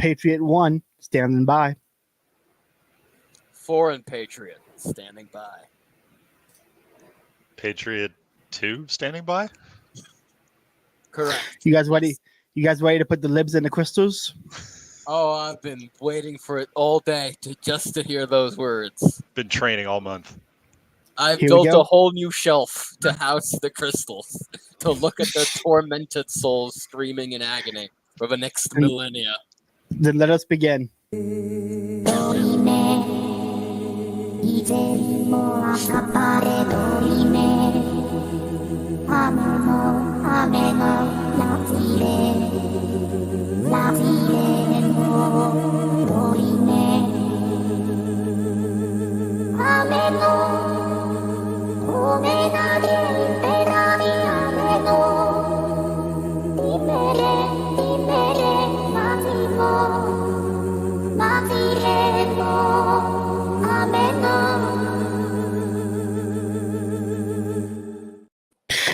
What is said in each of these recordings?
Patriot 1 standing by. Foreign Patriot standing by. Patriot 2 standing by? Correct. You guys ready? You guys ready to put the libs in the crystals? Oh, I've been waiting for it all day just to hear those words. Been training all month. I've Here we built go. a whole new shelf to house the crystals, to look at the tormented souls screaming in agony for the next millennia. Then let us begin.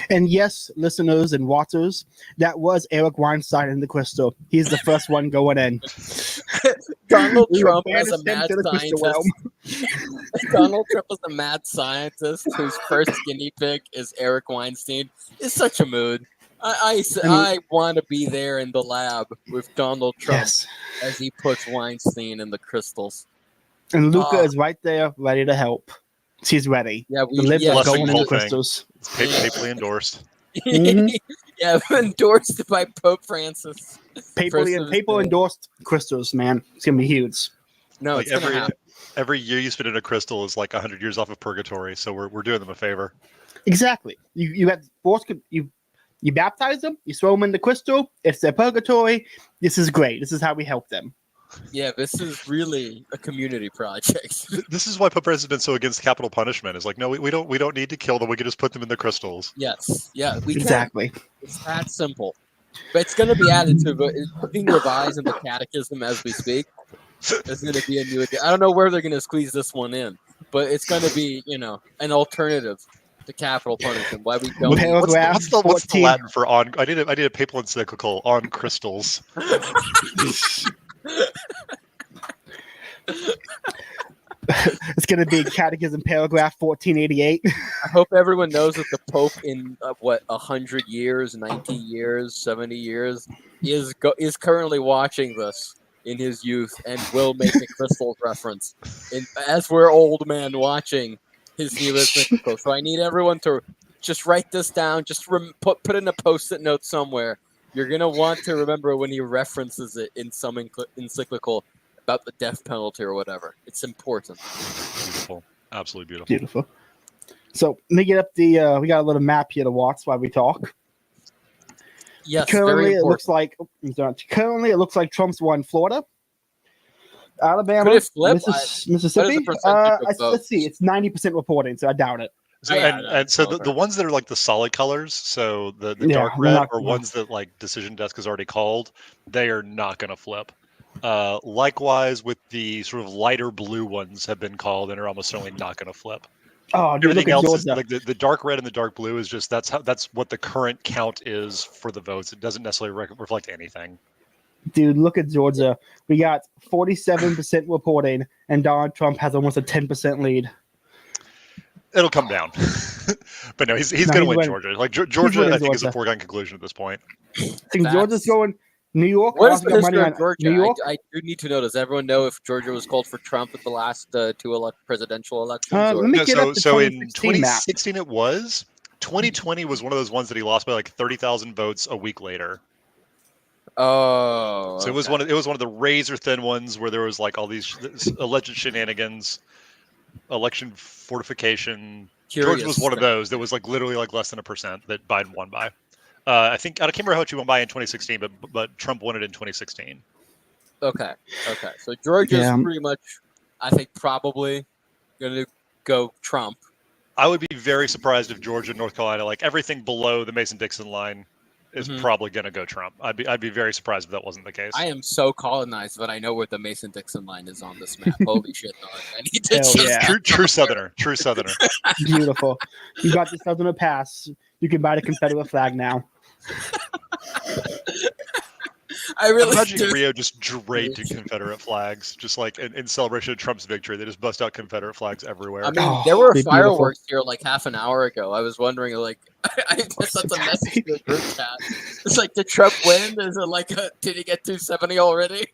And yes, listeners and watchers, that was Eric Weinstein in the crystal. He's the first one going in. Donald We Trump banished as a him mad to the crystal realm. scientist. Donald Trump as a mad scientist whose first guinea pig is Eric Weinstein is such a mood. I want to be there in the lab with Donald Trump Yes. as he puts Weinstein in the crystals. And Luca is right there, ready to help. She's ready. Yeah, The libs are Blessing going the in whole the crystals. It's papally endorsed. Mhm. Yeah, endorsed by Pope Francis. Paper First- endorsed crystals, man. It's gonna be huge. No, Like it's gonna happen. every year you spend in a crystal is like 100 years off of purgatory, so we're doing them a favor. Exactly. You have you baptize them, you throw them in the crystal, it's their purgatory. This is great. This is how we help them. Yeah, this is really a community project. This is why Pope Francis has been so against capital punishment. Is like, no, we don't need to kill them. We can just put them in the crystals. Yes, yeah, we can. Exactly. It's that simple. But it's going to be added to, but it's being revised in the catechism as we speak. There's going to be a new. I don't know where they're going to squeeze this one in, but it's going to be, an alternative to capital punishment. Why we don't? Well, What's the 14. Latin for on? I need a papal encyclical on crystals. It's gonna be Catechism paragraph 1488. I hope everyone knows that the Pope in 100 years, 90 years, 70 years is currently watching this in his youth and will make a crystal reference. And as we're old men watching his new encyclical, so I need everyone to just write this down. Just put in a post-it note somewhere. You're gonna want to remember when he references it in some encyclical about the death penalty or whatever. It's important. Beautiful, absolutely beautiful. Beautiful. So let me get up the. We got a little map here to watch while we talk. Yes, Currently, very it important. looks like Trump's won Florida, Alabama, Could it flip? Mississippi. What is the percentage of votes? Let's see. It's 90% reporting, so I doubt it. So, Oh, yeah, and so okay. the ones that are like the solid colors, so the Yeah, dark they're red, not- or ones that like decision desk has already called, they are not going to flip. Likewise, with the sort of lighter blue ones have been called and are almost certainly not going to flip. Oh, dude, look Everything at else is Georgia. like the dark red and the dark blue is just that's what the current count is for the votes. It doesn't necessarily reflect anything. Dude, look at Georgia. We got 47% reporting, and Donald Trump has almost a 10% lead. It'll come down, but no, he's No, going to he's win winning. Georgia. Like Georgia, winning I think is a Georgia. foregone conclusion at this point. I think Georgia's going. New York. What is also the got money history of on Georgia? New York. I do need to know. Does everyone know if Georgia was called for Trump at the last two presidential elections? Let or- me No, get up the so in 2016 map. 2016 it was. 2020 was one of those ones that he lost by like 30,000 votes a week later. Oh, So it was one of the razor thin ones where there was like all these alleged shenanigans, election fortification. Georgia was one of those that was like literally like less than 1% that Biden won by. I think I can't remember how much he won by in 2016, but Trump won it in 2016. Okay. So Georgia's Yeah. pretty much, I think, probably going to go Trump. I would be very surprised if Georgia and North Carolina, like everything below the Mason-Dixon line, is Mhm. probably going to go Trump. I'd be very surprised if that wasn't the case. I am so colonized that I know where the Mason-Dixon line is on this map. Holy shit, dog. I need to Hell just yeah. True Southerner. True Southerner. Beautiful. You got the Southerner Pass. You can buy the Confederate flag now. I really Imagine do. Rio just draped in Confederate flags, just like in celebration of Trump's victory. They just bust out Confederate flags everywhere. I mean, Oh, there were they're beautiful. fireworks here like half an hour ago. I was wondering, like, I just sent a message to the group chat. It's like, did Trump win? Is it like, did he get 270 already?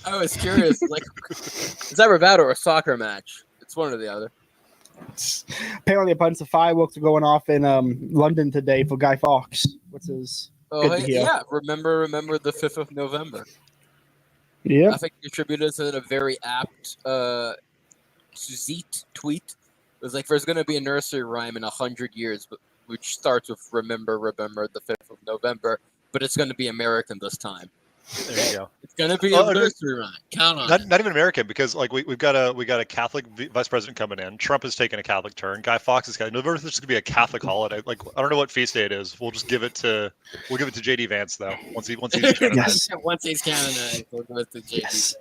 I was curious. Like, is that Rivado or a soccer match? It's one or the other. Apparently, a bunch of fireworks are going off in London today for Guy Fawkes, which is Oh, good to hey, hear. yeah. Remember the 5th of November. Yeah. I think he attributed to a very apt tweet. It was like, there's going to be a nursery rhyme in 100 years, which starts with remember the 5th of November, but it's going to be American this time. There you go. It's going to be a nursery rhyme. Count on it. Not even American, because like we've got a Catholic vice president coming in. Trump has taken a Catholic turn. Guy Fawkes is Catholic. November is just going to be a Catholic holiday. Like, I don't know what feast day it is. We'll give it to JD Vance though. Once he's canonized. Yes. Once he's canonized, we'll give it to JD. Yes.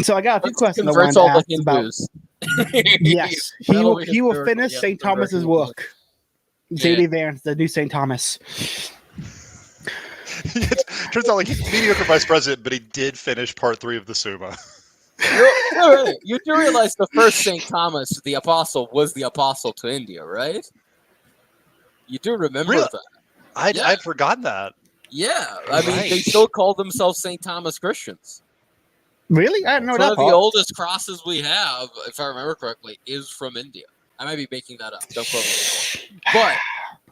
So I got a few questions I Converts wanted all to the ask about. Hindus. Yes, he will finish Yeah, St. Thomas's conversion. work. Yeah. J.D. Vance, the new St. Thomas. Turns out like he's mediocre vice president, but he did finish part 3 of the Summa. You do realize the first St. Thomas, the apostle, was the apostle to India, right? You do remember Really? that. Yeah. I'd forgotten that. Yeah, I mean, they Right. still call themselves St. Thomas Christians. Really? I didn't know One of that the part. oldest crosses we have, if I remember correctly, is from India. I might be making that up. Don't quote me. But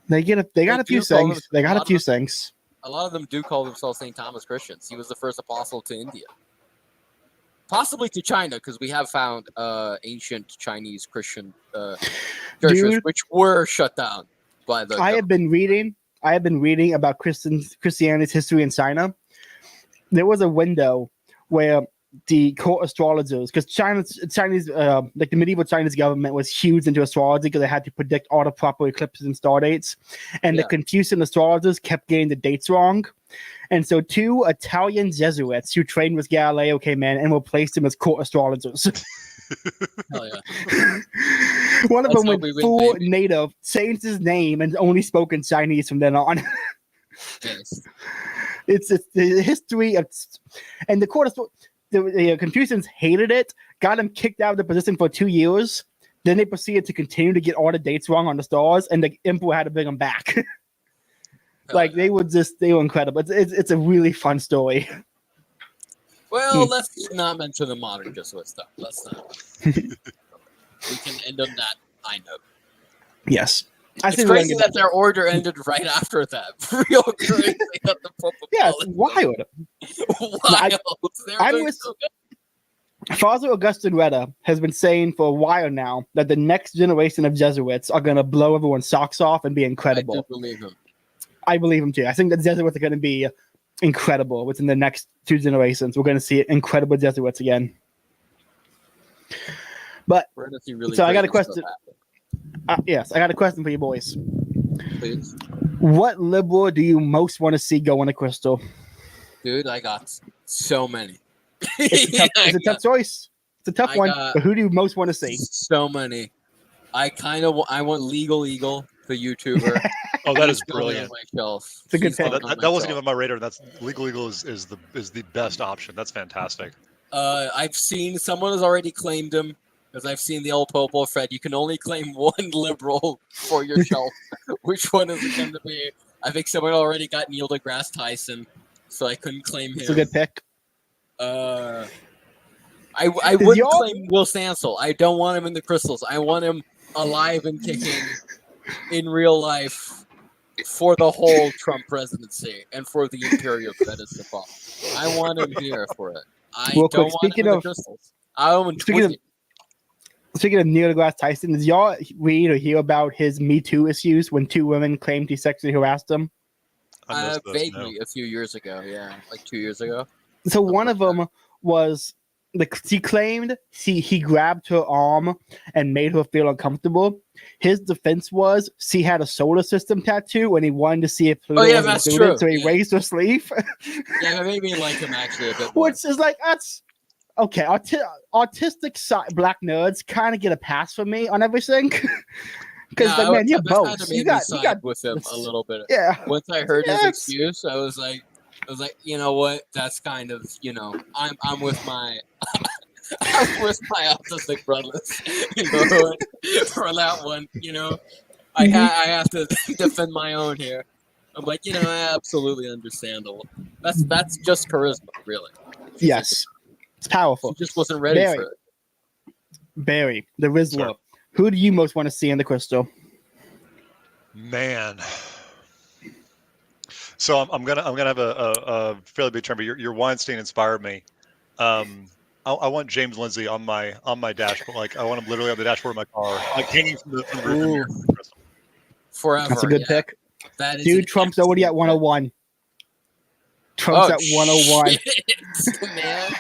They got a They few do call things. them- They a got a lot few of things. a lot of them do call themselves St. Thomas Christians. He was the first apostle to India. Possibly to China, because we have found ancient Chinese Christian churches, Dude. which were shut down by the I have been reading about Christianity's history in China. There was a window where the court astrologers, because Chinese, like the medieval Chinese government was huge into astrology because they had to predict all the proper eclipses and star dates, and the Yeah. Confucian astrologers kept getting the dates wrong, and so 2 Italian Jesuits who trained with Galileo came in and replaced him as court astrologers. Hell yeah. One of That's them how went we win, full baby. native, changed his name, and only spoke in Chinese from then on. Yes. It's the history of, and the court of the Confucians hated it, got him kicked out of the position for 2 years. Then they proceeded to continue to get all the dates wrong on the stars, and the emperor had to bring them back. Hell Like yeah. they were incredible. It's a really fun story. Well, let's not mention the modern Jesuit stuff. Let's not. We can end on that high note. Yes, I It's think we're gonna crazy get that their order ended right after that. Real crazy that the Pope yeah, it's abolished wild. wild. They're I'm doing with- so good. Father Augustine Retta has been saying for a while now that the next generation of Jesuits are going to blow everyone's socks off and be I do incredible. believe him. I believe him too. I think the Jesuits are going to be incredible within the next 2 generations. We're going to see incredible Jesuits again. But We're gonna see really. So I got a crazy stuff question. Yes, I got a question for you boys. happen. Please. What liberal do you most want to see go in a crystal? Dude, I got so many. It's a tough choice. It's a tough I one. got- But who do you most want to see? So many. I want Legal Eagle, the YouTuber. Oh, that is She's going brilliant. On my shelf. It's a good She's pick. going on That my wasn't shelf. even on my radar. That's Legal Eagle is the best option. That's fantastic. I've seen someone has already claimed him because I've seen the old Popo Fred. You can only claim one liberal for your shelf. Which one is it going to be? I think someone already got Neil deGrasse Tyson, so I couldn't claim him. It's a good pick. I Is wouldn't y'all- claim Will Stansel. I don't want him in the crystals. I want him alive and kicking in real life for the whole Trump presidency and for the imperial that is to follow. I want him here for it. I Real don't quick, want speaking him in the of- crystals. I want speaking of- tweet. Speaking of Neil deGrasse Tyson, did y'all read or hear about his Me Too issues when 2 women claimed he sexually harassed them? I missed those, Vaguely a few years ago. Yeah, like 2 years ago. So one of them was she claimed he grabbed her arm and made her feel uncomfortable. His defense was she had a solar system tattoo and he wanted to see if Pluto Oh, yeah, was that's included, true. so he Yeah. raised her sleeve. Yeah, that made me like him actually a bit more. Which is like that's okay. Autistic black nerds kind of get a pass from me on everything, Because Yeah, man, you're that kinda both. made You me got side with him a little bit. yeah. Once I heard his Yes. excuse, I was like, you know what? That's kind of, I'm with my I'm with my autistic brothers in the hood for that one. I have to defend my own here. I'm like, absolutely understandable. That's just charisma, really. Yes. It's She powerful. just wasn't ready Barry. for it. Barry, the Rizzler. Sir. Who do you most want to see in the crystal? Man. So I'm gonna have a fairly big term, but your Weinstein inspired me. I want James Lindsay on my dashboard. Like I want him literally on the dashboard of my car, like hanging from the roof. Ooh. Forever. That's a good yeah. pick. That is Dude, an Trump's already at excellent pick. 101. Trump's at 101. Shit, man.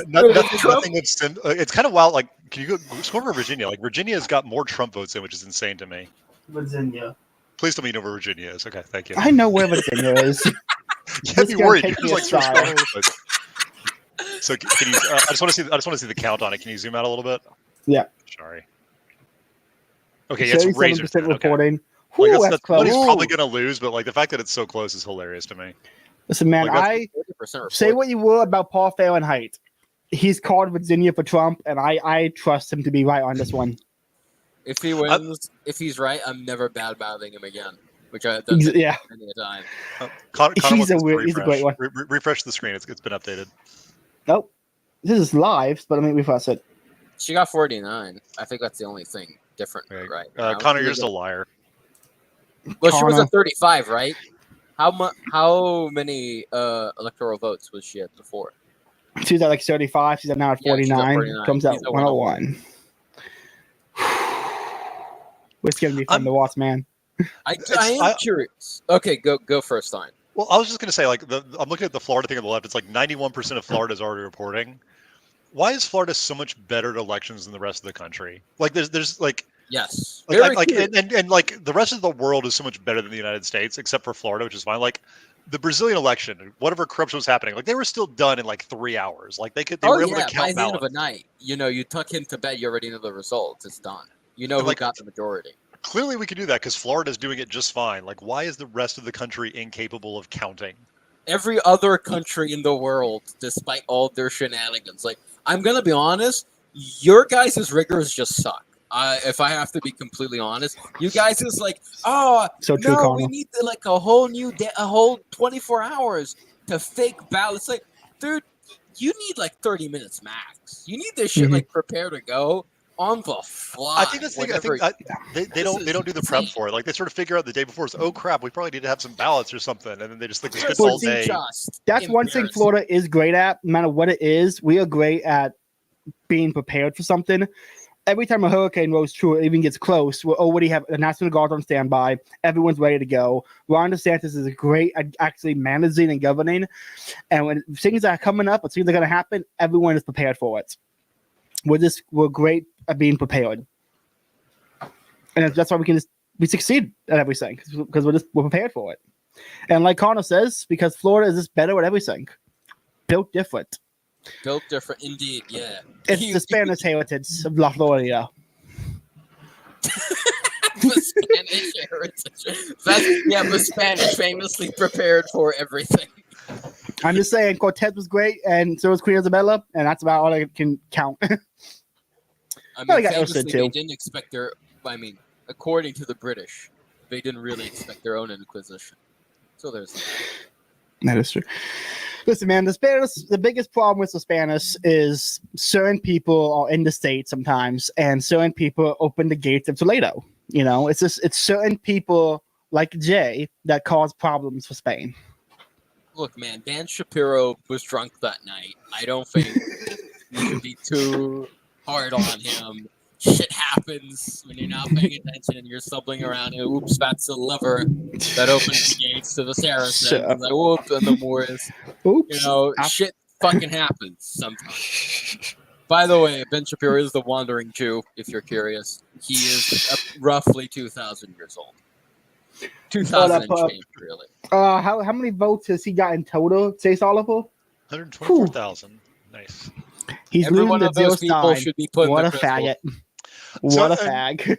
Nothing that's it's kind of wild. Like, can you go over Virginia? Like, Virginia's got more Trump votes in, which is insane to me. Virginia. Please tell me you know where Virginia is. Okay, thank you. I know where Virginia is. You can't be This guy worried. take You're me like sort of aside. all over the place. So can you? I just want to see the count on it. Can you zoom out a little bit? Yeah. Sorry. Okay, yeah, it's Razor. 37% reporting. Like Whew, that's that's somebody's close. probably gonna lose, but like the fact that it's so close is hilarious to me. Listen, man, Like, I 40% say what you will about Paul Fahrenheit. He's called Virginia for Trump, and I trust him to be right on this one. If he wins, if he's right, I'm never bad-mouthing him again. Which I have done Yeah. many a time. Connor He's wants a us to weird- he's a great refresh. Refresh the screen. It's been updated. Nope. This is live, but let me refresh it. She got 49. I think that's the only thing different, Okay. right? Connor, you're just a liar. Well, she was Connor. at 35, right? How many electoral votes was she at before? She's at like 35. She's at now at Yeah, she's at 49. 49. Comes out He's at 101. It's going to be fun to watch, man. I am curious. Okay, go first, Stein. Well, I was just going to say, like, I'm looking at the Florida thing on the left. It's like 91% of Florida is already reporting. Why is Florida so much better at elections than the rest of the country? Like, there's like, Yes, like and like the rest of the world is so much better than the United States, except for Florida, which is fine. Like, the Brazilian election, whatever corruption was happening, like they were still done in like 3 hours. Like they were able to count by the end of ballots. a night, you tuck him to bed, you already know the results. It's done. You know who like, got the majority. Clearly, we could do that because Florida's doing it just fine. Like, why is the rest of the country incapable of counting? Every other country in the world, despite all their shenanigans, like I'm gonna be honest, your guys' rigors just suck. If I have to be completely honest, you guys is like, oh, So true, no, Connor. we need like a whole new day, a whole 24 hours to fake ballots. Like, dude, you need like 30 minutes max. You need this shit like prepared to go on the fly. I think that's the thing. They don't do the prep for it. Like they sort of figure out the day before. Oh crap, we probably need to have some ballots or something, and then they just like this all day. That's one thing Florida is great at. No matter what it is, we are great at being prepared for something. Every time a hurricane rolls through or even gets close, we already have the National Guard on standby. Everyone's ready to go. Ron DeSantis is great at actually managing and governing. And when things are coming up or things are going to happen, everyone is prepared for it. We're great at being prepared. And that's why we succeed at everything, because we're prepared for it. And like Connor says, because Florida is just better at everything. Built different. Built different, indeed, yeah. It's the Spanish heritage of La Florida. The Spanish heritage. The Spanish famously prepared for everything. I'm just saying, Cortez was great, and so was Queen Isabella, and that's about all I can count. I mean, got famously, Elsa, too. they didn't expect according to the British, they didn't really expect their own Inquisition. So there's that. That is true. Listen, man, the biggest problem with the Spanish is certain people are in the state sometimes, and certain people open the gates of Toledo. It's certain people like Jay that cause problems for Spain. Look, man, Dan Shapiro was drunk that night. I don't think you should be too hard on him. Shit happens when you're not paying attention and you're stumbling around. Oops, that's the lever that opens the gates to the Saracens. Sure. Like, whoops, and the Moors. Oops. Shit fucking happens sometimes. By the way, Ben Shapiro is the Wandering Jew, if you're curious. He is roughly 2,000 years old. 2,000 and change, really. How many votes has he got in total, Chase Oliver? 124,000. Nice. He's Every losing one to of those Jill people Stein. should be put What in a the crystal. faggot. What a fag.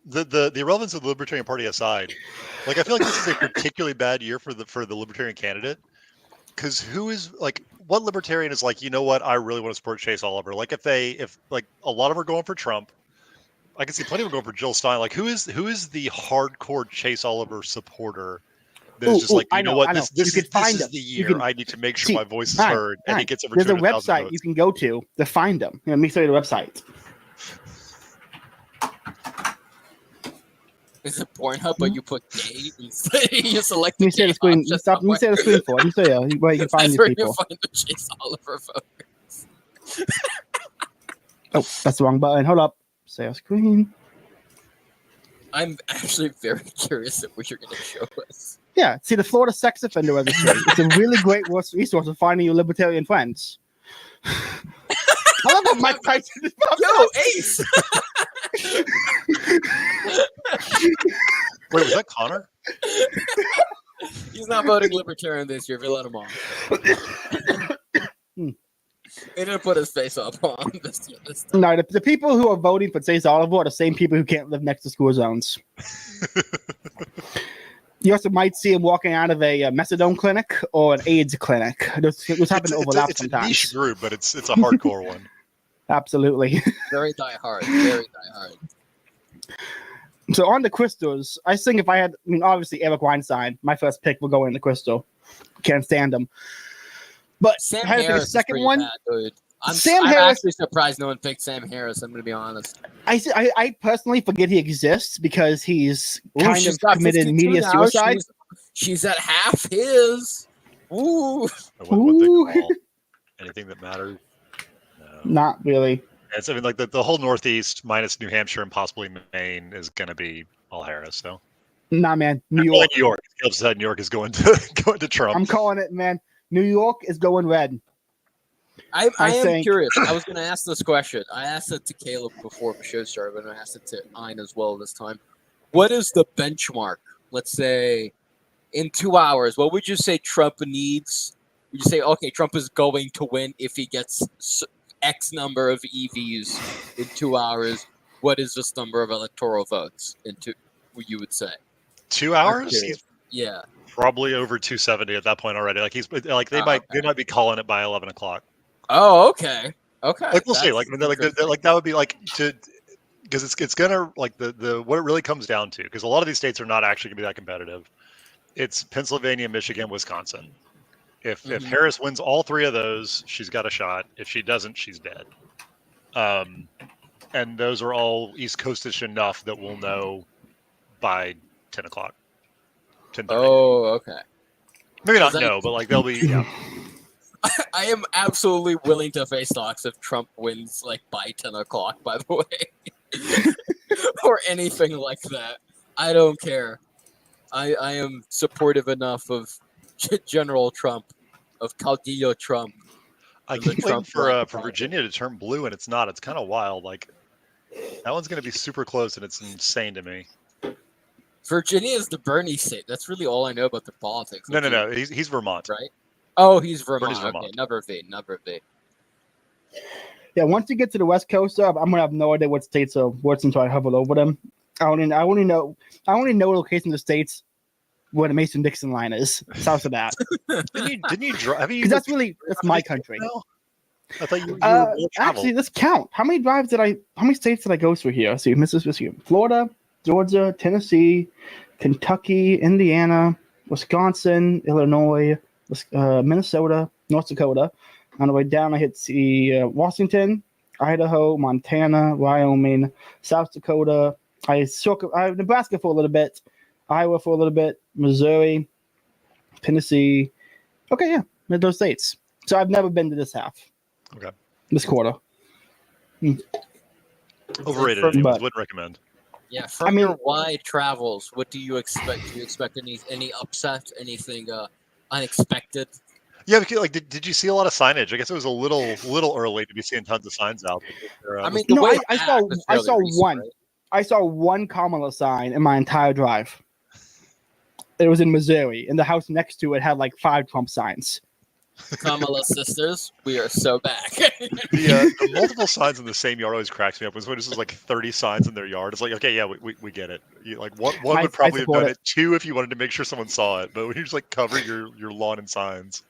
The irrelevance of the Libertarian Party aside, like I feel like this is a particularly bad year for the Libertarian candidate, because who is like what Libertarian is like? You know what? I really want to support Chase Oliver. Like if like a lot of them are going for Trump, I can see plenty of them going for Jill Stein. Like who is the hardcore Chase Oliver supporter? That is just like you know what? This is the year I need to make sure my voice is heard, and he gets over. There's a website votes. You can go to find them. Let me show you the website. Is it Pornhub, but you put gay instead? You select. Let me share the screen. Let me share the screen for. Let me show you where you can find these people. You find the Chase Oliver voters. Oh, that's the wrong button. Hold up. Share screen. I'm actually very curious at what you're going to show us. Yeah, see the Florida Sex Offender Registry. It's a really great resource for finding your libertarian friends. I love how Mike Tyson is Yo, Ace! Wait, was that Connor? He's not voting libertarian this year. If you let him on. He didn't put his face up on this year. No, the people who are voting for Chase Oliver are the same people who can't live next to school zones. You also might see him walking out of a methadone clinic or an AIDS clinic. Those happen to overlap sometimes. It's a niche group, but it's a hardcore one. Absolutely. Very diehard. Very diehard. So on the crystals, I think if I had, obviously Eric Weinstein, my first pick will go in the crystal. Can't stand him. But Sam Harris the second one. Bad, dude. I'm Harris, actually surprised no one picked Sam Harris. I'm going to be honest. I personally forget he exists because he's kind of committed media suicide. She's at half his. Ooh. Anything that matters? No. Not really. It's like the whole Northeast minus New Hampshire and possibly Maine is going to be all Harris. So. Nah, man. New York. Caleb said New York is going to Trump. I'm calling it, man. New York is going red. I am curious. I was going to ask this question. I asked it to Caleb before the show started, but I asked it to Ein as well this time. What is the benchmark? Let's say in 2 hours, what would you say Trump needs? Would you say, okay, Trump is going to win if he gets X number of EVs in 2 hours? What is this number of electoral votes what you would say? 2 hours? Yeah. Probably over 270 at that point already. Like they might be calling it by 11 o'clock. Oh, okay. Like we'll see. Like that would be like because it's gonna like the what it really comes down to, because a lot of these states are not actually gonna be that competitive. It's Pennsylvania, Michigan, Wisconsin. If Harris wins all three of those, she's got a shot. If she doesn't, she's dead. And those are all East Coastish enough that we'll know by 10 o'clock. 10:30. Oh, okay. Maybe not but like they'll be. Yeah. I am absolutely willing to face stocks if Trump wins like by 10 o'clock, by the way. Or anything like that. I don't care. I am supportive enough of General Trump, of Caudillo Trump. I keep waiting for Virginia to turn blue, and it's not. It's kind of wild. Like that one's going to be super close, and it's insane to me. Virginia is the Bernie state. That's really all I know about their politics. No. He's Vermont, right? Oh, he's Vermont. Vermont. Okay, number V. Yeah, once you get to the West Coast, I'm gonna have no idea what states are worse until I hover over them. I only know locations of states where the Mason-Dixon line is. South of that. Didn't you drive? Because that's my country. I thought you were actually, let's count. How many states did I go through here? Let's see, Mississippi, Florida, Georgia, Tennessee, Kentucky, Indiana, Wisconsin, Illinois, Minnesota, North Dakota. On the way down, I hit Washington, Idaho, Montana, Wyoming, South Dakota. Nebraska for a little bit, Iowa for a little bit, Missouri, Tennessee. Okay, yeah, those states. So I've never been to this half. Okay. This quarter. Overrated. Wouldn't recommend. Yeah, from your wide travels, what do you expect? Do you expect any upsets, anything unexpected? Yeah, because, like, did you see a lot of signage? I guess it was a little early to be seeing tons of signs out. I mean, I saw one. Right? I saw one Kamala sign in my entire drive. It was in Missouri, and the house next to it had like 5 Trump signs. Kamala sisters, we are so back. The multiple signs in the same yard always cracks me up. When this is like 30 signs in their yard, it's like, okay, yeah, we get it. Like one would probably have done it. 2 if you wanted to make sure someone saw it, but when you just like cover your lawn in signs.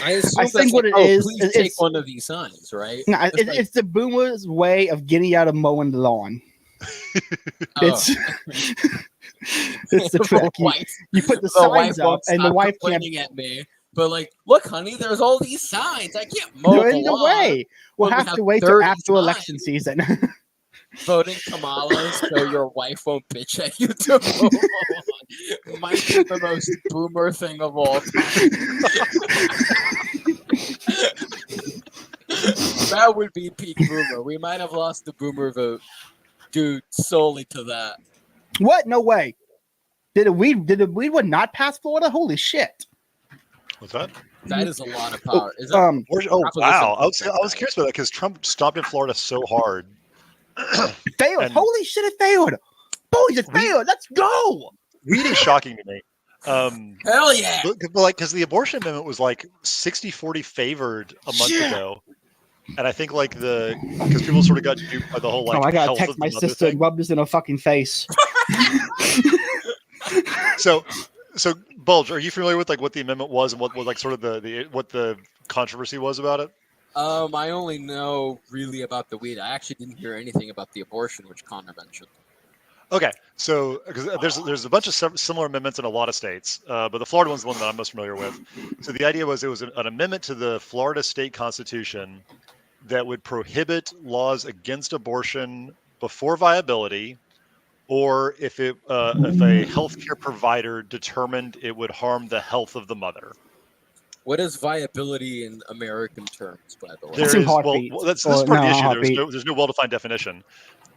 I think what it is, please take one of these signs, right? No, it's the boomers' way of getting out of mowing the lawn. It's the trick. You put the signs up, and the wife can't. At me, but like, look, honey, there's all these signs. I can't mow They're in the way. We'll have to wait till after election season. Voting Kamala so your wife won't bitch at you to mow the lawn might be the most boomer thing of all time. That would be peak boomer. We might have lost the boomer vote due solely to that. What? No way. Did the weed would not pass Florida? Holy shit. What's that? That is a lot of power. Is wow. I was curious about that because Trump stopped in Florida so hard. Failed. Holy shit, it failed. Boys, it failed. Let's go. Weed is shocking to me. Hell yeah. But because the abortion amendment was like 60-40 favored a month ago. And I think because people sort of got duped by the whole I gotta text my sister and rub this in her fucking face. So Bulge, are you familiar with what the amendment was and what sort of what the controversy was about it? I only know really about the weed. I actually didn't hear anything about the abortion, which Connor mentioned. Okay, so because there's a bunch of similar amendments in a lot of states, but the Florida one's the one that I'm most familiar with. So the idea was it was an amendment to the Florida state constitution that would prohibit laws against abortion before viability, or if a healthcare provider determined it would harm the health of the mother. What is viability in American terms, by the way? That's part of the issue. There's no well-defined definition.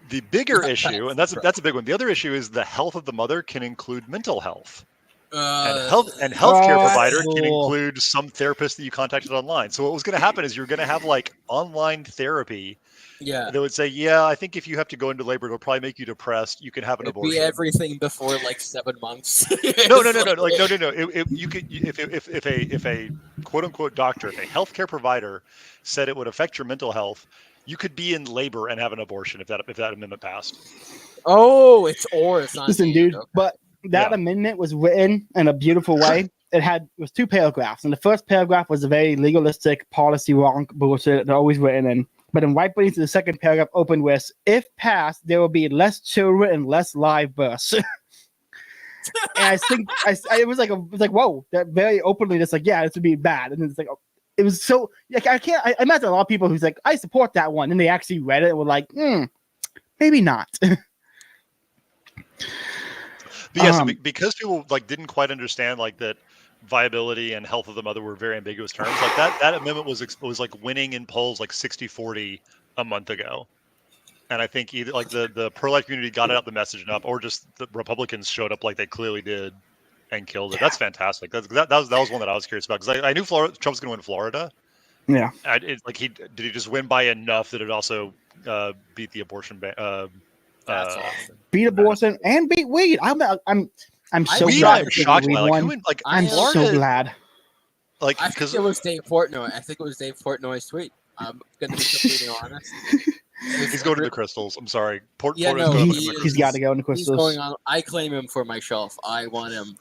The bigger issue, and that's a big one. The other issue is the health of the mother can include mental health. And healthcare provider can include some therapist that you contacted online. So what was going to happen is you're going to have online therapy. Yeah. They would say, yeah, I think if you have to go into labor, it'll probably make you depressed. You can have an abortion. Be everything before 7 months. No. You could if a quote unquote doctor, if a healthcare provider said it would affect your mental health, you could be in labor and have an abortion if that amendment passed. Oh, it's not. Listen, dude, okay. But that amendment was written in a beautiful way. It was 2 paragraphs, and the first paragraph was a very legalistic policy wonk bullshit they're always written in. But then right beneath the second paragraph opened with, if passed, there will be less children and less live births. And I think it was like, whoa, that very openly, just yeah, this would be bad. And it's it was so, I imagine a lot of people who's I support that one. And they actually read it and were maybe not. But yes, because people didn't quite understand that viability and health of the mother were very ambiguous terms. That amendment was winning in polls 60-40 a month ago, and I think either the pro-life community got out the message enough, or just the Republicans showed up like they clearly did and killed it. That's fantastic. That was one that I was curious about because I knew Trump's going to win Florida. Yeah, did he just win by enough that it also beat the abortion ban? Beat abortion and beat weed. I'm so glad. I'm shocked by I'm so glad. Because it was Dave Portnoy. I think it was Dave Portnoy's tweet. I'm gonna be completely honest. He's going to the crystals. I'm sorry. He's got to go into crystals. He's going on. I claim him for my shelf. I want him.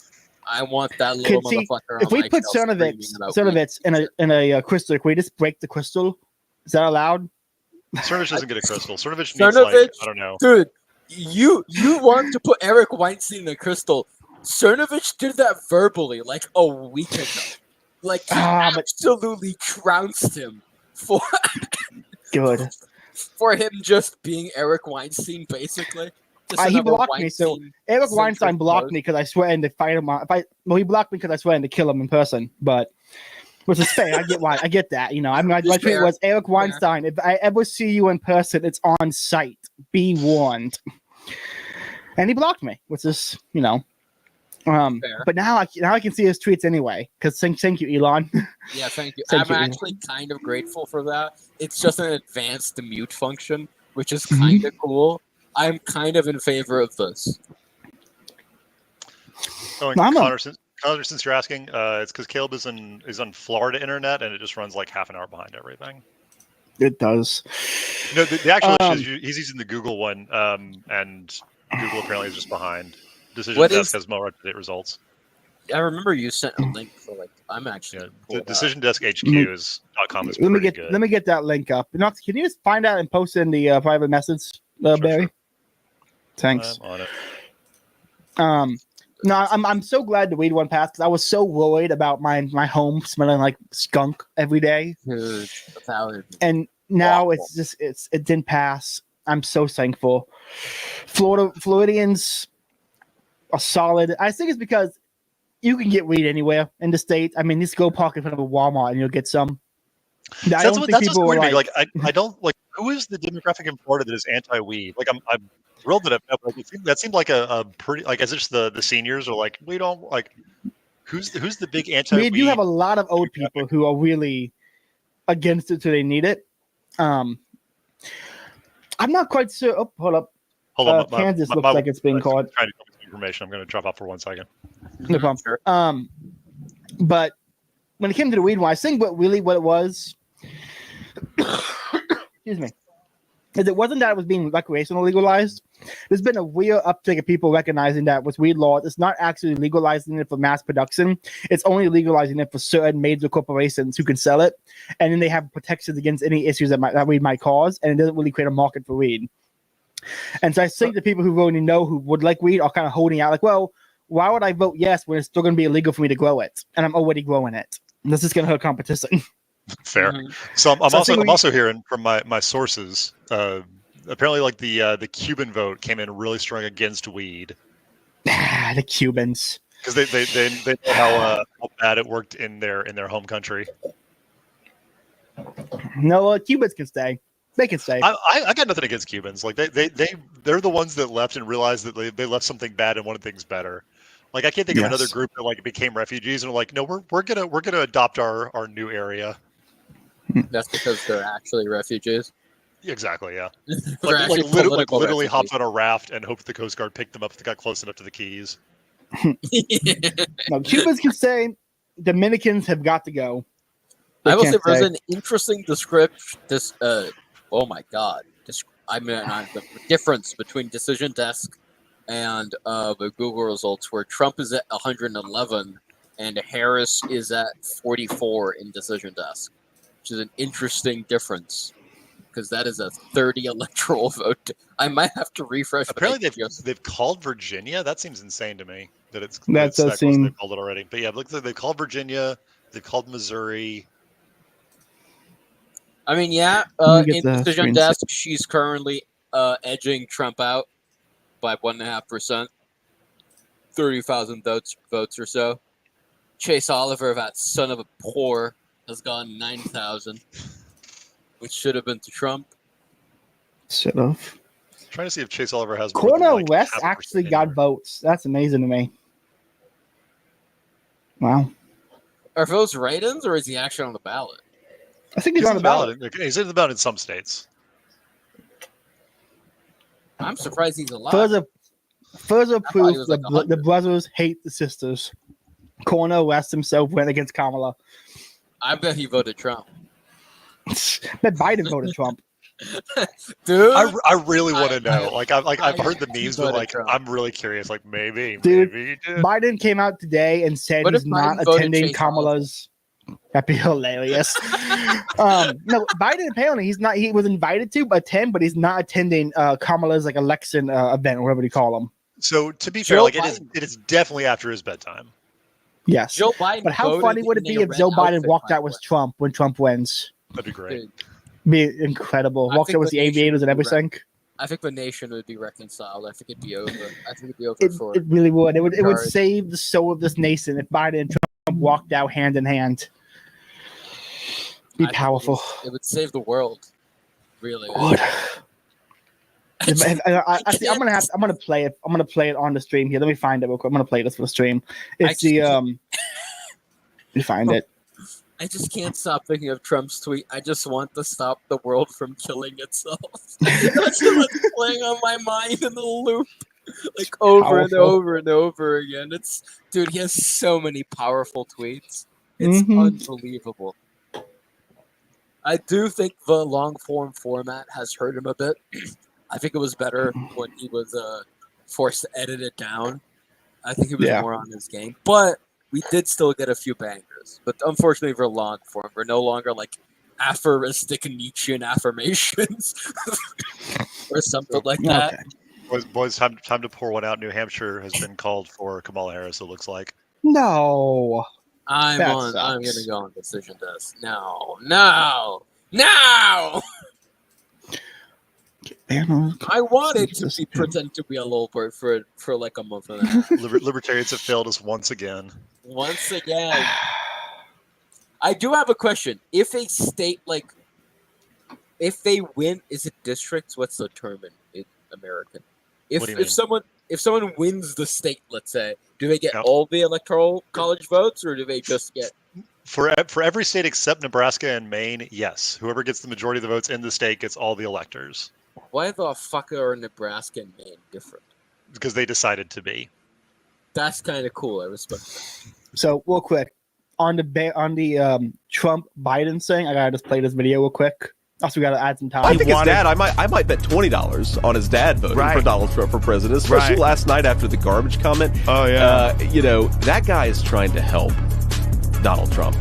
I want that little motherfucker. If we put Cernovich in a crystal, can we just break the crystal? Is that allowed? Cernovich doesn't get a crystal. Cernovich needs I don't know. Dude, you want to put Eric Weinstein in a crystal. Cernovich did that verbally a week ago. He absolutely trounced him for good. For him just being Eric Weinstein, basically. He blocked me, so Eric Weinstein blocked me because I sweated to fight him. He blocked me because I sweated to kill him in person, but which is fair. I get why. I get that. My tweet was Eric Weinstein. If I ever see you in person, it's on site. Be warned. And he blocked me, which is but now I can see his tweets anyway. Because thank you, Elon. Yeah, thank you. I'm actually kind of grateful for that. It's just an advanced mute function, which is kind of cool. I'm kind of in favor of this. Connor, Connor, since you're asking, it's because Caleb is on Florida internet, and it just runs like half an hour behind everything. It does. No, the actual issue is he's using the Google one, and Google apparently is just behind. Decision Desk has more up-to-date results. I remember you sent a link for I'm actually. The Decision Desk HQ is .com is let me pretty get good. let me get that link up. Can you just find out and post it in the private message, Barry? Sure. Thanks. I'm on it. No, I'm so glad the weed one passed because I was so worried about my home smelling like skunk every day. And now it didn't pass. I'm so thankful. Floridians are solid. I think it's because you can get weed anywhere in the state. I mean, just go park in front of a Walmart and you'll get some. That's what's weird to me. Like, I don't like. Who is the demographic in Florida that is anti-weed? Like, I'm thrilled that that seemed like a pretty like. Is it just the seniors or like we don't like? Who's the big anti-weed? We do have a lot of old people who are really against it, so they need it. I'm not quite sure. Oh, hold up. Kansas looks like it's being called. Trying to get some information. I'm going to drop off for 1 second. No problem. Sure. But when it came to the weed one, I think what it was, excuse me, is it wasn't that it was being recreational legalized. There's been a real uptick of people recognizing that with weed laws, it's not actually legalizing it for mass production. It's only legalizing it for certain major corporations who can sell it, and then they have protections against any issues that weed might cause, and it doesn't really create a market for weed. And so I think the people who really know who would like weed are kind of holding out, like, well, why would I vote yes when it's still going to be illegal for me to grow it, and I'm already growing it? This is going to hurt competition. Fair. So I'm also hearing from my sources. Apparently, like the Cuban vote came in really strong against weed. The Cubans, because they know how bad it worked in their home country. No, Cubans can stay. They can stay. I got nothing against Cubans. Like they're the ones that left and realized that they left something bad and wanted things better. Like I can't think of another group that like became refugees and were like, no, we're gonna adopt our new area. That's because they're actually refugees. Exactly, yeah. literally hopped on a raft and hoped the Coast Guard picked them up if they got close enough to the Keys. No, Cubans can stay. Dominicans have got to go. I will say there's an interesting description. Oh my god! The difference between Decision Desk and the Google results, where Trump is at 111 and Harris is at 44 in Decision Desk, which is an interesting difference because that is a 30 electoral vote. I might have to refresh. Apparently, they've called Virginia. That seems insane to me. That it's that does seem they've called it already. But yeah, look, they've called Virginia. They've called Missouri. I mean, yeah, in Decision Desk, she's currently edging Trump out by 1.5%, 30,000 votes or so. Chase Oliver, that son of a whore, has gotten 9,000, which should have been to Trump. Should have. Trying to see if Chase Oliver has. Cornel West actually got votes. That's amazing to me. Wow. Are those write-ins, or is he actually on the ballot? I think he's on the ballot. He's in the ballot in some states. I'm surprised he's alive. Further proof that the brothers hate the sisters. Cornel West himself went against Kamala. I bet he voted Trump. Bet Biden voted Trump. Dude, I really want to know. I've heard the memes, but like Trump. I'm really curious. Like maybe Biden came out today and said he's not attending Kamala's. That'd be hilarious. No, Biden apparently he was invited to attend, but he's not attending Kamala's like election event or whatever you call them. So to be fair, like it is definitely after his bedtime. Yes. Joe Biden. But how funny would it be if Joe Biden walked out with Trump when Trump wins? That'd be great. Be incredible. Walked out with the aviators and everything. I think the nation would be reconciled. I think it'd be over. It really would. It would save the soul of this nation if Biden and Trump walked out hand in hand. Be powerful. It would save the world. Really. Would. I'm gonna play it. I'm gonna play it on the stream here. Let me find it real quick. I'm gonna play this for the stream. It's Let me find it. I just can't stop thinking of Trump's tweet. I just want to stop the world from killing itself. That's what's playing on my mind in the loop. like over and Powerful. over and over again. Dude, he has so many powerful tweets. It's unbelievable. I do think the long form format has hurt him a bit. I think it was better when he was forced to edit it down. I think he was more on his game, but we did still get a few bangers. But unfortunately for long form, we're no longer like aphoristic Nietzschean affirmations or something like that. Boys, time to pour one out. New Hampshire has been called for Kamala Harris, it looks like. No. I'm That gonna sucks. go on decision desk. No. I wanted to pretend to be a Lolbert for like a month and a half. Libertarians have failed us once again. Once again. I do have a question. If a state if they win, is it districts? What's the term in American? If someone wins the state, let's say, do they get all the electoral college votes, or do they just get for every state except Nebraska and Maine? Yes, whoever gets the majority of the votes in the state gets all the electors. Why the fuck are Nebraska and Maine different? Because they decided to be. That's kind of cool. I respect that. So real quick on the Trump Biden thing, I gotta just play this video real quick. Also, we gotta add some time. I think his dad. I might bet $20 on his dad voting for Donald Trump for president, especially last night after the garbage comment. Oh yeah, that guy is trying to help Donald Trump.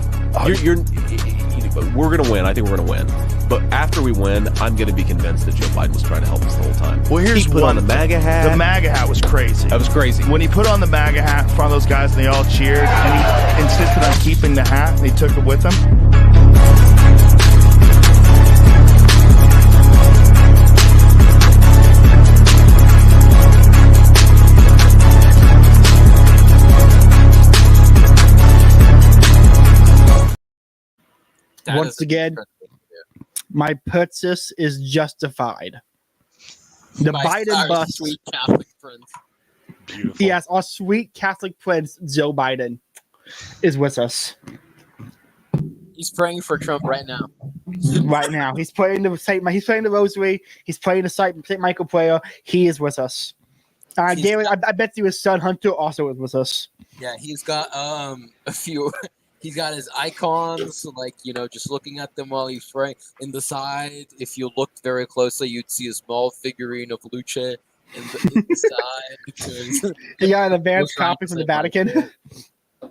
We're gonna win. I think we're gonna win. But after we win, I'm gonna be convinced that Joe Biden was trying to help us the whole time. Well, here's he put on the MAGA hat. The MAGA hat was crazy. That was crazy. When he put on the MAGA hat in front of those guys and they all cheered, and he insisted on keeping the hat and he took it with him. Once again, my purchase is justified. The Biden bus. Sweet Catholic prince. Beautiful. Yes, our sweet Catholic prince, Joe Biden, is with us. He's praying for Trump right now. Right now. He's praying the rosary. He's praying the St. Michael prayer. He is with us. I bet you his son Hunter also is with us. Yeah, he's got a few. He's got his icons, just looking at them while he's praying. In the side, if you looked very closely, you'd see a small figurine of Luce in the side. You got an advanced copy from the Vatican.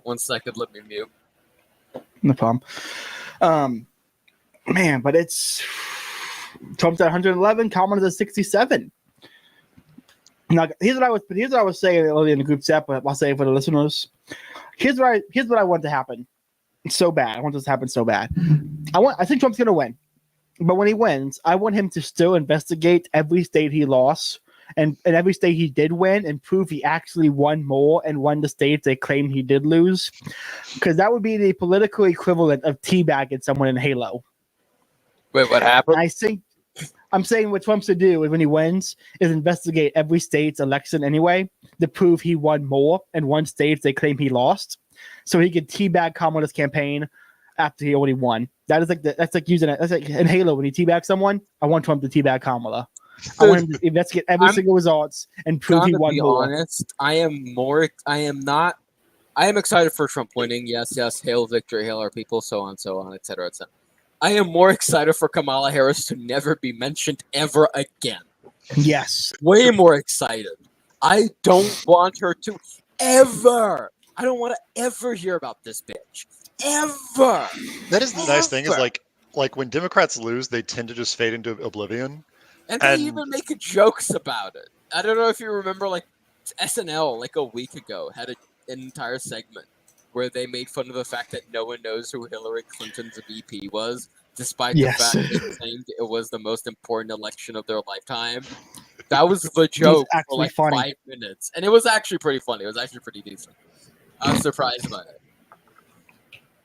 1 second, let me mute. No problem. Man, but it's Trump's at 111, Kamala's at 67. Now, here's what I was saying earlier in the group chat, but I'll say it for the listeners. Here's what I want to happen. So bad. I want this to happen so bad. I think Trump's gonna win. But when he wins, I want him to still investigate every state he lost and every state he did win and prove he actually won more and won the states they claim he did lose. Because that would be the political equivalent of teabagging someone in Halo. Wait, what happened? I'm saying what Trump's to do when he wins is investigate every state's election anyway to prove he won more and won states they claim he lost, so he could teabag Kamala's campaign after he already won. That's like in Halo when you teabag someone. I want Trump to teabag Kamala. I want him to investigate every single results and prove he won more. To be honest, I am excited for Trump winning. Yes, hail victory, hail our people, so on, etc., etc. I am more excited for Kamala Harris to never be mentioned ever again. Yes. Way more excited. I don't want her to ever. I don't want to ever hear about this bitch. Ever. That is the nice thing is like when Democrats lose, they tend to just fade into oblivion. And they even make jokes about it. I don't know if you remember, SNL, a week ago, had an entire segment where they made fun of the fact that no one knows who Hillary Clinton's VP was, despite the fact that they claimed it was the most important election of their lifetime. That was the joke for 5 minutes. And it was actually pretty funny. It was actually pretty decent. I was surprised by it.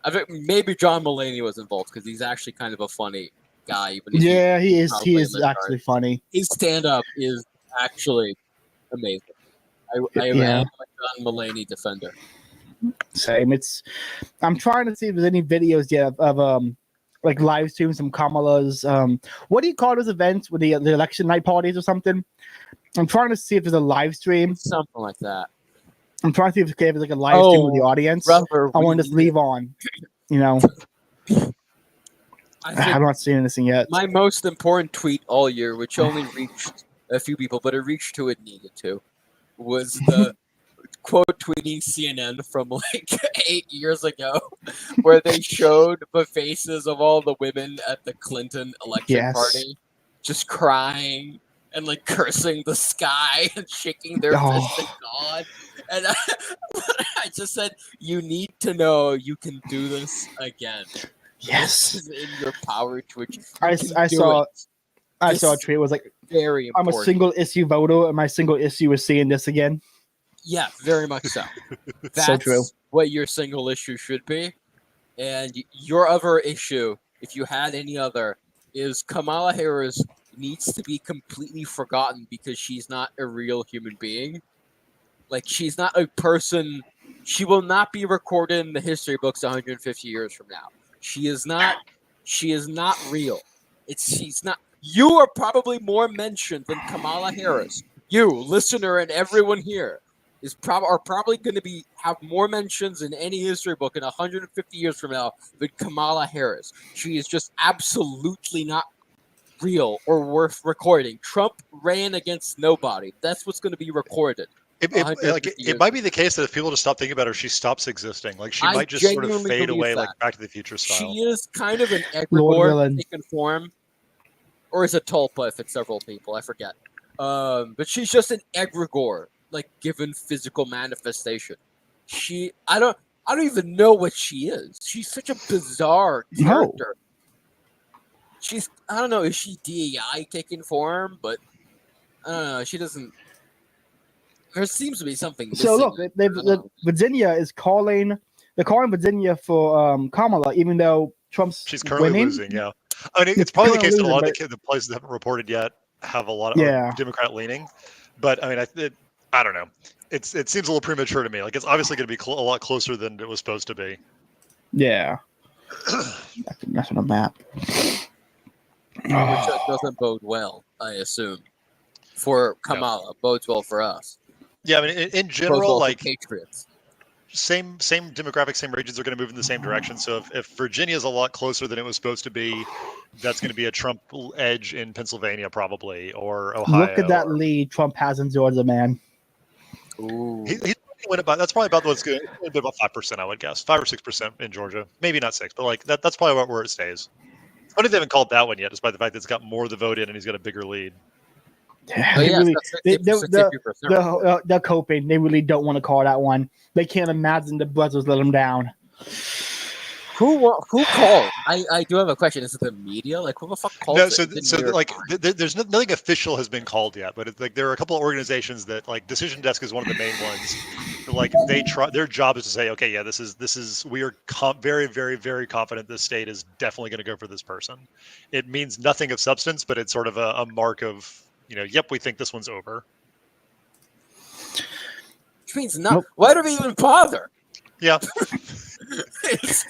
I think maybe John Mulaney was involved because he's actually kind of a funny guy. He is. He is actually funny. His stand-up is actually amazing. I am a John Mulaney defender. Same. I'm trying to see if there's any videos yet of like live stream some Kamala's. What do you call those events with the election night parties or something? I'm trying to see if there's a live stream. Something like that. I'm trying to see if there's like a live stream with the audience. Brother, I want to just leave on. You know, I'm not seeing anything yet. My most important tweet all year, which only reached a few people, but it reached who it needed to, was the quote tweeting CNN from like 8 years ago, where they showed the faces of all the women at the Clinton election party, just crying and like cursing the sky and shaking their fist at God. And I just said, you need to know you can do this again. Yes, this is in your power to achieve. I saw a tweet. It was like, very important. I'm a single issue voter, and my single issue is seeing this again. Yeah, very much so. That's so true. What your single issue should be. And your other issue, if you had any other, is Kamala Harris needs to be completely forgotten because she's not a real human being. Like, she's not a person. She will not be recorded in the history books 150 years from now. She is not real. She's not. You are probably more mentioned than Kamala Harris. You, listener, and everyone here are probably going to have more mentions in any history book in 150 years from now than Kamala Harris. She is just absolutely not real or worth recording. Trump ran against nobody. That's what's going to be recorded. It might be the case that if people just stop thinking about her, she stops existing. Like she might just sort of fade away, like Back to the Future style. She is kind of an egregore taken form, or is it Tulpa if it's several people? I forget. But she's just an egregore, like given physical manifestation. I don't even know what she is. She's such a bizarre character. I don't know. Is she DEI taking form? But I don't know. She doesn't. There seems to be something missing. So look, Virginia is calling. They're calling Virginia for Kamala, even though she's currently winning. Losing. Yeah, I mean, it's probably the case that a lot of the places that haven't reported yet have a lot of Democrat leaning. But I mean, I don't know. It seems a little premature to me. Like it's obviously going to be a lot closer than it was supposed to be. Yeah, that's what I'm at. Which doesn't bode well, I assume, for Kamala. Bodes well for us. Yeah, I mean, in general, like Patriots. Same demographic, same regions are going to move in the same direction. So if Virginia is a lot closer than it was supposed to be, that's going to be a Trump edge in Pennsylvania probably, or Ohio. Look at that lead Trump has in Georgia, man. Ooh. He's win about. That's probably about what's good. About 5%, I would guess, 5 or 6% in Georgia. Maybe not 6, but like that's probably where it stays. I don't think they haven't called that one yet, despite the fact that it's got more of the vote in and he's got a bigger lead. Yeah, they're coping. They really don't want to call that one. They can't imagine the brothers let them down. Who called? I do have a question. Is it the media? Like, who the fuck called? No, there's nothing official has been called yet, but there are a couple of organizations that like Decision Desk is one of the main ones. Like they try, their job is to say, okay, yeah, this is we are very, very, very confident this state is definitely going to go for this person. It means nothing of substance, but it's sort of a mark of, yep, we think this one's over. Which means not. Nope. Why do we even bother? Yeah.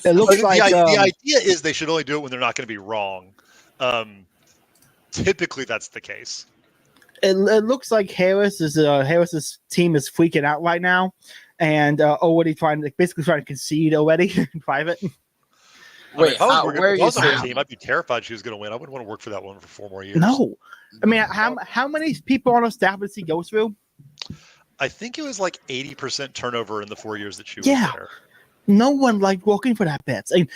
It looks like the idea is they should only do it when they're not going to be wrong. Typically, that's the case. It looks like Harris's team is freaking out right now, and already basically trying to concede already in private. Wait, where are you saying? Team, I'd be terrified she was going to win. I wouldn't want to work for that one for 4 more years. No, I mean, how many people on our staff does he go through? I think it was like 80% turnover in the 4 years that she was there. No one liked working for that bitch.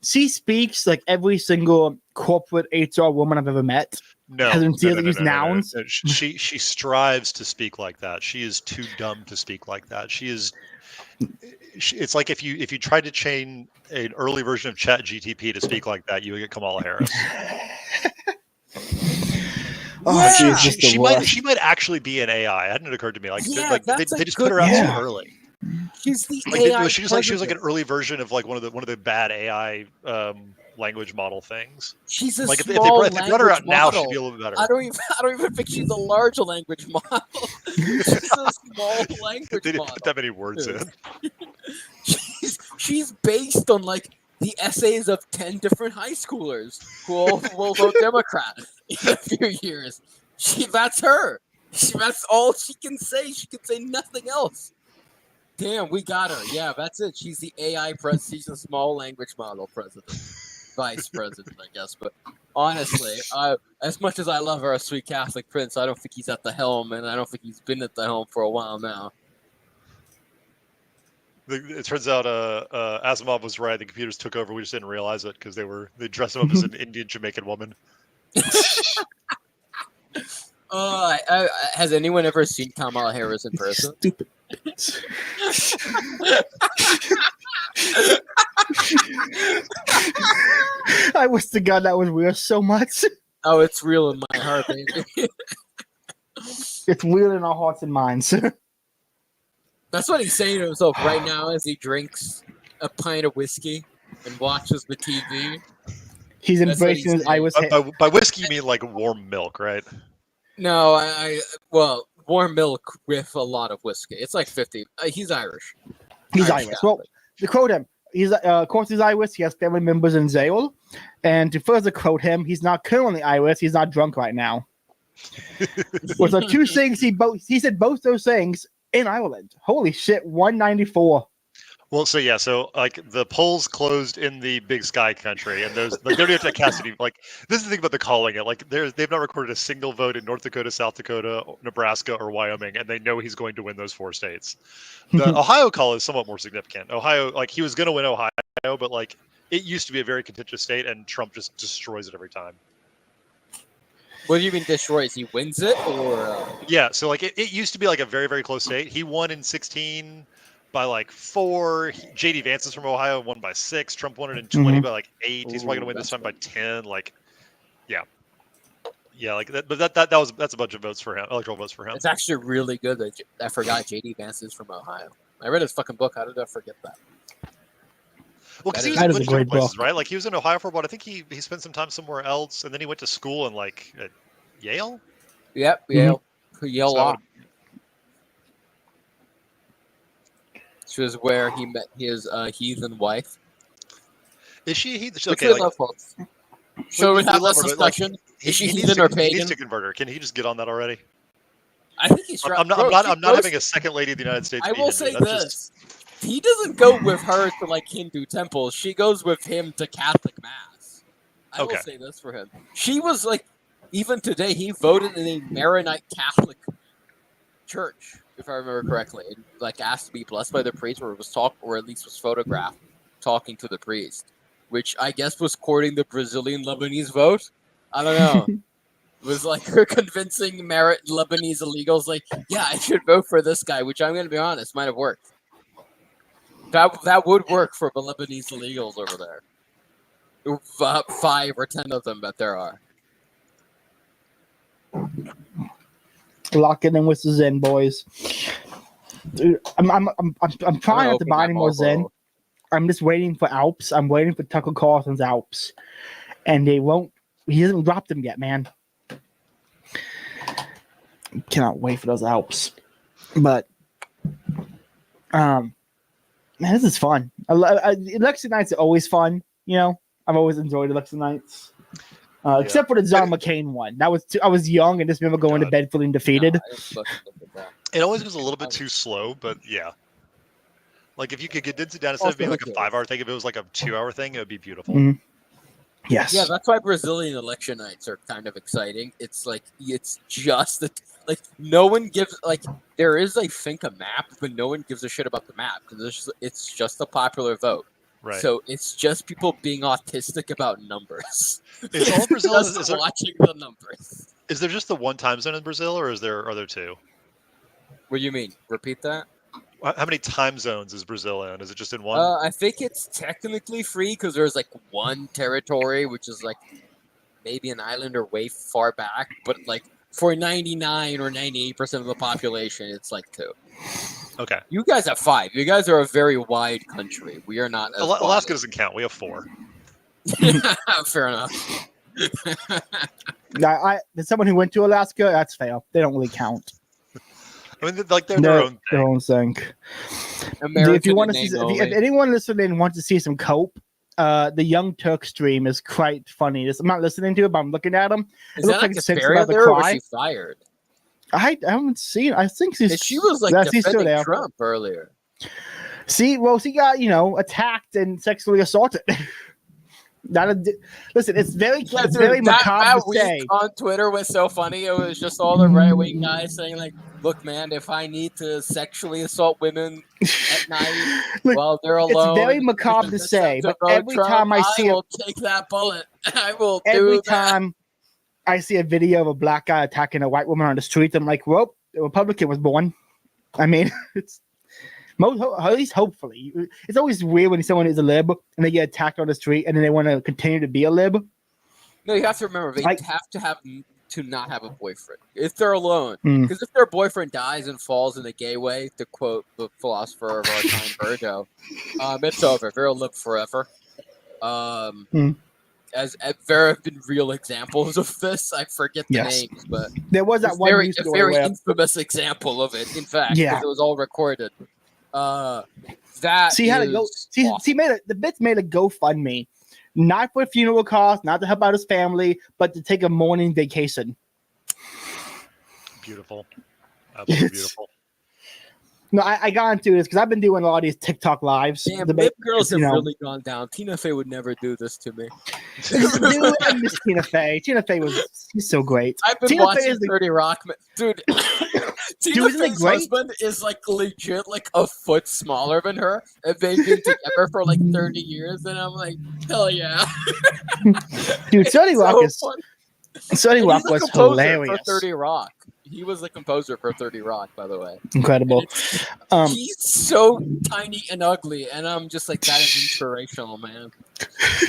She speaks like every single corporate HR woman I've ever met. No, use nouns. No. She strives to speak like that. She is too dumb to speak like that. It's like if you tried to chain an early version of ChatGTP to speak like that, you would get Kamala Harris. She might actually be an AI. It hadn't occurred to me. They just put her out too early. She's the AI. She was like an early version of like one of the bad AI language model things. She's a if small they brought her out now, she'd be a little bit better. I don't even think she's a large language model. She's a small language model. They didn't put that many words in. She's based on like the essays of 10 different high schoolers who all will vote Democrat in a few years. That's her. That's all she can say. She can say nothing else. Damn, we got her. Yeah, that's it. She's the AI president. She's a small language model president. Vice president, I guess. But honestly, as much as I love our sweet Catholic prince, I don't think he's at the helm, and I don't think he's been at the helm for a while now. It turns out Asimov was right. The computers took over. We just didn't realize it because they dressed him up as an Indian Jamaican woman. Has anyone ever seen Kamala Harris in person? Stupid. I wish to God that was real so much. Oh, it's real in my heart, baby. It's real in our hearts and minds. That's what he's saying to himself right now as he drinks a pint of whiskey and watches the TV. He's embracing his I was by whiskey you mean like warm milk, right? No, well, warm milk with a lot of whiskey. It's like 50. He's Irish. He's Irish. Well, to quote him, he's of course he's Irish. He has family members in Zale, and to further quote him, he's not currently Irish. He's not drunk right now. Which are two things he said both those things in Ireland. Holy shit, 194. Well, so like the polls closed in the Big Sky country, and those like, they don't have to cast any. Like this is the thing about the calling it. Like they've not recorded a single vote in North Dakota, South Dakota, Nebraska, or Wyoming, and they know he's going to win those 4 states. The Ohio call is somewhat more significant. Ohio, like he was going to win Ohio, but like it used to be a very contentious state, and Trump just destroys it every time. What do you mean destroys? He wins it, or yeah? So like it used to be like a very very close state. He won in 2016. By like 4, JD Vance is from Ohio, won by 6. Trump won it in 20 by like 8. He's probably gonna win this time by 10. Like, yeah, like that. But that's a bunch of votes for him, electoral votes for him. It's actually really good that I forgot JD Vance is from Ohio. I read his fucking book. How did I forget that? Well, because he was in a bunch of different places, right? Like he was in Ohio for a while. I think he spent some time somewhere else, and then he went to school in like at Yale. Yep, Yale, Yale Law. Which was where he met his heathen wife. Is she a heathen? Okay, like, so we have this discussion. Like, is she heathen or pagan? He needs to convert her. Can he just get on that already? I think he's. I'm not having a second lady of the United States. I will say this: he doesn't go with her to like Hindu temples. She goes with him to Catholic mass. I will say this for him: she was like, even today, he voted in a Maronite Catholic church. If I remember correctly, and like asked to be blessed by the priest, or at least was photographed talking to the priest, which I guess was courting the Brazilian Lebanese vote. I don't know. It was like her convincing Lebanese illegals, like, yeah, I should vote for this guy, which I'm going to be honest, might have worked. That would work for the Lebanese illegals over there. 5 or 10 of them that there are. Locking in with the Zen boys. Dude, I'm trying not to buy any more Zen. I'm just waiting for Alps. I'm waiting for Tucker Carlson's Alps, and he hasn't dropped them yet, man. Cannot wait for those Alps. But man, this is fun. Election nights are always fun. You know, I've always enjoyed election nights. Except for the John McCain one. I was young and just remember going to bed feeling defeated. It always was a little bit too slow, but yeah. Like if you could condense it down instead of being like a 5-hour thing, if it was like a 2-hour thing, it would be beautiful. Mm-hmm. Yes. Yeah, that's why Brazilian election nights are kind of exciting. It's like it's just like no one gives there is I think a map, but no one gives a shit about the map because it's just a popular vote. Right. So it's just people being autistic about numbers. Is all Brazil is watching the numbers? Is there just the one time zone in Brazil, or are there 2? What do you mean? Repeat that. How many time zones is Brazil in? Is it just in one? I think it's technically free because there's like one territory, which is like maybe an island or way far back, but like for 99 or 98% of the population, it's like 2. Okay. You guys have 5. You guys are a very wide country. We are not. Alaska doesn't count. We have 4. Fair enough. There's someone who went to Alaska. That's fair. They don't really count. I mean, like they're their own thing. Their own thing. If anyone listening wants to see some cope, the Young Turk stream is quite funny. I'm not listening to it, but I'm looking at him. Is that like Asperia there, or was she fired? I haven't seen. I think she was like defending Trump earlier. See, well, she got attacked and sexually assaulted. Listen, it's very macabre to say. On Twitter was so funny. It was just all the right-wing guys saying like, "Look, man, if I need to sexually assault women at night while they're alone, it's very macabre to say." But every time I will take that bullet. I will do every that. time I see a video of a black guy attacking a white woman on the street, I'm like, "Well, the Republican was born." I mean, it's. At least hopefully. It's always weird when someone is a lib and they get attacked on the street and then they want to continue to be a lib. No, you have to remember, they have to not have a boyfriend if they're alone. Because if their boyfriend dies and falls in a gay way, to quote the philosopher of our time, Virgo, it's over. They'll live forever. As there have been real examples of this. I forget the names, but there was that one very infamous example of it, in fact, because it was all recorded. The Bits made a GoFundMe, not for funeral costs, not to help out his family, but to take a morning vacation. Beautiful. Absolutely beautiful. No, I got into this because I've been doing a lot of these TikTok lives. Damn, Lip girls have really gone down. Tina Fey would never do this to me. Dude, I miss Tina Fey. Tina Fey she's so great. I've been watching 30 Rock. Dude, Tina Fey's husband is like legit like a foot smaller than her, and they've been together for like 30 years, and I'm like, hell yeah. Dude, 30 Rock was hilarious. For 30 Rock. He was the composer for 30 Rock, by the way. Incredible. He's so tiny and ugly, and I'm just like, that is inspirational, man.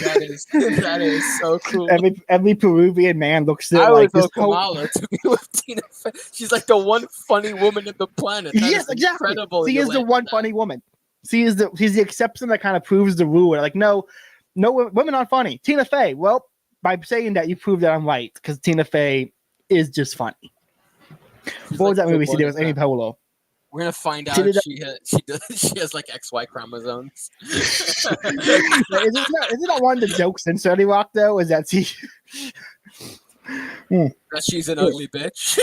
That is so cool. Every Peruvian man looks at like this. Kamala to be with Tina Fey. She's like the one funny woman on the planet. Yes, exactly. Incredible. She is the one funny woman. She's the exception that kind of proves the rule. Like, no, women aren't funny. Tina Fey. Well, by saying that, you prove that I'm right because Tina Fey is just funny. What was that movie she did with Amy Poehler? We're gonna find out she has like XY chromosomes. Isn't that one of the jokes in 30 Rock though? Is that she? That she's an ugly bitch.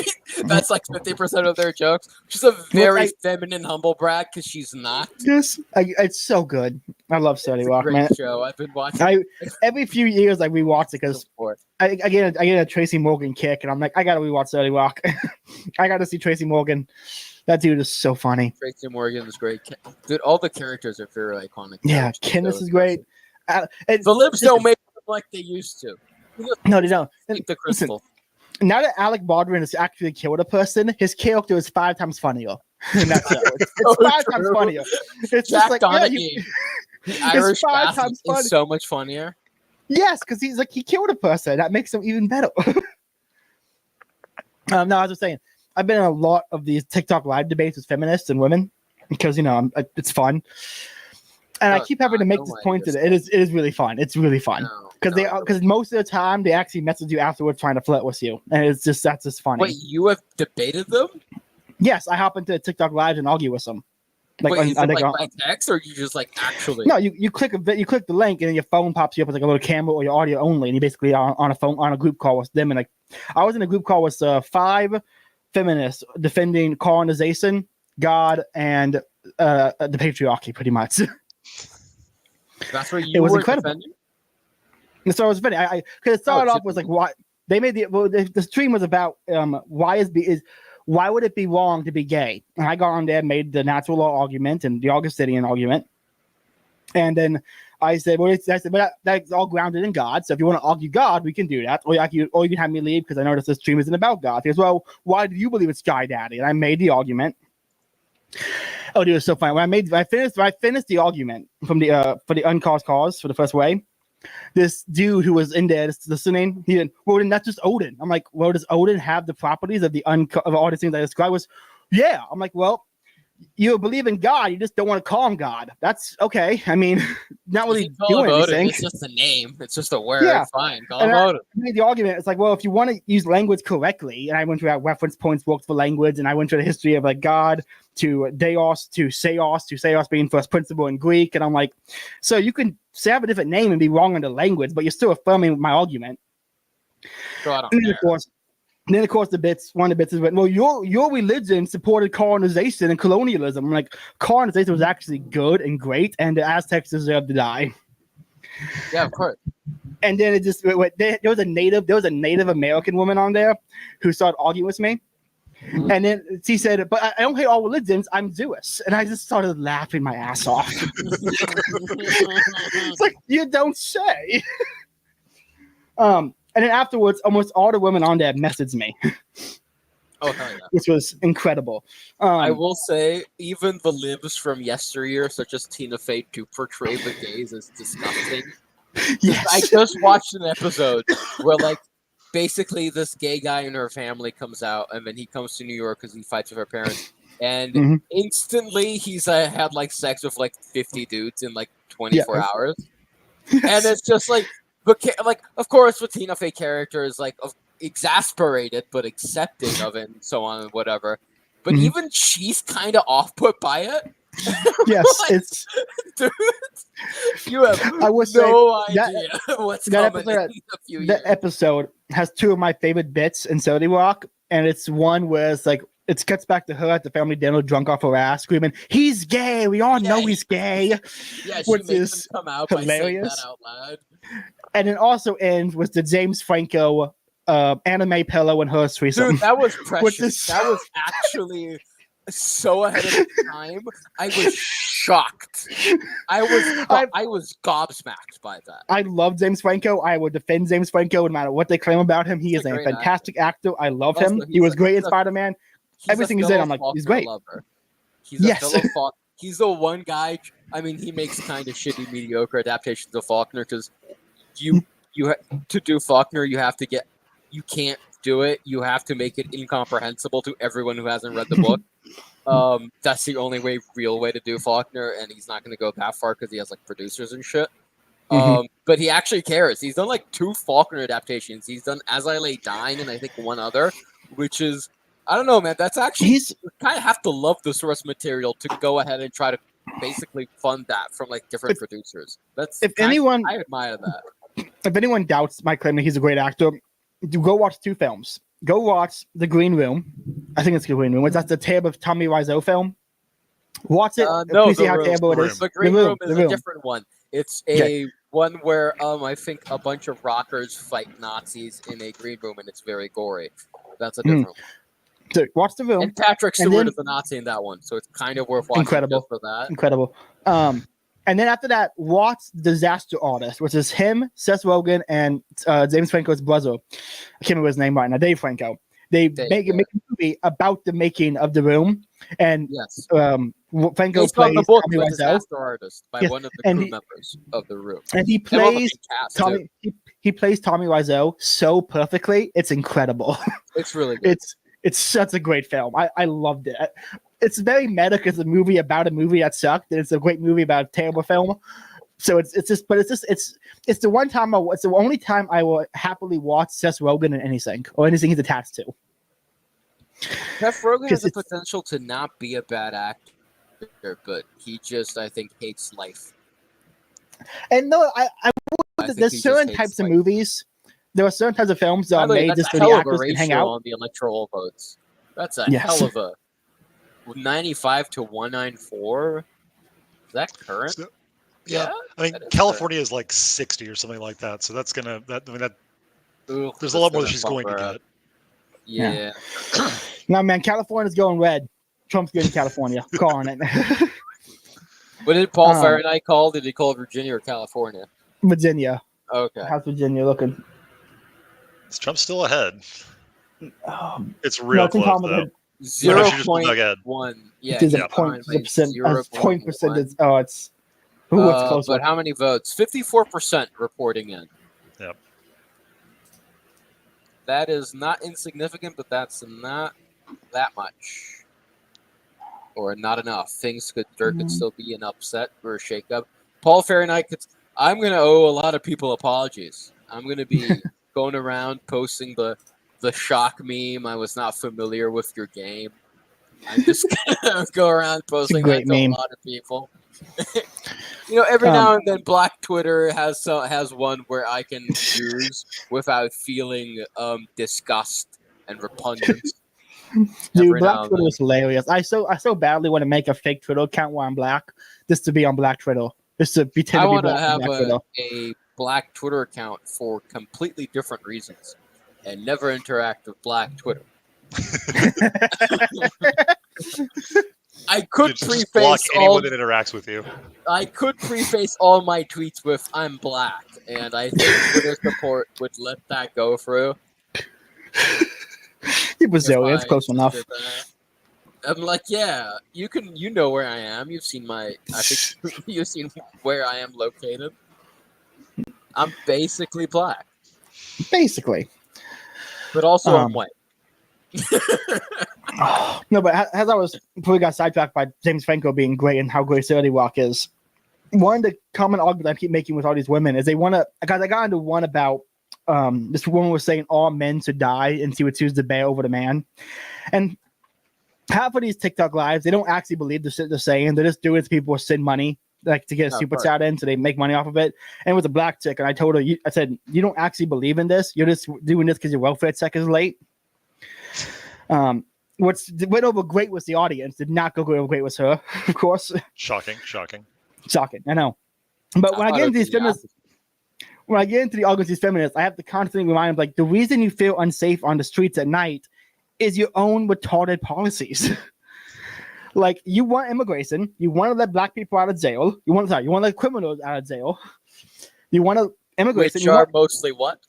That's like 50% of their jokes. She's a very feminine humble brag because she's not. Yes, it's so good. I love 30 Rock, man. Show. I've been watching. Every few years I rewatch it because I get a Tracy Morgan kick, and I'm like, I gotta rewatch 30 Rock. I gotta see Tracy Morgan. That dude is so funny. Tracy Morgan is great. Dude, all the characters are very iconic. Yeah, Kenneth is great. The libs don't make them like they used to. No, they don't. The crystal. Listen, now that Alec Baldwin has actually killed a person, his character is 5 times funnier. It's 5 times funnier. It's Jack just like Donaghy, the Irish bastard, is so much funnier. Yes, because he's like he killed a person. That makes him even better. No, as I was saying, I've been in a lot of these TikTok live debates with feminists and women because it's fun. And I keep having to make this point that it is really fun. It's really fun because most of the time they actually message you afterwards trying to flirt with you, and that's just funny. Wait, you have debated them? Yes, I hop into TikTok live and argue with them. Like, wait, by text, or you just like actually? No, you click the link, and then your phone pops you up with like a little camera or your audio only, and you basically are on a group call with them. And like, I was in a group call with 5 feminists defending colonization, God, and the patriarchy, pretty much. That's what you were incredible. Defending? And so it was funny. Because it started off was like why they made the stream was about why would it be wrong to be gay? And I got on there, made the natural law argument and the Augustinian argument, and then I said, but that's all grounded in God. So if you want to argue God, we can do that, or you can have me leave because I noticed this stream isn't about God. He goes, well, why do you believe it's Sky Daddy? And I made the argument. Oh, dude, it was so funny. When I finished the argument from the for the uncaused cause for the first way. This dude who was in there listening, he didn't. Well, then that's just Odin. I'm like, well, does Odin have the properties of all the things I described? Yeah. I'm like, well, you believe in God, you just don't want to call him God. That's okay. I mean, not really doing anything. It's just a name. It's just a word. Yeah. Fine. Call him Odin. I made the argument. It's like, well, if you want to use language correctly, and I went through our reference points books for language, and I went through the history of like God to Deos to Seos being first principle in Greek, and I'm like, so you can have a different name and be wrong in the language, but you're still affirming my argument. So I don't And care. then of course one of the bits is well, your religion supported colonization and colonialism. I'm like, colonization was actually good and great, and the Aztecs deserved to die. Yeah, of course. And then it just there was a Native American woman on there who started arguing with me. And then she said, but I don't hate all religions, I'm Jewish. And I just started laughing my ass off. It's like, you don't say. And then afterwards, almost all the women on there messaged me. Oh, hell yeah. Which was incredible. I will say, even the libs from yesteryear, such as Tina Fey, to portray the gays as disgusting. Yes. I just watched an episode where, like, basically this gay guy and her family comes out, and then he comes to New York because he fights with her parents, and instantly he's had, like, sex with, like, 50 dudes in, like, 24 hours. And it's just, like, of course, the Tina Fey character is, like, exasperated but accepting of it and so on and whatever. But even she's kind of off-put by it. Yes, like, it's dude, you have idea what's coming in a few years. That episode has two of my favorite bits in 30 Rock, and it's one where it's like it cuts back to her at the family dinner, drunk off her ass, screaming, "He's gay! We all know he's gay!" Yeah, she which makes is him come out hilarious. by saying that out loud. And it also ends with the James Franco anime pillow and her threesome. Dude, that was precious. is That was actually so ahead of its time. I was shocked. I was gobsmacked by that. I love James Franco. I would defend James Franco no matter what they claim about him. He is a fantastic actor. I love him. He was great in Spider-Man. Everything he's in, I'm like, he's great. He's a fellow He's the one guy. I mean, he makes kind of shitty, mediocre adaptations of Faulkner because to do Faulkner, you can't do it. You have to make it incomprehensible to everyone who hasn't read the book. That's the only real way to do Faulkner, and he's not going to go that far because he has like producers and shit. But he actually cares. He's done like 2 Faulkner adaptations. He's done As I Lay Dying and I think one other, which is, I don't know, man. That's actually, you kind of have to love the source material to go ahead and try to basically fund that from like different producers. I admire that. If anyone doubts my claim that he's a great actor, go watch 2 films. Go watch The Green Room. I think it's The Green Room. That's the Tale of Tommy Wiseau film. Watch it. No, see how terrible it is. The Green Room is a different one. It's a one where I think a bunch of rockers fight Nazis in a green room, and it's very gory. That's a different one. So watch the film. And Patrick Stewart is a Nazi in that one, so it's kind of worth watching. Incredible just for that. Incredible. And then after that, watch Disaster Artist, which is him, Seth Rogen, and James Franco's brother. I can't remember his name right now. Dave Franco. They make a movie about the making of The Room, and Franco plays the book Tommy The Wiseau. Disaster Artist by one of the crew members of The Room, and he plays Tommy. He plays Tommy Wiseau so perfectly. It's incredible. It's really good. It's such a great film. I loved it. It's very meta because it's a movie about a movie that sucked, and it's a great movie about a terrible film. So it's the one time it's the only time I will happily watch Seth Rogen in anything or anything he's attached to. Seth Rogen has the potential to not be a bad actor, but he just, I think, hates life. And no, there's certain types of movies. There are certain types of films that are made just so the actors can hang out. On the electoral votes. That's a hell of a 95 to 194. Is that current? So, yeah, I mean California is like 60 or something like that. So that's gonna. There's a lot more that she's going to get. Yeah. No, man, California's going red. Trump's getting California. Calling it. What did Paul Fahrenheit call? Did he call Virginia or California? Virginia. Okay. How's Virginia looking? Is Trump still ahead? It's real close, though. 0.1. Yeah. It's a point percentage. Oh, it's. What's closer? But how many votes? 54% reporting in. Yep. That is not insignificant, but that's not that much. or not enough. There could still be an upset or a shakeup. Paul Fahrenheit I'm going to owe a lot of people apologies. I'm going to be going around posting the shock meme. I was not familiar with your game. I'm just going to go around posting that to a lot of people. Every now and then Black Twitter has one where I can use without feeling disgust and repugnance. Dude, Black Twitter is hilarious. I so badly want to make a fake Twitter account where I'm black, just to be on Black Twitter. Just to pretend I to be black. I want to have a Black Twitter account for completely different reasons and never interact with Black Twitter. I could just block preface anyone that interacts with you. I could preface all my tweets with "I'm black," and I think Twitter support would let that go through. You're Brazilian, it's close enough. I'm like, yeah, you know where I am. You've seen I think you've seen where I am located. I'm basically black. Basically. But also I'm white. No, but as I was, before we got sidetracked by James Franco being great and how great 30 Rock is, one of the common arguments I keep making with all these women is they want to, because I got into one about this woman was saying all men should die and she would choose the bear over the man. And half of these TikTok lives, they don't actually believe the shit they're saying. They're just doing it to people who send money, like to get a super chat in, so they make money off of it. And it was a black chick, and I told her, I said, you don't actually believe in this. You're just doing this because your welfare check is late. What went over great with the audience did not go over great with her, of course. Shocking. I know. But when I get into these feminists, when I get into the arguments with these feminists, I have to constantly remind them, like, the reason you feel unsafe on the streets at night is your own retarded policies. Like, you want immigration, you want to let black people out of jail, you want to let criminals out of jail, you want to immigration. Which are mostly what?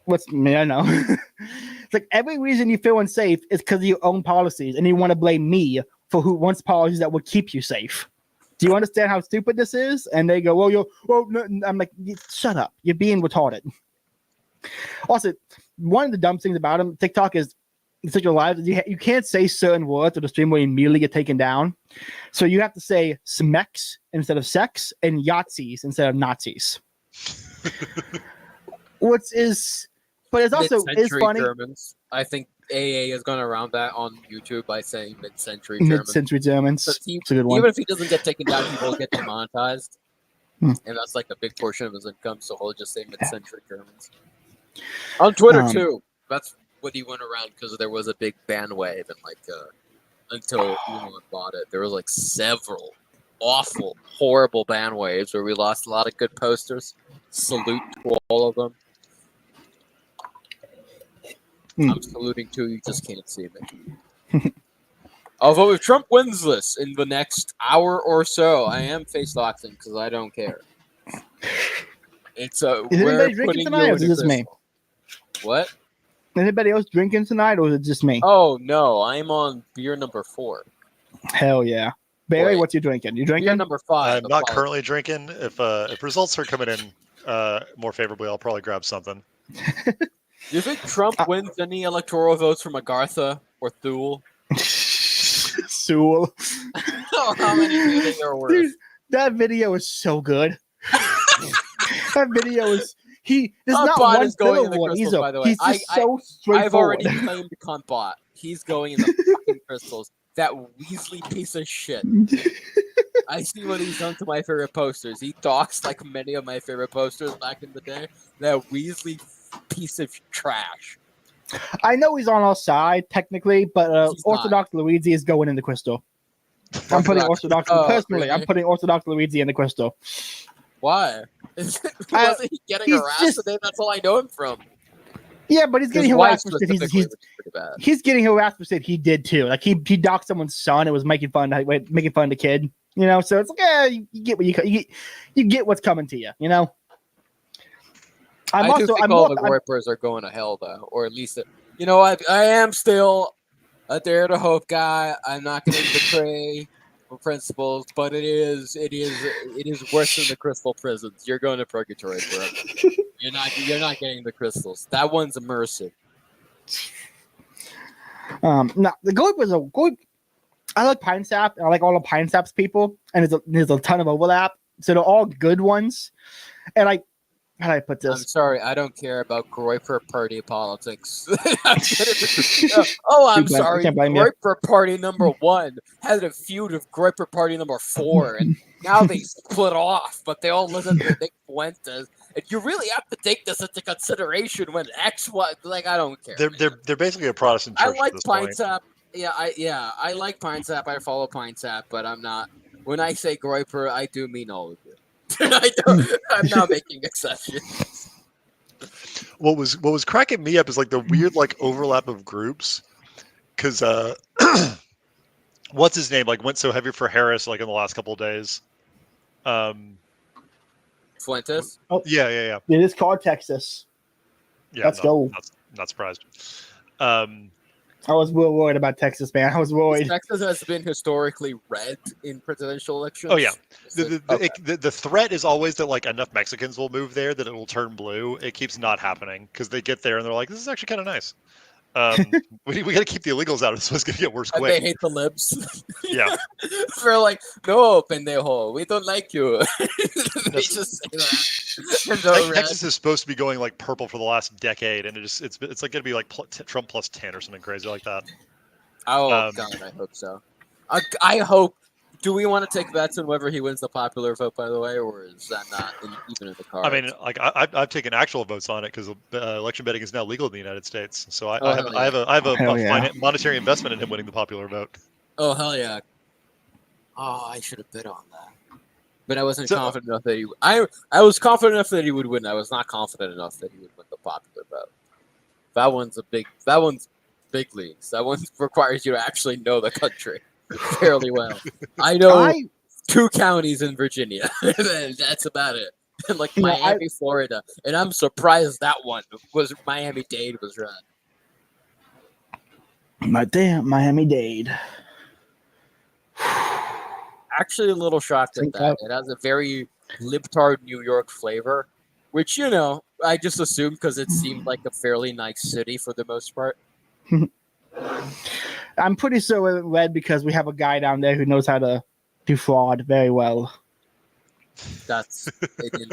I know. It's like every reason you feel unsafe is because of your own policies, and you want to blame me for who wants policies that will keep you safe. Do you understand how stupid this is? And they go, no. I'm like, shut up. You're being retarded. Also, one of the dumb things about them, TikTok is, in such a live, you can't say certain words or the stream will immediately get taken down. So you have to say smex instead of sex and Yahtzees instead of Nazis. But it's also is funny. Germans. I think AA has gone around that on YouTube by saying mid-century Germans. Mid-century Germans. It's a good one. Even if he doesn't get taken down, he will get demonetized. And that's like a big portion of his income, so he'll just say mid-century Germans. On Twitter, too. That's what he went around because there was a big ban wave, and until Elon bought it, there was like several awful, horrible ban waves where we lost a lot of good posters. Salute to all of them. I'm saluting too. You just can't see me. Although if Trump wins this in the next hour or so, I am face doxing because I don't care. It's is anybody drinking tonight, or is it just me? What? Is anybody else drinking tonight, or is it just me? Oh no, I'm on beer number 4. Hell yeah, Barry, what you drinking? You drinking? Beer number 5. I'm not currently drinking. If results are coming in more favorably, I'll probably grab something. Do you think Trump wins any electoral votes from Agartha or Thule? Sewell. How many do you think are worth? Dude, that video is so good. That video is there's not one going in the one. crystals, by the way. He's just so straightforward. I've already claimed cunt bot. He's going in the fucking crystals. That Weasley piece of shit. I see what he's done to my favorite posters. He doxed like many of my favorite posters back in the day. That Weasley piece of trash. I know he's on our side technically, but Orthodox Luigi is going in the crystal. I'm putting Orthodox personally. I'm putting Orthodox Luigi in the crystal. Why? Wasn't he getting harassed today? That's all I know him from. Yeah, but he's getting harassed for shit. He's getting harassed for shit he did too. Like he doxed someone's son and was making fun of the kid. You know, so it's like, you get what you get what's coming to you. You know. I do think all the Rippers are going to hell, though, or at least, I am still a Dare to Hope guy. I'm not going to betray principles, but it is worse than the crystal prisons. You're going to purgatory forever. You're not getting the crystals. That one's immersive. No, the Goip was a Goip. I like Pine Sap. And I like all the Pine Sap's people, and there's a ton of overlap. So they're all good ones. And how do I put this? I'm sorry, I don't care about Groyper Party politics. I'm sorry, Groyper Party number 1 had a feud with Groyper Party number 4, and now they split off, but they all listen to Nick Fuentes. And you really have to take this into consideration when like, I don't care. They're basically a Protestant church. I like at this Pine point. Sap. I like Pine Sap. I follow Pine Sap, but I'm not. When I say Groyper, I do mean all of you. I'm not making exceptions. What was cracking me up is like the weird like overlap of groups, because what's his name like went so heavy for Harris like in the last couple of days. Fuentes. Oh, yeah. It is called Texas. Yeah, let's go. Not surprised. I was real worried about Texas, man. I was worried. Texas has been historically red in presidential elections. Oh yeah, the threat is always that like enough Mexicans will move there that it will turn blue. It keeps not happening because they get there and they're like, this is actually kind of nice. We got to keep the illegals out, so it's going to get worse quick. They hate the libs. Yeah, they're like, no, pendejo, we don't like you. They just say that. Texas is supposed to be going like purple for the last decade, and it's like going to be like Trump plus 10 or something crazy like that. Oh God, I hope so. I hope. Do we want to take bets on whether he wins the popular vote, by the way, or is that not even in the cards? I mean, like I've taken actual votes on it because election betting is now legal in the United States. So I have a monetary investment in him winning the popular vote. Oh hell yeah! Oh, I should have bet on that, but I wasn't confident enough that he. I was confident enough that he would win. I was not confident enough that he would win the popular vote. That one's big leagues. That one requires you to actually know the country fairly well. I know 2 counties in Virginia. That's about it. Like Miami, Florida, and I'm surprised that one was Miami-Dade was red. My damn Miami-Dade. Actually, a little shocked at that. It has a very libtard New York flavor, which I just assumed because it seemed like a fairly nice city for the most part. I'm pretty sure it's red because we have a guy down there who knows how to do fraud very well. That's an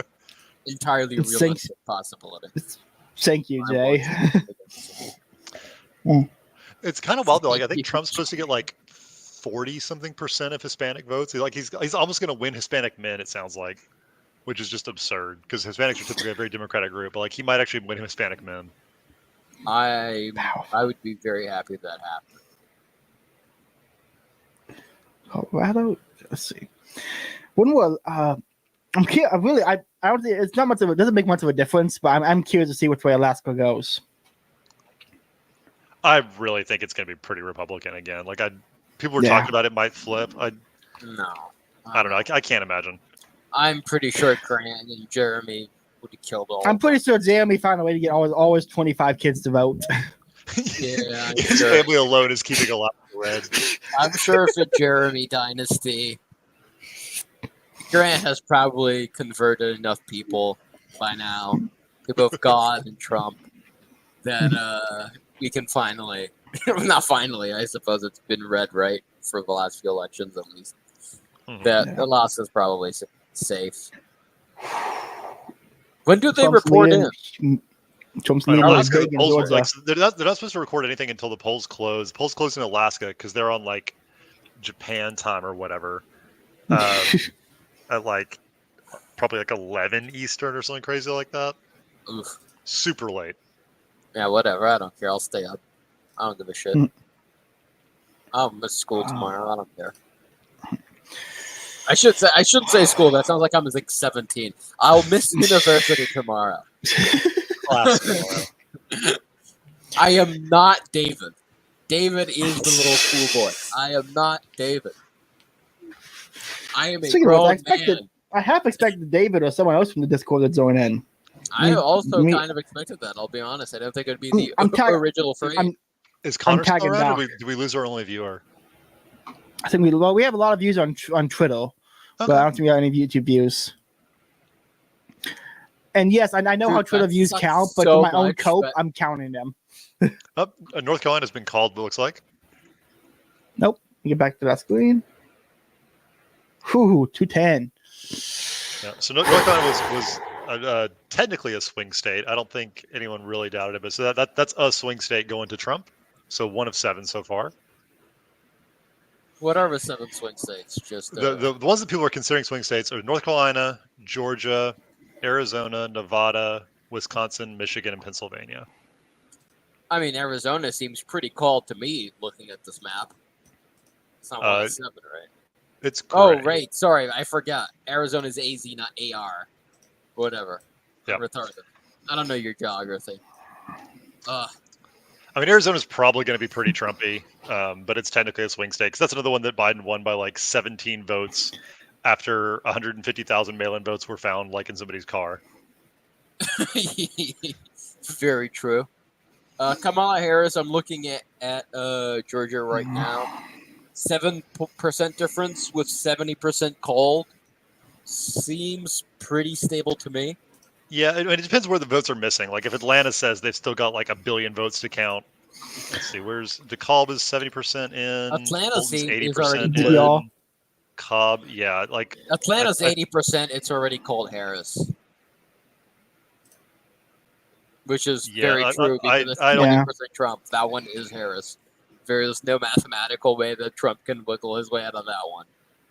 entirely realistic possibility. Thank you, Jay. It's kind of wild though. Like I think Trump's supposed to get like 40-something% of Hispanic votes. He's almost going to win Hispanic men. It sounds like, which is just absurd because Hispanics are typically a very democratic group. But like he might actually win Hispanic men. I would be very happy if that happened. Colorado. Let's see. When will I'm curious. I don't think it's not much of it. Doesn't make much of a difference. But I'm curious to see which way Alaska goes. I really think it's going to be pretty Republican again. Like people were talking about it might flip. I don't know. I can't imagine. I'm pretty sure Grant and Jeremy would have killed all. I'm pretty sure Jeremy found a way to get always 25 kids to vote. Yeah, his family alone is keeping a lot of red. I'm sure for Jeremy Dynasty, Grant has probably converted enough people by now to both God and Trump that we can finally, not finally, I suppose it's been red right for the last few elections at least. That the loss is probably safe. When do they report in? Trump's Alaska, the polls they're not supposed to record anything until the polls close. The polls close in Alaska because they're on like Japan time or whatever. At like probably like 11 Eastern or something crazy like that. Oof. Super late. Yeah, whatever. I don't care. I'll stay up. I don't give a shit. I'll miss school tomorrow. I don't care. I shouldn't say school. That sounds like I'm like 17. I'll miss university tomorrow. Class tomorrow. I am not David. David is the little schoolboy. I am not David. I am a grown man. I half expected David or someone else from the Discord to join in. I also kind of expected that. I'll be honest. I don't think it'd be the original frame. Is Connor still around, or do we lose our only viewer? I think we have a lot of views on Twitter, but I don't think we have any YouTube views. And yes, I know how Twitter views count, but for my own cope, I'm counting them. North Carolina's been called. It looks like. Nope. Get back to that screen. Whew, 210. Yeah. So North Carolina was technically a swing state. I don't think anyone really doubted it, but so that's a swing state going to Trump. So 1 of 7 so far. What are the 7 swing states? Just the ones that people are considering swing states are North Carolina, Georgia, Arizona, Nevada, Wisconsin, Michigan, and Pennsylvania. I mean, Arizona seems pretty called to me looking at this map. It's not 1 of 7, right? It's gray. Oh, right. Sorry, I forgot. Arizona's AZ, not AR. Whatever. Yep. Retarded. I don't know your geography. I mean, Arizona's probably going to be pretty Trumpy, but it's technically a swing state because that's another one that Biden won by like 17 votes after 150,000 mail-in votes were found like in somebody's car. Very true. Kamala Harris, I'm looking at Georgia right now. 7% difference with 70% called. Seems pretty stable to me. Yeah, it depends where the votes are missing. Like if Atlanta says they've still got like 1 billion votes to count. Let's see, where's DeKalb is 70% in. Atlanta's 80% already in. Cobb, yeah, like Atlanta's 80%. It's already called Harris, which is very true because it's 20% Trump. That one is Harris. There's no mathematical way that Trump can wiggle his way out of that one.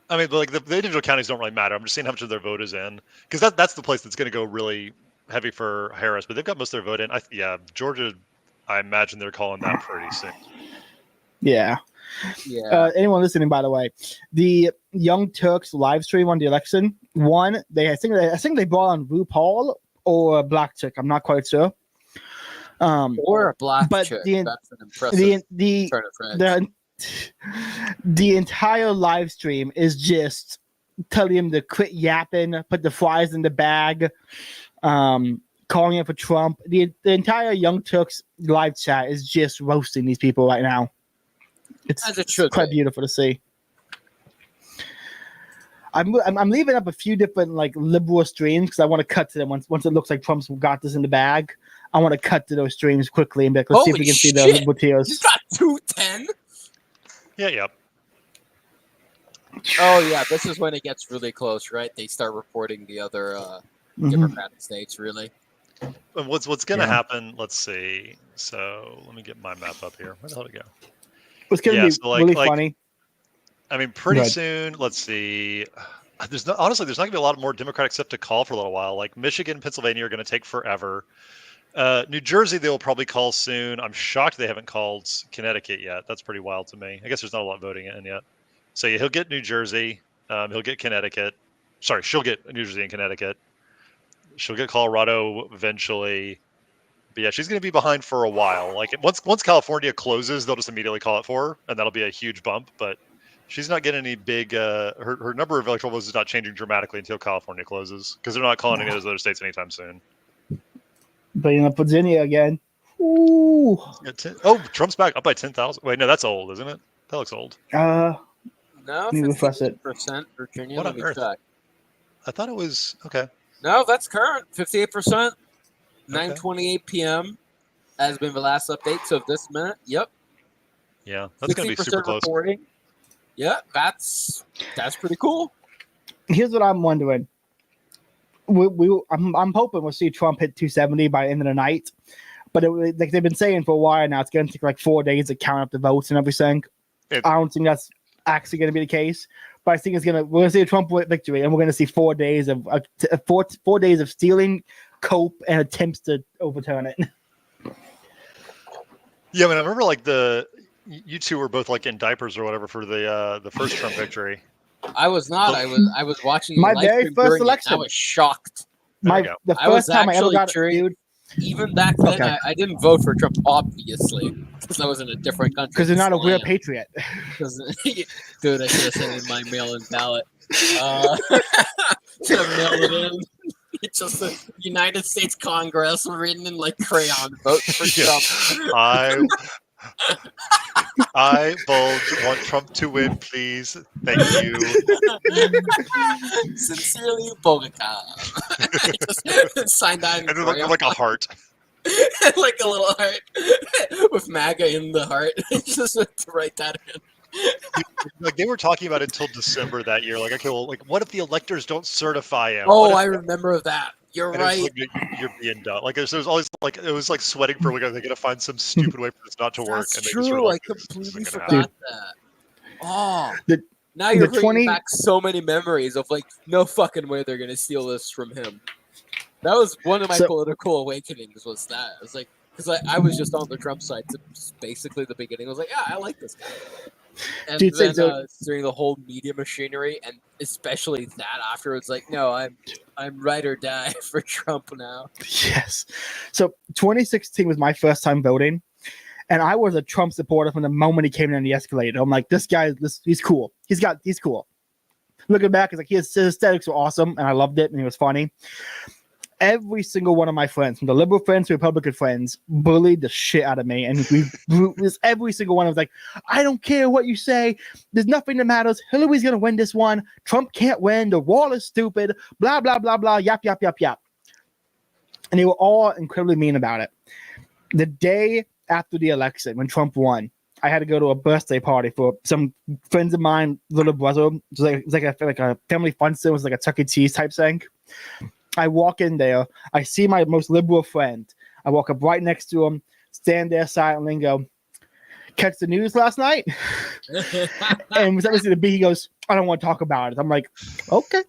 I mean, like the individual counties don't really matter. I'm just seeing how much of their vote is in because that's the place that's going to go really heavy for Harris. But they've got most of their vote in. Georgia. I imagine they're calling that pretty soon. Yeah. Anyone listening, by the way, the Young Turks live stream on the election. I think they brought on RuPaul or Black Chick. I'm not quite sure. Or a Black Chick. That's an impressive turn of phrase. The entire live stream is just telling him to quit yapping, put the fries in the bag, calling it for Trump. The entire Young Turks live chat is just roasting these people right now. It's quite beautiful to see. I'm leaving up a few different like liberal streams because I want to cut to them once it looks like Trump's got this in the bag. I want to cut to those streams quickly and be like, let's see if we can see the liberal tiers. You got 210. Yeah. Oh yeah, this is when it gets really close, right? They start reporting the other Democratic states, really. And what's going to happen? Let's see. So let me get my map up here. Where the hell did it go? It's going to be really funny. I mean, pretty soon. Let's see. There's not going to be a lot more Democratic stuff to call for a little while. Like Michigan, Pennsylvania are going to take forever. New Jersey, they will probably call soon. I'm shocked they haven't called Connecticut yet. That's pretty wild to me. I guess there's not a lot voting in yet. So he'll get New Jersey. He'll get Connecticut. Sorry, she'll get New Jersey and Connecticut. She'll get Colorado eventually. But yeah, she's going to be behind for a while. Like once California closes, they'll just immediately call it for her, and that'll be a huge bump. But she's not getting any big. Her number of electoral votes is not changing dramatically until California closes because they're not calling any of those other states anytime soon. Bringing up Virginia again. Ooh. Yeah, Trump's back up by 10,000. Wait, no, that's old, isn't it? That looks old. No, 58% Virginia. What on earth? Check. I thought it was okay. No, that's current. 58%. 9:28 p.m. has been the last update. So this minute, yep. Yeah, that's going to be super close. Reporting. Yeah, that's pretty cool. Here's what I'm wondering. I'm hoping we'll see Trump hit 270 by the end of the night, but like they've been saying for a while now, it's going to take like 4 days to count up the votes and everything. I don't think that's actually going to be the case, but I think we're going to see a Trump victory, and we're going to see 4 days of 4 days of stealing, cope, and attempts to overturn it. Yeah, I mean, I remember like you two were both like in diapers or whatever for the first Trump victory. I was not. I was watching my very first election. I was shocked. The first time I ever got it, dude. Even back then, I didn't vote for Trump, obviously, because I was in a different country. Because you're not a weird patriot. Dude, I should have sent in my mail-in ballot. Should have mailed it in. It's just the United States Congress written in like crayon. Vote for Trump. I want Trump to win, please. Thank you. Sincerely, Bogota. Just signed that. And like a heart. Like a little heart with MAGA in the heart. Just to write that in. Like they were talking about it until December that year. Like, okay, well, like what if the electors don't certify him? Oh, I remember that. You're right. Like, you're being dumb. Like there's always like it was like sweating for a week. They're gonna find some stupid way for this not to work. That's and they true. just were like, I completely forgot happen. that. Oh, The- now you're the bringing 20 back so many memories of like, no fucking way they're gonna steal this from him. That was one of my political awakenings. Was that? It was like because I was just on the Trump side. It's basically the beginning. I was like, yeah, I like this guy. And Dude, then so- during the whole media machinery, and especially that afterwards, like, no, I'm ride or die for Trump now. Yes. So 2016 was my first time voting, and I was a Trump supporter from the moment he came in the escalator. I'm like, this guy, he's cool. He's cool. Looking back, it's like his aesthetics were awesome, and I loved it, and he was funny. Every single one of my friends, from the liberal friends to Republican friends, bullied the shit out of me. And every single one was like, I don't care what you say. There's nothing that matters. Hillary's going to win this one. Trump can't win. The wall is stupid. Blah, blah, blah, blah. Yap, yap, yap, yap. And they were all incredibly mean about it. The day after the election, when Trump won, I had to go to a birthday party for some friends of mine, little brother. It was like a family function. It was like a Chuck E. Cheese type thing. I walk in there. I see my most liberal friend. I walk up right next to him, stand there silently and go, catch the news last night? And was that the B? He goes, I don't want to talk about it. I'm like, okay.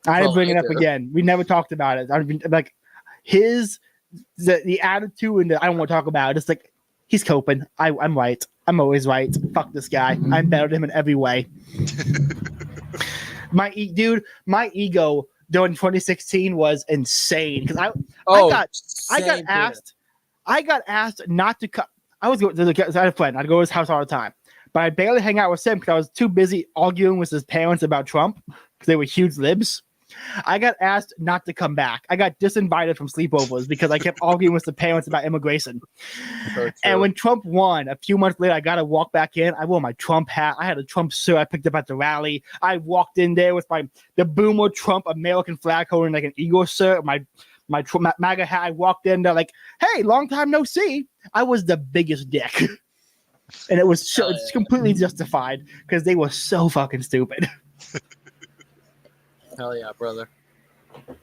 I didn't bring it up again. We never talked about it. I've been like the attitude and I don't want to talk about it. It's like, he's coping. I'm right. I'm always right. Fuck this guy. I'm better than him in every way. My ego during 2016 was insane because I got asked not to cut. I had a friend. I'd go to his house all the time, but I barely hang out with him because I was too busy arguing with his parents about Trump because they were huge libs. I got asked not to come back. I got disinvited from sleepovers because I kept arguing with the parents about immigration. And when Trump won, a few months later, I got to walk back in. I wore my Trump hat. I had a Trump shirt I picked up at the rally. I walked in there with the Boomer Trump American flag holding like an Eagle shirt, my MAGA hat. I walked in there like, hey, long time no see. I was the biggest dick. And it was it's completely justified because they were so fucking stupid. Hell yeah, brother.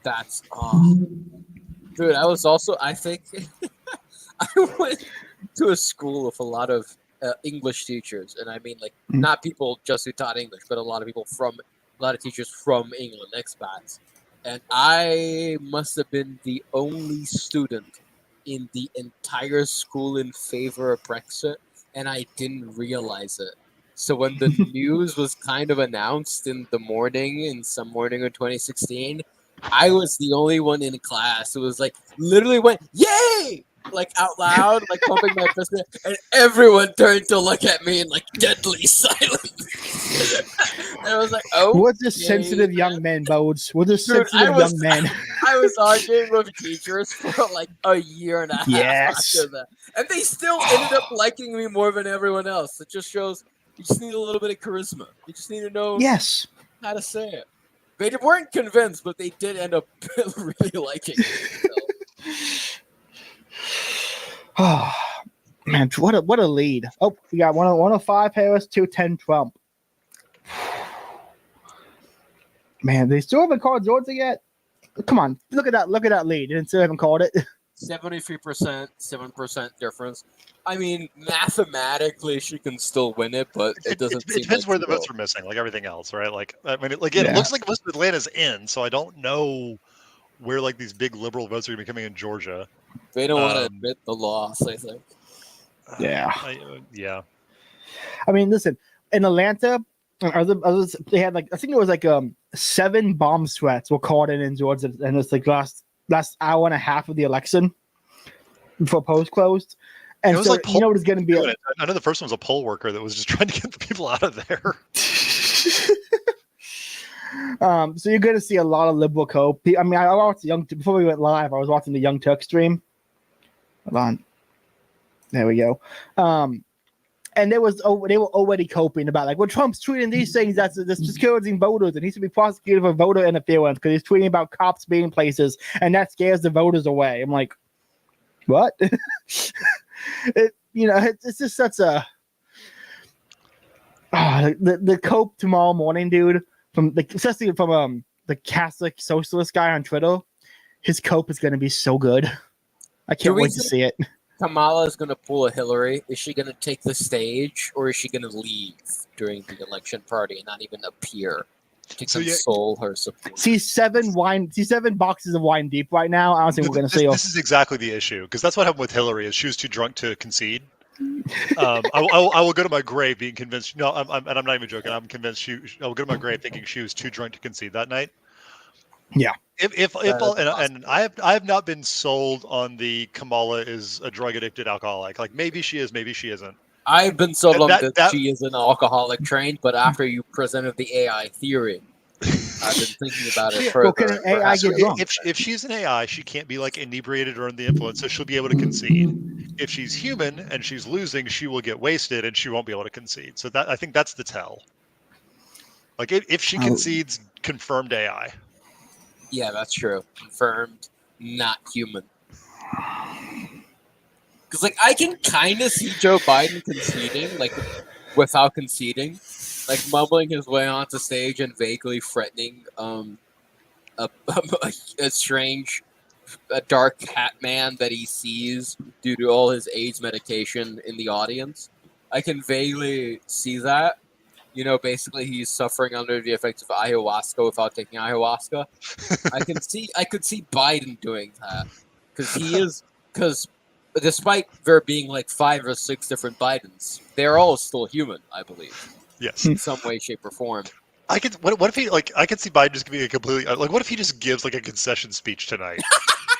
That's dude, I think I went to a school with a lot of English teachers, and I mean like not people just who taught English, but a lot of teachers from England, expats. And I must have been the only student in the entire school in favor of Brexit, and I didn't realize it. So when the news was kind of announced in some morning of 2016, I was the only one in class who was like, literally went, yay! Like out loud, like pumping my fist, and everyone turned to look at me in like deadly silence. And I was like, oh. We're just sensitive young men, Bodes. We're just sensitive young men. I was arguing with teachers for like a year and a half after that. And they still ended up liking me more than everyone else. It just shows you just need a little bit of charisma. You just need to know how to say it. They weren't convinced, but they did end up really liking it. Oh, man, what a lead. Oh, we got 105 Harris, 210 Trump. Man, they still haven't called Georgia yet? Come on, look at that lead. They still haven't called it. 73%, 7% difference. I mean, mathematically, she can still win it, but it doesn't. It depends where the votes are missing, like everything else, right? Like, I mean, it looks like most of Atlanta's in, so I don't know where like these big liberal votes are going to be coming in Georgia. They don't want to admit the loss, I think. Yeah. I mean, listen, in Atlanta, they had like I think it was like 7 bomb threats were called in Georgia, and it's like last hour and a half of the election before polls closed. And so, like you know what it's going to be? I know the first one was a poll worker that was just trying to get the people out of there. So you're going to see a lot of liberal cope. I mean, I watched before we went live. I was watching the Young Turk stream. Hold on, there we go. And they were already coping about like, well, Trump's tweeting these things that's discouraging voters, and he should be prosecuted for voter interference because he's tweeting about cops being places, and that scares the voters away. I'm like, what? It's just such a. the cope tomorrow morning, dude, especially from the Catholic socialist guy on Twitter. His cope is going to be so good. I can't wait to see it. Kamala is going to pull a Hillary. Is she going to take the stage, or is she going to leave during the election party and not even appear to console her support? She's 7 boxes of wine deep right now. I don't think we're going to see her. This is exactly the issue, because that's what happened with Hillary. Is she was too drunk to concede. I will go to my grave being convinced. No, I'm not even joking. I'm convinced I will go to my grave thinking she was too drunk to concede that night. Yeah. If I have not been sold on the Kamala is a drug addicted alcoholic. Like maybe she is, maybe she isn't. I've been sold on that she is an alcoholic train, but after you presented the AI theory, I've been thinking about it further. If she's an AI, she can't be like inebriated or under the influence, so she'll be able to concede. If she's human and she's losing, she will get wasted and she won't be able to concede. So I think that's the tell. Like if she concedes, confirmed AI. Yeah, that's true. Confirmed, not human. Because, like, I can kind of see Joe Biden conceding, like, without conceding. Like, mumbling his way onto stage and vaguely threatening a strange, dark cat man that he sees due to all his AIDS medication in the audience. I can vaguely see that. You know, basically he's suffering under the effects of ayahuasca without taking ayahuasca. I could see Biden doing that. Because despite there being like 5 or 6 different Bidens, they're all still human, I believe. Yes. In some way, shape, or form. What if he I could see Biden just giving a completely what if he just gives like a concession speech tonight?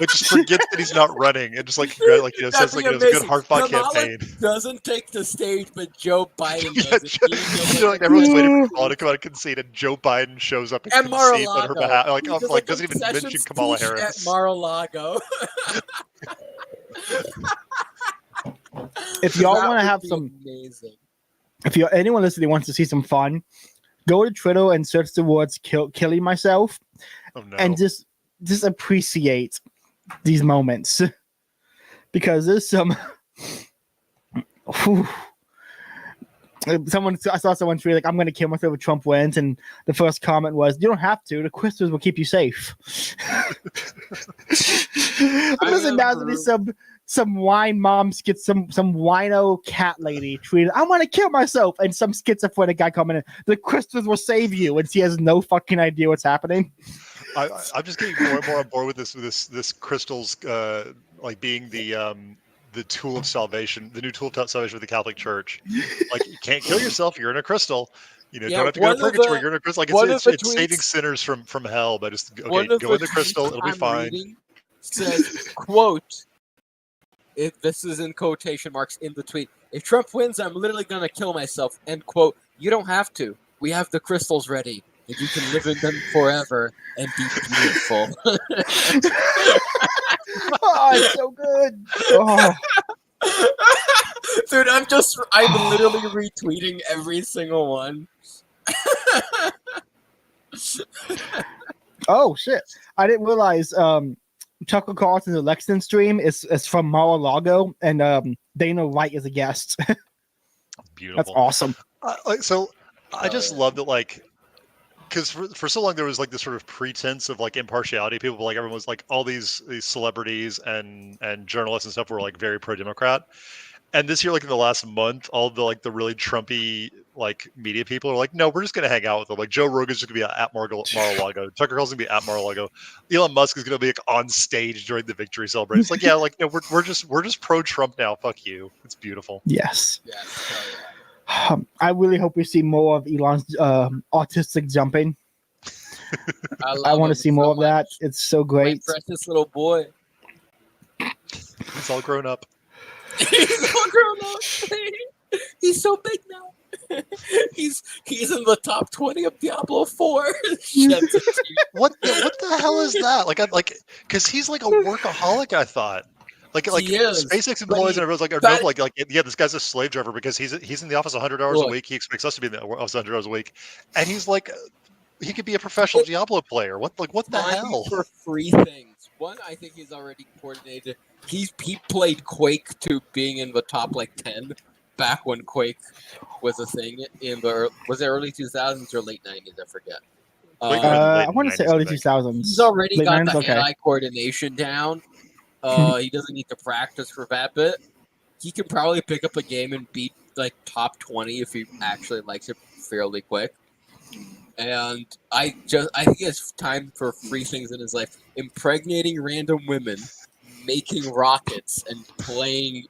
Like just forgets that he's not running and just says like it was a good hard-fought campaign. Doesn't take the stage, but Joe Biden does. Like everyone's waiting for Kamala to come out and concede, and Joe Biden shows up and concedes on her behalf. Like doesn't even mention Kamala Harris at Mar-a-Lago. If y'all want to have some, amazing. If anyone listening wants to see some fun, go to Twitter and search the words "killing myself," and just appreciate these moments, because there's some. I saw someone tweet like, "I'm going to kill myself if Trump wins," and the first comment was, "You don't have to. The crystals will keep you safe." Doesn't imagine me some wine mom some wino cat lady tweeted, "I want to kill myself," and some schizophrenic guy coming in, "The crystals will save you," and she has no fucking idea what's happening. I'm just getting more and more on board with this crystals like being the tool of salvation, the new tool of salvation for the Catholic Church. Like you can't kill yourself, you're in a crystal. You know, don't have to go to purgatory, you're in a crystal. Like it's saving sinners from hell, but just go in the crystal, it'll be fine. Says, quote, if this is in quotation marks in the tweet, "If Trump wins, I'm literally gonna kill myself," end quote. You don't have to. We have the crystals ready. And you can live in them forever and be beautiful. Oh, it's so good. Oh. Dude, I'm literally retweeting every single one. Oh shit. I didn't realize Tucker Carlson's election stream is from Mar-a-Lago, and Dana White is a guest. Beautiful. That's awesome. I just love that, like, because for so long there was like this sort of pretense of like impartiality. People like everyone was like all these celebrities and journalists and stuff were like very pro-Democrat. And this year, like in the last month, all the like the really Trumpy like media people are like, no, we're just gonna hang out with them. Like Joe Rogan's just gonna be at Mar-a-Lago. Tucker Carlson's gonna be at Mar-a-Lago. Elon Musk is gonna be like on stage during the victory celebration. It's like, yeah, like no, we're just pro-Trump now. Fuck you. It's beautiful. Yes. I really hope we see more of Elon's autistic jumping. I want to see more of that. It's so great. My precious little boy. He's all grown up. He's all grown up. He's so big now. He's in the top 20 of Diablo 4. What the hell is that? Because he's like a workaholic. I thought. Like SpaceX employees and everyone's like, yeah, this guy's a slave driver because he's in the office 100 hours a week. He expects us to be in the office 100 hours a week, and he's like, he could be a professional Diablo player. What the hell? For 3 things. One, I think he's already coordinated. He played Quake to being in the top 10 back when Quake was a thing in the early 2000s or late 90s? I forget. I want to say early 2000s. He's already late got 90s? the Okay. hand-eye coordination down. He doesn't need to practice for that bit. He can probably pick up a game and beat like top 20 if he actually likes it fairly quick. And I think it's time for 3 things in his life: impregnating random women, making rockets, and playing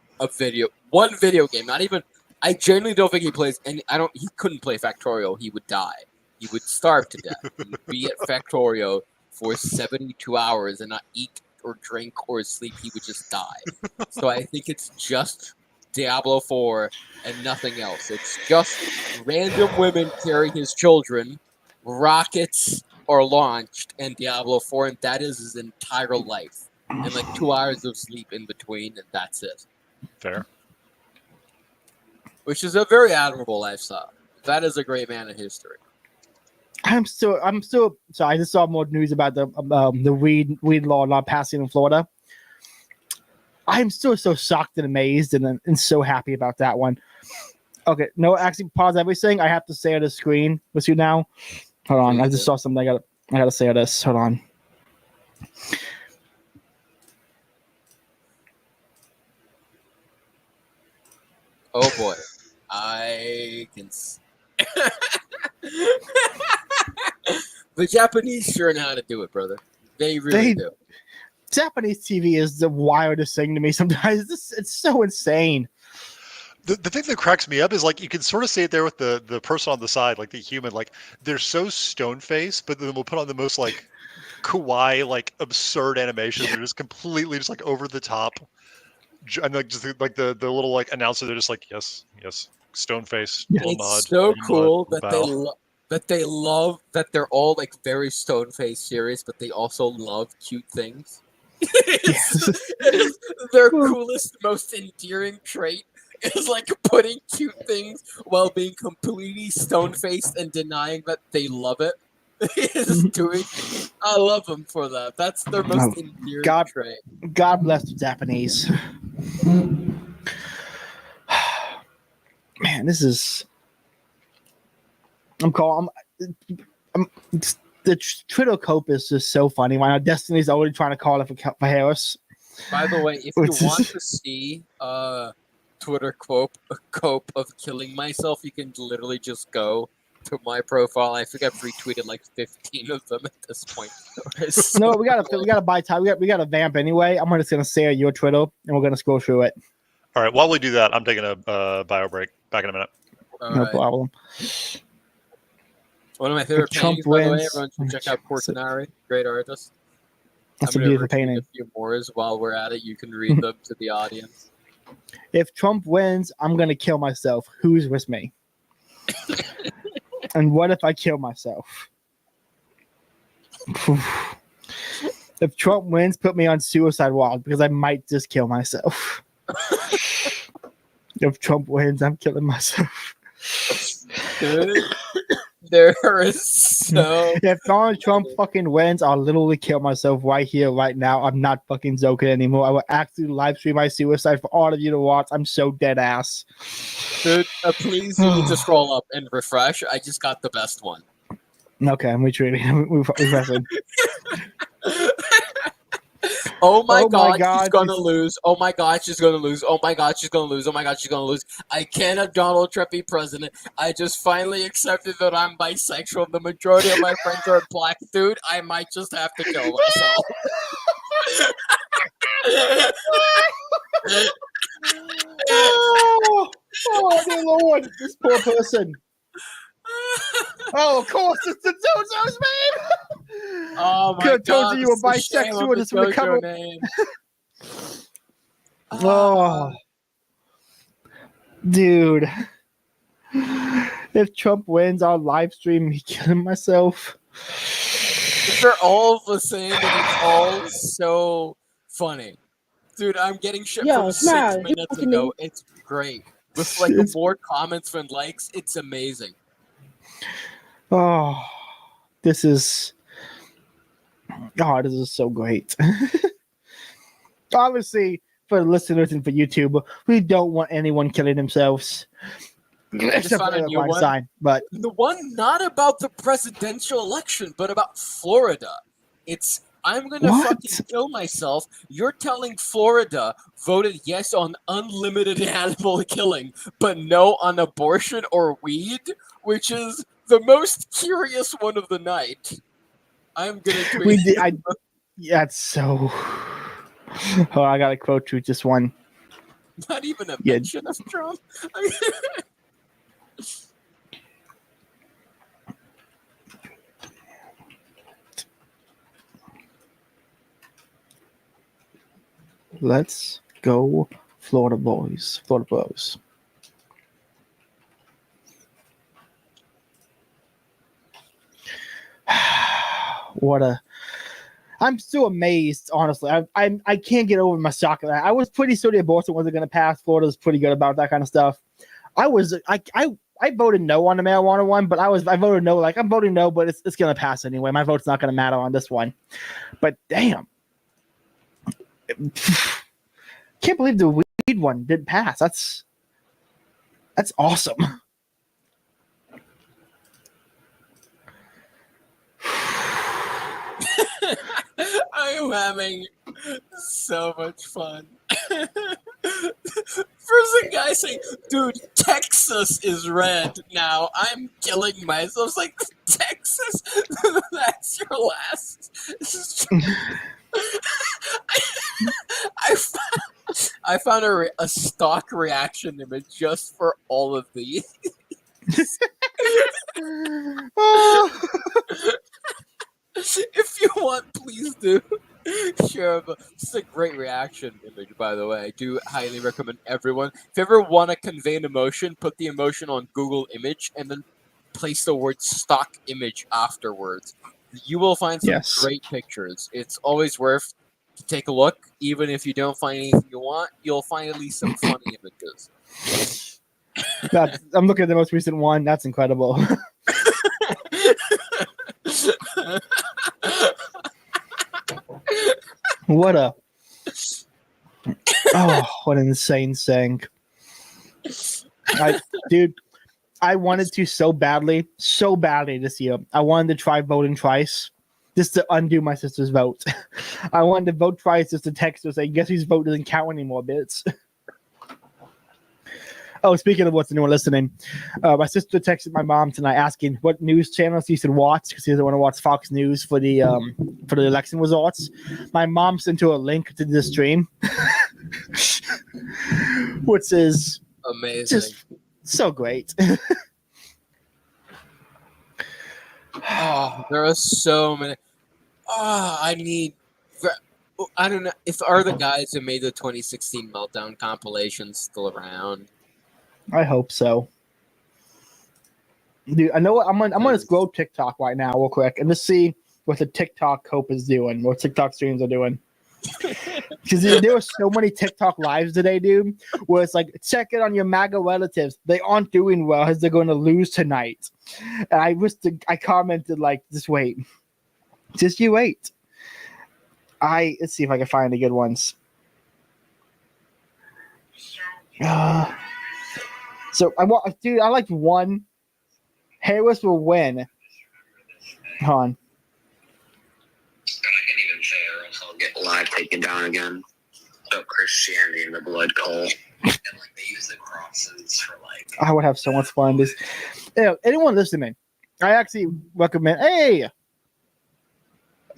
one video game. Not even. I genuinely don't think he plays, and he couldn't play Factorio. He would die. He would starve to death. He would be at Factorio for 72 hours and not eat or drink or sleep. He would just die. So I think it's just Diablo 4 and nothing else. It's just random women carry his children, rockets are launched, and Diablo 4, and that is his entire life. And like 2 hours of sleep in between, and that's it. Fair. Which is a very admirable lifestyle. That is a great man in history. I'm still. So I just saw more news about the weed law not passing in Florida. I'm still so shocked and amazed and so happy about that one. Okay, no, actually, pause everything. I have to say on the screen with you now. Hold on, I just saw something. I gotta say this. Hold on. Oh boy, I can. The Japanese sure know how to do it, brother. They really do. Japanese TV is the wildest thing to me sometimes. It's so insane. The thing that cracks me up is like you can sort of see it there with the person on the side, like the human, like they're so stone faced, but then we'll put on the most like kawaii, like absurd animations. They're just completely just like over the top, and like just like the little like announcer. They're just like yes, stone faced. It's so cool that they love that they're all like very stone faced serious, but they also love cute things. It's their coolest, most endearing trait is like putting cute things while being completely stone-faced and denying that they love it. I love them for that. That's their most endearing trait. God bless the Japanese. Man, this is. The Twitter cope is just so funny. Why not? Destiny's already trying to call it for Harris. By the way, if you want to see Twitter cope of killing myself, you can literally just go to my profile. I think I've retweeted like 15 of them at this point. No, we gotta buy time. We gotta vamp anyway. I'm just gonna share your Twitter and we're gonna scroll through it. All right. While we do that, I'm taking a bio break. Back in a minute. No problem. One of my favorite paintings, by the way. Everyone should check out Portinari. Great artist. That's a beautiful painting. A few more while we're at it. You can read them to the audience. If Trump wins, I'm gonna kill myself. Who's with me? And what if I kill myself? If Trump wins, put me on suicide watch because I might just kill myself. If Trump wins, I'm killing myself. There is so. If Donald Trump fucking wins, I'll literally kill myself right here, right now. I'm not fucking joking anymore. I will actually live stream my suicide for all of you to watch. I'm so dead ass. Dude, please you need to scroll up and refresh. I just got the best one. Okay, I'm retreating. We're refreshing. Oh my god, she's gonna lose. Oh my god, she's gonna lose. Oh my god, she's gonna lose. Oh my god, she's gonna lose. I can't have Donald Trump be president. I just finally accepted that I'm bisexual. The majority of my friends are black. Dude, I might just have to kill myself. Oh, dear Lord, this poor person. Oh, of course, it's the JoJo's name. Oh my Could have told god, you were bisexual and this would have come name. Oh, dude. If Trump wins, I'll live stream me killing myself. They're all the same, and it's all so funny. Dude, I'm getting shit from 6 minutes ago. It's great. With like more comments and likes, it's amazing. Oh, this is so great. Obviously, for listeners and for YouTube, we don't want anyone killing themselves. I just Except found for a new Eric one. Weinstein, but The one not about the presidential election, but about Florida. It's I'm gonna What? fucking kill myself. You're telling Florida voted yes on unlimited animal killing, but no on abortion or weed, which is the most curious one of the night. I'm gonna tweet. we did. Yeah, it's so. Oh, I got to quote you just one. Not even a Yeah. mention of Trump. Let's go, Florida boys. Florida boys. What a! I'm still amazed, honestly. I can't get over my shock of that. I was pretty sure the abortion wasn't going to pass. Florida was pretty good about that kind of stuff. I voted no on the marijuana one, but I voted no. Like I'm voting no, but it's going to pass anyway. My vote's not going to matter on this one. But damn, can't believe the weed one didn't pass. That's awesome. I am having so much fun. First the guy saying, dude, Texas is red now. I'm killing myself. It's like, Texas? That's your last. I found a stock reaction image just for all of these. Oh. If you want, please do. Sure, but it's a great reaction image, by the way. I do highly recommend everyone. If you ever want to convey an emotion, put the emotion on Google Image and then place the word stock image afterwards. You will find some great pictures. It's always worth to take a look. Even if you don't find anything you want, you'll find at least some funny images. I'm looking at the most recent one. That's incredible. What an insane thing. Dude, I wanted to so badly this year. I wanted to try voting twice just to undo my sister's vote. I wanted to vote twice just to text her saying, guess whose vote doesn't count anymore, bitch. Oh, speaking of what's anyone listening, my sister texted my mom tonight asking what news channels she should watch because she doesn't want to watch Fox News for the election results. My mom sent her a link to the stream, which is amazing, just so great. Oh, there are so many. I don't know if are the guys who made the 2016 Meltdown compilation still around. I hope so. Dude, I know what I'm gonna scroll TikTok right now real quick and just see what the TikTok Cope is doing, what TikTok streams are doing. Because there were so many TikTok lives today, dude, where it's like, check it on your MAGA relatives. They aren't doing well as they're going to lose tonight. And I commented like, just wait. Just you wait. Let's see if I can find the good ones. So I like one. Harris will win. Hold on. But I can't even say or else I'll get live taken down again. So Christianity and the blood cult. And like they use the crosses for like I would have so much fun. Anyone listening, I actually recommend. Hey,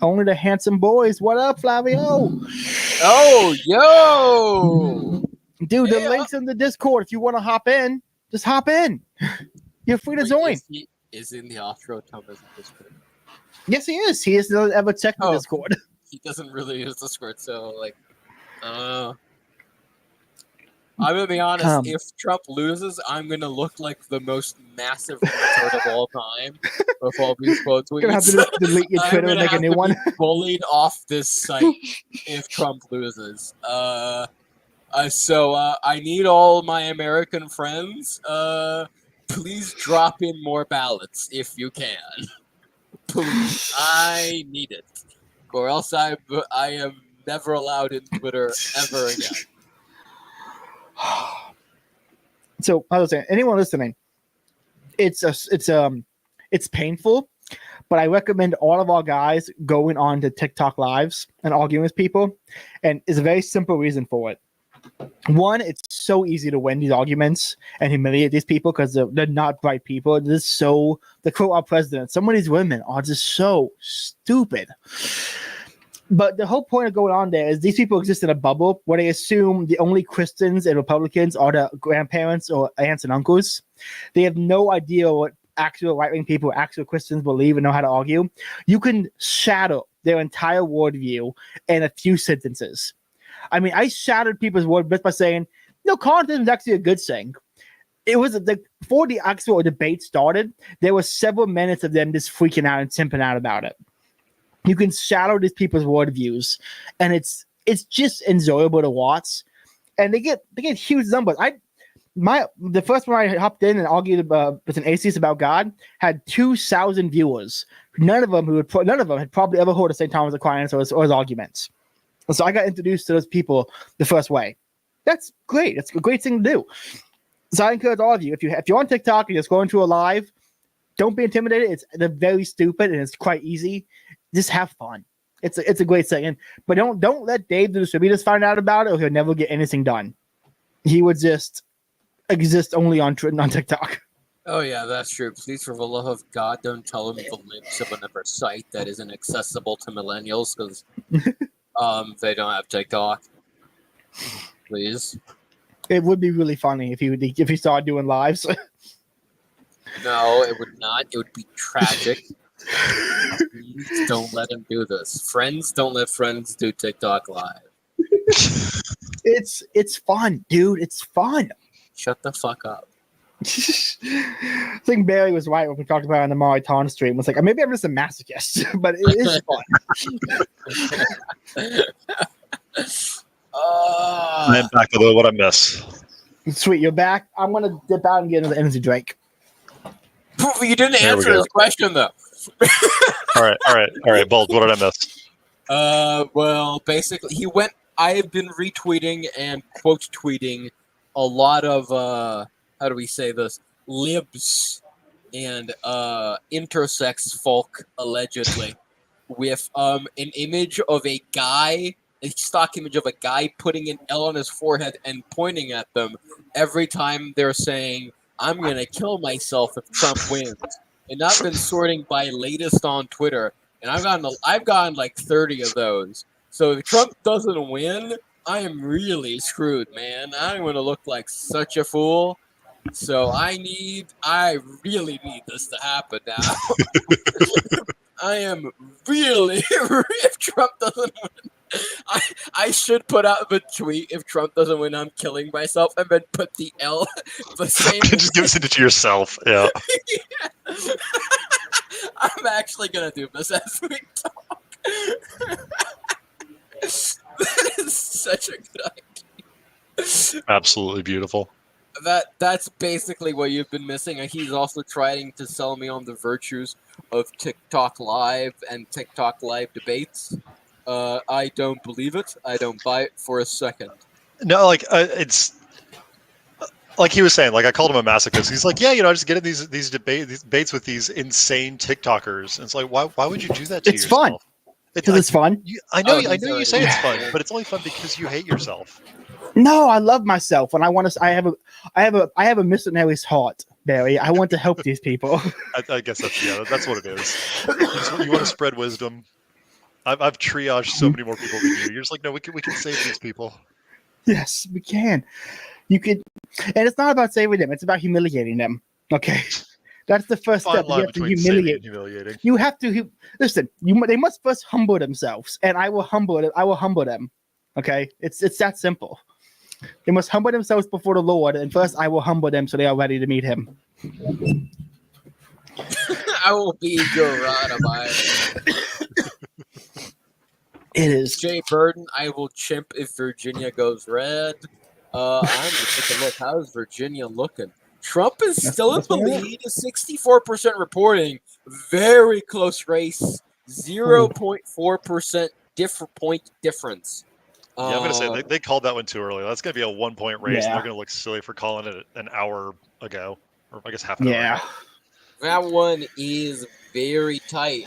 only the handsome boys. What up, Flavio? Oh, yo, dude, the link's in the Discord. If you want to hop in, just hop in. You're free to join. Is in the Astro Thomas Discord. Yes, he is. He hasn't ever checked the Discord. He doesn't really use Discord, so like, I'm gonna be honest. If Trump loses, I'm gonna look like the most massive retard of all time with all these quote tweets. You're gonna have to delete your Twitter and make a new one. Bullied off this site if Trump loses. So I need all my American friends. Please drop in more ballots if you can. Please, I need it, or else I am never allowed in Twitter ever again. So I was saying, anyone listening, it's painful, but I recommend all of our guys going on to TikTok lives and arguing with people, and it's a very simple reason for it. One, it's so easy to win these arguments and humiliate these people because they're not bright people. To quote our president, some of these women are just so stupid. But the whole point of going on there is these people exist in a bubble where they assume the only Christians and Republicans are the grandparents or aunts and uncles. They have no idea what actual right-wing people, actual Christians believe and know how to argue. You can shatter their entire worldview in a few sentences. I mean, I shattered people's world just by saying, communism is actually a good thing. It was before the actual debate started, there were several minutes of them just freaking out and simping out about it. You can shadow these people's worldviews, and it's just enjoyable to watch. And they get huge numbers. The first one I hopped in and argued with an atheist about God had 2,000 viewers. None of them had probably ever heard of St. Thomas Aquinas or his arguments. And so I got introduced to those people the first way. That's great. It's a great thing to do. So I encourage all of you, if you're on TikTok and you're just going to a live, don't be intimidated. They're very stupid and it's quite easy. Just have fun. It's a great thing. But don't let Dave the Distributor find out about it, or he'll never get anything done. He would just exist only on TikTok. Oh yeah, that's true. Please, for the love of God, don't tell him the links of another site that isn't accessible to millennials because they don't have TikTok. Please. It would be really funny if he started doing lives. No, it would not. It would be tragic. Please don't let him do this. Friends, don't let friends do TikTok live. It's fun, dude. It's fun. Shut the fuck up. I think Barry was right when we talked about it on the Mariton stream. It was like, maybe I'm just a masochist, but it is fun. I'm back to what I miss. Sweet, you're back. I'm going to dip out and get another energy drink. You didn't answer his question, though. All right, Bold, what did I miss? Well, basically, I have been retweeting and quote tweeting a lot of, how do we say this, libs and intersex folk, allegedly, with an image of a guy, a stock image of a guy putting an L on his forehead and pointing at them every time they're saying, I'm going to kill myself if Trump wins. And I've been sorting by latest on Twitter, and I've gotten like 30 of those. So if Trump doesn't win, I am really screwed, man. I'm going to look like such a fool. So I really need this to happen now. I am really, if Trump doesn't win, I should put out the tweet, if Trump doesn't win, I'm killing myself, and then put the L, the same. Just give it to yourself, yeah. Yeah. I'm actually going to do this as we talk. That is such a good idea. Absolutely beautiful. That's basically what you've been missing. And he's also trying to sell me on the virtues of TikTok Live and TikTok Live debates. I don't believe it. I don't buy it for a second. No, it's like he was saying. Like I called him a masochist. He's like, yeah, I just get in these debates with these insane TikTokers. And it's like, why would you do that to yourself? It's fun. It's fun. I know you say it's fun, but it's only fun because you hate yourself. No, I love myself, and I want to. I have a missionary's heart, Barry. I want to help these people. I guess that's what it is. You want to spread wisdom. I've triaged so many more people than you. You're just like, no, we can save these people. Yes, we can. You could, and it's not about saving them; it's about humiliating them. Okay, that's the first step. You have to humiliating. You have to listen. They must first humble themselves, and I will humble them. I will humble them. Okay, it's that simple. They must humble themselves before the Lord, and first I will humble them so they are ready to meet Him. I will be your rod of iron. It is. Jay Burden, I will chimp if Virginia goes red. I'm just taking a look. How's Virginia looking? Trump is still in the lead. 64% reporting. Very close race. 0.4% point difference. Yeah, I'm gonna say they called that one too early. That's gonna be a 1-point race, and Yeah. they're gonna look silly for calling it an hour ago, or I guess half an hour Yeah. ago. That one is very tight.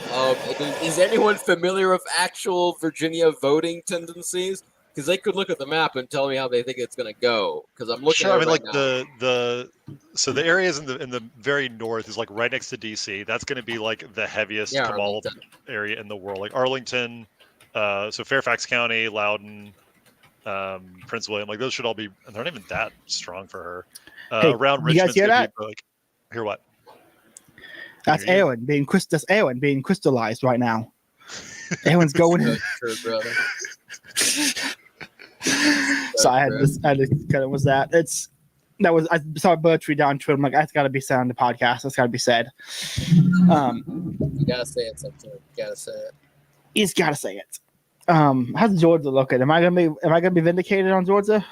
Is anyone familiar with actual Virginia voting tendencies? Because they could look at the map and tell me how they think it's going to go. Because I'm looking Sure, at I mean, it like now. so the areas in the very north is like right next to DC. That's going to be like the heaviest Kamala Arlington. area in the world. Like Arlington, so Fairfax County, Loudoun, Prince William, like those should all be. They're not even that strong for her. Hey, Around you guys Richmond's hear gonna that? be like, hear what? That's Hear you. Aaron being crystallized right now. Aaron's going in. True, brother. So I had to kind of was that. I saw a bird tree down to it. I'm like, that's got to be said on the podcast. That's got to be said. You gotta say it sometime. You gotta say it. He's got to say it. How's Georgia looking? Am I gonna be vindicated on Georgia?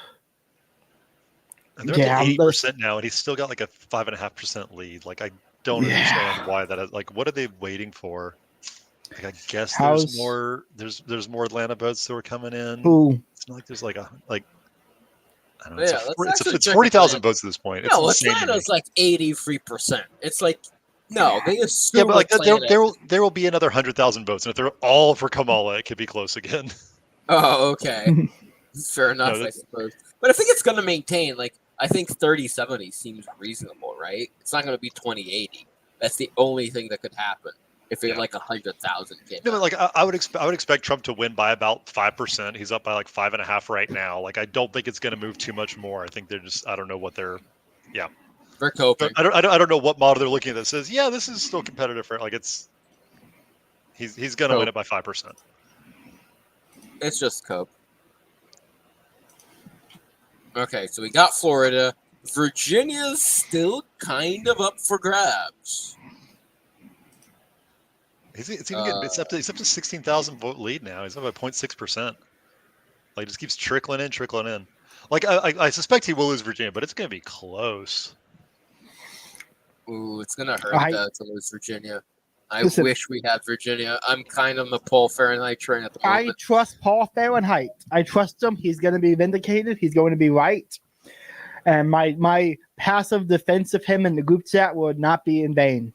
And they're at 80% now, and he's still got like a 5.5% lead. Like I don't understand why that is. Like, what are they waiting for? Like, I guess there's more. There's more Atlanta votes that were coming in. Who? It's not like there's like I don't know. Yeah, it's 40,000 votes at this point. It's No, insane to me. Atlanta's like 83%. It's like no, they assume. Yeah, but like Atlanta. there will be another 100,000 votes, and if they're all for Kamala, it could be close again. Oh, okay. Fair enough, No, I suppose. But I think it's going to maintain. Like, I think 30-70 seems reasonable, right? It's not going to be 20-80. That's the only thing that could happen if it like 100,000 came. No, but like I would expect Trump to win by about 5%. He's up by like 5.5 right now. Like I don't think it's going to move too much more. I think they're just I don't know what they're. Yeah. They're coping. I don't know what model they're looking at that says this is still competitive for like it's. He's going to win it by 5%. It's just cope. Okay, so we got Florida. Virginia's still kind of up for grabs. It's up to 16,000 vote lead now. He's up by 0.6%. Like it just keeps trickling in. Like I suspect he will lose Virginia, but it's going to be close. Ooh, it's going to hurt to lose Virginia. I wish we had Virginia. I'm kind of on the Paul Fahrenheit train at the moment. I trust Paul Fahrenheit. I trust him. He's going to be vindicated. He's going to be right. And my passive defense of him in the group chat would not be in vain.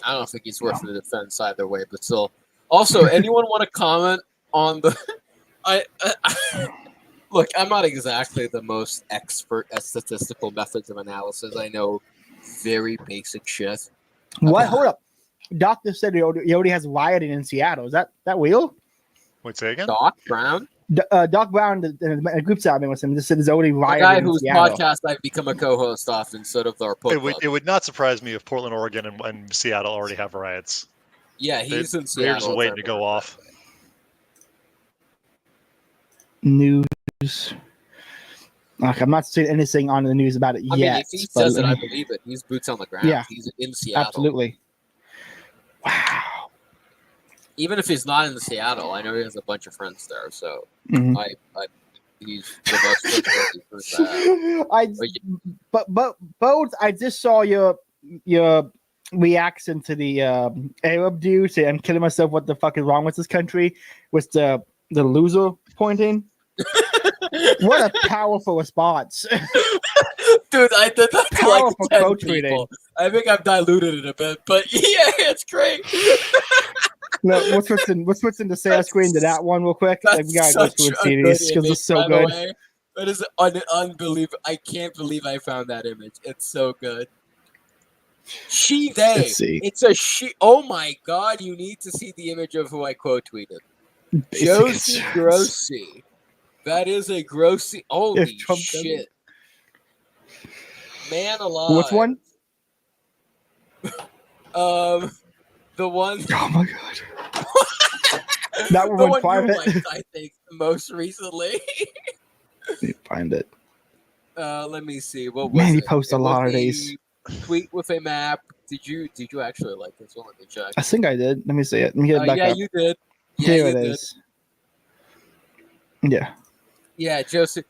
I don't think he's worth the defense either way, but still. Also, anyone want to comment on the? Look, I'm not exactly the most expert at statistical methods of analysis. I know very basic shit. What? Hold up. Doctor said he already has rioting in Seattle. Is that real? Wait, say again? Doc Brown? Doc Brown, in a group chat with him, just said there's already rioting a guy in whose Seattle. podcast I've become a co-host of instead of our podcast. It would not surprise me if Portland, Oregon, and Seattle already have riots. Yeah, he's in Seattle. They're just waiting to go off. News. Like, I'm not seeing anything on the news about it yet. I mean, if he says it, I believe it. He's boots on the ground. Yeah, he's in Seattle. Absolutely. Wow. Even if he's not in Seattle, I know he has a bunch of friends there. So he's the best person. But I just saw your reaction to the Arab dude saying, "I'm killing myself. What the fuck is wrong with this country?" With the loser pointing. What a powerful response. Dude, I did that to like 10 people. Tweeting. I think I've diluted it a bit, but yeah, it's great. Look, we'll switch into share screen to that one real quick. That's like, we gotta go through series because it's so good. That is unbelievable. I can't believe I found that image. It's so good. She, they. Let's see. It's a she. Oh my god, you need to see the image of who I quote tweeted. Josie Grossi. That is a Grossi. Holy shit. Man alive. Which one? The one. Oh my god. That one went private. Liked, I think most recently. Let me find it. Let me see. What was Man, he it? posts a lot of these. Tweet with a map. Did you actually like this one? Let me check. I think I did. Let me see it. Let me get it back up. You did. Yeah, Here it is. Yeah. Yeah, Josie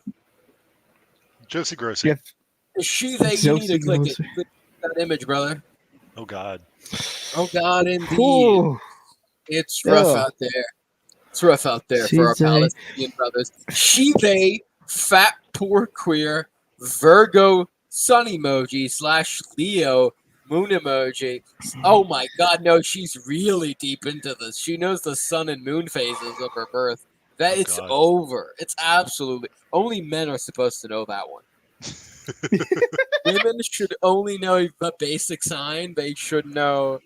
Grossi. Yep. She, they, you need to click it. Click that image, brother. Oh God. Oh God, indeed. Ooh. It's rough out there. It's rough out there for our Palestinian brothers. She, they, fat, poor, queer, Virgo, sun emoji / Leo, moon emoji. Oh my God, no, she's really deep into this. She knows the sun and moon phases of her birth. It's over. It's absolutely. Only men are supposed to know that one. Women should only know the basic sign. They should know.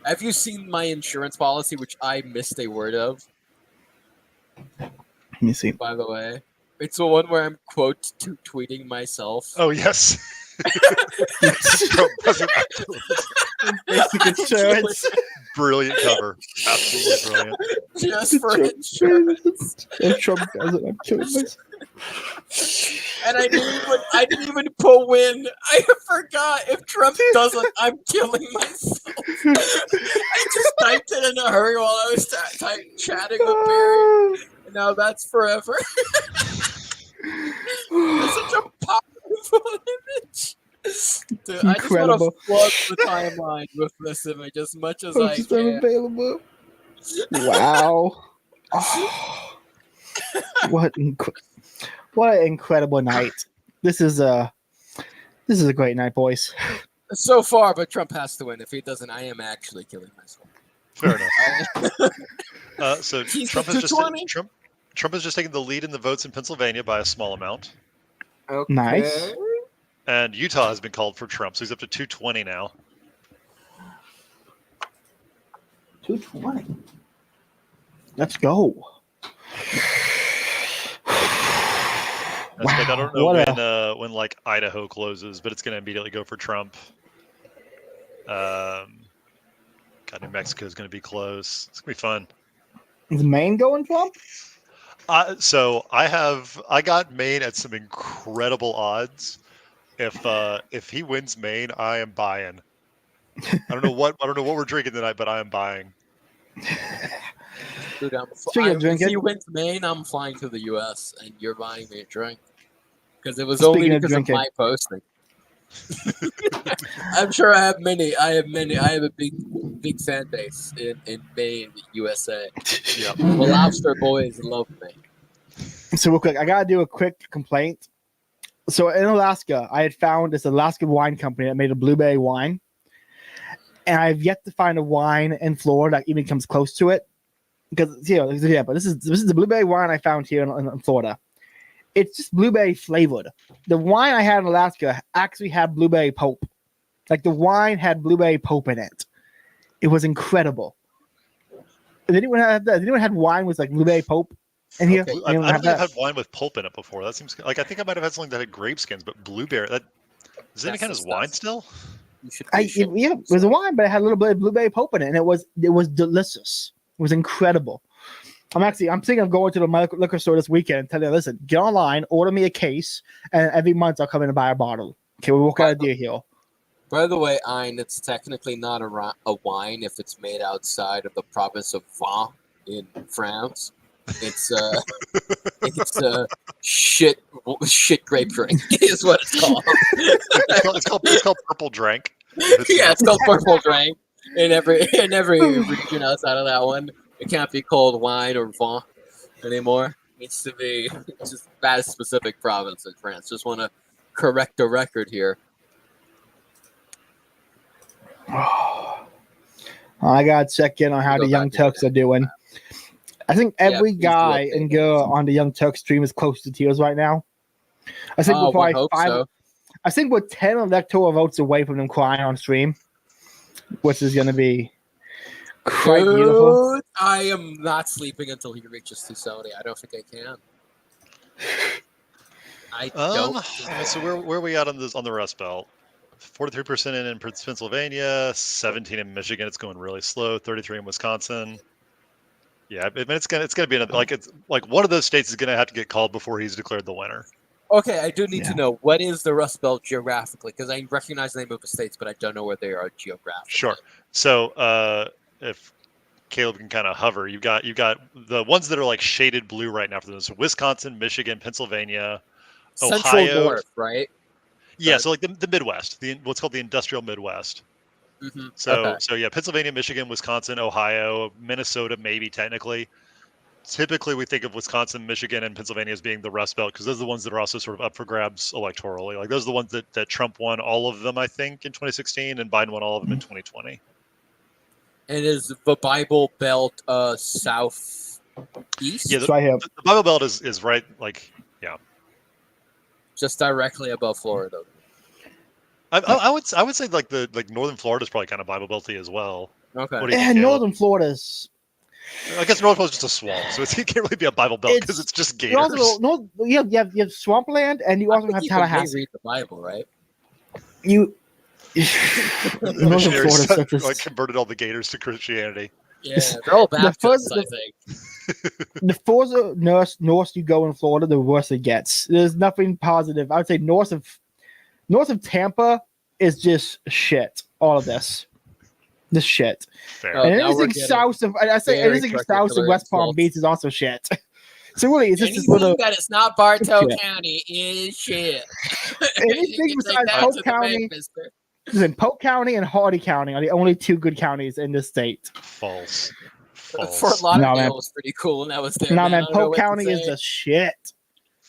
Have you seen my insurance policy, which I missed a word of? Let me see. By the way, it's the one where I'm quote tweeting myself. Oh yes. Basic insurance. Brilliant cover. Absolutely brilliant. Just for insurance. If Trump does it, I'm killing myself. And I didn't even put win. I forgot. If Trump doesn't, I'm killing myself. I just typed it in a hurry while I was chatting with Barry. And now that's forever. It's such a powerful image. Dude, I just want to flood the timeline with this image as much as I can. Available. Wow. Oh. What an incredible night. This is a great night, boys. So far, but Trump has to win. If he doesn't, I am actually killing myself. Fair enough. So Trump has just taken the lead in the votes in Pennsylvania by a small amount. Okay. Nice. And Utah has been called for Trump, so he's up to 220 now. 220. When. Let's go. Like, I don't know when like Idaho closes, but it's going to immediately go for Trump. God, New Mexico is going to be close. It's going to be fun. Is Maine going Trump? So I got Maine at some incredible odds. If he wins Maine, I am buying. I don't know what we're drinking tonight, but I am buying. Dude, if he wins Maine, I'm flying to the U.S. and you're buying me a drink because it was only because of my posting. I'm sure I have many. I have a big fan base in Maine, USA. Yeah. The Lobster Boys love me. So real quick, I gotta do a quick complaint. So in Alaska, I had found this Alaska wine company that made a blueberry wine, and I've yet to find a wine in Florida that even comes close to it. Because but this is the blueberry wine I found here in Florida. It's just blueberry flavored. The wine I had in Alaska actually had blueberry pulp. Like the wine had blueberry pulp in it. It was incredible. Did anyone have wine with like blueberry pulp in here? Okay. I don't think I've had wine with pulp in it before. That seems like I think I might have had something that had grape skins, but blueberry. Does that count as wine still? It was a wine, but it had a little bit of blueberry pulp in it, and it was delicious. It was incredible. I'm thinking of going to the liquor store this weekend and tell you, listen, get online, order me a case, and every month I'll come in and buy a bottle. Okay, we'll work out a deal here. By the way, Ein, it's technically not a wine if it's made outside of the province of Vaud in France. It's a shit grape drink is what it's called. It's called purple drink. Yeah, it's called purple drink. In every region outside of that one, it can't be called wine or vin anymore. It needs to be just that specific province in France. Just want to correct the record here. I gotta check in on how the Young Turks are doing. I think every guy and girl on the Young Turks stream is close to tears right now. I think we're probably I think we're 10 electoral votes away from them crying on stream, which is going to be quite beautiful. I am not sleeping until he reaches 270. I don't think I can. I don't. So where are we at on the Rust Belt? 43% in Pennsylvania, 17 in Michigan. It's going really slow. 33 in Wisconsin. Yeah, I mean, it's gonna be another, it's like one of those states is gonna have to get called before he's declared the winner. Okay, I do need to know, what is the Rust Belt geographically? Because I recognize the name of the states, but I don't know where they are geographically. Sure. So if Caleb can kind of hover, you've got the ones that are like shaded blue right now for them. So Wisconsin, Michigan, Pennsylvania, Central Ohio. North, right? Yeah, so like the Midwest, what's called the industrial Midwest. Mm-hmm. So yeah, Pennsylvania, Michigan, Wisconsin, Ohio, Minnesota, maybe technically. Typically, we think of Wisconsin, Michigan, and Pennsylvania as being the Rust Belt because those are the ones that are also sort of up for grabs electorally. Like those are the ones that Trump won all of them, I think, in 2016, and Biden won all of them in 2020. And is the Bible Belt southeast? Yeah, It's right here. the Bible Belt is right, like, yeah. Just directly above Florida. I would say like northern Florida is probably kind of Bible Belty as well. Okay. What do you think, And Caleb? northern Florida's. I guess North Florida's just a swamp, so it can't really be a Bible Belt because it's just You gators. also, you have swampland, and you also have Tallahassee. Read the Bible, right? You. Northern Missionaries Florida's such a. like converted all the gators to Christianity. Yeah, they're all Baptists, I the further north you go in Florida, the worse it gets. There's nothing positive. I would say north of Tampa is just shit. All of this shit. Fair. Oh, And now anything we're getting south of, I say very anything south of West Palm insults. Beach is also shit. So really, it's just this Anything little that is not Bartow shit. County is shit. anything You can take besides that Polk to the County. bank, mister. Listen, Polk County and Hardy County are the only two good counties in this state. False. Fort Lauderdale was pretty cool when that was there. No, man, I don't know Polk what to County is say. the shit.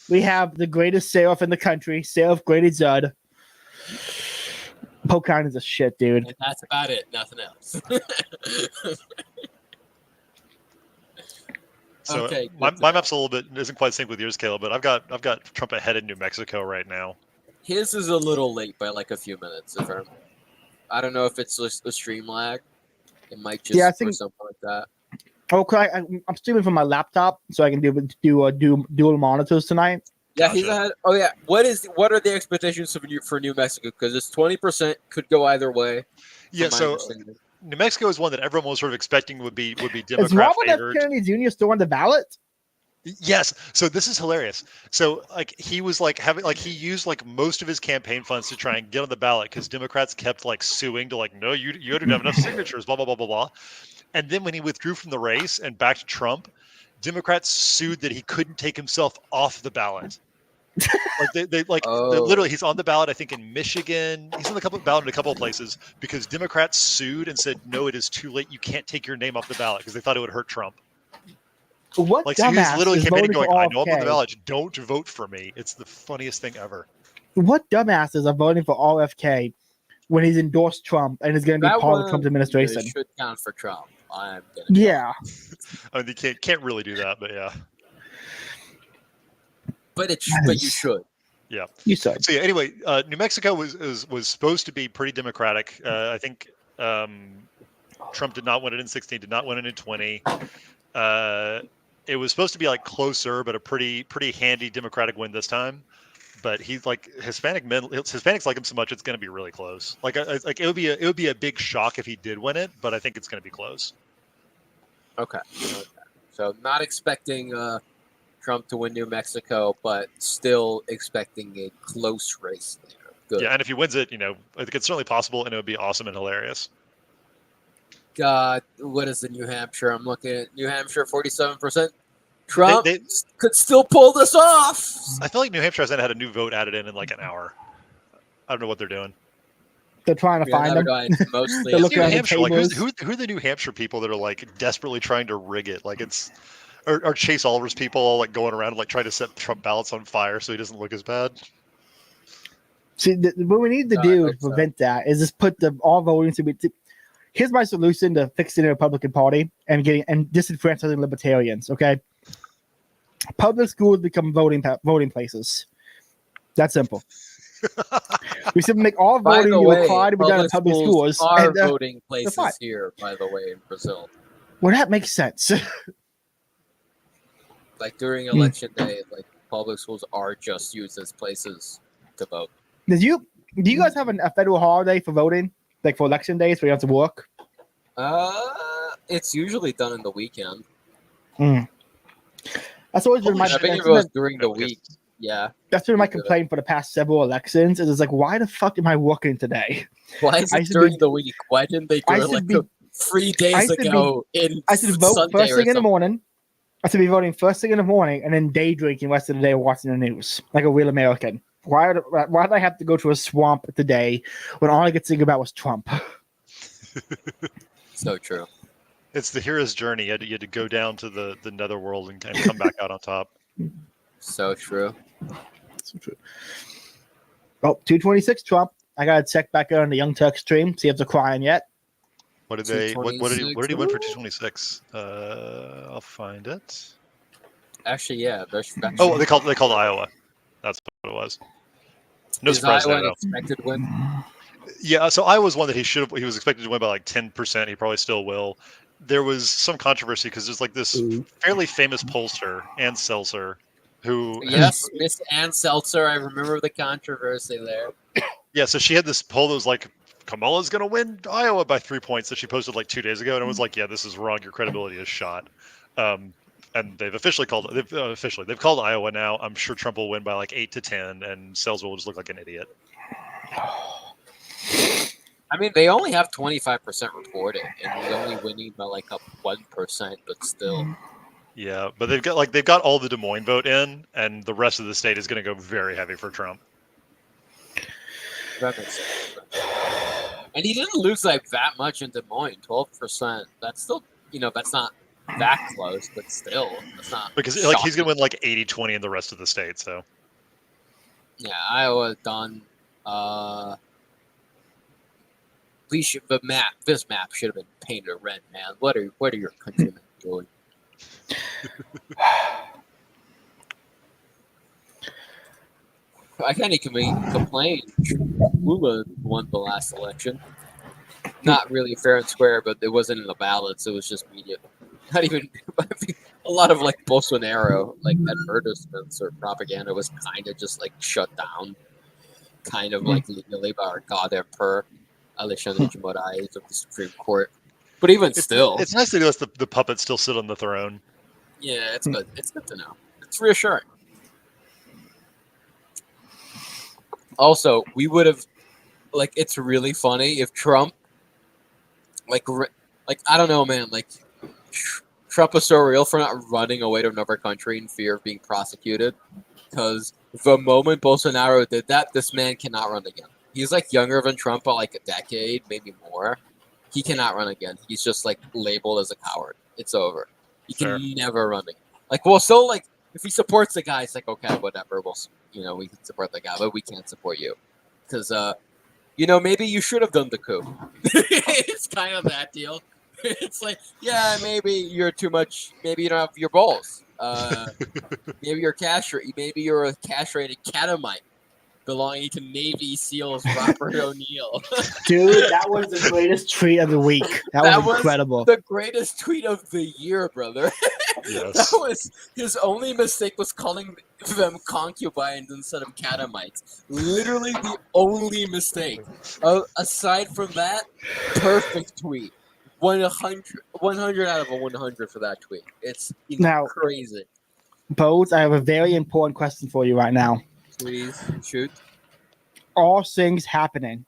We have the greatest sheriff in the country, Sheriff Grady Judd. Polk County is a shit, dude. And that's about it. Nothing else. So Okay, my good to map's a little bit isn't quite synced with yours, Caleb, but I've got Trump ahead in New Mexico right now. His is a little late by like a few minutes. I don't know if it's just a stream lag. It might just I or think- something like that. Okay, I'm streaming from my laptop, so I can do dual monitors tonight. Yeah, he's Gotcha. ahead. Oh yeah, what are the expectations for New Mexico? Because it's 20%, could go either way. Yeah, from my so understanding. New Mexico is one that everyone was sort of expecting would be Is Democrat Robert F. favored. Kennedy Jr. still on the ballot? Yes. So this is hilarious. So like he was like having like he used like most of his campaign funds to try and get on the ballot because Democrats kept like suing to like, no, you don't have enough signatures, blah blah blah blah blah. And then when he withdrew from the race and backed Trump, Democrats sued that he couldn't take himself off the ballot. Like they literally he's on the ballot, I think in Michigan. He's on the ballot in a couple of places because Democrats sued and said, no, it is too late. You can't take your name off the ballot because they thought it would hurt Trump. What Like, so he's dumbass literally is campaigning voting going, for I know I'm on the RFK? ballot. Don't vote for me. It's the funniest thing ever. What dumbasses are voting for RFK when he's endorsed Trump and is going to be That part one of Trump's administration? should count for Trump. I'm gonna Yeah, I mean, you can't really do that, but yeah. but That you is- should. Yeah. you said. So yeah. Anyway, New Mexico was supposed to be pretty Democratic. I think Trump did not win it in 16. Did not win it in 20. It was supposed to be like closer, but a pretty handy Democratic win this time. But he's like Hispanics like him so much it's going to be really close. Like it would be a big shock if he did win it, but I think it's going to be close. Okay. So not expecting Trump to win New Mexico, but still expecting a close race there. Good. Yeah, and if he wins it, I think it's certainly possible, and it would be awesome and hilarious. God, what is the New Hampshire? I'm looking at New Hampshire, 47%. Trump They- could still pull this off. I feel like New Hampshire hasn't had a new vote added in like an hour. I don't know what they're doing. They're trying to Yeah, find never them. mind. Mostly They're looking New at the Hampshire, like tables. who are the New Hampshire people that are like desperately trying to rig it? Like it's or Chase Oliver's people all like going around like trying to set Trump ballots on fire so he doesn't look as bad. See, what we need to I do hope to so. prevent that is just put all voting to be. Here's my solution to fixing the Republican Party and disenfranchising libertarians. Okay, public schools become voting places. That's simple. We should make all By voting the way, required to be done in public schools. are and, voting places fine. here, by the way, in Brazil. well, that makes sense. Like during election day, like public schools are just used as places to vote. Do you guys have a federal holiday for voting, like for election days where you have to work? It's usually done in the weekend. That's always been Holy my. I think if That's it was been, during the Okay. week, yeah. that's been my Yeah. complaint for the past several elections. Is it's like, why the fuck am I working today? Why is I it should during be- the week? Why didn't they do I it should like be- 3 I days should be- ago in I should vote Sunday first or thing in the something? morning. I should be voting first thing in the morning and then day drinking the rest of the day watching the news like a real American. Why did I have to go to a swamp today when all I could think about was Trump? So true. It's the hero's journey. You had to go down to the netherworld and come back out on top. So true. So true. Oh, 226 Trump. I gotta check back on the Young Turk stream, see if they're crying yet. What did they? What did he win for 226? I'll find it. Actually, yeah. Oh, they called Iowa. That's what it was. No surprise there, though. Expected win? Yeah, so Iowa's one that he was expected to win by like 10%. He probably still will. There was some controversy because there's like this fairly famous pollster, Ann Seltzer, who Miss Ann Seltzer. I remember the controversy there. Yeah, so she had this poll that was like, Kamala's going to win Iowa by 3 points that she posted like 2 days ago, and it was like, yeah, this is wrong. Your credibility is shot. And they've officially called they've called Iowa now. I'm sure Trump will win by like 8 to 10, and Seltzer will just look like an idiot. I mean, they only have 25% reported, and he's only winning by like 1%, but still. Yeah, but they've got all the Des Moines vote in, and the rest of the state is going to go very heavy for Trump. That makes sense. And he didn't lose like that much in Des Moines, 12%. That's still, that's not that close, but still, that's not because shocking. Like he's going to win like 80-20 in the rest of the state. So yeah, Iowa done. This map should have been painted red, man. What are your countrymen doing? I can't even complain. Lula won the last election. Not really fair and square, but it wasn't in the ballots. It was just media. Not even a lot of like Bolsonaro, like advertisements or propaganda was kind of just like shut down, kind of like legally by our god emperor Alexandre de Moraes of the Supreme Court. But even still, it's nice to let the puppet still sit on the throne. Yeah, it's good. It's good to know. It's reassuring. Also, we would have, it's really funny if Trump, I don't know, man, Trump was so real for not running away to another country in fear of being prosecuted. Because the moment Bolsonaro did that, this man cannot run again. He's, younger than Trump by, a decade, maybe more. He cannot run again. He's just, labeled as a coward. It's over. He can never run again. If he supports the guy, it's okay, whatever. We can support the guy, but we can't support you. Because, maybe you should have done the coup. It's kind of that deal. It's maybe you're too much. Maybe you don't have your balls. Maybe you're maybe you're a castrated catamite belonging to Navy SEALs Robert O'Neill. Dude, that was the greatest tweet of the week. That was incredible. The greatest tweet of the year, brother. Yes. That was his only mistake was calling them concubines instead of catamites. Literally the only mistake. Aside from that, perfect tweet. 100 out of 100 for that tweet. It's crazy. Bose, I have a very important question for you right now. Please shoot. All things happening.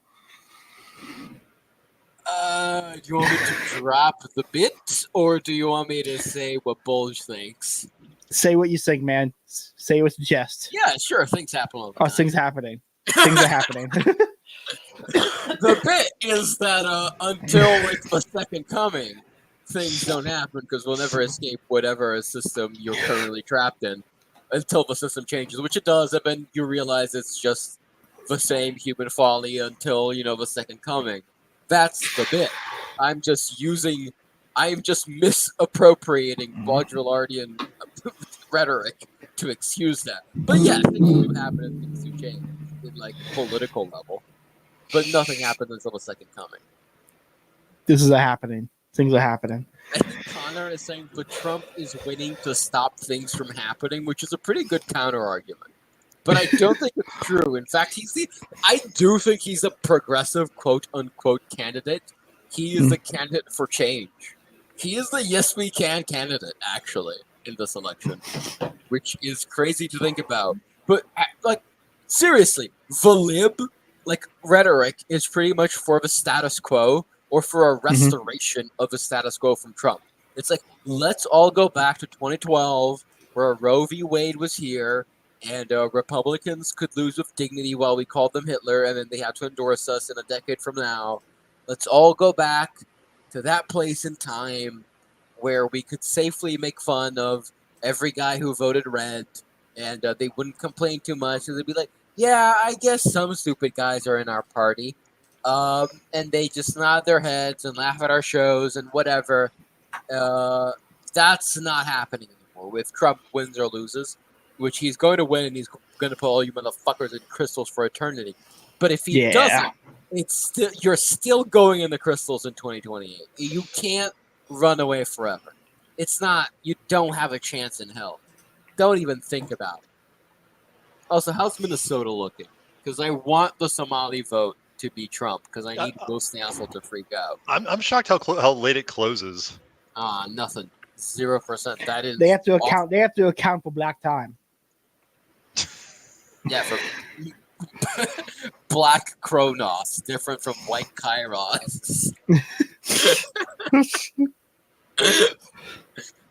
Do you want me to drop the bit, or do you want me to say what Bulge thinks? Say what you think, man. Say what's jest. Yeah, sure. Things happen all the time. Things happening. Things are happening. The bit is that until the second coming, things don't happen because we'll never escape whatever system you're currently trapped in until the system changes, which it does, and then you realize it's just the same human folly until, the second coming. That's the bit. I'm just misappropriating Baudrillardian rhetoric to excuse that. But yeah, things do happen and things do change in political level. But nothing happens until the second coming. This is happening. Things are happening. I think Connor is saying that Trump is winning to stop things from happening, which is a pretty good counter argument. But I don't think it's true. In fact, I do think he's a progressive, quote unquote, candidate. He is the candidate for change. He is the yes we can candidate, actually, in this election, which is crazy to think about. But seriously, the lib rhetoric is pretty much for the status quo or for a restoration of the status quo from Trump. It's let's all go back to 2012 where Roe v. Wade was here and Republicans could lose with dignity while we called them Hitler and then they had to endorse us in a decade from now. Let's all go back to that place in time where we could safely make fun of every guy who voted red, and they wouldn't complain too much. And they'd be like, yeah, I guess some stupid guys are in our party. And they just nod their heads and laugh at our shows and whatever. That's not happening anymore if Trump wins or loses, which he's going to win, and he's going to put all you motherfuckers in crystals for eternity. But if he doesn't, you're still going in the crystals in 2028. You can't run away forever. It's not. You don't have a chance in hell. Don't even think about it. Also, how's Minnesota looking? Because I want the Somali vote to be Trump because I need Will Snaffle to freak out. I'm shocked how late it closes. Nothing. 0%. That is. They have to account. They have to account for black time. Yeah, for Black Kronos, different from White Kairos.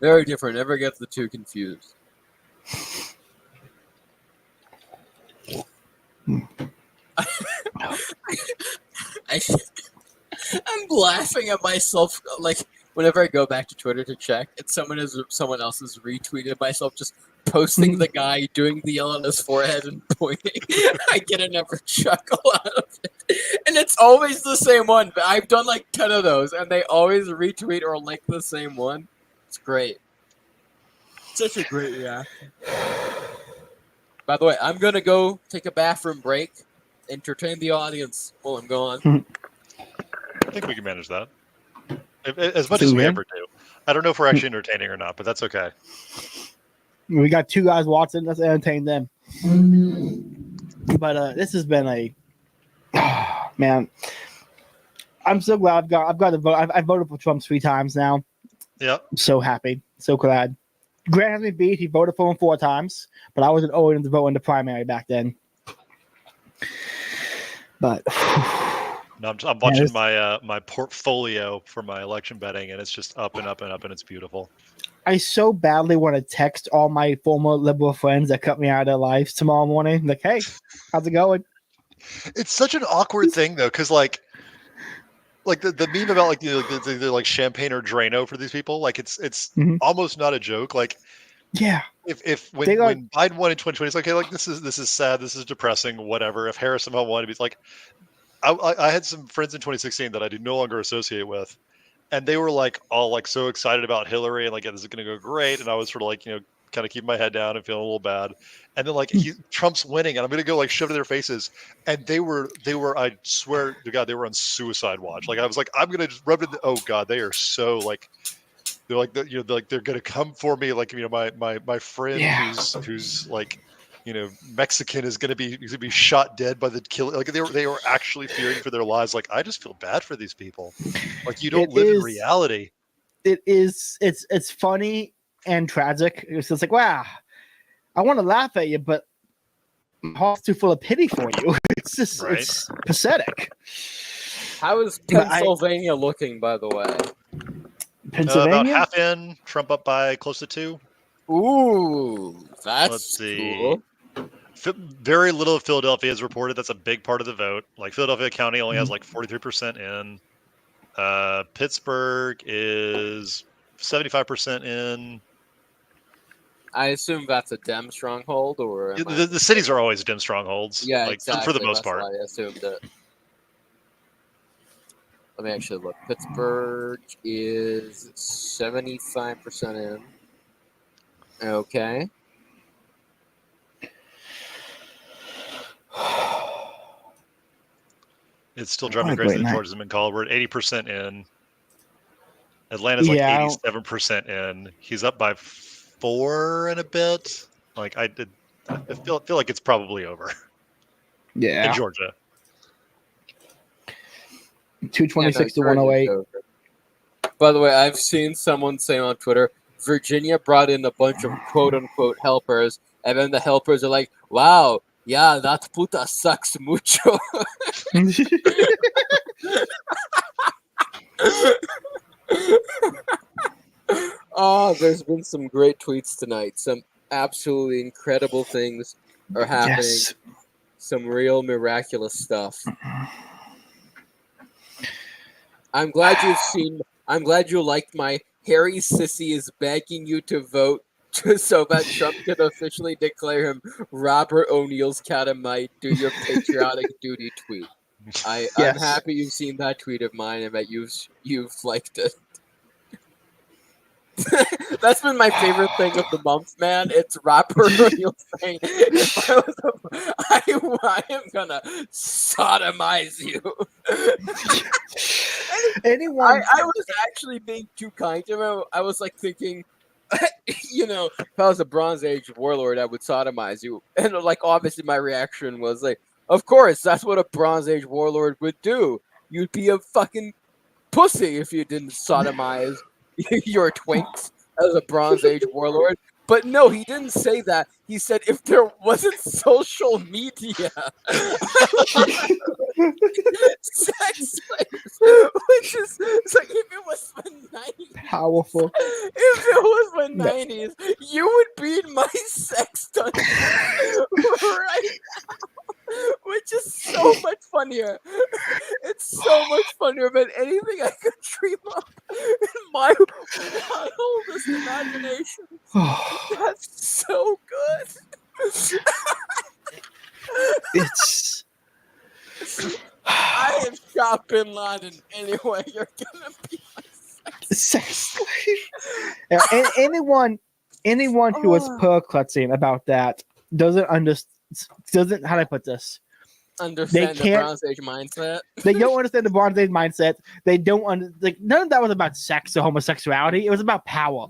Very different. Never get the two confused. I'm laughing at myself, like whenever I go back to Twitter to check, and someone else has retweeted myself just posting the guy doing the L on his forehead and pointing. I get another chuckle out of it, and it's always the same one. But I've done like 10 of those, and they always retweet or like the same one. It's great. Such a great reaction. By the way, I'm gonna go take a bathroom break, entertain the audience while I'm gone. I think we can manage that. As much as we ever do. I don't know if we're actually entertaining or not, but that's okay. We got two guys watching. Let's entertain them. But this has been man. I'm so glad I've got to vote. I voted for Trump 3 times now. Yeah. I'm so happy. So glad. Grant has me beat. He voted for him 4 times, but I wasn't owing him to vote in the primary back then. But no, I'm watching my portfolio for my election betting, and it's just up and up and up, and it's beautiful. I so badly want to text all my former liberal friends that cut me out of their lives tomorrow morning. Like, hey, how's it going? It's such an awkward thing, though, because like the meme about like the like champagne or Drano for these people, like it's almost not a joke. Like, yeah, if when Biden won in 2020, it's like, okay, like this is sad, this is depressing, whatever. If Harris somehow won, it's like, I had some friends in 2016 that I do no longer associate with, and they were like all like so excited about Hillary and like, yeah, this is going to go great, and I was sort of like, kind of keeping my head down and feeling a little bad. And then like Trump's winning, and I'm gonna go like shove it in their faces. And they were, I swear to God, they were on suicide watch. Like I was like, I'm gonna just rub it. Oh God, they are so like, they're like, they're gonna come for me. Like my friend who's like, Mexican is gonna be shot dead by the killer. Like they were actually fearing for their lives. Like I just feel bad for these people. Like you don't live in reality. It's funny and tragic. It's just like, wow, I want to laugh at you, but my heart's too full of pity for you. It's just it's pathetic. How is Pennsylvania looking, by the way? Pennsylvania? About half in, Trump up by close to 2. Ooh, that's cool. Very little of Philadelphia is reported. That's a big part of the vote. Like Philadelphia County only has like 43% in. Pittsburgh is 75% in. I assume that's a Dem stronghold, or the cities are always Dem strongholds. Yeah, like, exactly. for the most That's part. why I assumed it. Let me actually look. Pittsburgh is 75% in. Okay. It's still driving me crazy that Georgia's been called. We're at 80% in. Atlanta's like 87% in. He's up by 4 and a bit. Like I feel like it's probably over. Yeah. In Georgia. 226 to 108. By the way, I've seen someone say on Twitter, Virginia brought in a bunch of quote unquote helpers, and then the helpers are like, wow, yeah, that puta sucks mucho. Oh, there's been some great tweets tonight. Some absolutely incredible things are happening. Yes. Some real miraculous stuff. I'm glad you've seen. I'm glad you liked my Harry Sissy is begging you to vote so that Trump can officially declare him Robert O'Neill's Catamite. Do your patriotic duty tweet. I'm Yes. happy you've seen that tweet of mine and that you've liked it. That's been my favorite thing of the month, man. It's Robert O'Neill saying, I am gonna sodomize you. Anyone? I was actually being too kind to him. I was like thinking, if I was a Bronze Age warlord, I would sodomize you. And like, obviously, my reaction was like, of course, that's what a Bronze Age warlord would do. You'd be a fucking pussy if you didn't sodomize your twinks as a Bronze Age warlord. But no, he didn't say that. He said if there wasn't social media, sex slaves, which is like if it was the 90s, Powerful. if it was the 90s, you would be in my sex dungeon right now. Which is so much funnier. It's so much funnier than anything I could dream up in my wildest imagination. That's so good. It's. I am shot Bin Laden anyway. You're gonna be my sex slave. Anyone who is clutzing about that doesn't how do I put this? Understand the Bronze Age mindset. They don't understand the Bronze Age mindset. They don't none of that was about sex or homosexuality. It was about power.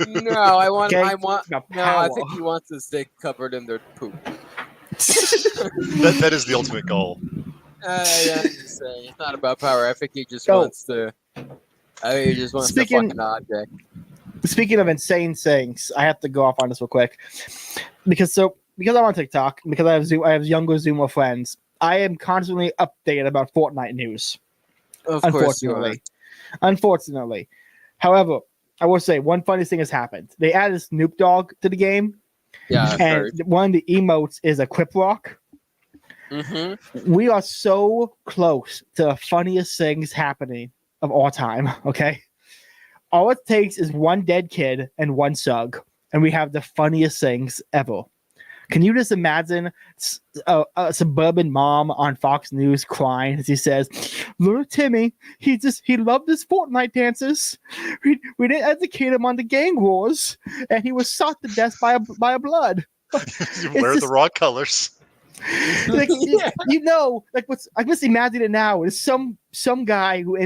No, I power. think he wants his dick covered in their poop. that is the ultimate goal. I'm just saying, it's not about power. I think he just wants to. He just wants the fucking object. Speaking of insane things, I have to go off on this real quick because I'm on TikTok, because I have younger Zoomer friends. I am constantly updated about Fortnite news. Of course you are. Unfortunately. However, I will say one funny thing has happened. They added Snoop Dogg to the game. Yeah, and one of the emotes is a Quip Rock. Mm-hmm. We are so close to the funniest things happening of all time, okay? All it takes is one dead kid and one sug, and we have the funniest things ever. Can you just imagine a suburban mom on Fox News crying as he says, "Little Timmy, he loved his Fortnite dances. We didn't educate him on the gang wars, and he was shot to death by a blood." You wear the raw colors. Like, what's I just imagine it now is some guy who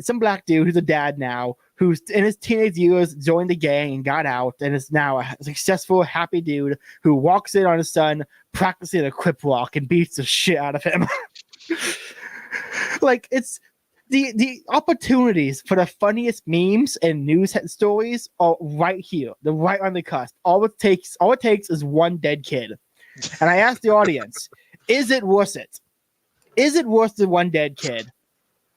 some black dude who's a dad now, who's in his teenage years joined the gang and got out and is now a successful, happy dude who walks in on his son practicing a Quip Rock and beats the shit out of him. Like, it's the opportunities for the funniest memes and news stories are right here. They're right on the cusp. All it takes is one dead kid. And I asked the audience, is it worth it? Is it worth the one dead kid?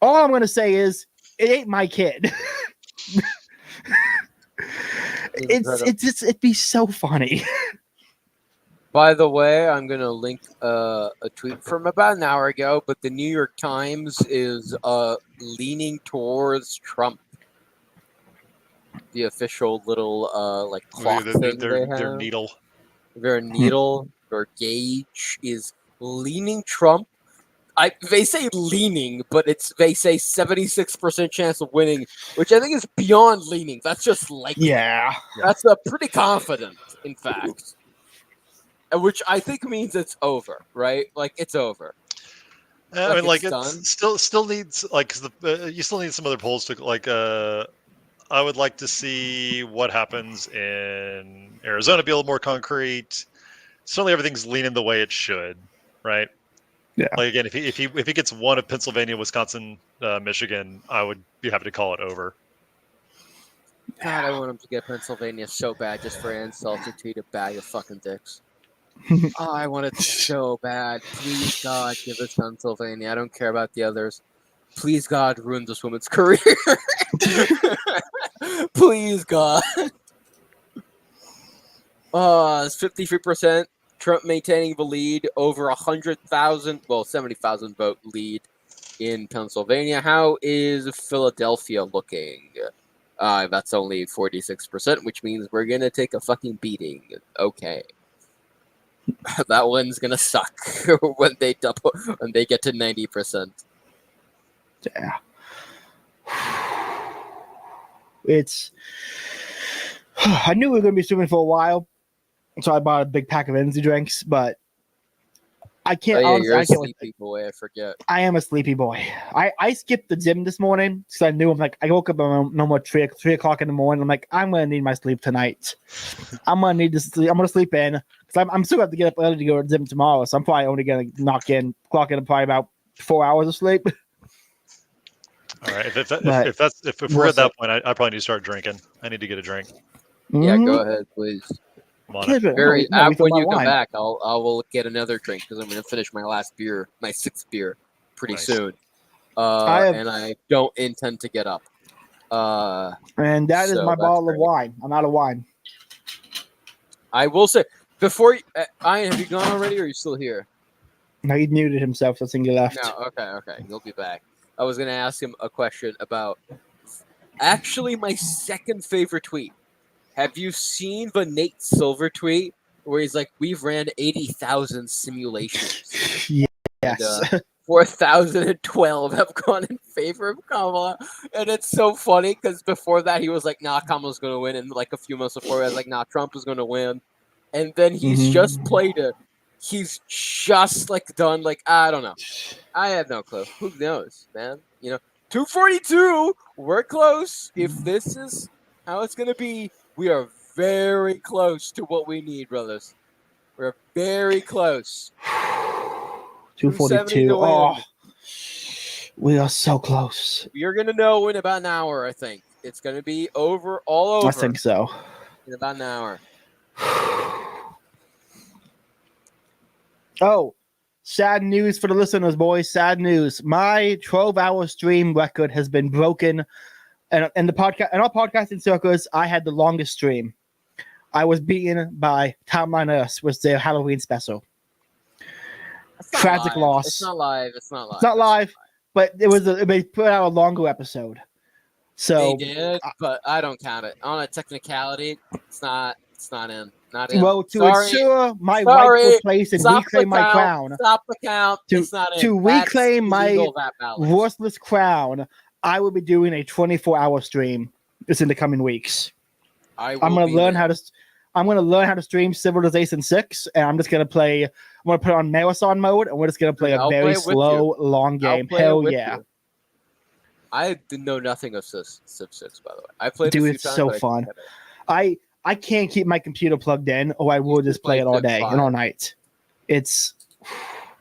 All I'm going to say is, it ain't my kid. It'd be so funny. By the way, I'm going to link a tweet from about an hour ago, but the New York Times is leaning towards Trump. The official little clock thing they have. Their needle. Their needle. Or gauge is leaning Trump. They say leaning, but they say 76% chance of winning, which I think is beyond leaning. That's just likely. Yeah. That's pretty confident, in fact. Which I think means it's over, right? Like, it's over. I mean, like, it's it still needs, like, you still need some other polls to, like, I would like to see what happens in Arizona be a little more concrete. Certainly everything's leaning the way it should, right? Yeah. Like, again, if he gets one of Pennsylvania, Wisconsin, Michigan, I would be happy to call it over. God, I want him to get Pennsylvania so bad just for insult to tweet a bag of fucking dicks. Oh, I want it so bad. Please, God, give us Pennsylvania. I don't care about the others. Please, God, ruin this woman's career. Please, God. It's 53%. Trump maintaining the lead over 100,000, 70,000 vote lead in Pennsylvania. How is Philadelphia looking? That's only 46%, which means we're gonna take a fucking beating. Okay. That one's gonna suck when they get to 90%. Yeah. It's. I knew we were going to be streaming for a while, so I bought a big pack of energy drinks. But I can't. Oh, yeah, you're a I can't sleepy boy. I forget. I am a sleepy boy. I skipped the gym this morning because I knew I woke up around no more 3 o'clock in the morning. I'm like, I'm gonna need my sleep tonight. I'm gonna need to sleep. I'm gonna sleep in because I'm still have to get up early to go to the gym tomorrow. So I'm probably only gonna clock in probably about 4 hours of sleep. All right. If we're at that point, I probably need to start drinking. I need to get a drink. Yeah, go ahead, please. I'm on it. When you come back, I will get another drink because I'm going to finish my last beer, my 6th beer, pretty soon. And I don't intend to get up. And that is my bottle of wine. I'm out of wine. I will say before Ian, have you gone already, or are you still here? No, he muted himself, so I think he left. No, okay, he'll be back. I was going to ask him a question about actually my second favorite tweet. Have you seen the Nate Silver tweet where he's like, we've ran 80,000 simulations? Yes. And, 4,012 have gone in favor of Kamala. And it's so funny because before that he was like, nah, Kamala's going to win. And like a few months before he was like, nah, Trump is going to win. And then he's just played it. He's just like done like, I don't know. I have no clue. Who knows, man? 242. We're close. If this is how it's going to be, we are very close to what we need, brothers. We're very close. 242. Oh, we are so close. You're going to know in about an hour, I think. It's going to be all over. I think so. In about an hour. Oh, sad news for the listeners, boys. Sad news. My 12-hour stream record has been broken. And in our podcasting circles, I had the longest stream. I was beaten by Timeline Earth with their Halloween special. Tragic loss. It's not live. It's not live, but they put out a longer episode. So they did, but I don't count it. On a technicality, it's not in. Not in. Well, to ensure my rightful place and reclaim my crown. Stop the count. It's not in. To reclaim my worthless crown, I will be doing a 24-hour stream. It's in the coming weeks. I'm going to learn how to stream Civilization 6, and I'm just going to play. I'm going to put it on marathon mode, and we're just going to play a very slow, long game. Hell yeah! I know nothing of Civ 6, by the way. I played. Dude, it's so fun. I can't keep my computer plugged in, or I will just play it all day and all night. It's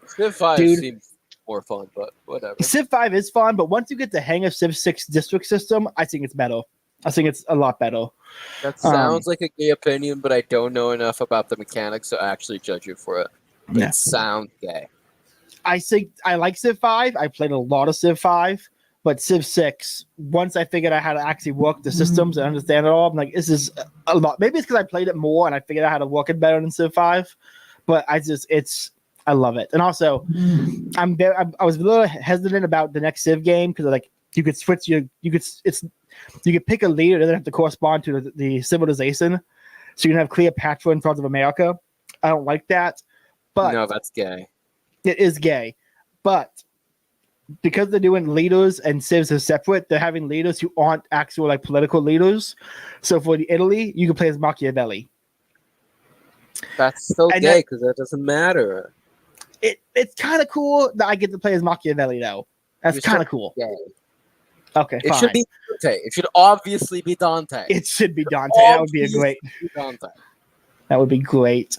Civ 5 seems more fun, but whatever. Civ 5 is fun, but once you get the hang of Civ 6 district system, I think it's better. I think it's a lot better. That sounds like a gay opinion, but I don't know enough about the mechanics to actually judge you for it. Yeah. It sounds gay. I think I like Civ 5. I played a lot of Civ 5, but Civ 6, once I figured out how to actually work the systems and understand it all, I'm like, this is a lot. Maybe it's because I played it more and I figured out how to work it better than Civ 5, but I love it. And also, I was a little hesitant about the next Civ game because like you could switch you could pick a leader that doesn't have to correspond to the civilization, so you can have Cleopatra in front of America. I don't like that, but no, that's gay. It is gay, but because they're doing leaders and civs are separate, they're having leaders who aren't actual like political leaders. So for Italy, you can play as Machiavelli. That's still gay because that doesn't matter. It's kind of cool that I get to play as Machiavelli though. That's kind of cool. Gay. Okay, it fine. should be Dante. It should obviously be Dante. It should be Dante. That would be That would be great.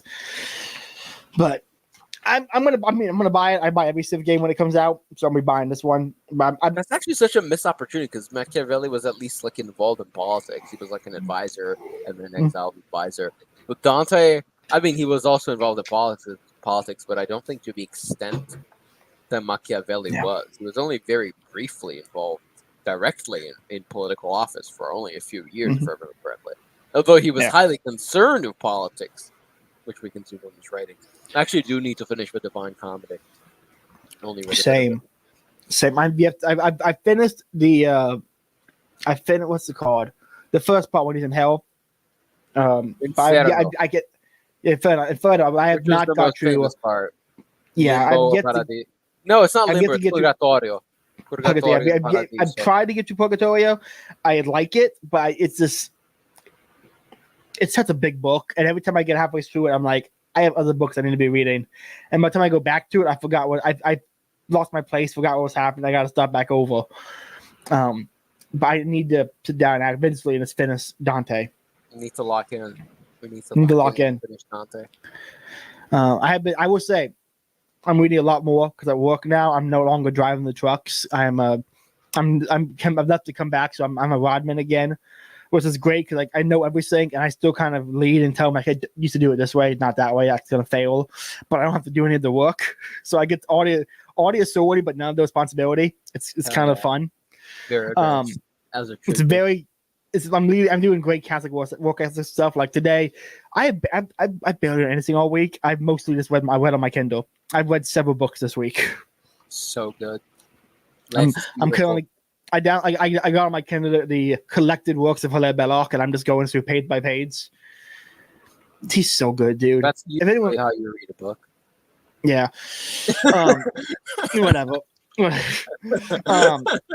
But I'm gonna buy it. I buy every Civ game when it comes out, so I'm gonna be buying this one. That's actually such a missed opportunity because Machiavelli was at least like involved in politics. He was like an advisor and an exiled advisor. But Dante, I mean, he was also involved in politics, but I don't think to the extent that Machiavelli was. He was only very briefly involved directly in political office for only a few years, if I remember correctly. Although he was highly concerned with politics, which we can see from his writings. I actually do need to finish with Divine Comedy. Same. Same. I finished the. I finished what's it called? The first part when he's in hell. Inferno. I get Inferno. I have Which is not the got most through. famous part. Yeah, Limbo I've yet to. Paradiso. No, it's not I've Limbo. yet to It's get to- Purgatorio. I've tried to get to Purgatorio. I like it, but it's just. It's such a big book, and every time I get halfway through it, I'm like, I have other books I need to be reading, and by the time I go back to it, I forgot what I lost my place, forgot what was happening. I got to start back over. But I need to sit down and eventually and finish Dante. We need to lock in. We need to lock in. and finish Dante. I will say, I'm reading a lot more because I work now. I'm no longer driving the trucks. I've left to come back, so I'm a rodman again, which is great because like I know everything and I still kind of lead and tell my kid used to do it this way, not that way. That's gonna fail, but I don't have to do any of the work, so I get all the authority, but none of the responsibility. It's kind of fun. Very advanced, as it should It's be. very. I'm doing great Catholic work ethic stuff. Like today, I barely read anything all week. I've mostly just read on my Kindle. I've read several books this week. So good. I'm Beautiful. currently I got on my Kindle the collected works of Hilaire Belloc, and I'm just going through page by page. He's so good, dude. That's if anyone, usually how you read a book. yeah. Whatever.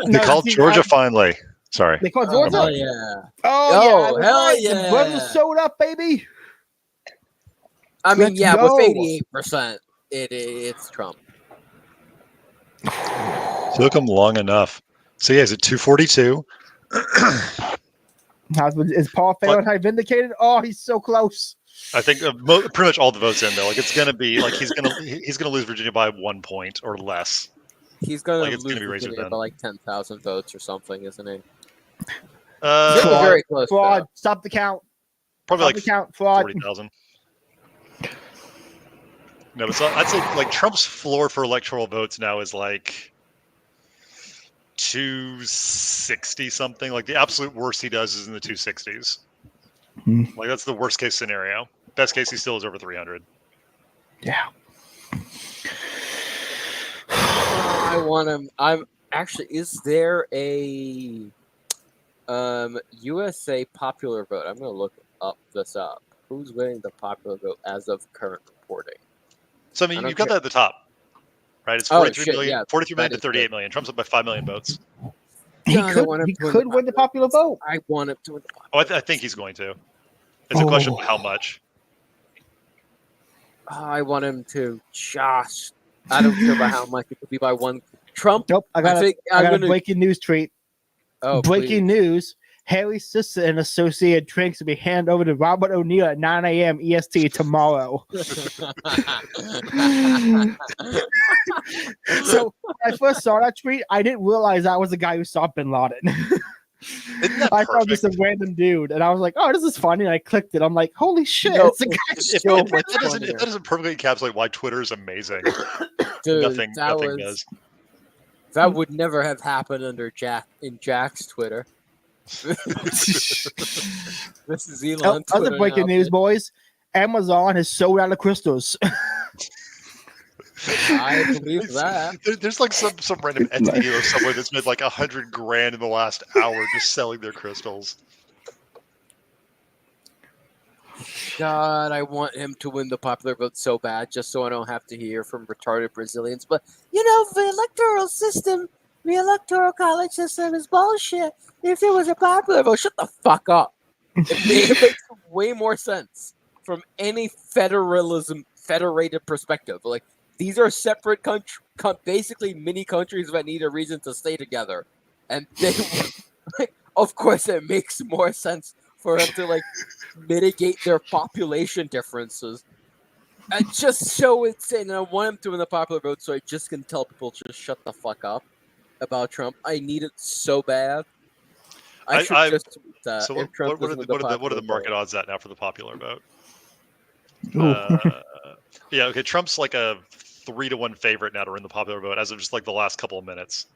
They called Georgia finally. Sorry. They called Oh, Georgia. hell yeah. Oh, yeah. hell Right. yeah. The brothers showed up, baby. I mean, Let's yeah, go. with 88%, it's Trump. Took him long enough. So yeah, is it 242? Is Paul Fahrenheit vindicated? Oh, he's so close. I think pretty much all the votes in though. Like it's gonna be like he's gonna lose Virginia by 1 point or less. He's going Like, to it's lose gonna be Razor Virginia Thin. by like 10,000 votes or something, isn't he? Fraud. Very close. Fraud. Stop the count. Probably Stop like the count. Fraud. 40,000. No, but I'd say like Trump's floor for electoral votes now is like 260 something. Like the absolute worst he does is in the 260s. Like that's the worst case scenario. Best case he still is over 300. Yeah. I want him. I'm actually. Is there a USA popular vote? I'm going to look this up. Who's winning the popular vote as of current reporting? So I mean, you've got that at the top, right? It's 43 million, 43 million to 38 million. Trump's up by 5 million votes. He could win the popular vote. I want him to win the popular Oh, I think he's going to. It's a question of how much. I want him to just. I don't care about how much. It could be by one. Trump. Nope. I got a breaking news tweet. Oh, breaking news. Harry's sister and associated drinks will be handed over to Robert O'Neill at 9 a.m. EST tomorrow. So when I first saw that tweet, I didn't realize I was the guy who saw Bin Laden. I thought just a random dude, and I was like, "Oh, this is funny." And I clicked it. I'm like, "Holy shit!" It's the guy. If that doesn't perfectly encapsulate why Twitter is amazing. Dude, nothing does. That would never have happened under Jack's Twitter. This is Elon. Other breaking news, boys. Amazon has sold out of crystals. I believe that. There's like some random entity or somewhere that's made like $100,000 in the last hour just selling their crystals. God, I want him to win the popular vote so bad, just so I don't have to hear from retarded Brazilians. But the electoral college system is bullshit. If it was a popular vote, shut the fuck up. It makes way more sense from any federated perspective. Like, these are separate basically mini countries that need a reason to stay together, and they, of course, it makes more sense for them to mitigate their population differences. And just so insane. And I want him to win the popular vote, so I just can tell people to just shut the fuck up about Trump. I need it so bad. I should just tweet that. So what are the market odds at now for the popular vote? Yeah, okay. Trump's like a 3-1 favorite now to win the popular vote as of just like the last couple of minutes.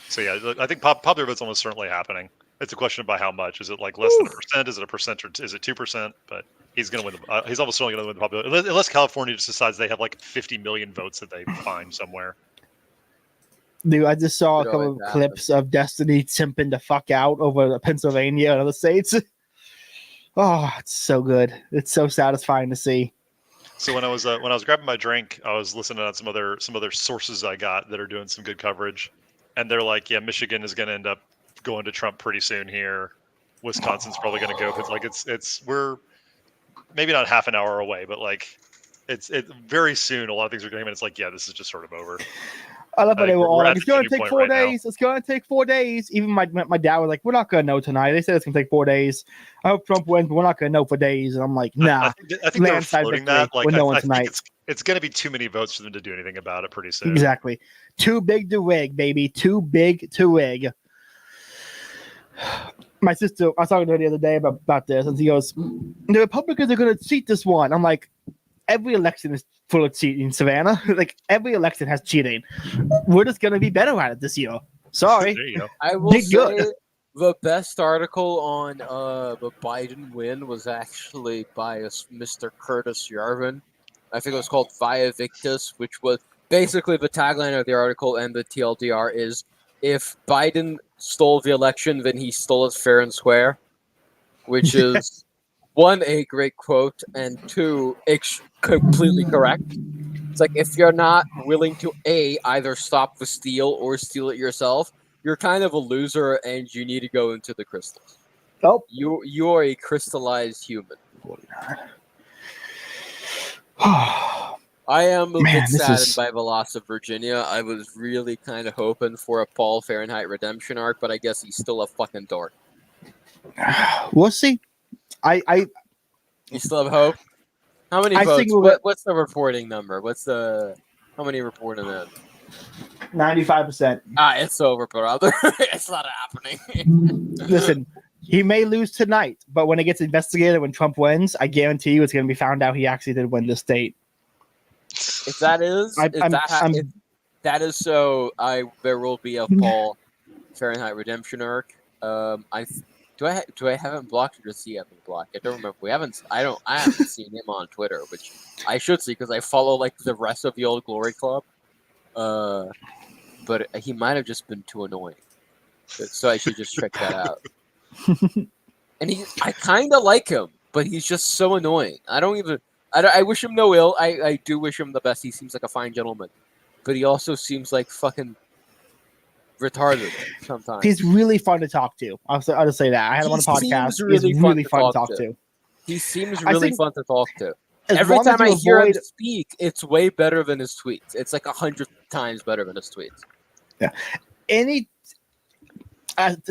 So yeah, I think popular vote's almost certainly happening. It's a question about how much. Is it like less than 1%? Is it 1%? Or is it 2%? But he's going to win. He's almost certainly going to win the popular, unless California just decides they have like 50 million votes that they find somewhere. Dude, I just saw a It couple always of clips of Destiny simping the fuck out over Pennsylvania and other states. Oh, it's so good. It's so satisfying to see. So when I was grabbing my drink, I was listening on some other sources I got that are doing some good coverage, and they're like, yeah, Michigan is going to end up going to Trump pretty soon here. Wisconsin's probably going to go. It's like we're maybe not half an hour away, but like it's very soon. A lot of things are going, and it's like, yeah, this is just sort of over. I love how they were all like, it's going to take 4 days. Now. It's going to take 4 days. Even my dad was like, we're not going to know tonight. They said it's going to take 4 days. I hope Trump wins, but we're not going to know for days. And I'm like, nah. I think they were floating that. Like, we're I tonight. think it's going to be too many votes for them to do anything about it pretty soon. Exactly. Too big to wig, baby. Too big to wig. My sister, I was talking to her the other day about this, and she goes, the Republicans are going to cheat this one. I'm like, every election is full of cheating, Savannah. Like, every election has cheating. We're just going to be better at it this year. Sorry. There you go. I will say the best article on the Biden win was actually by Mr. Curtis Yarvin. I think it was called Via Victus, which was basically the tagline of the article, and the TLDR is, if Biden stole the election, then he stole it fair and square, which is, one, a great quote, and two, completely correct. It's like, if you're not willing to, A, either stop the steal or steal it yourself, you're kind of a loser, and you need to go into the crystals. Oh. You are a crystallized human. I am a bit saddened by the loss of Virginia. I was really kind of hoping for a Paul Fahrenheit redemption arc, but I guess he's still a fucking dork. We'll see. You still have hope? How many votes? What's the reporting number? How many reported in? 95%. It's over, brother. It's not happening. Listen, he may lose tonight, but when it gets investigated, when Trump wins, I guarantee you it's going to be found out he actually did win the state. If that is, that is so, there will be a Paul Fahrenheit redemption arc. Do I have him blocked or does he have me blocked? I don't remember. I haven't seen him on Twitter, which I should see because I follow like the rest of the Old Glory Club. But he might have just been too annoying, so I should just check that out. And I kind of like him, but he's just so annoying. I wish him no ill. I do wish him the best. He seems like a fine gentleman, but he also seems like fucking retarded sometimes. He's really fun to talk to. I'll just say that. I had him on a podcast. He's really fun to talk to. He seems really fun to talk to. Every time I hear him speak, it's way better than his tweets. It's like 100 times better than his tweets. Yeah.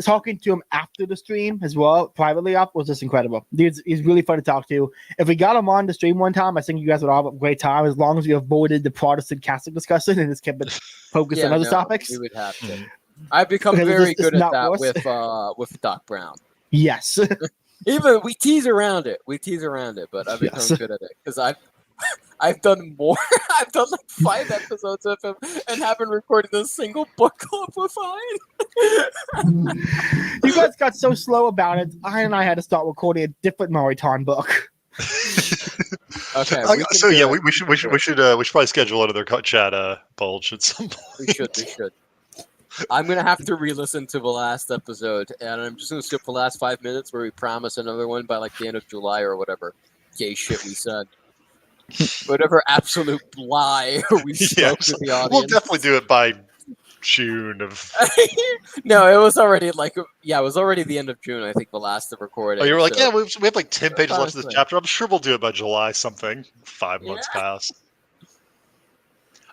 Talking to him after the stream as well, privately up, was just incredible. Dude, he's really fun to talk to. If we got him on the stream one time, I think you guys would all have a great time as long as we avoided the Protestant Catholic discussion and just kept it focused on other topics. We would have to. I've become very good at that with Doc Brown. Yes. Even we tease around it, but I've become good at it because I've done more. I've done like 5 episodes of him and haven't recorded a single book club with Fine. You guys got so slow about it. I had to start recording a different Mariton book. Okay. We should probably schedule another chat bulge at some point. We should. I'm gonna have to re-listen to the last episode, and I'm just gonna skip the last 5 minutes where we promise another one by like the end of July or whatever gay shit we said. Whatever absolute lie we spoke to the audience. We'll definitely do it by June of. No, it was already it was already the end of June. I think the last of recording. Oh, you were like, we have like 10 pages left of this chapter. I'm sure we'll do it by July something. 5 months past.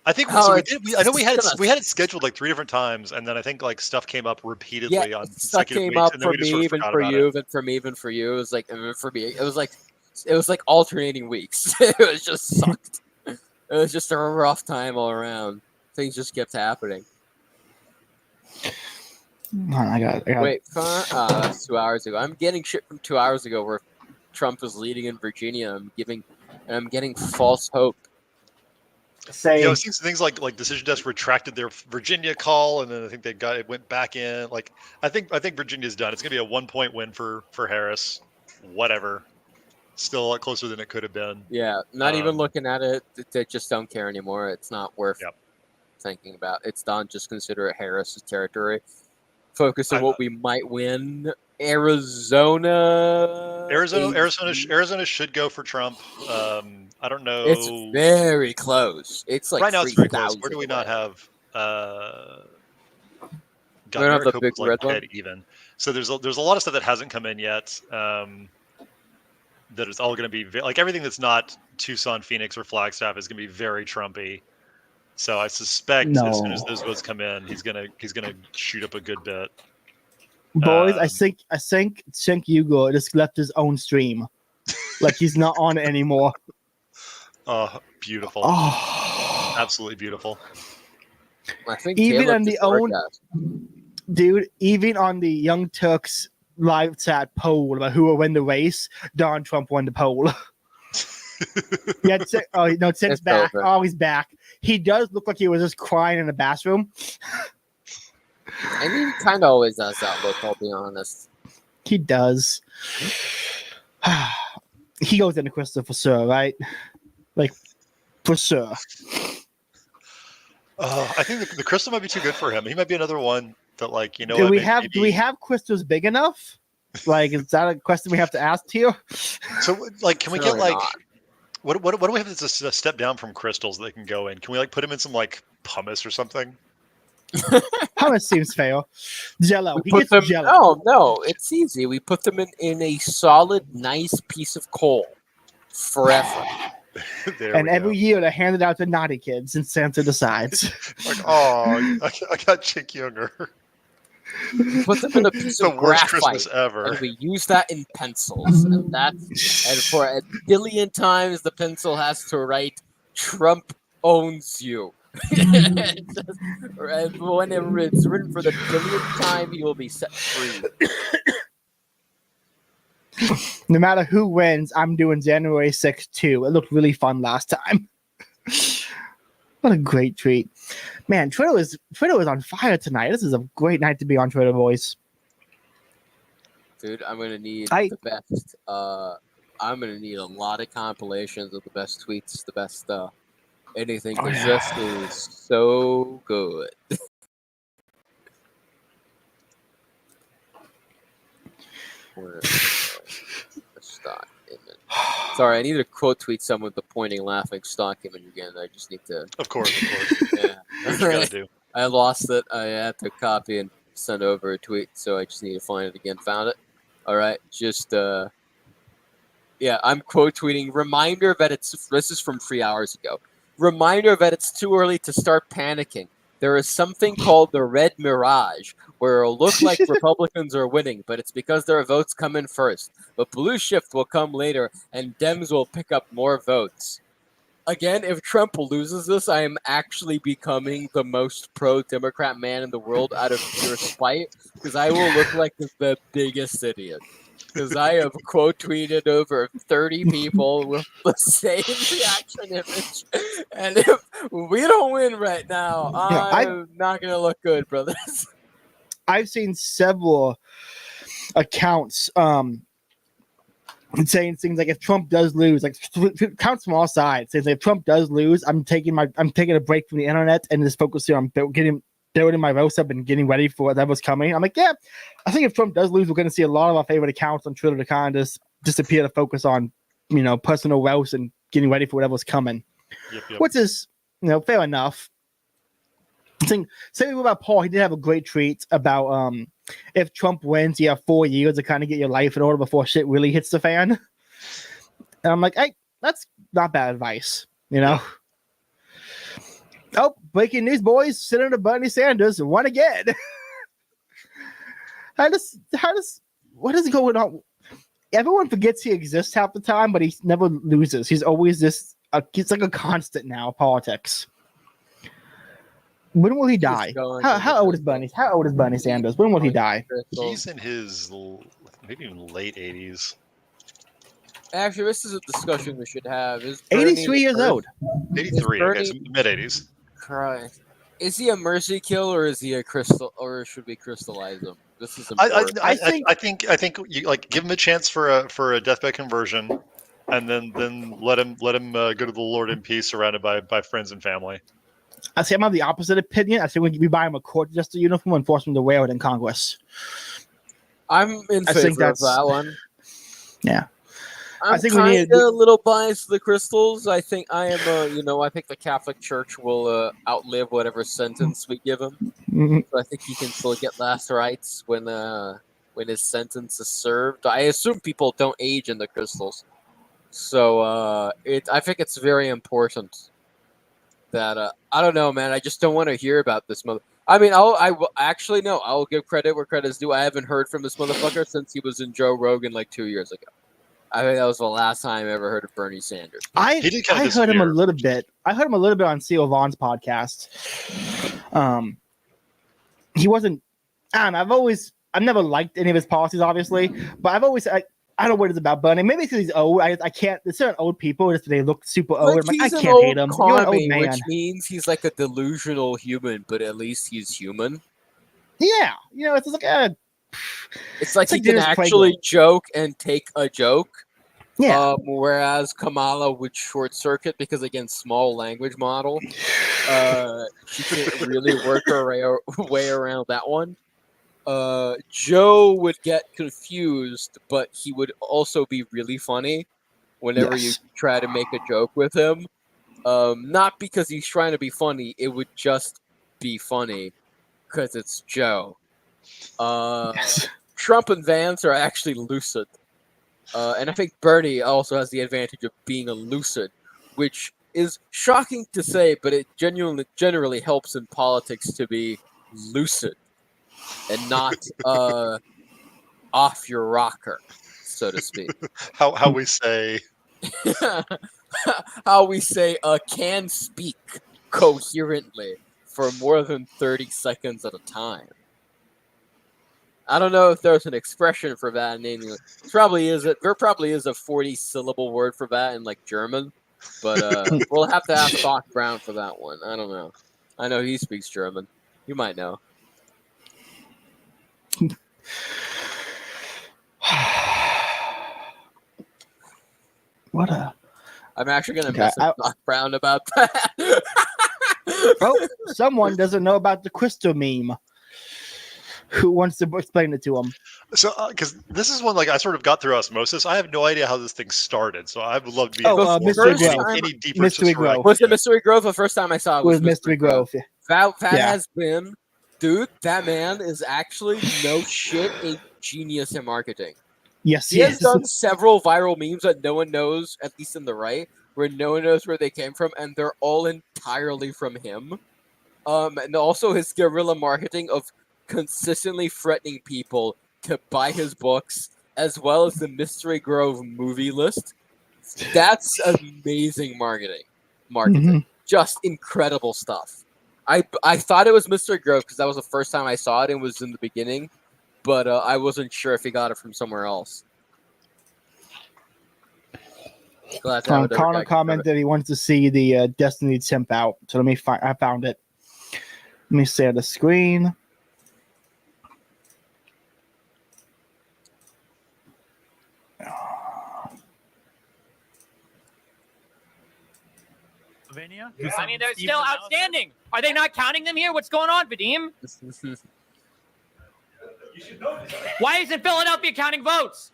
I think I know we had it scheduled like 3 different times, and then I think like stuff came up repeatedly on stuff came up for me, even for you, then for me, even for you. It was like for me, it was like alternating weeks. It was just sucked. It was just a rough time all around. Things just kept happening. I got Wait, 2 hours ago. I'm getting shit from 2 hours ago where Trump was leading in Virginia. I'm getting false hope. Things like Decision Desk retracted their Virginia call, and then I think it went back in. Like I think Virginia's done. It's gonna be a 1-point win for Harris. Whatever. Still a lot closer than it could have been. Yeah, not even looking at it. They just don't care anymore. It's not worth. Yep. thinking about. It's not just consider it Harris's territory. Focus on what we might win. Arizona should go for Trump. I don't know. It's very close. It's like right now it's very close. 3,000 Where do we not have? We don't have the big red one. Even. So there's a lot of stuff that hasn't come in yet. That is all going to be like everything that's not Tucson, Phoenix, or Flagstaff is going to be very Trumpy. So I suspect as soon as those votes come in, he's gonna shoot up a good bit. Boys, I think Cenk Uygur just left his own stream, like he's not on it anymore. Oh, beautiful! Oh, absolutely beautiful. I think even on the even on the Young Turks live chat poll about who will win the race, Donald Trump won the poll. Yeah, Cenk's back. Over. Oh, he's back. He does look like he was just crying in the bathroom. And he kind of always does that look, I'll be honest. He does. He goes into Crystal for sure, right? Like, for sure. I think the Crystal might be too good for him. He might be another one that, like, do we have crystals big enough? Like, is that a question we have to ask here? So, like, can we get like what do we have that's a step down from crystals that they can go in? Can we like put him in some like pumice or something? Pumice seems fair. Jello. He gets Jello. No, it's easy. We put them in a solid, nice piece of coal forever. And every year they hand it out to naughty kids, and Santa decides. Like, oh, I got Chick Younger. Put them in a piece of worst graphite, Christmas ever. and we use that in pencils, and for a billion times the pencil has to write "Trump owns you." And whenever it's written for the billionth time, he will be set free. No matter who wins, I'm doing January 6th too. It looked really fun last time. What a great treat. Man, Twitter was on fire tonight. This is a great night to be on Twitter, boys. Dude, I'm going to need the best. I'm going to need a lot of compilations of the best tweets, the best anything, because this is so good. Stock image. Sorry, I need to quote tweet someone with the pointing, laughing stock image again. I just need to. Of course. Yeah. What you gotta do. I lost it. I had to copy and send over a tweet, so I just need to find it again. Found it. All right, just I'm quote tweeting. Reminder that this is from 3 hours ago. Reminder that it's too early to start panicking. There is something called the Red Mirage, where it'll look like Republicans are winning, but it's because their votes come in first. But Blue Shift will come later, and Dems will pick up more votes. Again, if Trump loses this, I am actually becoming the most pro-Democrat man in the world out of pure spite, because I will look like the biggest idiot. Because I have quote tweeted over 30 people with the same reaction image. And if we don't win right now, I'm not going to look good, brothers. I've seen several accounts saying things like, if Trump does lose, like accounts from all sides, saying if Trump does lose, I'm taking a break from the internet and just focusing on building my roast up and getting ready for whatever's coming. I'm like, yeah, I think if Trump does lose, we're going to see a lot of our favorite accounts on Twitter to kind of just disappear to focus on, personal roast and getting ready for whatever's coming. Yep. Which is, fair enough. Same about Paul. He did have a great tweet about if Trump wins, you have 4 years to kind of get your life in order before shit really hits the fan. And I'm like, hey, that's not bad advice, Oh, breaking news, boys. Senator Bernie Sanders won again. What is going on? Everyone forgets he exists half the time, but he never loses. He's always he's like a constant now, politics. When will he die? How old is Bernie Sanders? When will he die? He's in his maybe even late 80s. Actually, this is a discussion we should have. Is 83 years old. 83, I guess, mid-80s. Christ. Is he a mercy kill or is he a crystal, or should we crystallize him? This is important. I think you give him a chance for a deathbed conversion, and then let him go to the Lord in peace, surrounded by friends and family. I say I'm of the opposite opinion. I say we buy him a court jester uniform and force him to wear it in Congress. I'm in favor of that one. Yeah. I'm I think we kind need of a little biased to the crystals. I think I am, I think the Catholic Church will outlive whatever sentence we give him. Mhm. So I think he can still get last rites when his sentence is served. I assume people don't age in the crystals, so I think it's very important that I don't know, man. I just don't want to hear about this mother. I mean, I'll give credit where credit is due. I haven't heard from this motherfucker since he was in Joe Rogan like 2 years ago. I think that was the last time I ever heard of Bernie Sanders. I heard him a little bit. I heard him a little bit on C.O. Vaughn's podcast. He wasn't. I don't know. I've never liked any of his policies, obviously, but I don't know what it's about Bernie. Maybe because he's old. I can't. There's certain old people just they look super old. I'm like, I can't hate him. You're an old man. Which means he's like a delusional human, but at least he's human. Yeah, it's just like It's like he can actually joke and take a joke. Yeah. Whereas Kamala would short circuit because, again, small language model. She couldn't really work her way around that one. Joe would get confused, but he would also be really funny whenever you try to make a joke with him. Not because he's trying to be funny, it would just be funny because it's Joe. Trump and Vance are actually lucid. And I think Bernie also has the advantage of being a lucid, which is shocking to say, but it generally helps in politics to be lucid and not off your rocker, so to speak. How we say can speak coherently for more than 30 seconds at a time. I don't know if there's an expression for that in English. There probably is a 40-syllable word for that in like German, but we'll have to ask Doc Brown for that one. I don't know. I know he speaks German. You might know. I'm actually gonna message Doc Brown about that. Oh, someone doesn't know about the crystal meme. Who wants to explain it to him? So, because this is one I sort of got through osmosis. I have no idea how this thing started, so I would love to be Mystery Grove. Any deeper. Mystery Grove. Was it Mystery Grove? The first time I saw it was Mystery Grove. That has been, dude. That man is actually no shit a genius in marketing. Yes, he has done several viral memes that no one knows, at least in the right, where no one knows where they came from, and they're all entirely from him. And also his guerrilla marketing of consistently threatening people to buy his books, as well as the Mystery Grove movie list. That's amazing marketing. Mm-hmm. Just incredible stuff. I thought it was Mystery Grove because that was the first time I saw it and was in the beginning, but I wasn't sure if he got it from somewhere else. Connor commented he wants to see the Destiny temp out, so I found it. Let me share the screen. I mean, they're still outstanding. Are they not counting them here? What's going on, Vadim? Why isn't Philadelphia counting votes?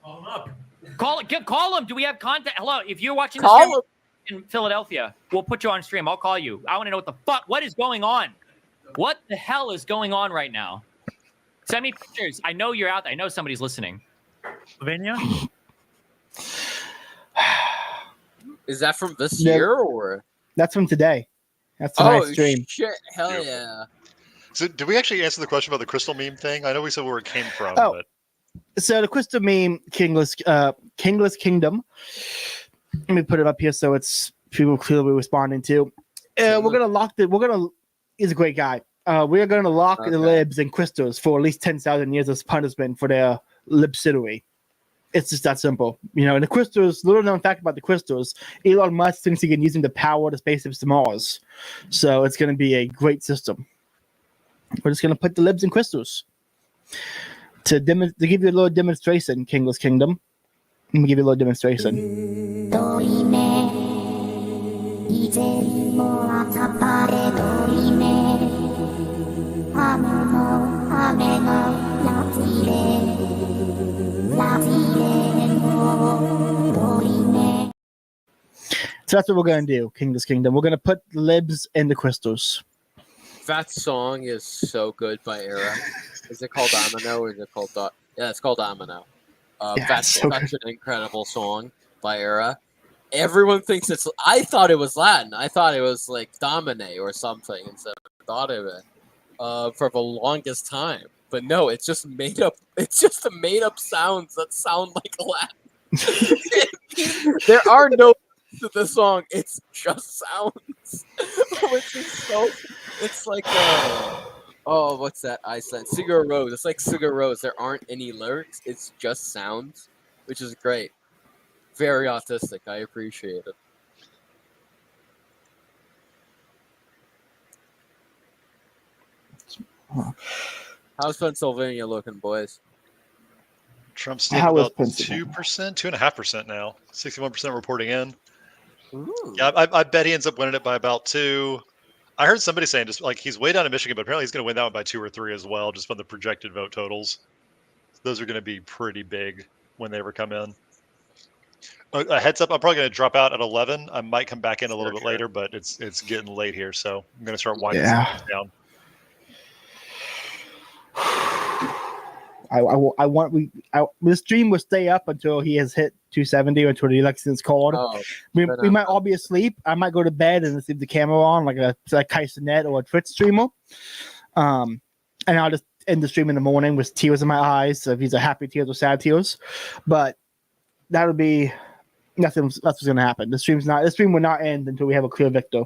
Call them up. Call them. Do we have contact? Hello, if you're watching this stream in Philadelphia, we'll put you on stream. I'll call you. I want to know what is going on. What the hell is going on right now? Send me pictures. I know you're out there. I know somebody's listening. Slovenia? Is that from this year or? That's from today. That's tonight's stream. Shit! Hell yeah! So, did we actually answer the question about the crystal meme thing? I know we said where it came from. Oh, but... so the crystal meme, Kingless Kingdom. Let me put it up here so it's people clearly responding to. We're gonna. He's a great guy. We're gonna lock the libs and crystals for at least 10,000 years as punishment for their libsidery. It's just that simple. And the crystals, little known fact about the crystals, Elon Musk thinks he can use them to power the spaceships to Mars. So it's going to be a great system. We're just going to put the libs in crystals. To give you a little demonstration, Kingless Kingdom. Let me give you a little demonstration. So that's what we're gonna do, King's Kingdom. We're gonna put libs in the crystals. That song is so good by Era. Is it called Domino or is it called yeah, it's called Domino. That's so such an incredible song by Era. Everyone thinks I thought it was Latin. I thought it was like Domine or something instead of thought of it for the longest time. But no, it's just made up. It's just the made up sounds that sound like Latin. There are no to the song. It's just sounds, which is so. It's like what's that? I said Sigur Rós. It's like Sigur Rós. There aren't any lyrics. It's just sounds, which is great. Very autistic. I appreciate it. How's Pennsylvania looking, boys? Trump's still about 2%, 2.5% now. 61% reporting in. Ooh. Yeah, I bet he ends up winning it by about 2. I heard somebody saying just like he's way down in Michigan, but apparently he's going to win that one by 2 or 3 as well, just from the projected vote totals. Those are going to be pretty big when they ever come in. A heads up, I'm probably going to drop out at 11. I might come back in a little bit later, but it's getting late here, so I'm going to start winding things down. The stream will stay up until he has hit 270 or until the election's called. We might all be asleep. I might go to bed and leave the camera on like a Kaisernet or a Twitch streamer. And I'll just end the stream in the morning with tears in my eyes. So if these are happy tears or sad tears, but that would be nothing. That's what's going to happen. The stream will not end until we have a clear victor.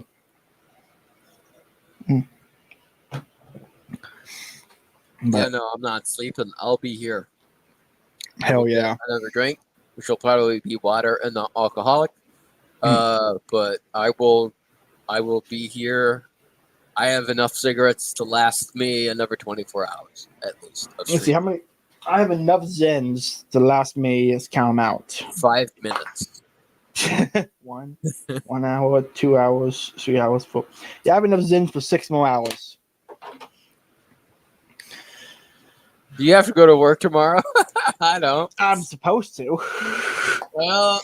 Yeah, no, I'm not sleeping. I'll be here. Hell yeah. Another drink, which will probably be water and not alcoholic. But I will be here. I have enough cigarettes to last me another 24 hours at least. Let's see how many. I have enough Zens to last me. Let's count them out. 5 minutes. 1 hour, 2 hours, 3 hours, 4. Yeah, I have enough Zens for 6 more hours. Do you have to go to work tomorrow? I don't. I'm supposed to. Well,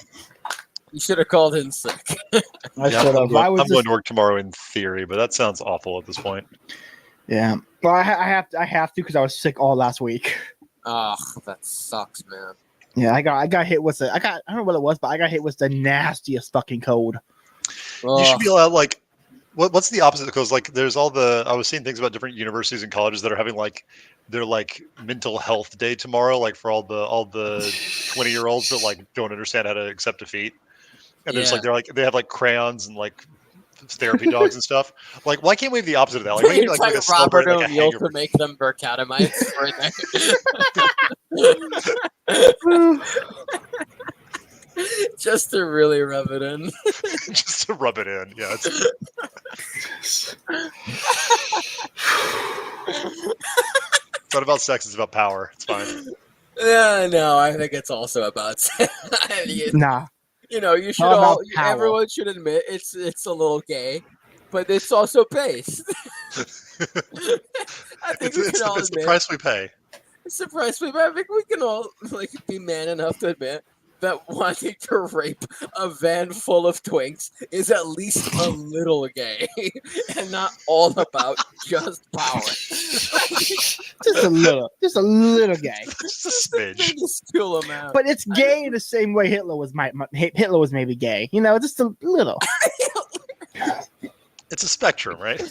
you should have called in sick. I'm going to work tomorrow in theory, but that sounds awful at this point. Yeah. Well, I have to because I was sick all last week. Oh, that sucks, man. Yeah, I got hit with I don't know what it was, but I got hit with the nastiest fucking cold. You should be allowed what's the opposite? Because there's I was seeing things about different universities and colleges that are having their mental health day tomorrow, for all the 20-year-olds that don't understand how to accept defeat. And there's they have crayons and therapy dogs and stuff. Why can't we have the opposite of that? Like, we like Robert O'Neill to make them Burkatamites for just to really rub it in. Just to rub it in, yeah. It's not about sex; it's about power. It's fine. Yeah, no, I think it's also about. Nah. You should everyone should admit it's a little gay, but it's also based. I think it's the price we pay. It's the price we pay. I think we can all be man enough to admit that wanting to rape a van full of twinks is at least a little gay and not all about just power. Just a little gay. Just a smidge. Minuscule amount. But it's gay in the same way Hitler was maybe gay. Just a little. It's a spectrum, right?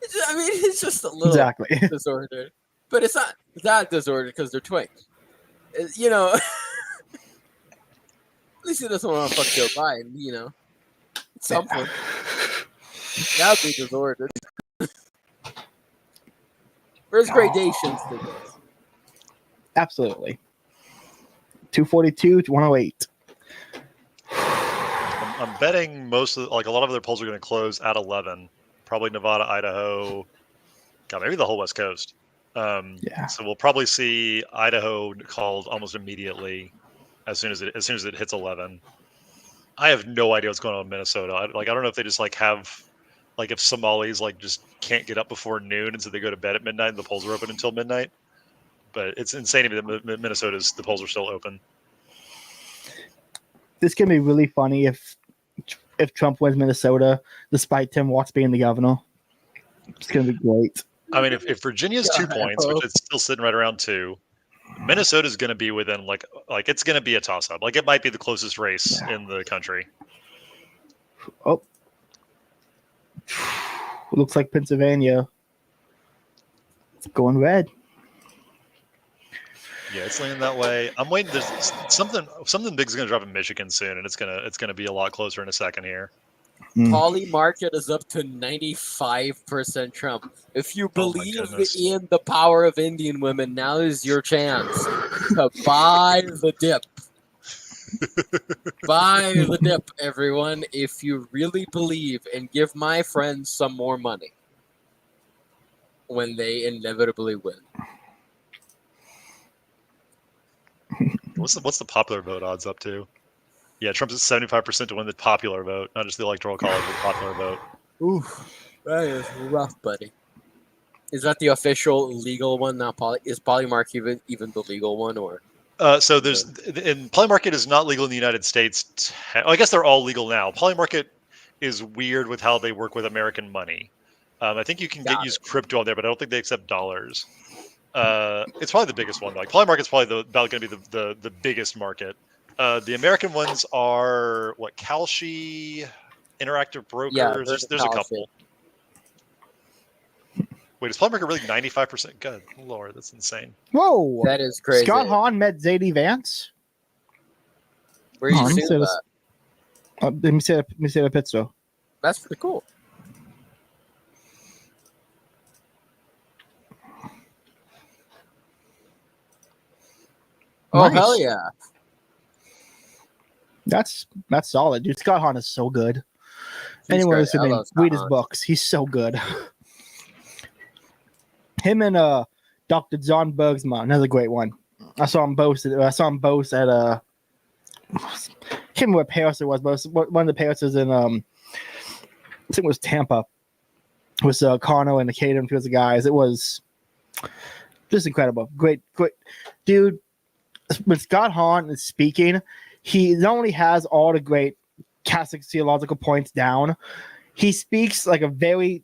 It's just a little disordered. But it's not that disordered because they're twinks. At least he doesn't want to fuck Joe Biden, It's something. That would be disordered. There's gradations to this. Absolutely. 242 to 108. I'm betting most of a lot of their polls are going to close at 11. Probably Nevada, Idaho, maybe the whole West Coast. So we'll probably see Idaho called almost immediately as soon as it hits 11. I have no idea what's going on in Minnesota. I don't know if they just have if Somalis just can't get up before noon, and so they go to bed at midnight, and the polls are open until midnight. But it's insane to me that the polls are still open. This can be really funny if Trump wins Minnesota, despite Tim Walz being the governor. It's going to be great. I mean, if Virginia's 2 points, which it's still sitting right around 2, Minnesota's going to be within it's going to be a toss-up. It might be the closest race in the country. Oh, looks like Pennsylvania. It's going red. Yeah, it's leaning that way. I'm waiting. There's something big is going to drop in Michigan soon, and it's gonna be a lot closer in a second here. Poly market is up to 95% Trump. If you believe in the power of Indian women, now is your chance to buy the dip. Buy the dip, everyone, if you really believe, and give my friends some more money when they inevitably win. What's the popular vote odds up to? Yeah, Trump's at 75% to win the popular vote, not just the electoral college, but the popular vote. Ooh, that is rough, buddy. Is that the official legal one? Not Poly? Is Polymark even the legal one, or? So there's and Polymarket is not legal in the United States. I guess they're all legal now. Polymarket is weird with how they work with American money. I think you can use crypto on there, but I don't think they accept dollars. It's probably the biggest one. Polymarket's probably about going to be the biggest market. The American ones are Kalshi, Interactive Brokers. Yeah, there's a couple. Wait, is Polymarket really 95%? Good Lord, that's insane. Whoa, that is crazy. Scott Hahn met Zadie Vance. Where you see that? Let me say the pizza. That's pretty cool. Oh, Nice. hell yeah. That's solid, dude. Scott Hahn is so good. He's Anyone great. listening, read his books. He's so good. Him and Dr. John Bergsman, another great one. I saw them both at I can't remember what Paris it was, but one of the Parises in I think it was Tampa. It was Carno and the Caden, two of the guys. It was just incredible. Great dude. When Scott Hahn is speaking, he not only has all the great Catholic theological points down, he speaks like a very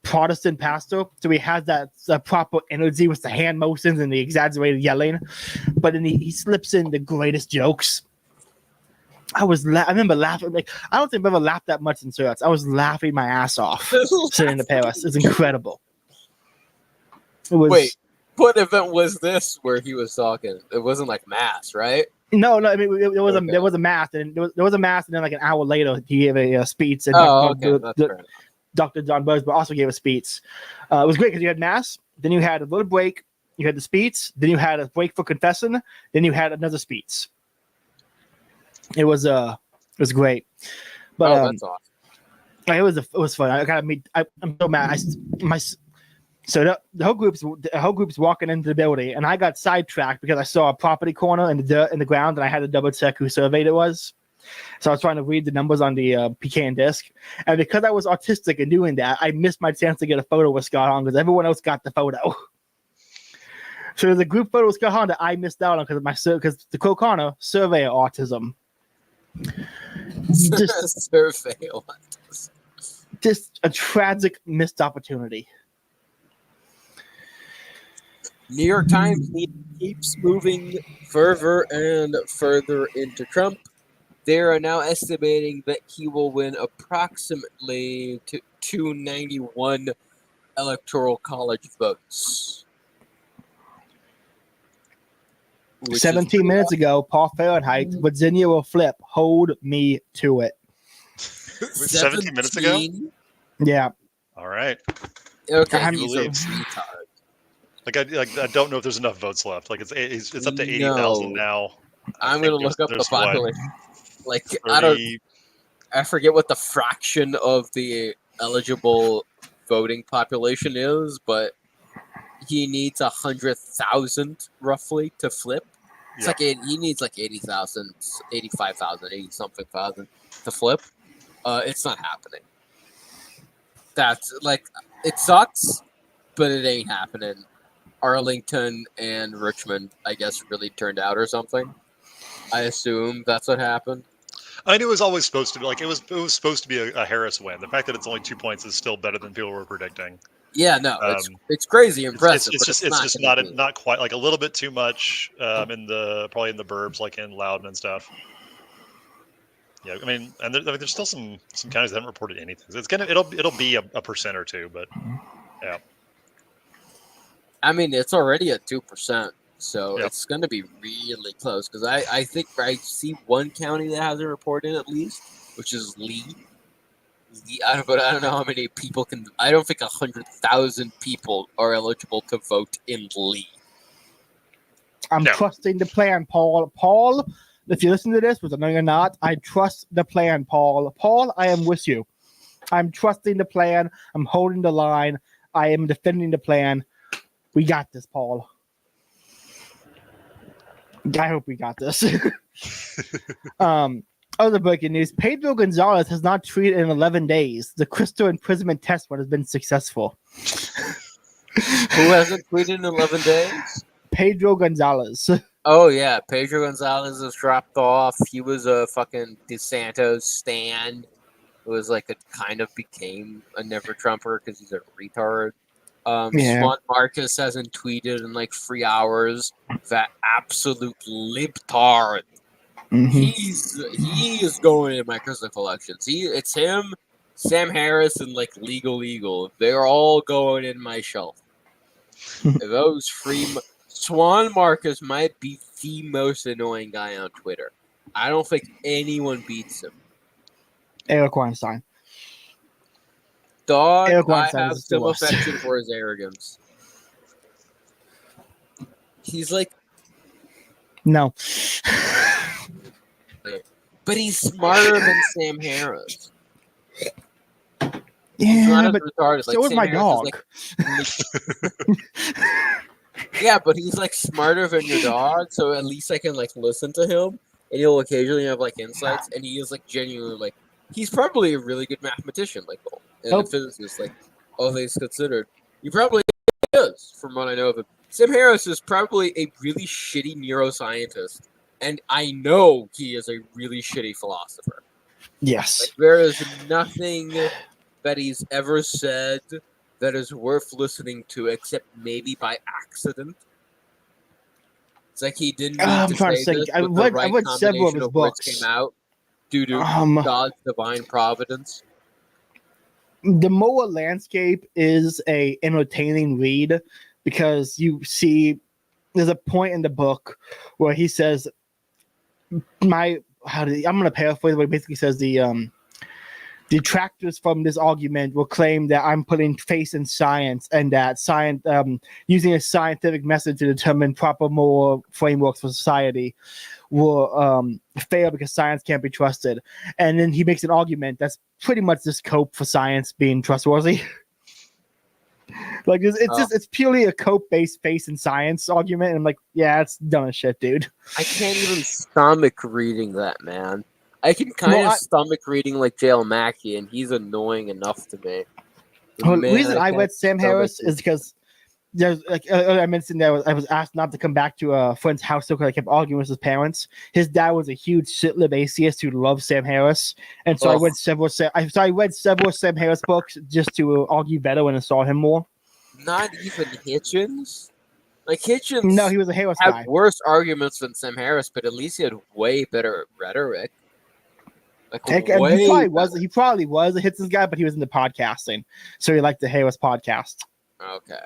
Protestant pastor, so he has that proper energy with the hand motions and the exaggerated yelling, but then he slips in the greatest jokes. I remember laughing. I don't think I've ever laughed that much in church. I was laughing my ass off sitting in the Paris. It's incredible. Wait, what event was this where he was talking? It wasn't like mass, right? No. I mean, there was a mass, and there was a mass, and then like an hour later, he gave a speech. And Dr. John Bergsman also gave a speech. It was great because you had mass, then you had a little break, you had the speech, then you had a break for confession, then you had another speech. It was great, but that's awesome. It was fun. I'm so mad. So the whole group's walking into the building, and I got sidetracked because I saw a property corner in the ground, and I had to double check who surveyed it was. So I was trying to read the numbers on the PKN disc, and because I was autistic in doing that, I missed my chance to get a photo with Scott Hahn because everyone else got the photo. So there's a group photo with Scott Hahn that I missed out on because the co-corner surveyor autism. Just a tragic missed opportunity. New York Times keeps moving further and further into Trump. They are now estimating that he will win approximately 291 electoral college votes. 17 minutes ago, Paul Fahrenheit, Virginia will flip. Hold me to it. 17 minutes ago? Yeah. All right. Okay. I don't know if there's enough votes left. It's up to 80,000 now. I'm gonna look up the population. I forget what the fraction of the eligible voting population is, but he needs 100,000 roughly to flip. It's he needs 80,000, 85,000, 80 something thousand. the flip. It's not happening. That's like, it sucks, but it ain't happening. Arlington and Richmond, I guess, really turned out or something. I assume that's what happened. I mean, it was always supposed to be like it was supposed to be a Harris win. The fact that it's only 2 points is still better than people were predicting. Yeah, no, it's crazy impressive. It's just not quite, like a little bit too much probably in the burbs, like in Loudoun and stuff. Yeah, I mean, and there's still some counties that haven't reported anything. So it'll be a percent or two, but yeah. I mean, it's already at 2%, so it's going to be really close. Because I think I see one county that hasn't reported at least, which is Lee. I don't know how many people can. I don't think 100,000 people are eligible to vote in Lee. I'm trusting the plan, Paul. Paul, if you listen to this, which I know you're not, I trust the plan, Paul. Paul, I am with you. I'm trusting the plan. I'm holding the line. I am defending the plan. We got this, Paul. I hope we got this. Other breaking news, Pedro Gonzalez has not tweeted in 11 days. The crystal imprisonment test has been successful. Who hasn't tweeted in 11 days? Pedro Gonzalez. Oh, yeah. Pedro Gonzalez was dropped off. He was a fucking DeSantis stan. It was like it kind of became a never Trumper because he's a retard. Swan Marcus hasn't tweeted in like 3 hours. That absolute libtard. Mm-hmm. He is going in my crystal collections. It's him, Sam Harris, and like Legal. They're all going in my shelf. Those three. Swan Marcus might be the most annoying guy on Twitter. I don't think anyone beats him. Eric Weinstein. Dog, I have some affection for his arrogance. He's like, no. But he's smarter than Sam Harris. Yeah, but retarded. so is my dog. Yeah, but he's like smarter than your dog, so at least I can like listen to him, and he'll occasionally have like insights, and he is like genuinely like he's probably a really good mathematician, like and a physicist, like all things considered. He probably is, from what I know of him. Sam Harris is probably a really shitty neuroscientist. And I know he is a really shitty philosopher. Yes. Like, there is nothing that he's ever said that is worth listening to, except maybe by accident. It's like he didn't need to say this, I read several of his books. Came out due to God's divine providence. The Moa Landscape is a entertaining read because you see there's a point in the book where he says, I'm going to paraphrase what he basically says. The detractors from this argument will claim that I'm putting faith in science and that science, using a scientific method to determine proper moral frameworks for society will fail because science can't be trusted. And then he makes an argument that's pretty much this cope for science being trustworthy. Like it's purely a cope-based faith in science argument, and I'm like, yeah, it's dumb as shit, dude. I can't even stomach reading that, man. I can kind of stomach reading like J.L. Mackey, and he's annoying enough to me. The reason I read Sam Harris is because there's like I mentioned that I was asked not to come back to a friend's house because I kept arguing with his parents. His dad was a huge shitlib atheist who loved Sam Harris, and so I read several Sam Harris books just to argue better when I saw him more. Not even Hitchens. Like Hitchens, no, he was a Harris guy. Had worse arguments than Sam Harris, but at least he had way better rhetoric. Like he probably was a Hitchens guy, but he was into podcasting, so he liked the Harris podcast. Okay.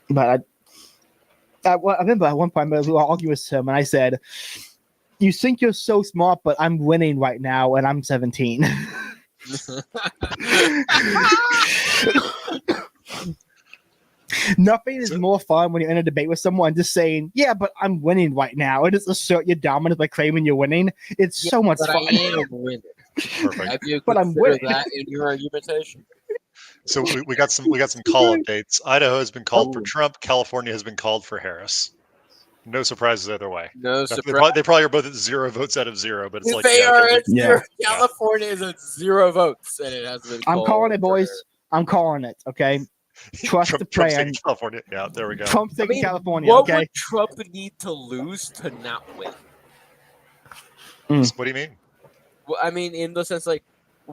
But I remember at one point we were arguing with him, and I said, "You think you're so smart, but I'm winning right now, and I'm 17." Nothing is more fun when you're in a debate with someone just saying, "Yeah, but I'm winning right now," and just assert your dominance by claiming you're winning. It's so much fun. I am winning. Perfect. But I'm winning. That in your argumentation. So we got some call updates. Idaho has been called for Trump. California has been called for Harris. No surprises either way. No They surprise. probably are both at 0 votes out of 0, but it's like They are at Yeah. 0. California is at 0 votes, and it has been. I'm calling it, boys. I'm calling it. Okay. Trust the Trump's plan. taking California. Yeah, there we go. Trump's taking California. What Okay. would Trump need to lose to not win? What do you mean? Well, I mean, in the sense, like,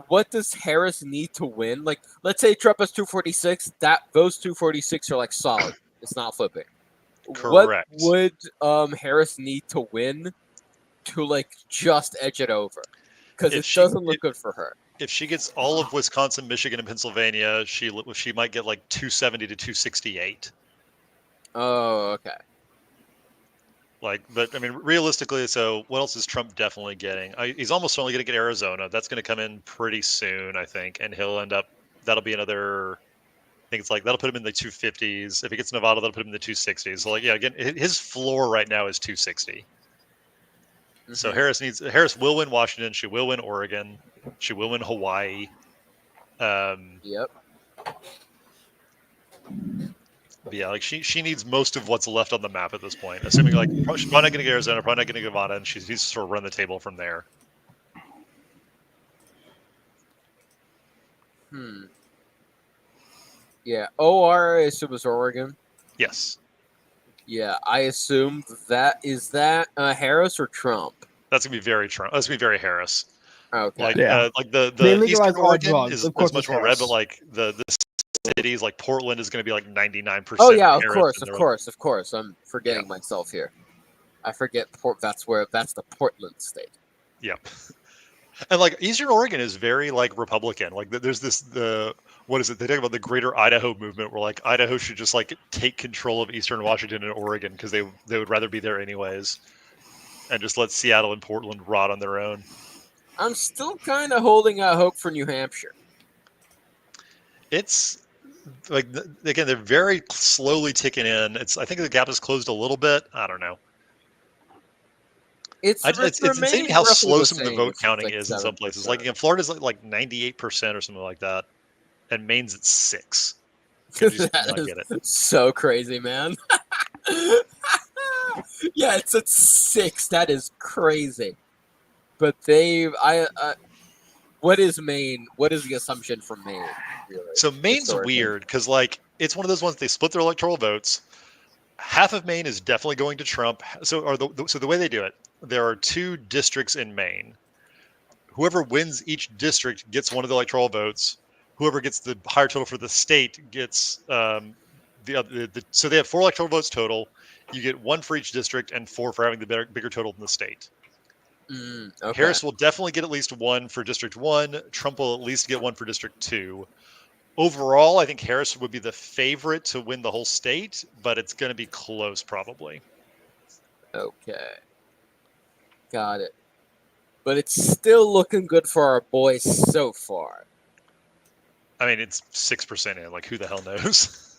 what does Harris need to win? Like, let's say Trump has 246. Those 246 are like solid. It's not flipping. Correct. What would Harris need to win to like just edge it over? Because it doesn't look good for her. If she gets all of Wisconsin, Michigan, and Pennsylvania, she might get like 270 to 268. Oh, okay. Like, but I mean, realistically, so what else is Trump definitely getting? He's almost certainly going to get Arizona. That's going to come in pretty soon, I think, and he'll end up. That'll be another. I think it's like that'll put him in the 250s. If he gets Nevada, that'll put him in the 260s. So, like, yeah, again, his floor right now is 260. Mm-hmm. So Harris will win Washington. She will win Oregon. She will win Hawaii. Yep. But yeah, like she needs most of what's left on the map at this point. Assuming like she's probably not going to get Arizona, probably not going to get Nevada, and she's sort of run the table from there. Yeah. OR, I assume is Oregon. Yes. Yeah, I assume that Harris or Trump. That's gonna be very Trump. That's gonna be very Harris. Okay. Like like They the legalize Eastern all Oregon drugs. is Of course much it's more red, Harris. but like the cities like Portland is going to be like 99%. Oh yeah, of Harris, course. I'm forgetting myself here. I forget that's the Portland state. Yep. And like Eastern Oregon is very like Republican. Like there's what is it? They talk about the Greater Idaho movement, where like Idaho should just like take control of Eastern Washington and Oregon because they would rather be there anyways, and just let Seattle and Portland rot on their own. I'm still kind of holding out hope for New Hampshire. It's like again, they're very slowly ticking in. I think the gap has closed a little bit. I don't know. It's insane how slow some of the vote counting like is in some places. Like again, Florida's like 98% or something like that, and Maine's at 6. That is so crazy, man. Yeah, it's at 6. That is crazy. But what is Maine? What is the assumption from Maine? Really, so Maine's weird because like it's one of those ones they split their electoral votes. Half of Maine is definitely going to Trump. So the way they do it, there are 2 districts in Maine. Whoever wins each district gets one of the electoral votes. Whoever gets the higher total for the state gets so they have 4 electoral votes total. You get 1 for each district and 4 for having the bigger total than the state. Okay. Harris will definitely get at least 1 for District 1. Trump will at least get 1 for District 2. Overall, I think Harris would be the favorite to win the whole state, but it's going to be close probably. Okay. Got it. But it's still looking good for our boys so far. I mean, it's 6% in. Like, who the hell knows?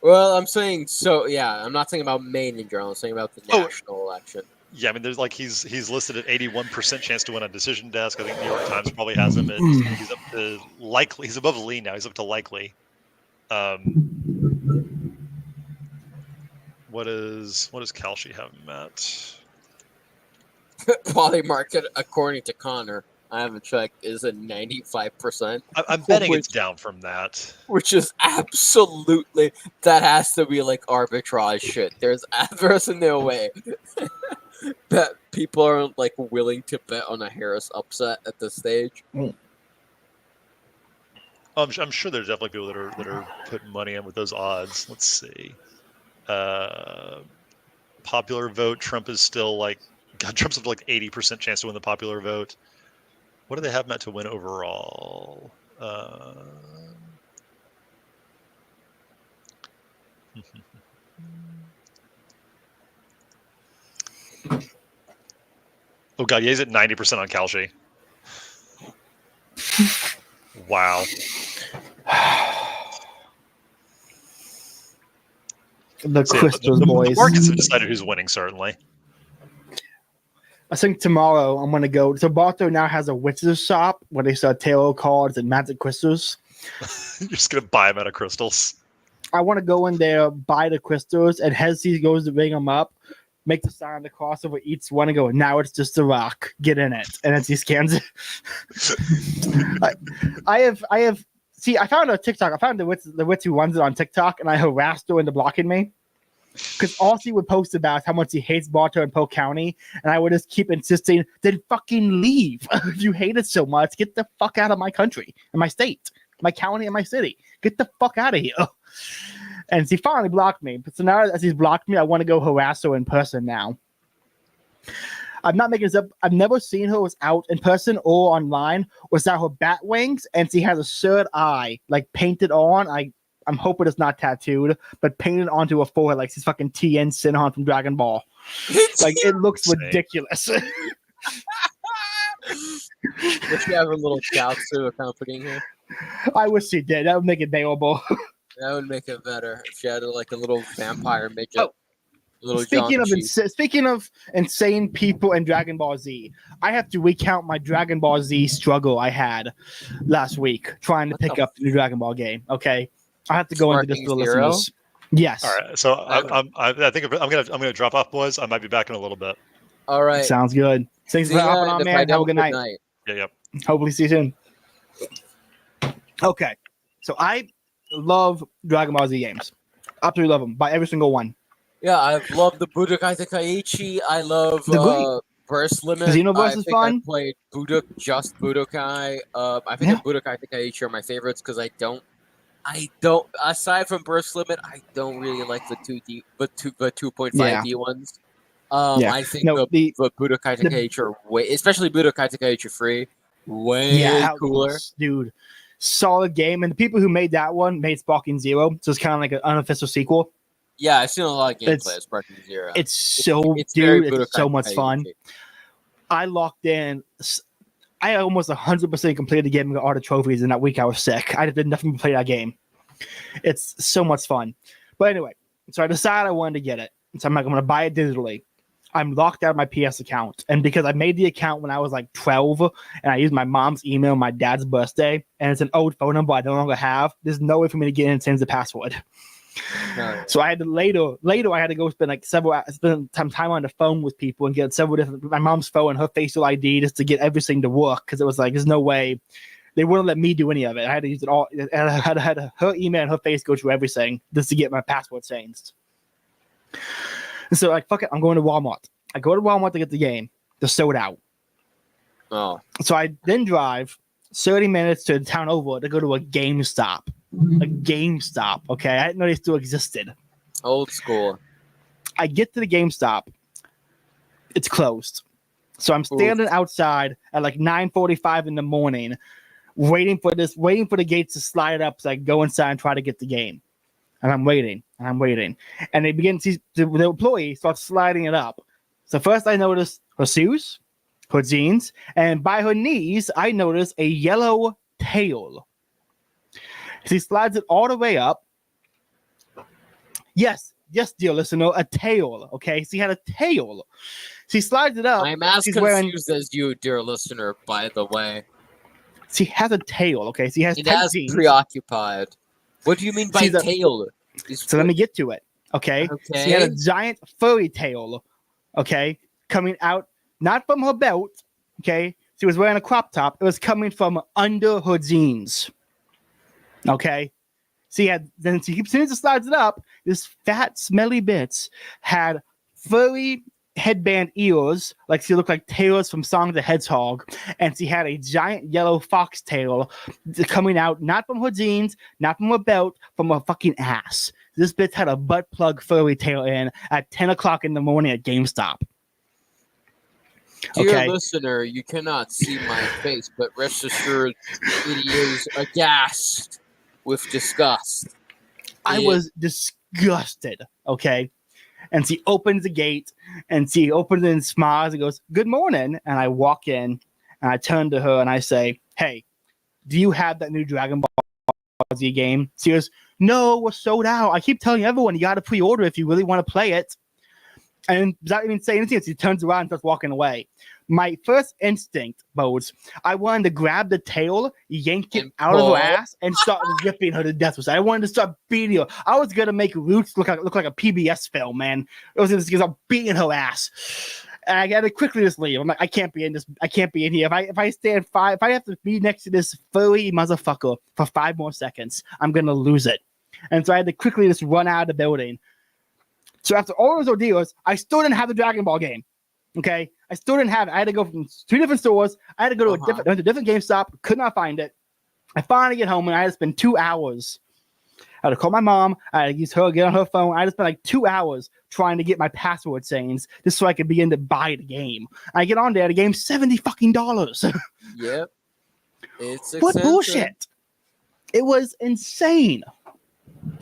Well, I'm saying so. Yeah, I'm not saying about Maine in general. I'm saying about the national election. Yeah, I mean, there's like he's listed at 81% chance to win on decision desk. I think New York Times probably has him at he's up to likely. He's above Lee now. He's up to likely. What does Kalshi have him at? Poly market, according to Connor, I haven't checked, is at 95%. I'm betting it's down from that. Which is absolutely, that has to be like arbitrage shit. There's no way that people aren't like willing to bet on a Harris upset at this stage. I'm sure there's definitely people that are putting money in with those odds. Let's see. Popular vote, Trump is still like, Trump's up to like 80% chance to win the popular vote. What do they have Matt to win overall? Oh god, yeah, he's at 90% on Kalshi. Wow. The Crystals boys. The markets have decided who's winning, certainly. I think tomorrow I'm going to go. So Bartow now has a witch's shop where they sell tarot cards and magic crystals. You're just going to buy them out of crystals. I want to go in there, buy the crystals, and Hezzy goes to ring them up, make the sign, the crossover, eats one, and go, now it's just a rock. Get in it. And then he scans it. I have. See, I found a TikTok. I found the witch who runs it on TikTok, and I harassed her into blocking me. Because all she would post about is how much he hates Bartow and Polk County, and I would just keep insisting, then fucking leave. If you hate it so much, get the fuck out of my country, and my state, my county, and my city. Get the fuck out of here. And she finally blocked me. But so now as he's blocked me, I want to go harass her in person now. I'm not making this up. I've never seen her out in person or online without her bat wings, and she has a third eye, like painted on. I'm hoping it's not tattooed, but painted onto her forehead like she's fucking Tien Shinhan from Dragon Ball. Like, it looks ridiculous. Does she have a little Chaozu accompanying her? I wish she did. That would make it bearable. That would make it better if she had like a little vampire midget. Oh. Little Speaking of insane people in Dragon Ball Z, I have to recount my Dragon Ball Z struggle I had last week trying to pick up the new Dragon Ball game. Okay, I have to go into this to the listeners. Yes. All right. So I think I'm gonna drop off, boys. I might be back in a little bit. All right. Sounds good. Thanks for hopping on, man. Have a good night. Yeah. Yep. Hopefully see you soon. Okay, so I love Dragon Ball Z games. Absolutely love them. Buy every single one. Yeah, I love the Budokai Tenkaichi. I love Burst Limit. Xenoverse is fun. I played just Budokai. I think the Budokai Tenkaichi are my favorites because I don't. Aside from Burst Limit, I don't really like the 2D, but 2.5D ones. I think the Budokai Tenkaichi are way, especially Budokai Tenkaichi 3, way cooler, dude. Solid game, and the people who made that one made Sparking Zero, so it's kind of like an unofficial sequel. Yeah, I've seen a lot of gameplay of Sparking Zero. It's so much fun. I locked in. I almost 100% completed the game and got all the trophies in that week I was sick. I did nothing but play that game. It's so much fun. But anyway, so I decided I wanted to get it. So I'm like, I'm going to buy it digitally. I'm locked out of my PS account. And because I made the account when I was like 12 and I used my mom's email, my dad's birthday, and it's an old phone number I no longer have, there's no way for me to get in and change the password. No. So I had to later I had to go spend some time on the phone with people and get several different, my mom's phone and her facial ID just to get everything to work, because it was like there's no way they wouldn't let me do any of it. I had to use it all. I had her email and her face go through everything just to get my password changed. And so like, fuck it, I'm going to Walmart. I go to Walmart to get the game. They're sold out. Oh. So I then drive 30 minutes to the town over to go to a GameStop. A GameStop, okay? I didn't know they still existed. Old school. I get to the GameStop. It's closed. So I'm standing outside at like 9:45 in the morning, waiting for the gates to slide up so I can go inside and try to get the game. And I'm waiting. And they begin to, the employee starts sliding it up. So first I notice her shoes, her jeans, and by her knees, I notice a yellow tail. She slides it all the way up. Yes, dear listener, a tail. Okay, she had a tail. She slides it up. I'm as confused as you, dear listener. By the way, she has a tail. Okay, she has. It has preoccupied. What do you mean by tail? So let me get to it. Okay, she had a giant furry tail. Okay, coming out not from her belt. Okay, she was wearing a crop top. It was coming from under her jeans. Okay, she continues to slides it up. This fat, smelly bitch had furry headband ears, like she looked like tails from Sonic the Hedgehog, and she had a giant yellow fox tail coming out not from her jeans, not from her belt, from her fucking ass. This bitch had a butt plug furry tail in at 10 o'clock in the morning at GameStop. Dear listener, you cannot see my face, but rest assured, it is aghast with disgust. I was disgusted, okay? And she opens the gate, and she opens it and smiles and goes, "Good morning." And I walk in, and I turn to her, and I say, "Hey, do you have that new Dragon Ball Z game?" She goes, "No, we're sold out. I keep telling everyone you got to pre-order if you really want to play it." And without even saying anything, she turns around and starts walking away. my first instinct, Bodes, I wanted to grab the tail, yank it And out of pull. her ass, and start ripping her to death. I wanted to start beating her. I was gonna make Roots look like a PBS film, man. It was because I'm beating her ass. And I got to quickly just leave. I'm like, I can't be in this. I can't be in here. If I have to be next to this furry motherfucker for 5 more seconds, I'm gonna lose it. And so I had to quickly just run out of the building. So after all those ordeals, I still didn't have the Dragon Ball game. Okay, I still didn't have it. I had to go from 2 different stores. I had to go to a different GameStop. Could not find it. I finally get home and I had to spend 2 hours. I had to call my mom. I had to use her, get on her phone. I had to spend like 2 hours trying to get my password changed just so I could begin to buy the game. I get on there, the game's $70 fucking. Yep. It's What expensive. bullshit? It was insane.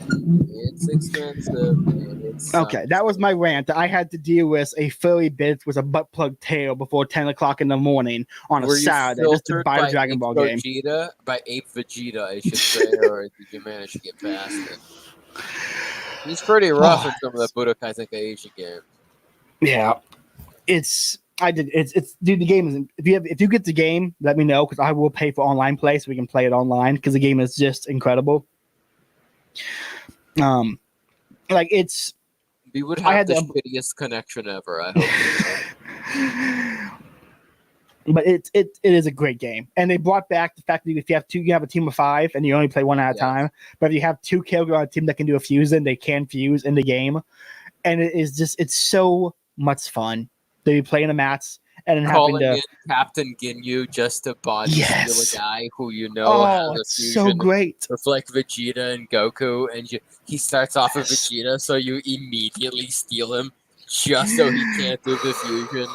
It's expensive. Man. Okay, that was my rant. I had to deal with a furry bitch with a butt plug tail before 10 o'clock in the morning on a Saturday just to buy a Dragon Ball game. By Ape Vegeta, I should say, or did you manage to get past it? He's pretty rough in some of the Budokai Tenkaichi games. Yeah, dude. The game is. If you get the game, let me know because I will pay for online play so we can play it online because the game is just incredible. We would have the shittiest connection ever. I hope. But it is a great game, and they brought back the fact that if you have 2, you have a team of 5, and you only play 1 at a time. But if you have 2 characters on a team that can do a fusion, they can fuse in the game, and it's so much fun. They be playing a match and then calling having in Captain Ginyu just to body steal a guy who has a fusion so great with like Vegeta and Goku, and he starts off with Vegeta, so you immediately steal him just so he can't do the fusion.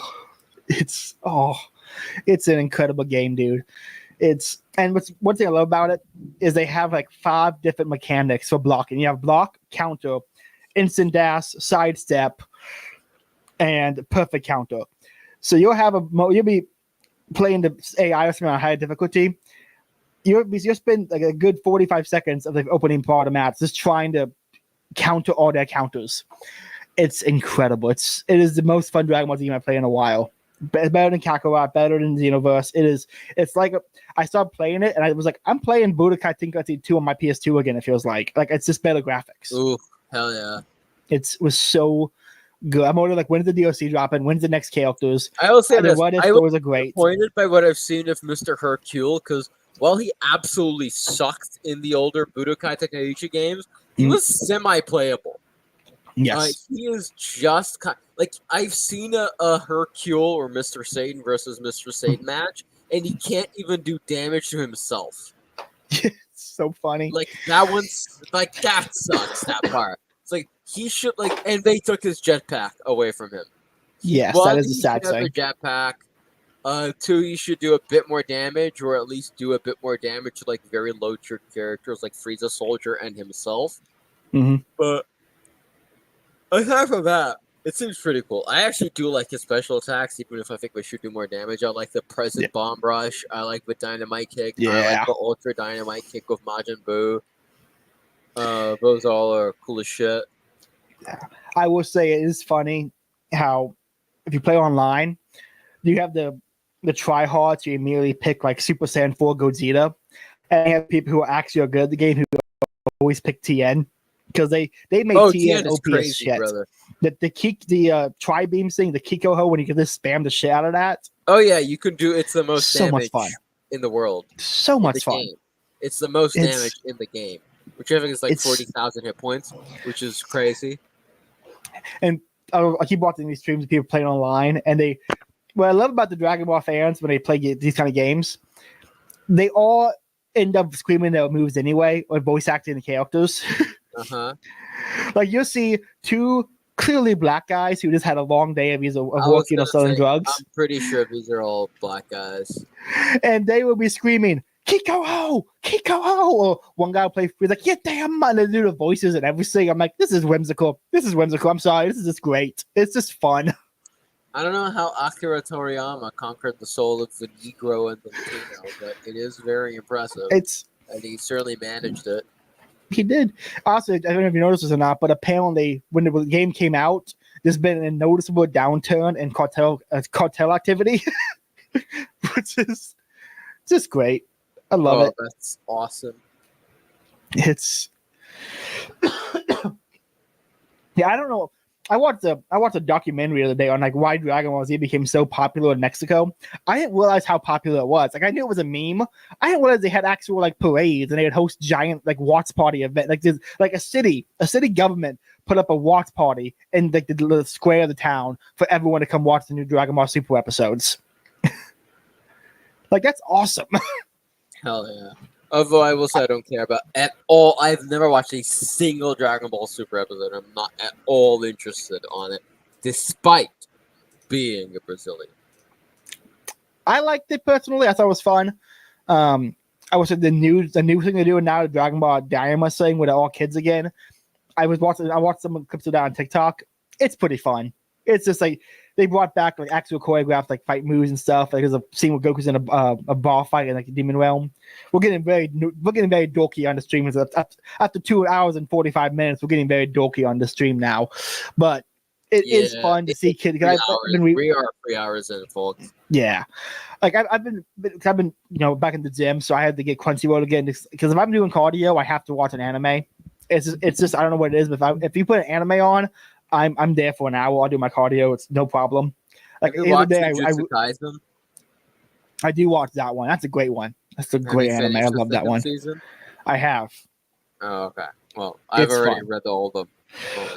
It's an incredible game, dude. One thing I love about it is they have like 5 different mechanics for blocking. You have block, counter, instant dash, sidestep, and perfect counter. So you'll be playing the AI on a higher difficulty. You'll spend like a good 45 seconds of the opening part of the match just trying to counter all their counters. It's incredible. It is the most fun Dragon Ball game I've played in a while. Better than Kakarot, better than Xenoverse. It's like I started playing it and I was like, I'm playing Budokai Tenkaichi 2 on my PS2 again. It feels like it's just better graphics. Ooh, hell yeah! It was so good. I'm already like, when's the DLC dropping? When's the next characters? I will say this. I was great. Disappointed by what I've seen of Mr. Hercule because while he absolutely sucked in the older Budokai Tenkaichi games, he was semi-playable. Yes, he is just like I've seen a Hercule or Mr. Satan versus Mr. Satan match, and he can't even do damage to himself. It's so funny. Like that one's like that sucks. That part. It's like he should and they took his jetpack away from him. Yes, that is a sad thing. Jetpack. 2, you should do a bit more damage, or at least do a bit more damage to like very low tier characters like Frieza Soldier and himself. Mm-hmm. But aside from that, it seems pretty cool. I actually do like his special attacks, even if I think we should do more damage. I like the present bomb rush. I like the dynamite kick. Yeah. I like the ultra dynamite kick with Majin Buu. Those all are cool as shit. I will say it is funny how if you play online, you have the tryhards. You immediately pick like Super Saiyan 4 Gogeta, and you have people who actually are good at the game who always pick TN because they made TN OP crazy, as shit. Brother. The tri beam thing, the Kikoho, when you can just spam the shit out of that. Oh yeah, you can do. It's the most so damage much fun in the world. So much fun. Game. It's the most damage in the game, which I think is like 40,000 hit points, which is crazy. And I keep watching these streams of people playing online, and what I love about the Dragon Ball fans when they play these kind of games, they all end up screaming their moves anyway, or voice acting the characters. Like you'll see 2 clearly black guys who just had a long day of working or selling drugs. I'm pretty sure these are all black guys. And they will be screaming, Kikoho! Kikoho! Or one guy will play free, like, yeah, damn, man. They do the voices and everything. I'm like, this is whimsical. I'm sorry. This is just great. It's just fun. I don't know how Akira Toriyama conquered the soul of the Negro and the Latino, but it is very impressive. And he certainly managed it. He did. Also, I don't know if you noticed this or not, but apparently when the game came out, there's been a noticeable downturn in cartel activity, which is just great. I love it. That's awesome. It's yeah, I don't know. I watched a documentary the other day on like why Dragon Ball Z became so popular in Mexico. I didn't realize how popular it was. Like I knew it was a meme. I didn't realize they had actual like parades and they would host giant like watch party event. Like there's like a city government put up a watch party in like the square of the town for everyone to come watch the new Dragon Ball Super episodes. Like that's awesome. Hell yeah. Although I will say I don't care about at all. I've never watched a single Dragon Ball Super episode. I'm not at all interested on it, despite being a Brazilian. I liked it personally. I thought it was fun. I would say the new thing they're doing now, the Dragon Ball Daima thing with all kids again. I watched some clips of that on TikTok. It's pretty fun. It's just like they brought back like actual choreographed like fight moves and stuff. Like there's a scene where Goku's in a bar fight in like the Demon Realm. We're getting very dorky on the stream. After 2 hours and 45 minutes, we're getting very dorky on the stream now. But it is fun to see kids. We are 3 hours in, folks. Yeah, like I've been back in the gym, so I had to get Crunchyroll again because if I'm doing cardio, I have to watch an anime. It's just I don't know what it is, but if you put an anime on, I'm there for an hour. I'll do my cardio. It's no problem. Like the other day, I do watch that one. That's a great one. That's a great anime. I love that one. Season? I have. Oh, okay. Well, I've already read all the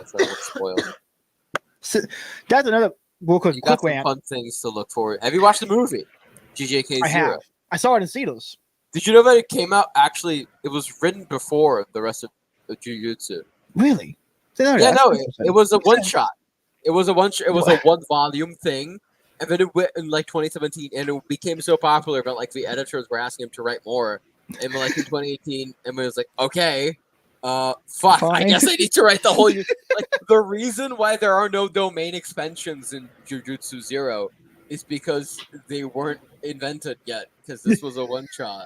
so it's spoiled. So, that's another quick rant. Fun things to look forward. Have you watched the movie JJK Zero? I have. I saw it in theaters. Did you know that it came out? Actually, it was written before the rest of Jujutsu. Really? It was a one shot. It was a one volume thing, and then it went in like 2017, and it became so popular that like the editors were asking him to write more, and like in 2018, and was like, okay, fuck, Fine. I guess I need to write the whole. Like the reason why there are no domain expansions in Jujutsu Zero is because they weren't invented yet, because this was a one shot.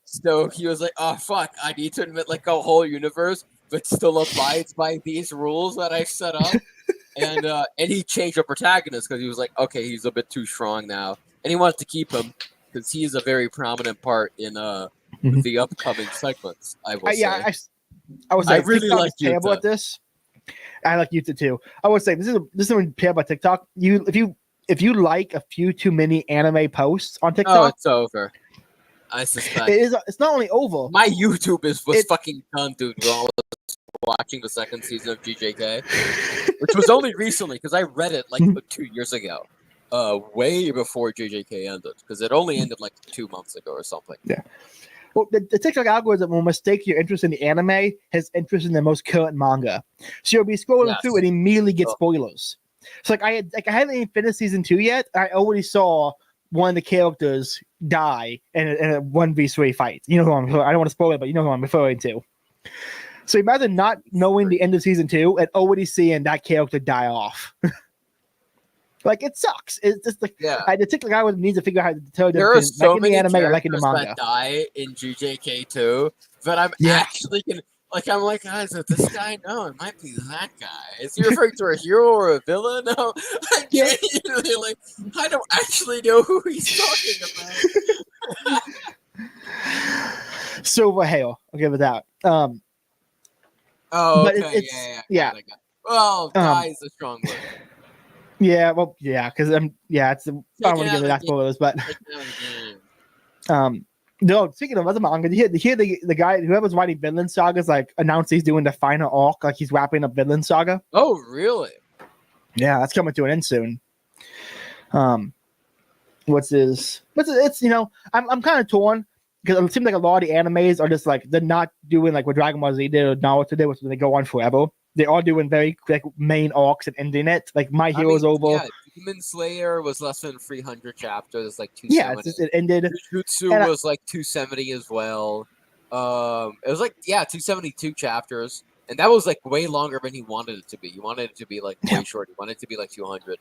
So he was like, oh fuck, I need to invent like a whole universe, but still abides by these rules that I set up. And he changed the protagonist because he was like, okay, he's a bit too strong now. And he wanted to keep him because he is a very prominent part in the upcoming segments, I will say. I really like Yuta at this. I like Yuta too. I would say this is pay about TikTok. If you like a few too many anime posts on TikTok, oh, it's over. I suspect it's not only over. My YouTube was fucking done, dude. While I was watching the second season of GJK, which was only recently because I read it like 2 years ago, way before GJK ended, because it only ended like 2 months ago or something. Yeah. Well, the TikTok algorithm will mistake your interest in the anime as interest in the most current manga. So you'll be scrolling through and immediately get spoilers. So I hadn't even finished season 2 yet. I already saw one of the characters die in a 1v3 fight. You know who I don't want to spoil it, but you know who I'm referring to. So imagine not knowing the end of season 2 and already seeing that character die off. Like it sucks. It's just like the TikTok algorithm needs to figure out how to tell there are so many anime or like in the manga. That die in GJK too, but I'm actually gonna. Like, I'm like, guys, is this guy? No, it might be that guy. Is he referring to a hero or a villain? No, I don't actually know who he's talking about. Silver Hail, I'll give it that. Oh, okay, but yeah. Well, die is a strong word. Yeah, well, yeah, because I don't want to give it that spoilers, but no, speaking of other manga, here the guy whoever's writing Vinland Saga is like announced he's doing the final arc, like he's wrapping up Vinland Saga. Oh, really? Yeah, that's coming to an end soon. It's I'm kind of torn because it seems like a lot of the animes are just like they're not doing like what Dragon Ball Z did or Naruto did, which they go on forever. They're all doing very like main arcs and ending it. Like My Hero's over. Yeah, Demon Slayer was less than 300 chapters, like 270. Yeah, it ended. Jujutsu was like 270 as well. It was like 272 chapters, and that was like way longer than he wanted it to be. He wanted it to be like way short. He wanted it to be like 200.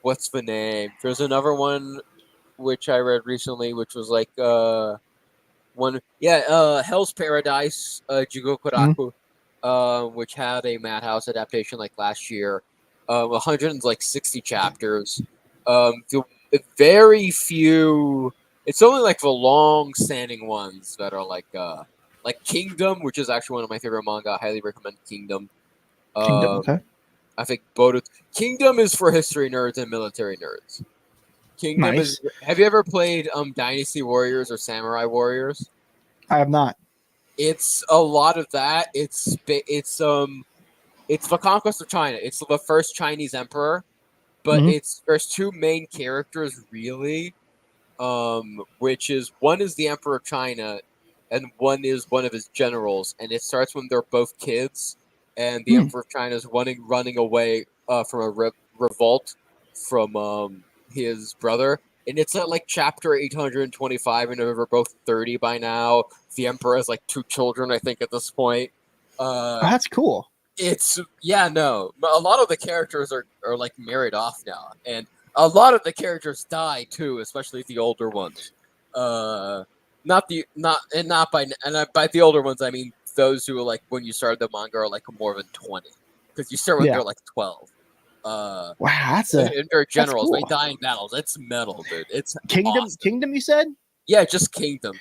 What's the name? There's another one which I read recently, which was like Hell's Paradise, Jigoku Raku. which had a Madhouse adaptation like last year. 160 chapters. Very few. It's only like the long-standing ones that are like Kingdom, which is actually one of my favorite manga. I highly recommend Kingdom. Kingdom, okay. I think both. Kingdom is for history nerds and military nerds. Kingdom Nice. is. Have you ever played Dynasty Warriors or Samurai Warriors? I have not. It's a lot of that. It's the conquest of China. It's the first Chinese emperor, but there's two main characters really, which is one is the Emperor of China, and one is one of his generals. And it starts when they're both kids, and the Emperor of China is running away from a revolt from his brother. And it's at like chapter 825, and they're both 30 by now. The Emperor has like 2 children, I think, at this point. That's cool. It's a lot of the characters are like married off now, and a lot of the characters die too, especially the older ones. By the older ones I mean those who are like when you started the manga are like more than 20, because you start when they're like 12. Wow, they're generals. cool. They die in battles. It's metal, dude. It's Kingdom. awesome. Kingdom, you said? Yeah, just Kingdom.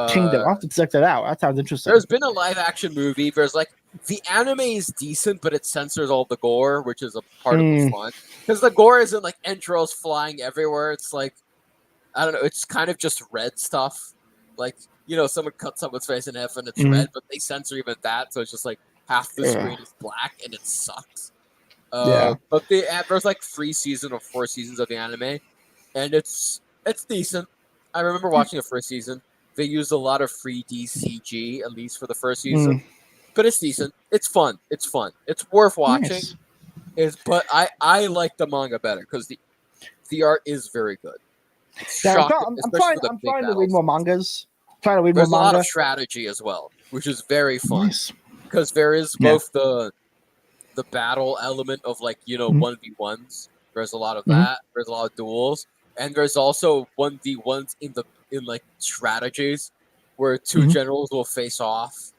Kingdom. I'll have to check that out. That sounds interesting. There's been a live action movie. There's like the anime is decent, but it censors all the gore, which is a part of the fun. Because the gore isn't like entrails flying everywhere. It's like I don't know. It's kind of just red stuff. Like someone cuts someone's face in half and it's red, but they censor even that, so it's just like half the screen is black and it sucks. But there's like 3 seasons or 4 seasons of the anime, and it's decent. I remember watching the first season. They used a lot of 3D CG, at least for the first season. But it's decent. It's fun. It's worth watching. Nice. But I like the manga better because the art is very good. I'm trying to read more mangas. There's a lot of strategy as well, which is very fun. Because there is both the battle element of 1v1s. There's a lot of that. There's a lot of duels. And there's also 1v1s in strategies where 2 generals will face off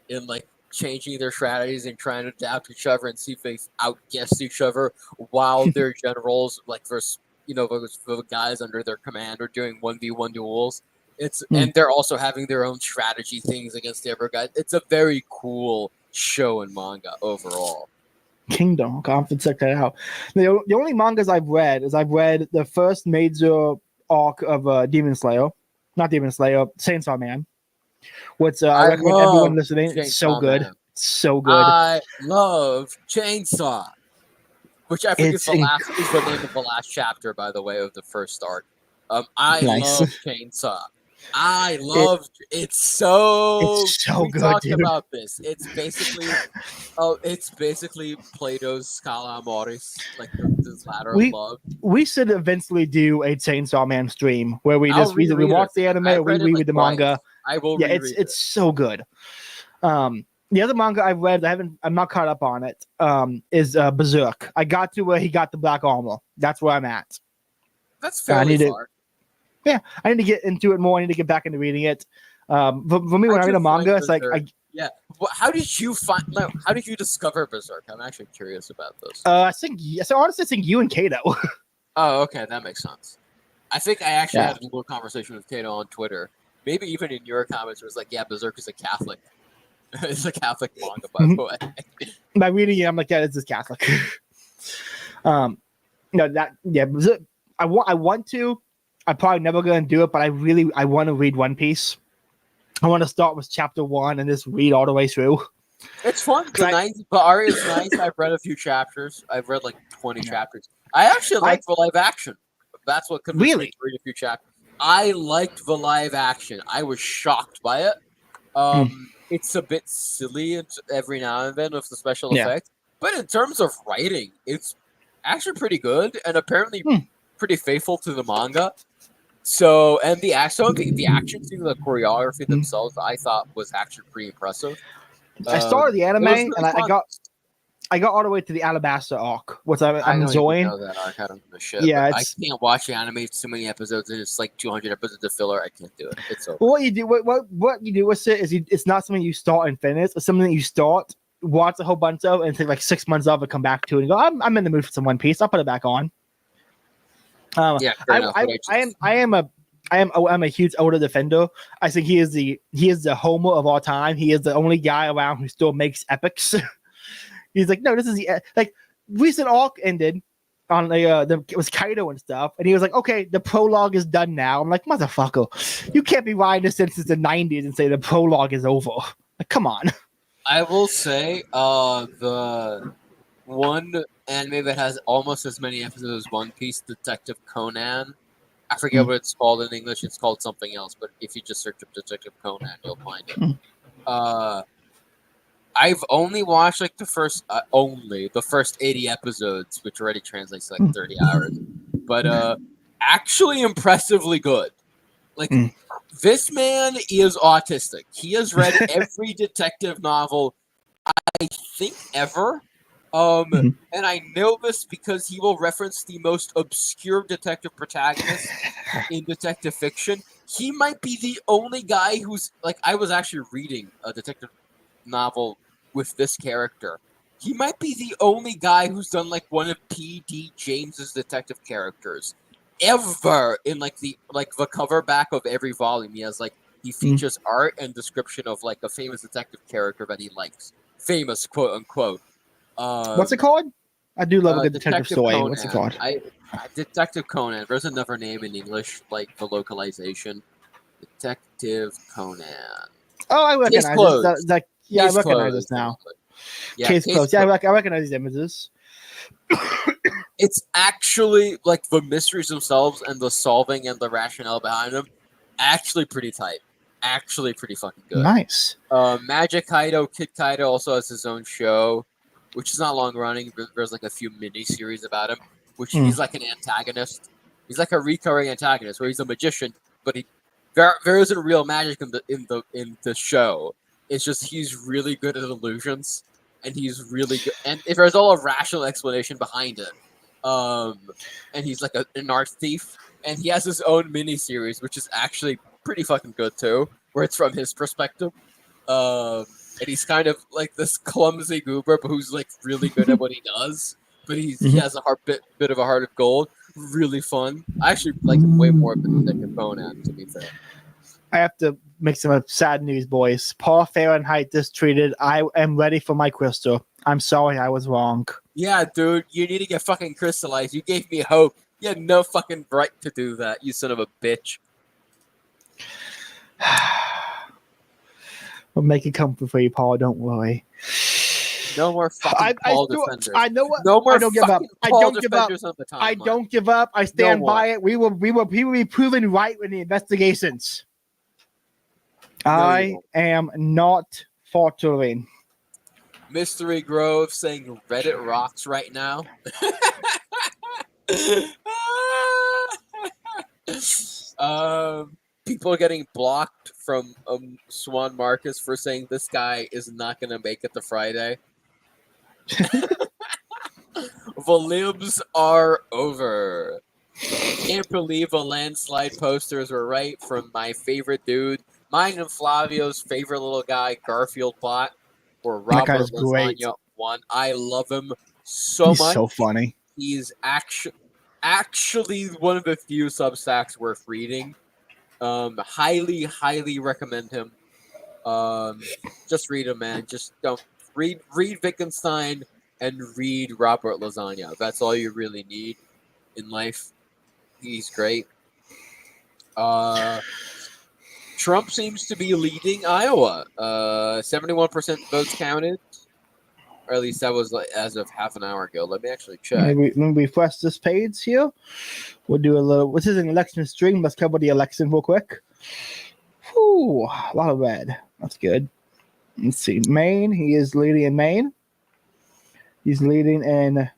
in changing their strategies and trying to adapt to each other and see if they outguess each other while their generals there's the guys under their command are doing 1v1 duels. And they're also having their own strategy things against the other guys. It's a very cool show in manga overall. Kingdom. I'll have to check that out. The only mangas I've read is the first major arc of Demon Slayer. Not Demon Slayer, Chainsaw Man. I recommend everyone listening. It's so good. So good. I love Chainsaw. Which I think is the name of the last chapter, by the way, of the first arc. Love Chainsaw. I love it's so good. Talked about this. It's basically Plato's Scala Amoris, this ladder of love. We should eventually do a Chainsaw Man stream where we watch the anime or we read the manga. I will. Yeah, it's so good. The other manga I've read, I'm not caught up on it. Is Berserk. I got to where he got the black armor. That's where I'm at. That's fairly far. I need to get into it more. I need to get back into reading it. For me, when I read a manga, it's How did you discover Berserk? I'm actually curious about this. Honestly, I think you and Kato. Oh, okay, that makes sense. I think I actually had a little conversation with Kato on Twitter. Maybe even in your comments, it was Berserk is a Catholic. It's a Catholic manga, by the way. By reading it, I'm it's just Catholic. Berserk, I want to. I'm probably never going to do it, but I want to read One Piece. I want to start with chapter 1 and just read all the way through. It's fun. The art is nice. I've read a few chapters. I've read 20 chapters. I actually like the live action. That's what convinced me to read a few chapters. I liked the live action. I was shocked by it. It's a bit silly every now and then with the special effects. But in terms of writing, it's actually pretty good and apparently pretty faithful to the manga. So, and the action scenes, the choreography themselves, I thought was actually pretty impressive. I started the anime and I got all the way to the Alabasta arc, which I'm enjoying. I know that arc. I don't give a shit. Yeah, I can't watch the anime. It's too many episodes. And it's 200 episodes of filler. I can't do it. It's over. Well, what you do with it is it's not something you start and finish. It's something that you start watch a whole bunch of and take like 6 months off and come back to it and go, I'm in the mood for some One Piece. I'll put it back on. Yeah, fair enough, but I'm a huge Oda defender. I think he is the Homer of all time. He is the only guy around who still makes epics. He's like, no, this is the like recent arc ended on it was Kaido and stuff, and he was like, okay, the prologue is done now. I'm like, motherfucker, you can't be writing this since the 90s and say the prologue is over. Like, come on. I will say, the one anime that has almost as many episodes as One Piece, Detective Conan. I forget what it's called in English. It's called something else, but if you just search up Detective Conan, you'll find it. I've only watched like the first 80 episodes, which already translates to like 30 hours. But actually impressively good. Like this man is autistic. He has read every detective novel I think ever. And I know this because he will reference the most obscure detective protagonist in detective fiction. He might be the only guy who's like, I was actually reading a detective novel with this character. He might be the only guy who's done like one of P.D. James's detective characters ever. In like the cover back of every volume, he has like he features art and description of like a famous detective character that he likes, famous quote unquote. What's it called? I do love a good detective story. Conan. What's it called? Detective Conan. There's another name in English, like the localization. Detective Conan. Oh, I recognize this. I recognize this now. Yeah, Case closed. Yeah, I recognize these images. It's actually like the mysteries themselves and the solving and the rationale behind them. Actually, pretty tight. Actually, pretty fucking good. Nice. Magic Kaido, Kid Kaido also has his own show, which is not long running. There's like a few mini series about him, which he's like an antagonist. He's like a recurring antagonist where he's a magician, but there isn't real magic in the show. It's just he's really good at illusions, and he's really good. And if there's all a rational explanation behind it, and he's like an art thief, and he has his own mini series, which is actually pretty fucking good too, where it's from his perspective. And he's kind of like this clumsy goober, but who's like really good at what he does. But he has a bit of a heart of gold. Really fun. I actually like him way more than Conan, to be fair. I have to make some sad news, boys. Paul Fahrenheit mistreated. I am ready for my crystal. I'm sorry, I was wrong. Yeah, dude, you need to get fucking crystallized. You gave me hope. You had no fucking right to do that, you son of a bitch. We'll make it comfort for you, Paul. Don't worry. No more fucking Paul defenders. I know what. No more I don't give up. I don't give up. I don't give up. I stand by it. We will be proven right in the investigations. I am not faltering. Mystery Grove saying Reddit rocks right now. People are getting blocked from Swan Marcus for saying this guy is not going to make it to Friday. The libs are over. Can't believe a landslide posters were right from my favorite dude. Mine and Flavio's favorite little guy, Garfield Bot, or Robert Lasagna one. I love him so much. He's so funny. He's actually one of the few Substacks worth reading. Highly recommend him. Just read him, man. Just don't read Wittgenstein and read Robert Lasagna. That's all you really need in life. He's great. Trump seems to be leading Iowa. 71% votes counted. Or at least that was like as of half an hour ago. Let me actually check. Maybe when we refresh this page here, we'll do a little. This is an election stream. Let's cover the election real quick. Whew, a lot of red. That's good. Let's see. Maine. He is leading in Maine. He's leading in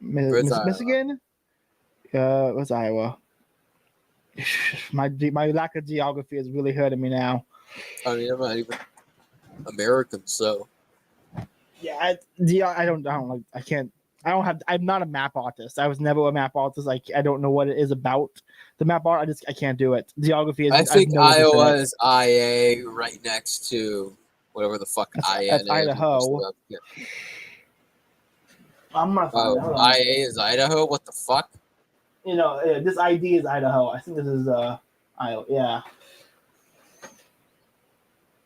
Michigan. Where's Iowa? My lack of geography is really hurting me now. I mean, I'm not even American, so. Yeah, I'm not a map artist. I was never a map artist. I don't know what it is about the map art. I can't do it. Geography is. I think Iowa is IA right next to whatever the fuck That's IA is. Idaho. Yeah. I'm gonna find it. Hold on. IA is Idaho. What the fuck? This ID is Idaho. I think this is Iowa. Yeah.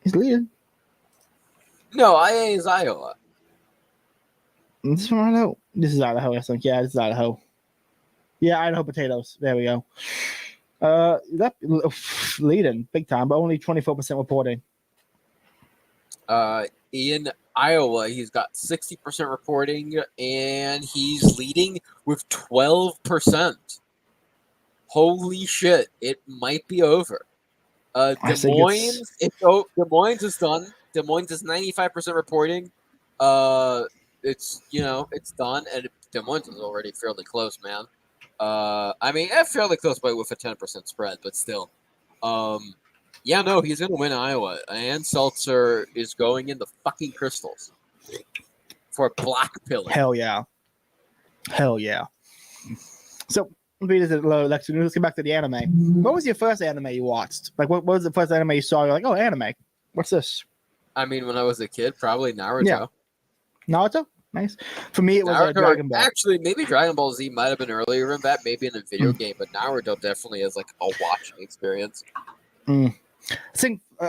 He's leading. No, IA is Iowa. This is from Idaho. This is Idaho, I think. Yeah, this is Idaho. Yeah, Idaho potatoes. There we go. That leading big time, but only 24% reporting. In Iowa, he's got 60% reporting, and he's leading with 12%. Holy shit! It might be over. Des Moines. Des Moines is done. Des Moines is 95% reporting. It's done, and Des Moines is already fairly close, man. Fairly close, but with a 10% spread, but still. He's gonna win Iowa, and Seltzer is going in the fucking crystals for black pilling. Hell yeah. So let's get back to the anime. What was your first anime you watched? Like, what was the first anime you saw? You're like, oh, anime. What's this? I mean, when I was a kid, probably Naruto. Yeah. Naruto? Nice. For me, it was Dragon Ball. Actually, maybe Dragon Ball Z might have been earlier than that, maybe in a video game, but Naruto definitely is like a watching experience. I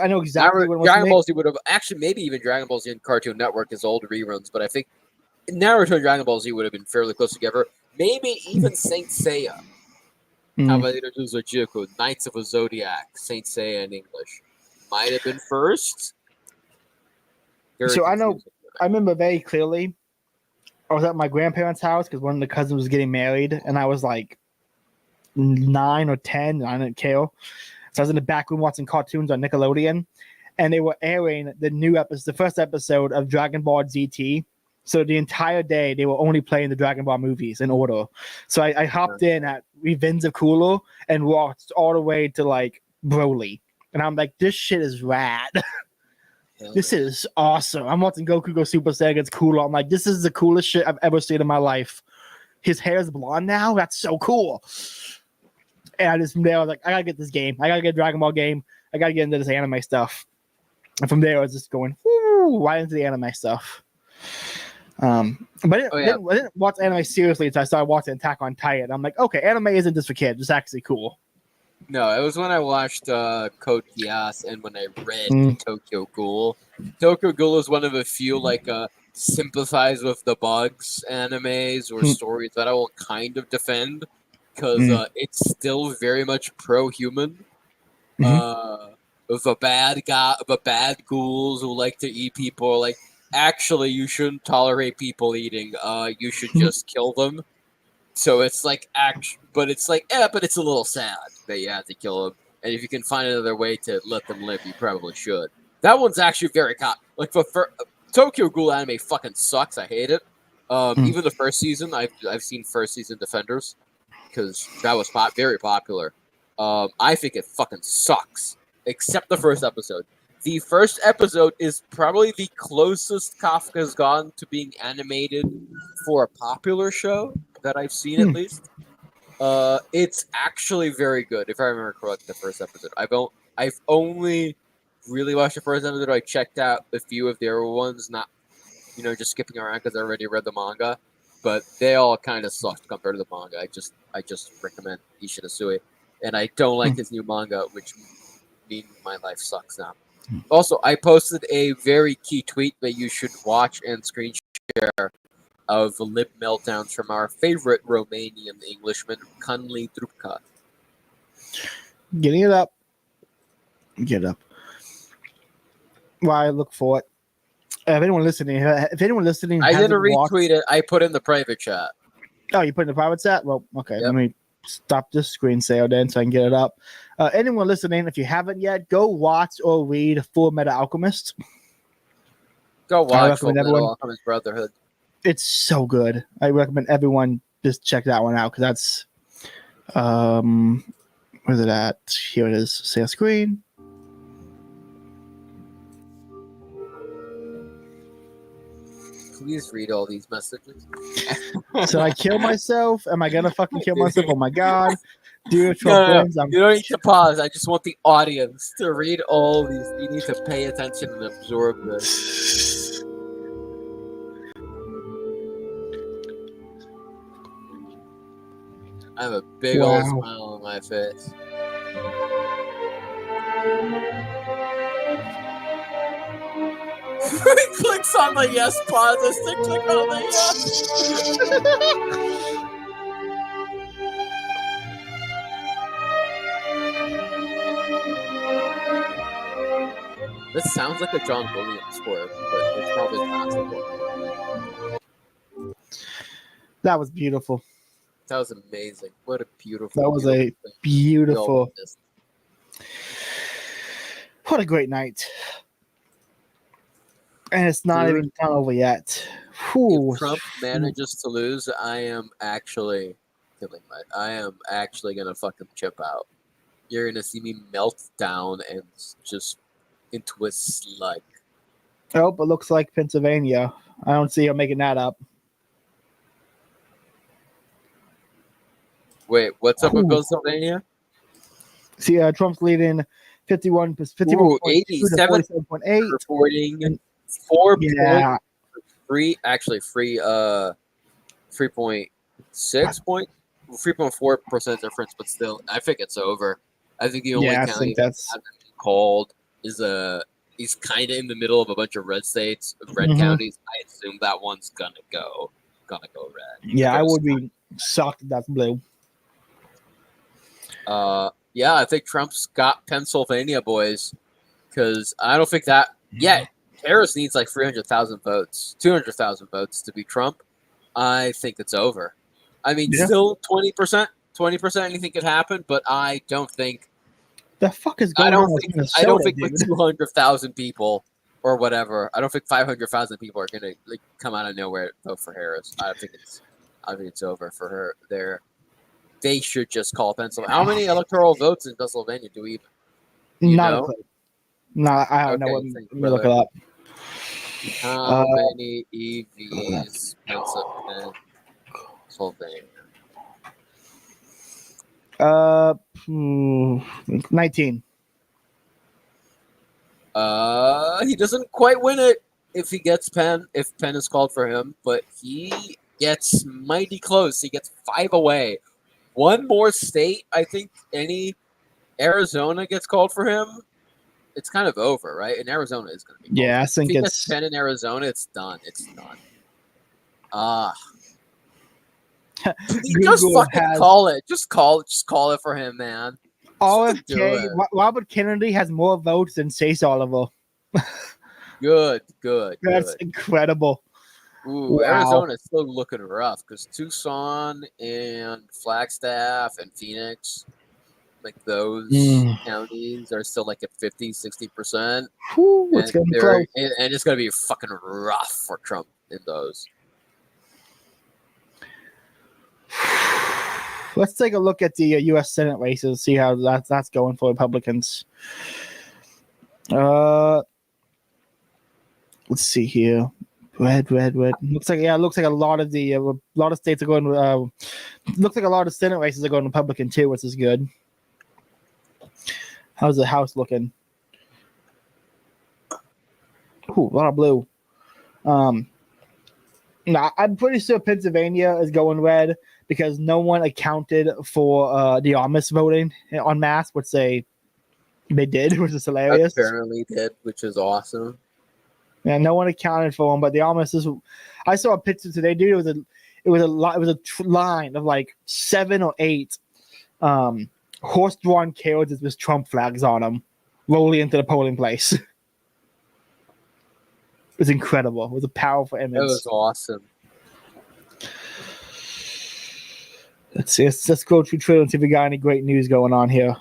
know exactly what it was. Dragon Ball Z would have actually, maybe even Dragon Ball Z and Cartoon Network is old reruns, but I think Naruto and Dragon Ball Z would have been fairly close together. Maybe even Saint Seiya. Cavaleiros do Zodíaco, Knights of the Zodiac, Saint Seiya in English. Might have been first. I remember very clearly, I was at my grandparents' house because one of the cousins was getting married, and I was like 9 or 10, and I didn't care. So I was in the back room watching cartoons on Nickelodeon, and they were airing the first episode of Dragon Ball GT. So the entire day, they were only playing the Dragon Ball movies in order. So I hopped in at Revenge of Cooler and watched all the way to like Broly. And I'm like, this shit is rad. This is awesome. I'm watching Goku go Super Saiyan Cooler. I'm like, this is the coolest shit I've ever seen in my life. His hair is blonde now. That's so cool. And I was like, I gotta get this game. I gotta get a Dragon Ball game. I gotta get into this anime stuff. And from there, I was just going right into the anime stuff. But I didn't watch anime seriously until I started watching Attack on Titan. I'm like, okay, anime isn't just for kids. It's actually cool. No, it was when I watched Code Geass and when I read Tokyo Ghoul. Tokyo Ghoul is one of the few sympathize with the bugs animes or stories that I will kind of defend because it's still very much pro-human. With a bad ghouls who like to eat people, like actually you shouldn't tolerate people eating. You should just kill them. So it's like but it's a little sad that you have to kill them. And if you can find another way to let them live, you probably should. That one's actually very Tokyo Ghoul anime fucking sucks. I hate it. Even the first season, I've seen first season Defenders because that was very popular. I think it fucking sucks, except the first episode. The first episode is probably the closest Kafka's gotten to being animated for a popular show that I've seen, at least. It's actually very good, if I remember correctly. The first episode, I've only really watched the first episode. I checked out a few of the other ones, not just skipping around because I already read the manga, but they all kind of sucked compared to the manga. I just recommend Ishinosue, and I don't like his new manga, which means my life sucks now. Also, I posted a very key tweet that you should watch and screen share of the lip meltdowns from our favorite Romanian Englishman, Cunley Drupka. Getting it up. Get up. While I look for it. If anyone listening, I didn't retweet it. I put in the private chat. Oh, you put in the private chat? Well, okay. Yep. Let me stop this screen sale then so I can get it up. Anyone listening, if you haven't yet, go watch or read Full Metal Alchemist. Go watch Full Metal Alchemist Brotherhood. It's so good. I recommend everyone just check that one out because that's where's it at? Here it is. Share screen. Please read all these messages. So I kill myself. Am I gonna fucking kill myself? Oh my god. Dude, Trump wins. You don't need to pause. I just want the audience to read all these. You need to pay attention and absorb this. I have a big old smile on my face. He clicks on the yes pause to click on the yes. This sounds like a John Williams score, but it's probably possible. That was beautiful. That was amazing. What a beautiful. That was a beautiful. What a great night. And it's not even done over yet. If Trump manages to lose, I am actually gonna fucking chip out. You're gonna see me melt down and just into a slug. Oh, it looks like Pennsylvania. I don't see him making that up. Wait, what's up with Pennsylvania? See, Trump's leading 51, 87.8, reporting 3.4% difference, but still, I think it's over. I think the only county that's called is he's kind of in the middle of a bunch of red states, red counties. I assume that one's gonna go red. Yeah, I would be shocked if that's blue. Yeah, I think Trump's got Pennsylvania, boys, because I don't think that yet. Harris needs like 300,000 votes, 200,000 votes to beat Trump. I think it's over. I mean, still 20%, anything could happen, but I don't think. The fuck is going on? I don't think with 200,000 people or whatever. I don't think 500,000 people are gonna like come out of nowhere to vote for Harris. I think it's over for her there. They should just call Pennsylvania. How many electoral votes in Pennsylvania do we even? Not a clue. No, I don't know. Let me look it up. How many EVs Pennsylvania? 19. He doesn't quite win it if he gets Penn. If Penn is called for him, but he gets mighty close. He gets 5 away. One more state, I think. Arizona gets called for him. It's kind of over, right? And Arizona is going to be. Yeah, I think if he gets Penn in Arizona, it's done. It's done. Just fucking call it. Just call it for him, man. RFK, Robert Kennedy has more votes than Chase Oliver. Good. That's incredible. Ooh, wow. Arizona is still looking rough because Tucson and Flagstaff and Phoenix, like those counties are still like at 50-60%. It's going to be close. And it's going to be fucking rough for Trump in those. Let's take a look at the U.S. Senate races, see how that's going for Republicans. Let's see here. Red. Looks like a lot of states are going. Looks like a lot of Senate races are going Republican too, which is good. How's the House looking? Ooh, a lot of blue. I'm pretty sure Pennsylvania is going red because no one accounted for the Amish voting en masse, which they did, which is hilarious. Apparently did, which is awesome. Yeah, no one accounted for them, but the Amish is. I saw a picture today, dude. It was a line of like 7 or 8 horse-drawn carriages with Trump flags on them, rolling into the polling place. It was incredible. It was a powerful image. It was awesome. Let's see. Let's go through Twitter and see if we got any great news going on here.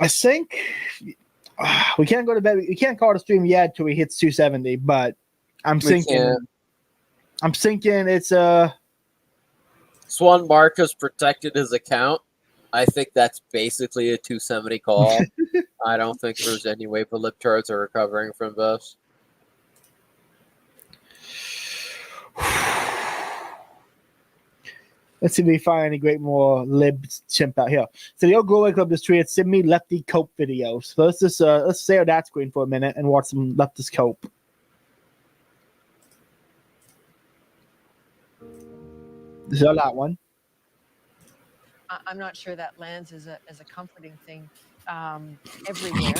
I think we can't go to bed. We can't call it a stream yet till he hits 270. But I'm thinking it's Swan Marcus protected his account. I think that's basically a 270 call. I don't think there's any way the libtards are recovering from this. Let's see if we find any great more lib chimp out here. So the old Glowway Club just tweeted, send me Lefty Cope videos. So let's just let's stay on that screen for a minute and watch some leftist Cope. Is that one? I'm not sure that lands as a comforting thing everywhere,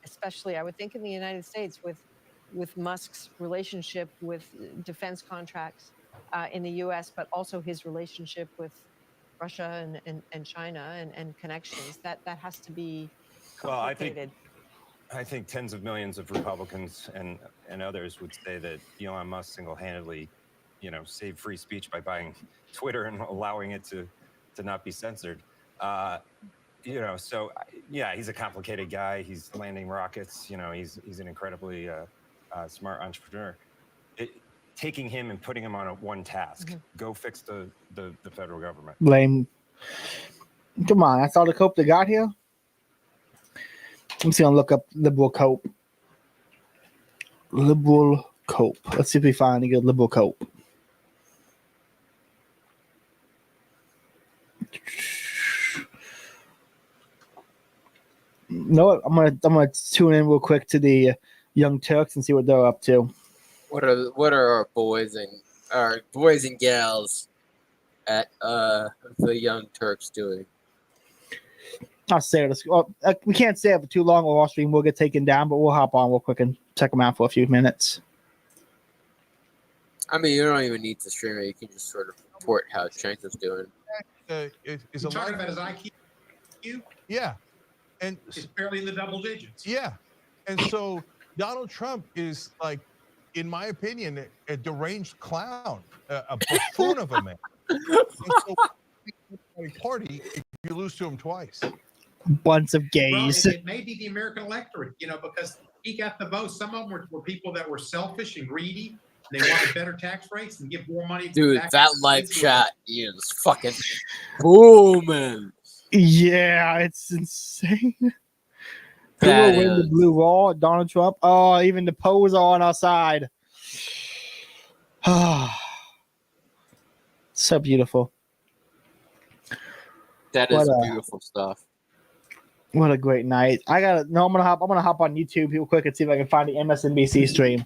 especially I would think in the United States with Musk's relationship with defense contracts in the U.S., but also his relationship with Russia and China and connections. That has to be complicated. Well, I think tens of millions of Republicans and others would say that Elon Musk single-handedly, saved free speech by buying Twitter and allowing it to not be censored. So yeah, he's a complicated guy. He's landing rockets. He's an incredibly smart entrepreneur. Taking him and putting him on one task. Go fix the federal government. Lame. Come on, that's all the Cope they got here? I'm just gonna look up liberal Cope. Liberal Cope. Let's see if we find any good liberal Cope. You know what? I'm gonna tune in real quick to the Young Turks and see what they're up to. What are our boys and gals at the Young Turks doing? I'll say this. Well, we can't stay up for too long, or our stream will get taken down. But we'll hop on real quick and check them out for a few minutes. I mean, you don't even need to stream it. You can just sort of report how Chink is doing. Is You're talking about his IQ? Yeah, and it's barely in the double digits. Yeah, and so Donald Trump is like, in my opinion, a deranged clown, a buffoon of a man. And so, party, if you lose to him twice. Bunch of gays. Well, it may be the American electorate, because he got the votes. Some of them were people that were selfish and greedy. They wanted better tax rates and give more money. Dude, that live chat is fucking booming. Yeah, it's insane. Who will win the blue wall? Donald Trump. Oh, even the Poes are on our side. So beautiful. That is beautiful stuff. What a great night. I'm gonna hop on YouTube real quick and see if I can find the MSNBC stream.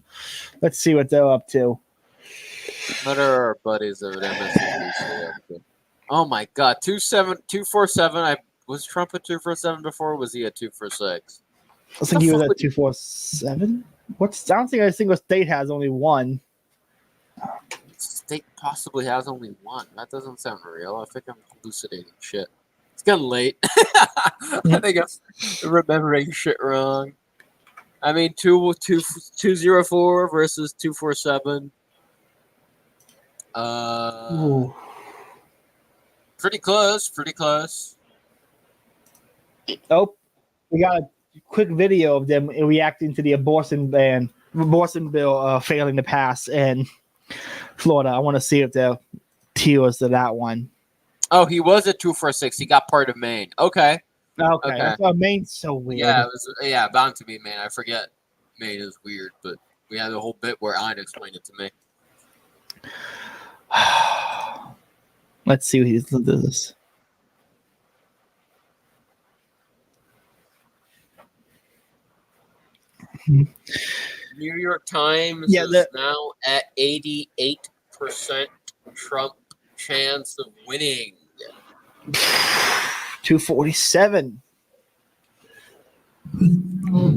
Let's see what they're up to. What are our buddies of MSNBC up to? Oh my god, 247. Was Trump at 247 before? Or was he at 246? I think he was at 247. I don't think a single state has only one. State possibly has only one. That doesn't sound real. I think I'm hallucinating shit. It's getting late. I think I'm remembering shit wrong. I mean, 204 versus 247. Pretty close. Oh, we got a quick video of them reacting to the abortion bill failing to pass in Florida. I want to see if they're tears to that one. Oh, he was at 246. He got part of Maine. Okay. Maine's so weird. Yeah, it was bound to be Maine. I forget Maine is weird, but we had a whole bit where Ian explained it to me. Let's see what he's doing this. New York Times is now at 88% Trump chance of winning. 247.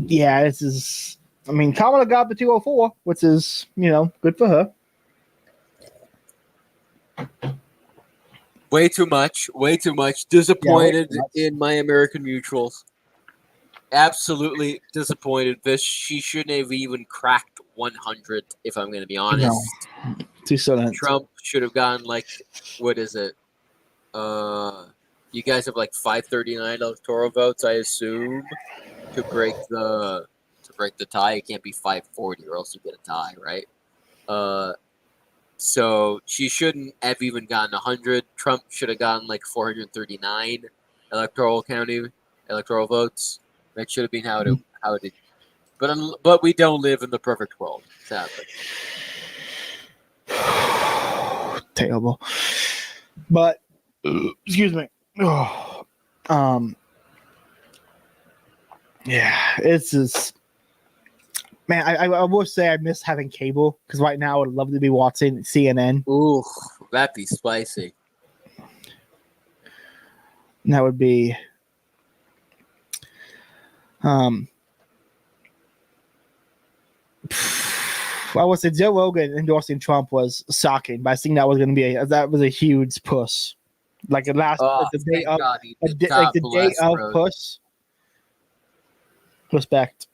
Yeah, this is. I mean, Kamala got the 204, which is, good for her. Way too much. Disappointed in my American mutuals. Absolutely disappointed. She shouldn't have even cracked 100, if I'm going to be honest. No. Trump should have gotten what is it? You guys have 539 electoral votes, I assume, to break the tie. It can't be 540, or else you get a tie, right? So she shouldn't have even gotten 100. Trump should have gotten 439 electoral votes. That should have been how it. But we don't live in the perfect world, sadly. Terrible. But excuse me. Yeah, it's just, man. I will say I miss having cable because right now I would love to be watching CNN. Ooh, that'd be spicy. And that would be, I would say Joe Rogan endorsing Trump was shocking, but I think that was going to be a huge push, like the last the day of the day of push. Respect.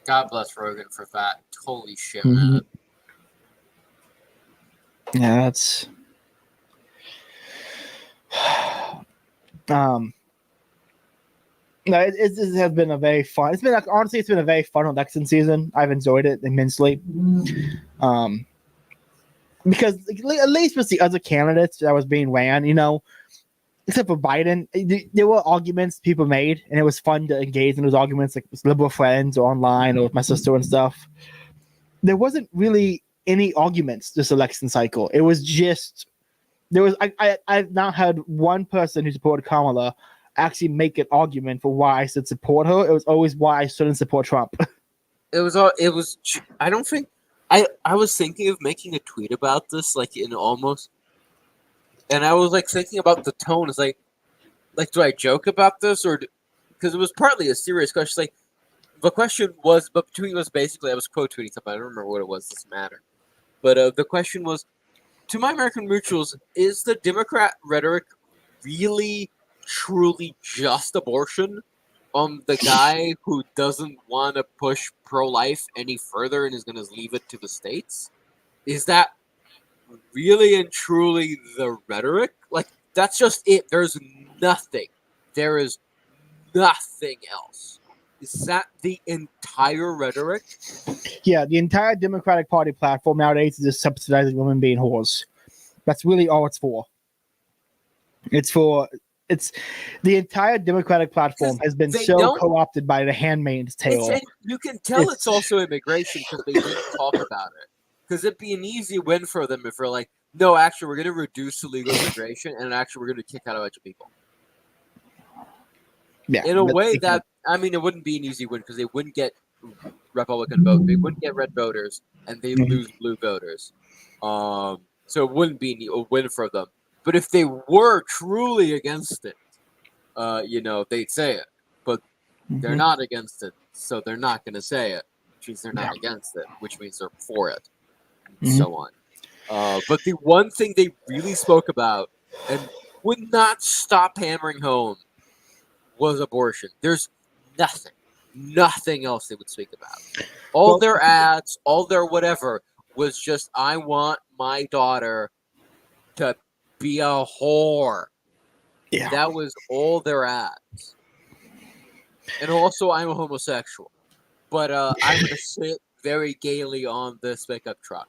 God bless Rogan for that. Holy shit, Mm-hmm. man. Yeah, that's no, it has been a very fun. It's been honestly, it's been a very fun election season. I've enjoyed it immensely. Because at least with the other candidates that was being ran, except for Biden, there were arguments people made, and it was fun to engage in those arguments, like with liberal friends or online or with my sister and stuff. There wasn't really any arguments this election cycle. It was just I've not had one person who supported Kamala actually make an argument for why I should support her. It was always why I shouldn't support Trump. I don't think I was thinking of making a tweet about this, like in almost. And I was like thinking about the tone. It's like, do I joke about this or because it was partly a serious question? Like, the question was, but between us, basically, I was quote tweeting something. I don't remember what it was. Doesn't matter. But the question was, to my American mutuals, is the Democrat rhetoric really, truly just abortion? The guy who doesn't want to push pro-life any further and is going to leave it to the states? Is that really and truly the rhetoric? Like, that's just it. There's nothing. There is nothing else. Is that the entire rhetoric? Yeah, the entire Democratic Party platform nowadays is just subsidizing women being whores. That's really all it's for. It's the entire Democratic platform has been so co-opted by the Handmaid's Tale. You can tell it's also immigration because they didn't talk about it. Because it'd be an easy win for them if we're like, no, actually, we're going to reduce illegal immigration, and actually, we're going to kick out a bunch of people. Yeah, in a way that, I mean, it wouldn't be an easy win because they wouldn't get Republican votes, they wouldn't get red voters, and they lose blue voters. So it wouldn't be a win for them. But if they were truly against it, they'd say it. But they're not against it, so they're not going to say it, which means they're not against it, which means they're for it, and so on. But the one thing they really spoke about and would not stop hammering home was abortion. There's nothing else they would speak about. All their ads, all their whatever was just, I want my daughter to be a whore. Yeah. That was all their ads. And also, I'm a homosexual. But I'm going to sit very gaily on this pickup truck.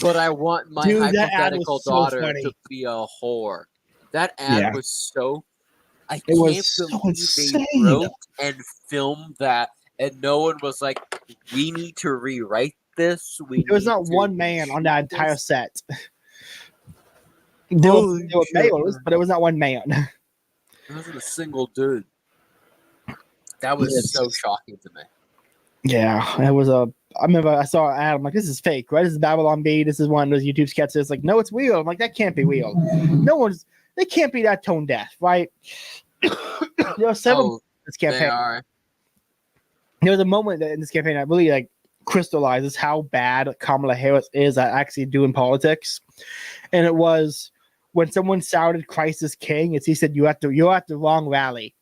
But I want my hypothetical daughter to be a whore. That ad was so... I can't believe they wrote and filmed that, and no one was like, we need to rewrite this. There was not one man on that entire set. There were males, but it was not one man. There wasn't a single dude. That was so shocking to me. Yeah, it was I remember I saw an ad. I'm like, this is fake, right? This is Babylon Bee. This is one of those YouTube sketches. Like, no, it's real. I'm like, that can't be real. They can't be that tone deaf, right? There are several this campaign. There was a moment in this campaign that really crystallizes how bad Kamala Harris is at actually doing politics. And it was when someone shouted Christ is King, he said, you're at the wrong rally.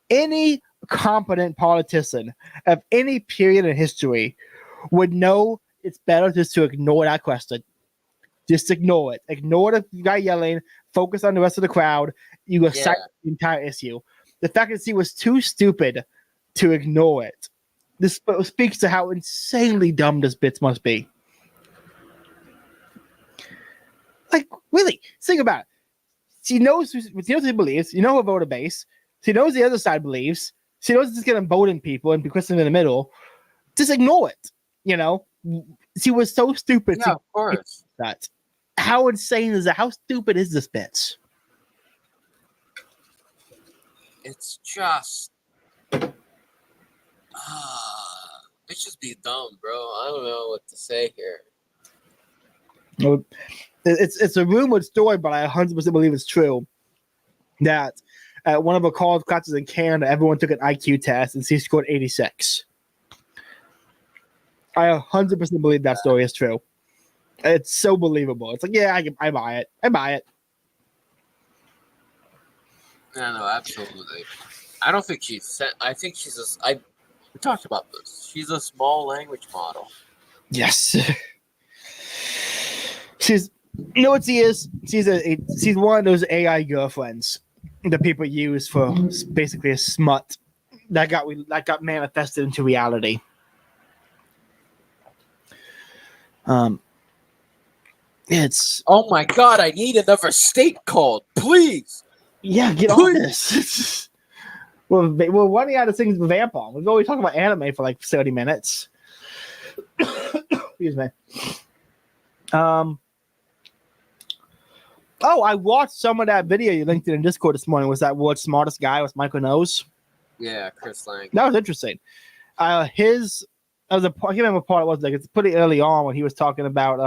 Any competent politician of any period in history would know it's better just to ignore that question. Just ignore it. Ignore the guy yelling. Focus on the rest of the crowd. You will cite the entire issue. The fact that he was too stupid to ignore it. This speaks to how insanely dumb this bitch must be. Like, really, think about it. She knows who believes. You know her voter base. She knows the other side believes. She knows just gonna embolden people and be Kristen in the middle. Just ignore it. You know, she was so stupid. Yeah, of course. That. How insane is that? How stupid is this bitch? It's just, bitches be dumb, bro. I don't know what to say here. It's a rumored story, but I 100% believe it's true. That at one of her college classes in Canada, everyone took an IQ test and she scored 86. I 100% believe that story is true. It's so believable. It's like, yeah, I buy it. I buy it. No, absolutely. I don't think she's. I think she's a. We talked about this. She's a small language model. Yes. She's. You know what she is? She's one of those AI girlfriends that people use for basically a smut that got manifested into reality. It's. Oh my god! I need another state called, please. Yeah, get on this. We're running out of things to vamp on. We've already talked about anime for like 30 minutes. Excuse me. Oh, I watched some of that video you linked in Discord this morning. Was that World's Smartest Guy with Michael Nose? Yeah, Chris Lang. That was interesting. I can't remember what part it was. Like, it's pretty early on when he was talking about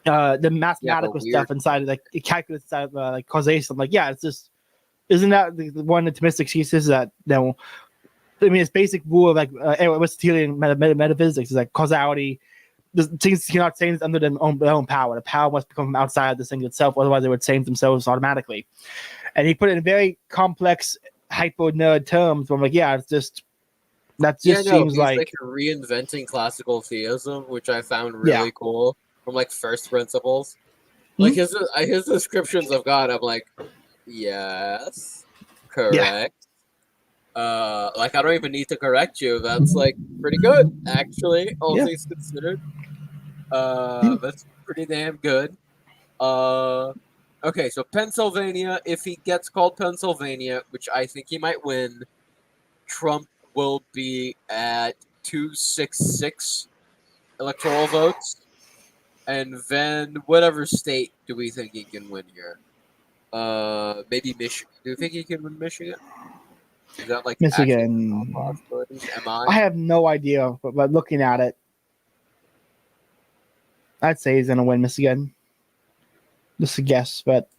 the mathematical stuff inside of like calculus side, like causation. I'm like, yeah, it's just, isn't that the one of the optimistic excuses that I mean, it's basic rule of like Aristotelian metaphysics is like causality. The things cannot change under their own power. The power must come from outside of the thing itself, otherwise they would change themselves automatically. And he put it in very complex, hyper nerd terms. Where I'm like, yeah, it's just seems like reinventing classical theism, which I found really cool from like first principles. Like his descriptions of God, I'm like, yes, correct. Like I don't even need to correct you. That's like pretty good, actually. All things considered, that's pretty damn good. Okay, so Pennsylvania, if he gets called Pennsylvania, which I think he might win, Trump will be at 266 electoral votes. And then whatever state do we think he can win here? Maybe Michigan. Do you think he can win Michigan? Is that like Michigan? I have no idea, but looking at it, I'd say he's going to win Michigan. Just a guess, but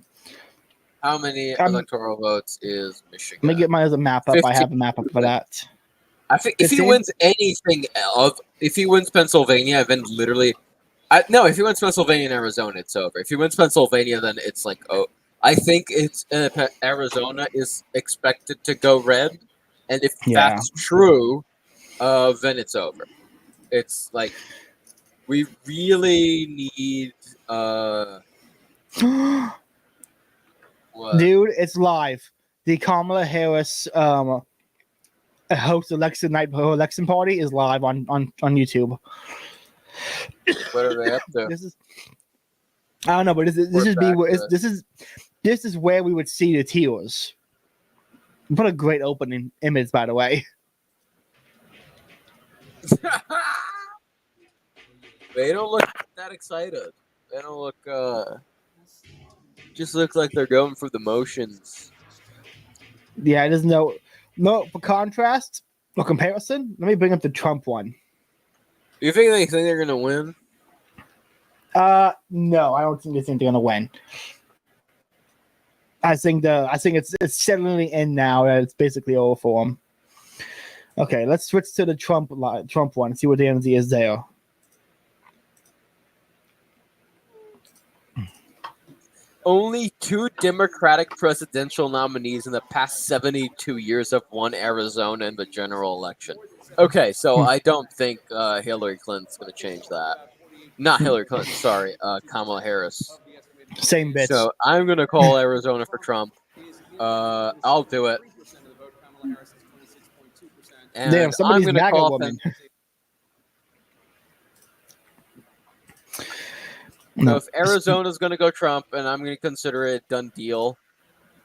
how many electoral votes is Michigan? Let me get my other map up. 15. I have a map up for that. I think if he wins anything if he wins Pennsylvania, then literally, if he wins Pennsylvania and Arizona, it's over. If he wins Pennsylvania, then it's like, I think it's Arizona is expected to go red, and if that's true, then it's over. It's like we really need. Dude, it's live. The Kamala Harris host election night election party is live on YouTube. What are they up to? I don't know, but this is where we would see the tears. What a great opening image, by the way. They don't look that excited. They don't look. Just look like they're going through the motions. Yeah, there's no for contrast or comparison. Let me bring up the Trump one. You think they're gonna win? No, I don't think they think they're gonna win. I think it's settling in now. It's basically over for them. Okay, let's switch to the Trump one and see what the energy is there. Only 2 Democratic presidential nominees in the past 72 years have won Arizona in the general election. Okay, so I don't think Hillary Clinton's going to change that. Not Hillary Clinton, sorry, Kamala Harris. Same bitch. So I'm going to call Arizona for Trump. I'll do it. And damn, somebody's MAGA woman. So if Arizona's going to go Trump, and I'm going to consider it a done deal,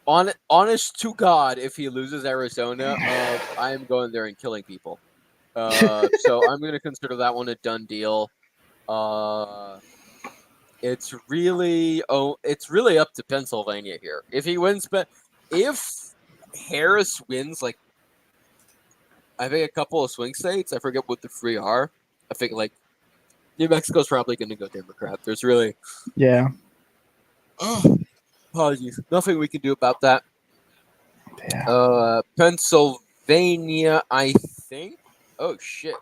Honest to God, if he loses Arizona, I am going there and killing people. So I'm going to consider that one a done deal. It's really up to Pennsylvania here. If he wins, if Harris wins, like I think a couple of swing states, I forget what the three are. I think like New Mexico's probably going to go Democrat. There's really apologies, nothing we can do about that. Pennsylvania, I think. Oh shit!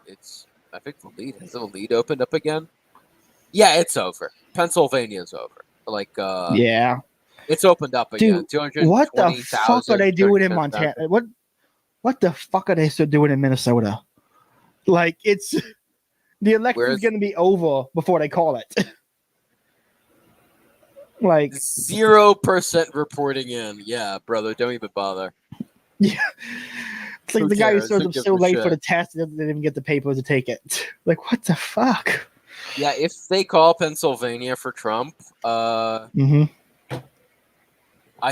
I think the lead has the lead opened up again. Yeah, it's over. Pennsylvania's over. Like it's opened up again. Dude, what the fuck are they doing in Montana? What the fuck are they still doing in Minnesota? Like it's the election's going to be over before they call it. Like 0% reporting in. Yeah, brother, don't even bother. Yeah. It's like the guy who showed up so late for the test and didn't even get the paper to take it. Like, what the fuck? Yeah, if they call Pennsylvania for Trump, I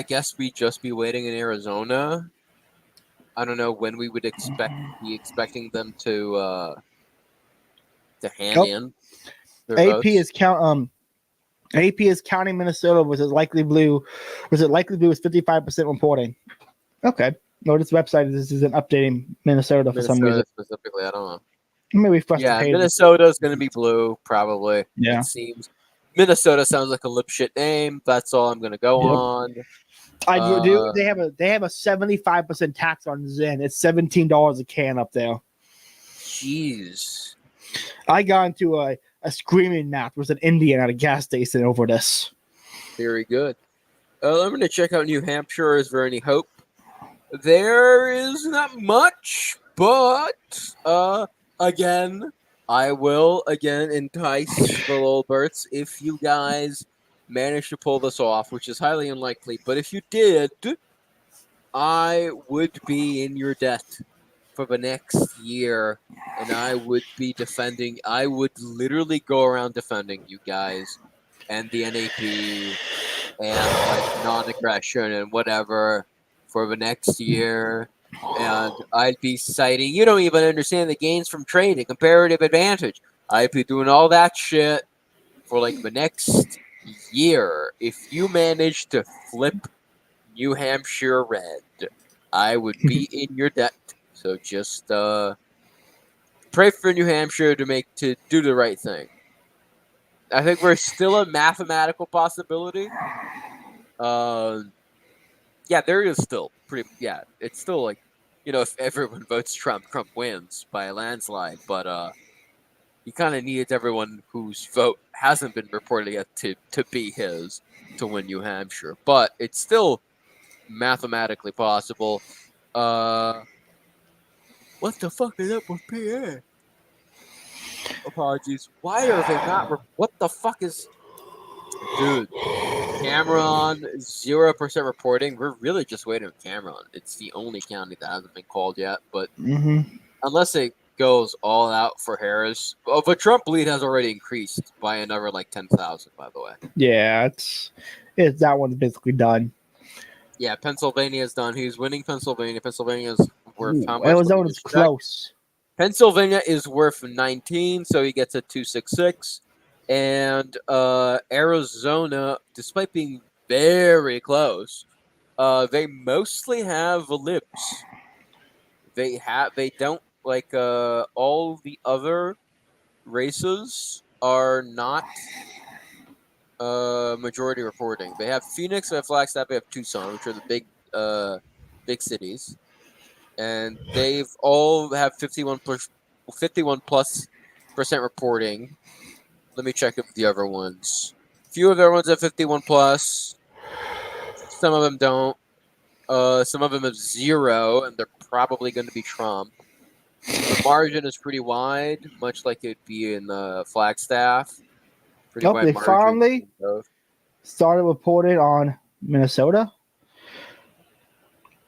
guess we'd just be waiting in Arizona. I don't know when we would be expecting them to hand in their AP votes. is counting Minnesota was it likely blue with 55% reporting. Okay. No, this website isn't updating Minnesota for some reason. Specifically, I don't know. Maybe Minnesota's going to be blue, probably. Yeah. It seems. Minnesota sounds like a lip shit name. That's all I'm going to go on. I do. They have a 75% tax on Zen. It's $17 a can up there. Jeez. I got into a screaming match with an Indian at a gas station over this. Very good. I'm going to check out New Hampshire. Is there any hope? There is not much, but again, I will entice the little Berts if you guys manage to pull this off, which is highly unlikely. But if you did, I would be in your debt for the next year, and I would be defending. I would literally go around defending you guys and the NAP and like non-aggression and whatever for the next year. And I'd be citing, you don't even understand the gains from trade and comparative advantage. I'd be doing all that shit for like the next year. If you manage to flip New Hampshire red, I would be in your debt. So just pray for New Hampshire to do the right thing. I think we're still a mathematical possibility. Yeah, there is still it's still like, if everyone votes Trump wins by a landslide. But you kind of need everyone whose vote hasn't been reported yet to be his to win New Hampshire. But it's still mathematically possible. What the fuck is up with PA? Apologies. Why are they not? What the fuck is... Dude, Cameron, 0% reporting. We're really just waiting on Cameron. It's the only county that hasn't been called yet. But unless it goes all out for Harris... Oh, the Trump lead has already increased by another, 10,000, by the way. Yeah, it's that one's basically done. Yeah, Pennsylvania's done. He's winning Pennsylvania. Pennsylvania's worth how much? Arizona's close. Pennsylvania is worth 19, so he gets a 266. And Arizona, despite being very close, they mostly have libs. They don't all the other races are not majority reporting. They have Phoenix, they have Flagstaff, they have Tucson, which are the big cities, and they've all have 51+% reporting. Let me check if the other ones. A few of the other ones have 51+. Some of them don't. Some of them have 0, and they're probably going to be Trump. The margin is pretty wide, much like it'd be in Flagstaff. They finally started reporting on Minnesota.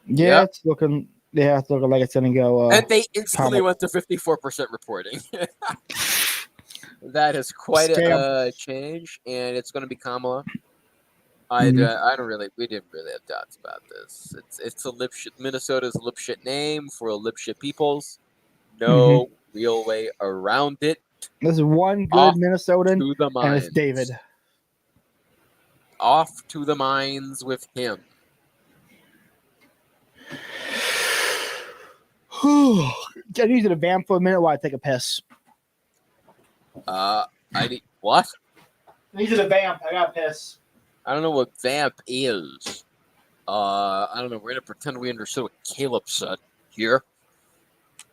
Yeah, it's looking. Yeah, it's looking like it's going to go. And they instantly went to 54% reporting. That is quite a change, and it's going to be Kamala. I don't really. We didn't really have doubts about this. It's a Lipschitz. Minnesota's a Lipschitz name for a Lipschitz peoples. No real way around it. There's one good Off Minnesotan, to the and mines. it's David. Off to the mines with him. I need you to vamp for a minute while I take a piss. I need what? I need you to vamp. I got piss. I don't know what vamp is. I don't know. We're gonna pretend we understood what Caleb said here.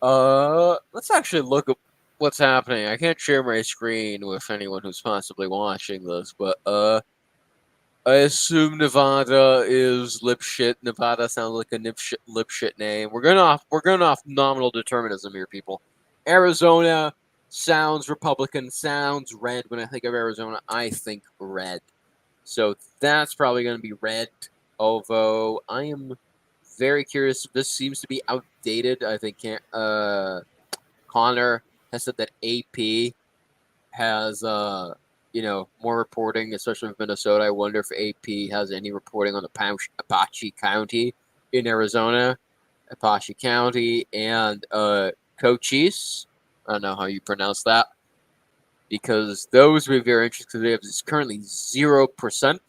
Let's actually look at what's happening. I can't share my screen with anyone who's possibly watching this, but I assume Nevada is Lipschitz. Nevada sounds like a Lipschitz name. We're going off nominal determinism here, people. Arizona sounds Republican, sounds red. When I think of Arizona, I think red. So that's probably going to be red. Although I am very curious. This seems to be outdated. I think Connor has said that AP has more reporting, especially with Minnesota. I wonder if AP has any reporting on the Apache County in Arizona, Apache County, and Cochise. I don't know how you pronounce that, because those would be very interesting. They have currently 0%.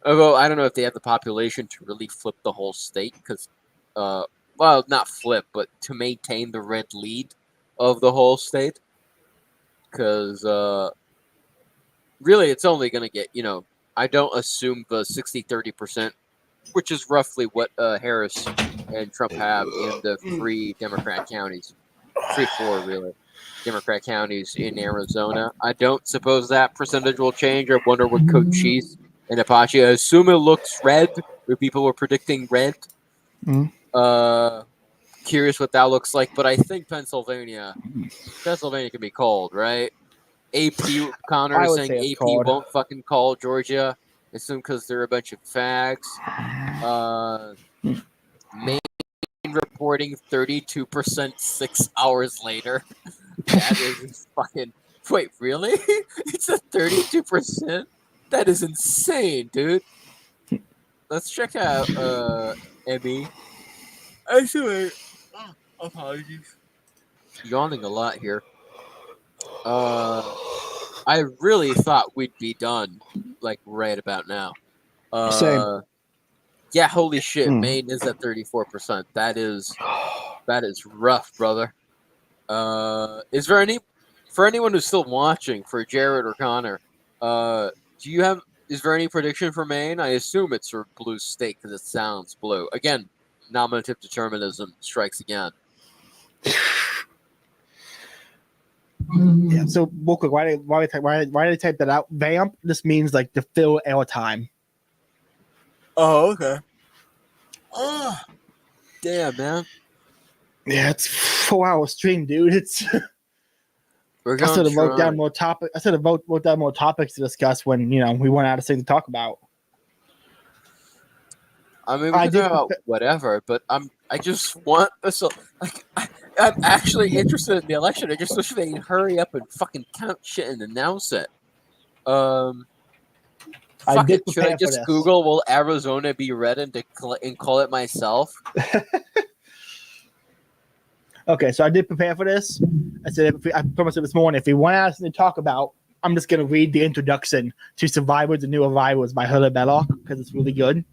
Although I don't know if they have the population to really flip the whole state, because, well, not flip, but to maintain the red lead of the whole state, because really it's only going to get, I don't assume the 60-30%, which is roughly what Harris and Trump have in the free Democrat counties. 3-4, really. Democrat counties in Arizona. I don't suppose that percentage will change. I wonder what Cochise and Apache. I assume it looks red, where people were predicting red. Curious what that looks like, but I think Pennsylvania can be cold, right? AP Connor is saying AP cold. won't fucking call Georgia. Assume because they're a bunch of fags. Maine reporting 32% 6 hours later. That is fucking. Wait, really? It's a 32%? That is insane, dude. Let's check out Emmy. Actually, apologies. Yawning a lot here. I really thought we'd be done, like, right about now. Same. Yeah, holy shit, Maine is at 34%. That is rough, brother. Is there for anyone who's still watching, for Jared or Connor, is there any prediction for Maine? I assume it's a blue state because it sounds blue. Again, nominative determinism strikes again. Yeah. So, real quick, why did they type that out? Vamp. This means like to fill airtime. Oh, okay. Oh, damn, man. Yeah, it's 4-hour stream, dude. It's. We're I going should have wrote strong. down more topics. I should have wrote down more topics to discuss when we went out of things to talk about. I mean, we can talk about whatever, but I just want this. I'm actually interested in the election. I just wish they'd hurry up and fucking count shit and announce it. Fuck it. Should I just Google "Will Arizona be red" and call it myself? Okay, so I did prepare for this. I said I promised it this morning. If we want to ask to talk about, I'm just gonna read the introduction to "Survivors and New Arrivals" by Hurley Belloc because it's really good.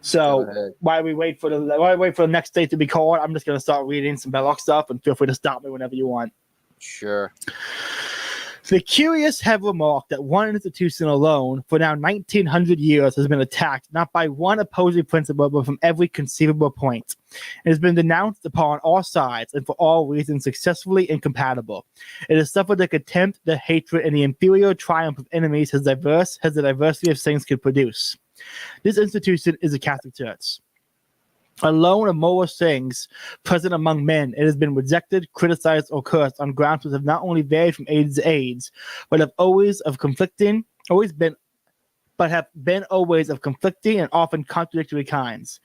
So while we wait for the next state to be called, I'm just gonna start reading some Belloc stuff, and feel free to stop me whenever you want. Sure. The curious have remarked that one institution alone, for now 1900 years, has been attacked not by one opposing principle, but from every conceivable point. It has been denounced upon all sides and for all reasons successfully incompatible. It has suffered the contempt, the hatred, and the inferior triumph of enemies as diverse as the diversity of things could produce. This institution is the Catholic Church. Alone of moral things present among men, it has been rejected, criticized, or cursed on grounds which have not only varied from age to age, but have always of conflicting and often contradictory kinds.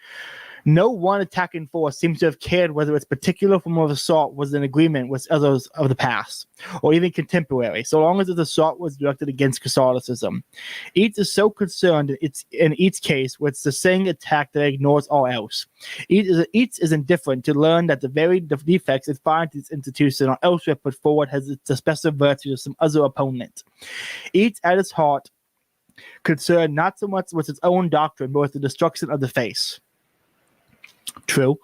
No one attacking force seems to have cared whether its particular form of assault was in agreement with others of the past, or even contemporary, so long as the assault was directed against Catholicism. Each is so concerned in each case with the same attack that ignores all else. Each is indifferent to learn that the very defects it finds its institution or elsewhere put forward has its special virtue of some other opponent. Each at its heart concerned not so much with its own doctrine, but with the destruction of the faith. True.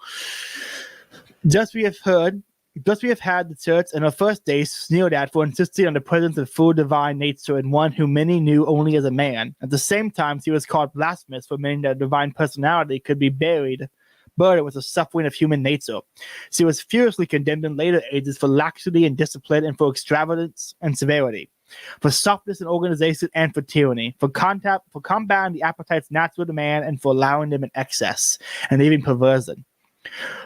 Just we have had the church in her first days sneered at for insisting on the presence of full divine nature in one whom many knew only as a man. At the same time, she was called blasphemous for meaning that divine personality could be burdened with the suffering of human nature. She was furiously condemned in later ages for laxity and discipline and for extravagance and severity, for softness and organization and for tyranny, for combating the appetites natural to man and for allowing them in excess and even perversion,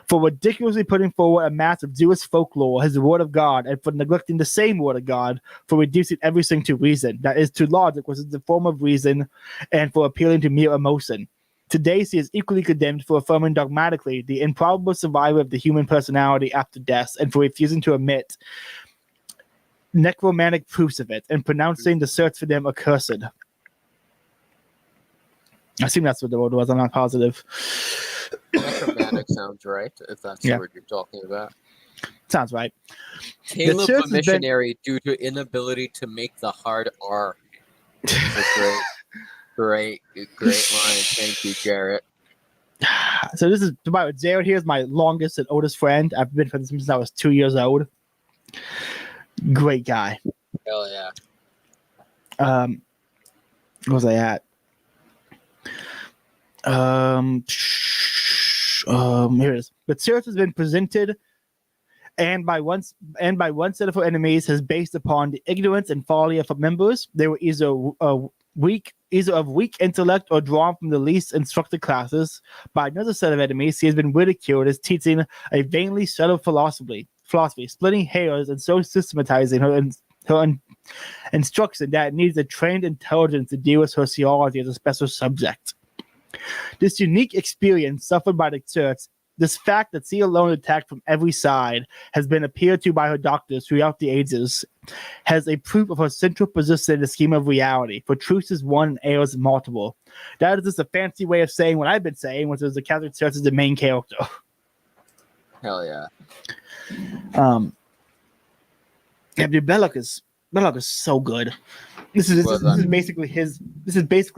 for ridiculously putting forward a mass of Jewish folklore as the word of God, and for neglecting the same word of God, for reducing everything to reason, that is, to logic, which is the form of reason, and for appealing to mere emotion. Today, she is equally condemned for affirming dogmatically the improbable survival of the human personality after death, and for refusing to admit necromantic proofs of it, and pronouncing the search for them accursed. I assume that's what the word was. I'm not positive. Necromantic sounds right, if that's the word you're talking about. Sounds right. Caleb a missionary due to inability to make the hard R. Great line. Thank you, Jarrett. So this is about Jared. Here's my longest and oldest friend. I've been friends since I was 2 years old. Great guy. Hell yeah. Where was I at? Here it is. The church has been presented and by one set of her enemies has based upon the ignorance and folly of her members. They were either of weak intellect or drawn from the least instructed classes. By another set of enemies, she has been ridiculed as teaching a vainly subtle philosophy, splitting hairs and so systematizing her instruction that it needs a trained intelligence to deal with her theology as a special subject. This unique experience suffered by the church, this fact that she alone attacked from every side, has been appealed to by her doctors throughout the ages, has a proof of her central position in the scheme of reality. For truth is one and error is multiple. That is just a fancy way of saying what I've been saying, which is the Catholic Church is the main character. Hell yeah. Belloc is so good. This is basically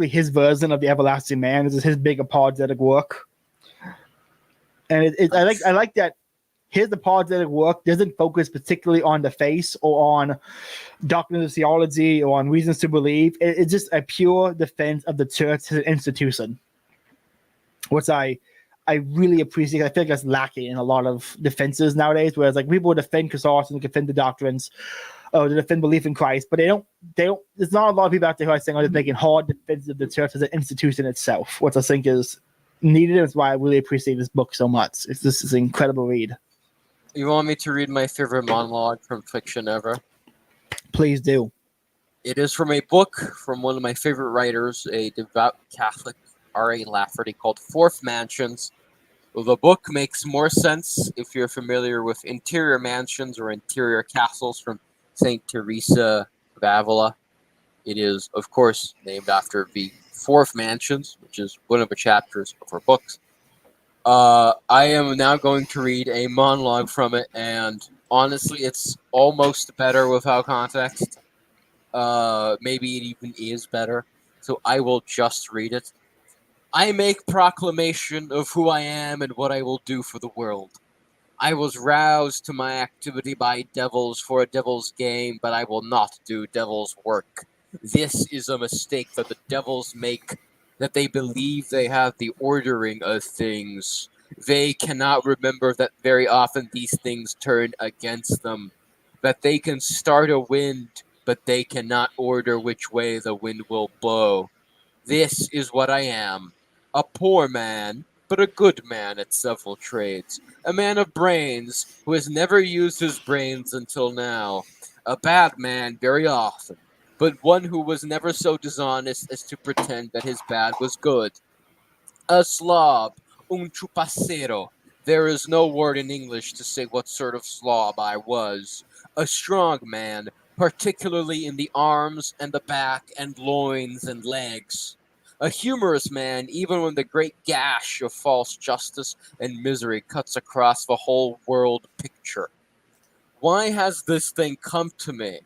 his version of the Everlasting Man. This is his big apologetic work. And I like that his apologetic work doesn't focus particularly on the face or on doctrines of theology or on reasons to believe. It's just a pure defense of the church as an institution, which I really appreciate. I feel like that's lacking in a lot of defenses nowadays, whereas like people defend Catholicism, defend the doctrines, or to defend belief in Christ, but they don't. There's not a lot of people out there who are saying, "Oh, they're making hard defense of the church as an institution itself," which I think is needed. That's why I really appreciate this book so much. This is an incredible read. You want me to read my favorite monologue from fiction ever? Please do. It is from a book from one of my favorite writers, a devout Catholic, R.A. Lafferty, called Fourth Mansions. Well, the book makes more sense if you're familiar with interior mansions or interior castles from St. Teresa of Avila. It is, of course, named after the Fourth Mansions, which is one of the chapters of her books. I am now going to read a monologue from it, and honestly, it's almost better without context. Maybe it even is better, so I will just read it. I make proclamation of who I am and what I will do for the world. I was roused to my activity by devils for a devil's game, but I will not do devil's work. This is a mistake that the devils make, that they believe they have the ordering of things. They cannot remember that very often these things turn against them, that they can start a wind, but they cannot order which way the wind will blow. This is what I am, a poor man, but a good man at several trades, a man of brains who has never used his brains until now, a bad man very often, but one who was never so dishonest as to pretend that his bad was good, a slob, un chupacero. There is no word in English to say what sort of slob I was. A strong man, particularly in the arms and the back and loins and legs. A humorous man, even when the great gash of false justice and misery cuts across the whole world picture. Why has this thing come to me?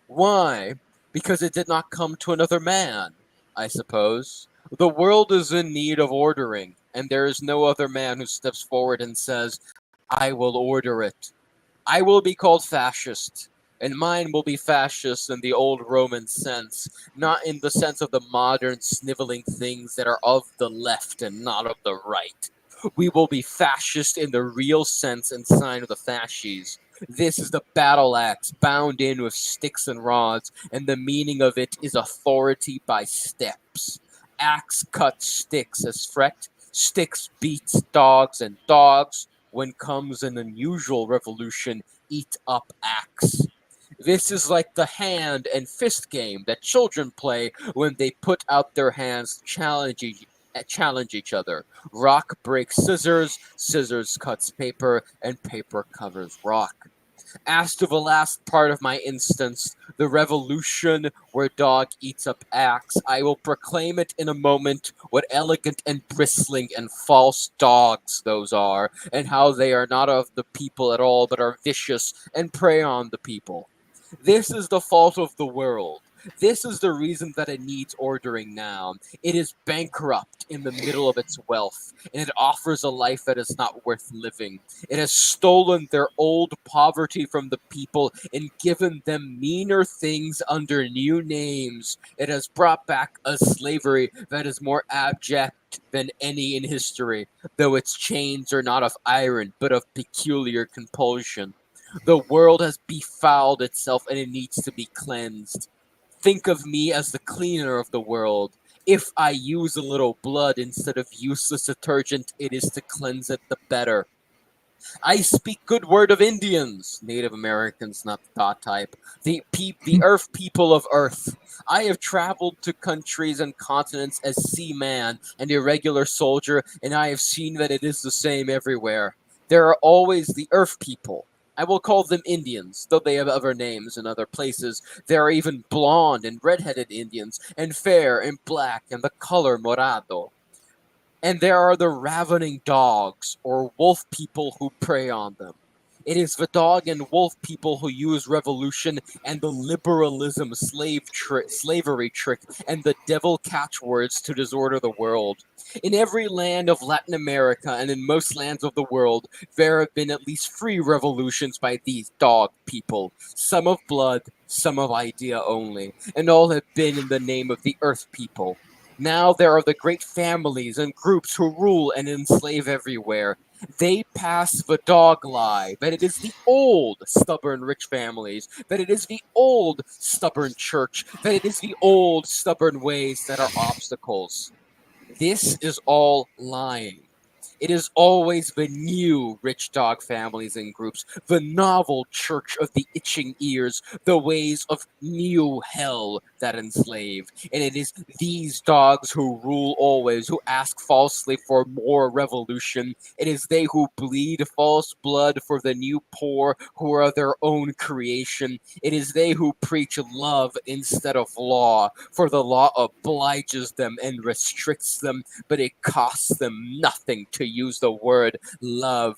Why? Because it did not come to another man, I suppose. The world is in need of ordering, and there is no other man who steps forward and says, I will order it. I will be called fascist, and mine will be fascist in the old Roman sense, not in the sense of the modern sniveling things that are of the left and not of the right. We will be fascist in the real sense and sign of the fasces. This is the battle axe bound in with sticks and rods, and the meaning of it is authority by steps. Axe cuts sticks as fret, sticks beats dogs, and dogs, when comes an unusual revolution, eat up axe. This is like the hand and fist game that children play when they put out their hands to challenge each other. Rock breaks scissors, scissors cuts paper, and paper covers rock. As to the last part of my instance, the revolution where dog eats up axe, I will proclaim it in a moment what elegant and bristling and false dogs those are, and how they are not of the people at all, but are vicious and prey on the people. This is the fault of the world. This is the reason that it needs ordering now. It is bankrupt in the middle of its wealth, and it offers a life that is not worth living. It has stolen their old poverty from the people and given them meaner things under new names. It has brought back a slavery that is more abject than any in history, though its chains are not of iron, but of peculiar compulsion. The world has befouled itself, and it needs to be cleansed. Think of me as the cleaner of the world. If I use a little blood instead of useless detergent, it is to cleanse it the better. I speak good word of Indians, Native Americans, not the thought type, the earth people of Earth. I have traveled to countries and continents as seaman and irregular soldier, and I have seen that it is the same everywhere. There are always the earth people. I will call them Indians, though they have other names in other places. There are even blonde and red-headed Indians, and fair and black, and the color morado. And there are the ravening dogs, or wolf people who prey on them. It is the dog and wolf people who use revolution and the liberalism slavery trick and the devil catchwords to disorder the world. In every land of Latin America and in most lands of the world, there have been at least 3 revolutions by these dog people, some of blood, some of idea only, and all have been in the name of the earth people. Now there are the great families and groups who rule and enslave everywhere. They pass the dog lie that it is the old, stubborn rich families, that it is the old, stubborn church, that it is the old, stubborn ways that are obstacles. This is all lying. It is always the new rich dog families and groups, the novel church of the itching ears, the ways of new hell that enslave. And it is these dogs who rule always, who ask falsely for more revolution. It is they who bleed false blood for the new poor who are their own creation. It is they who preach love instead of law, for the law obliges them and restricts them, but it costs them nothing to use the word love.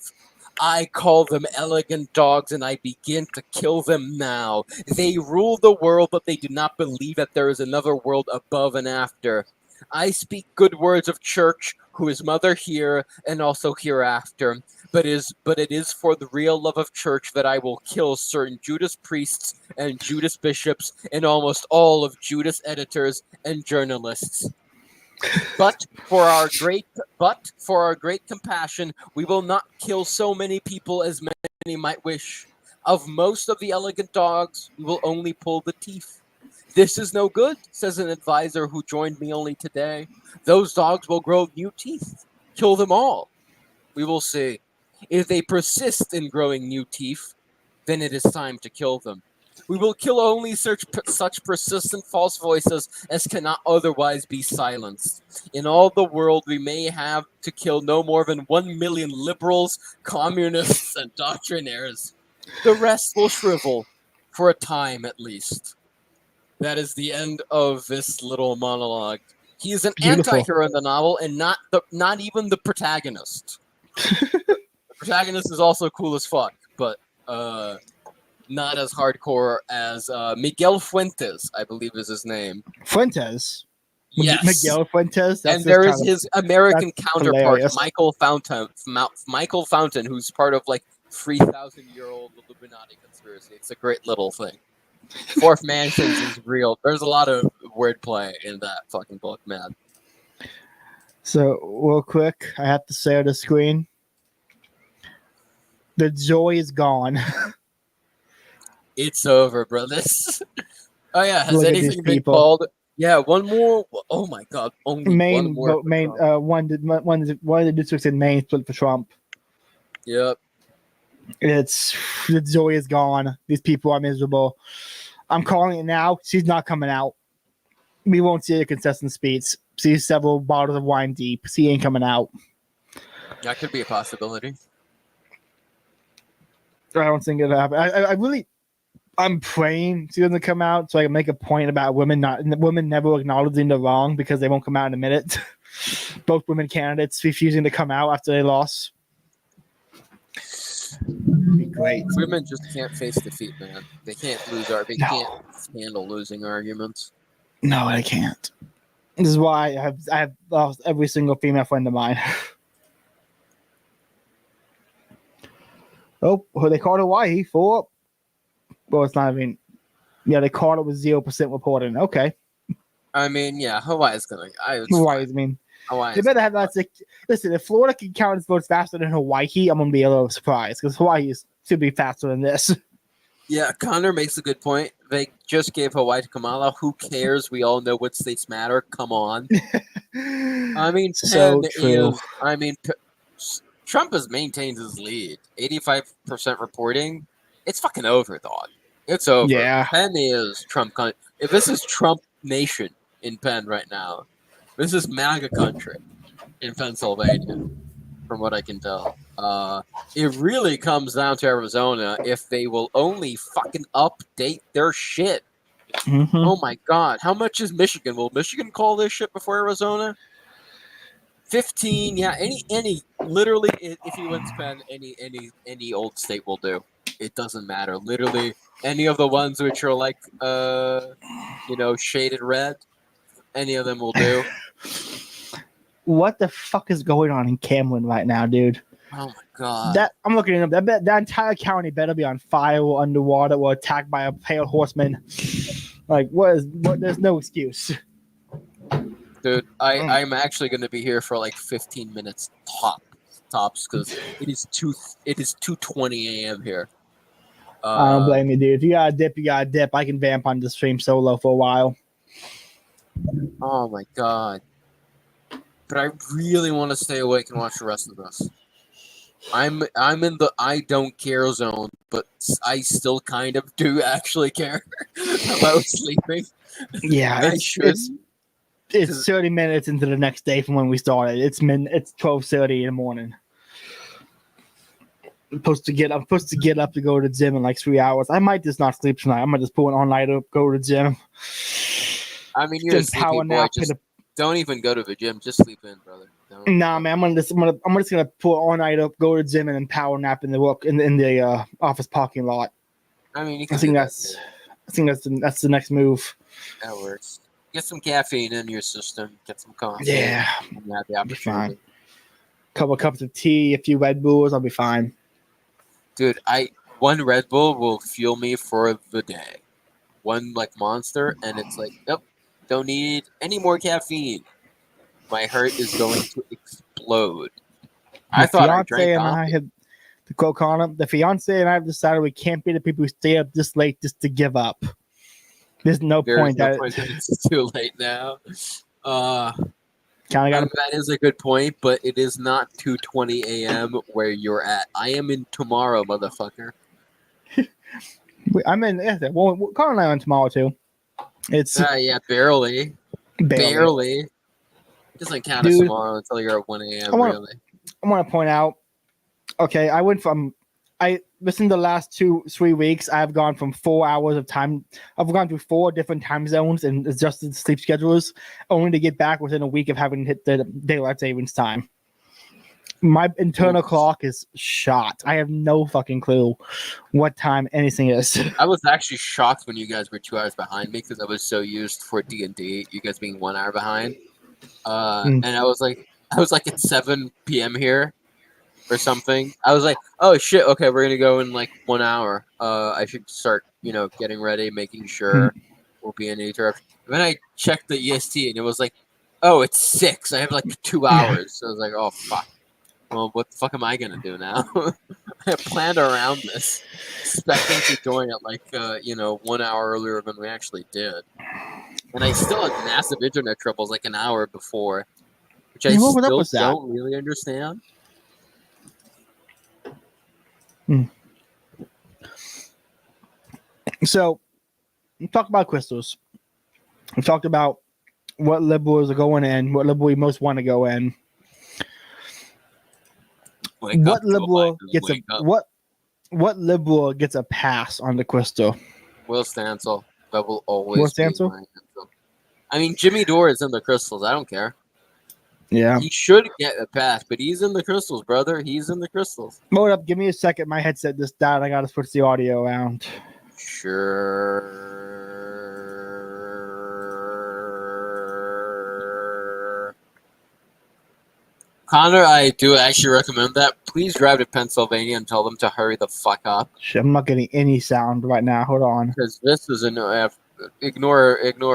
I call them elegant dogs, and I begin to kill them now. They rule the world, but they do not believe that there is another world above and after. I speak good words of church, who is mother here and also hereafter. But it is for the real love of church that I will kill certain Judas priests and Judas bishops and almost all of Judas editors and journalists. But for our great compassion, we will not kill so many people as many might wish. Of most of the elegant dogs, we will only pull the teeth. This is no good, says an advisor who joined me only today. Those dogs will grow new teeth. Kill them all. We will see. If they persist in growing new teeth, then it is time to kill them. We will kill only such persistent false voices as cannot otherwise be silenced. In all the world, we may have to kill no more than 1 million liberals, communists, and doctrinaires. The rest will shrivel, for a time at least. That is the end of this little monologue. He is an anti-hero in the novel, and not even the protagonist. The protagonist is also cool as fuck, but not as hardcore as Miguel Fuentes, I believe is his name. Fuentes? Yes. Miguel Fuentes? And there is his American counterpart, Michael Fountain, who's part of like 3,000-year-old Illuminati conspiracy. It's a great little thing. Fourth Mansions is real. There's a lot of wordplay in that fucking book, man. So, real quick, I have to say on the screen, the joy is gone. It's over, brothers. Oh yeah, has anything been called? Yeah, one more. Oh my god, only one more. One of the districts in Maine split for Trump. Yep. It's the joy is gone. These people are miserable. I'm calling it now. She's not coming out. We won't see a contestant speech. She's several bottles of wine deep. She ain't coming out. That could be a possibility. I don't think it'll happen. I'm praying she doesn't come out so I can make a point about women never acknowledging the wrong because they won't come out in a minute. Both women candidates refusing to come out after they lost. Great. Women just can't face defeat, man. They can't can't handle losing arguments. No, I can't. This is why I have lost every single female friend of mine. Oh, they called Hawaii for. Well, it's not even. Yeah, they called it with 0% reporting. Okay. I mean, yeah, Hawaii's gonna. Hawaii's They better have that. Listen, if Florida can count its votes faster than Hawaii, I'm gonna be a little surprised because Hawaii should be faster than this. Yeah, Connor makes a good point. They just gave Hawaii to Kamala. Who cares? We all know what states matter. Come on. I mean, so true. Trump has maintained his lead. 85% reporting. It's fucking over, dog. It's over. Yeah. Penn is Trump. If this is Trump Nation in Penn right now, this is MAGA country in Pennsylvania, from what I can tell. It really comes down to Arizona if they will only fucking update their shit. Mm-hmm. Oh my god. How much is Michigan? Will Michigan call this shit before Arizona? 15, yeah, any literally if he wins Penn, any old state will do. It doesn't matter. Literally any of the ones which are like shaded red, any of them will do. What the fuck is going on in Cameron right now, dude? Oh my god. I'm looking it up. That entire county better be on fire or underwater or attacked by a pale horseman. Like what there's no excuse. Dude, I'm actually going to be here for like 15 minutes tops because it is 2:20 a.m. here. I don't blame you, dude. If you got a dip, I can vamp on the stream solo for a while. Oh my god. But I really want to stay awake and watch the rest of this. I'm in the I don't care zone, but I still kind of do actually care about sleeping. Yeah, it's 30 minutes into the next day from when we started. It's 12:30 in the morning. I'm supposed to get up to go to the gym in like 3 hours. I might just not sleep tonight. I might just pull an all-nighter up, go to the gym. I mean, you're a sleepy boy. Just don't even go to the gym. Just sleep in, brother. Nah, man. I'm just gonna pull all night up, go to the gym, and then power nap in the office parking lot. I mean, I think that's the next move. That works. Get some caffeine in your system. Get some coffee. Yeah, I'll be fine. Couple of cups of tea, a few Red Bulls, I'll be fine. Dude, one Red Bull will fuel me for the day. One like Monster, and it's like, nope, don't need any more caffeine. My heart is going to explode. I thought I drank coffee. The fiance and I have decided we can't be the people who stay up this late just to give up. There's no point. It's too late now. That is a good point, but it is not 2:20 a.m. where you're at. I am in tomorrow, motherfucker. I'm in. Yeah, well, Carl and I on tomorrow too. It's yeah, barely. Barely. Doesn't count as tomorrow until you're at 1 a.m. Really. I want to point out. Okay, I went from. Within the last 2-3 weeks, I've gone from 4 hours of time. I've gone through 4 different time zones and adjusted sleep schedules, only to get back within a week of having hit the daylight savings time. My internal clock is shot. I have no fucking clue what time anything is. I was actually shocked when you guys were 2 hours behind me because I was so used for D&D, you guys being 1 hour behind. And I was like at 7 p.m. here or something. I was like, oh shit, okay, we're gonna go in like 1 hour. I should start, getting ready, making sure we'll be in interruption. And then I checked the EST and it was like, oh, it's 6. I have like 2 hours. So I was like, oh fuck. Well, what the fuck am I gonna do now? I planned around this, expecting to join at like 1 hour earlier than we actually did, and I still had massive internet troubles like an hour before, which I still don't really understand. So, we talked about crystals. We talked about what liberals are going in, what liberal we most want to go in. What liberal gets a pass on the crystal? Will Stancil. That will always Will be Stancil? my answer. I mean, Jimmy Dore is in the crystals. I don't care. Yeah. He should get a pass, but he's in the crystals, brother. He's in the crystals. Hold up. Give me a second. My headset just died. I got to switch the audio around. Sure. Connor, I do actually recommend that. Please drive to Pennsylvania and tell them to hurry the fuck up. Shit, I'm not getting any sound right now. Hold on. Because this is ignore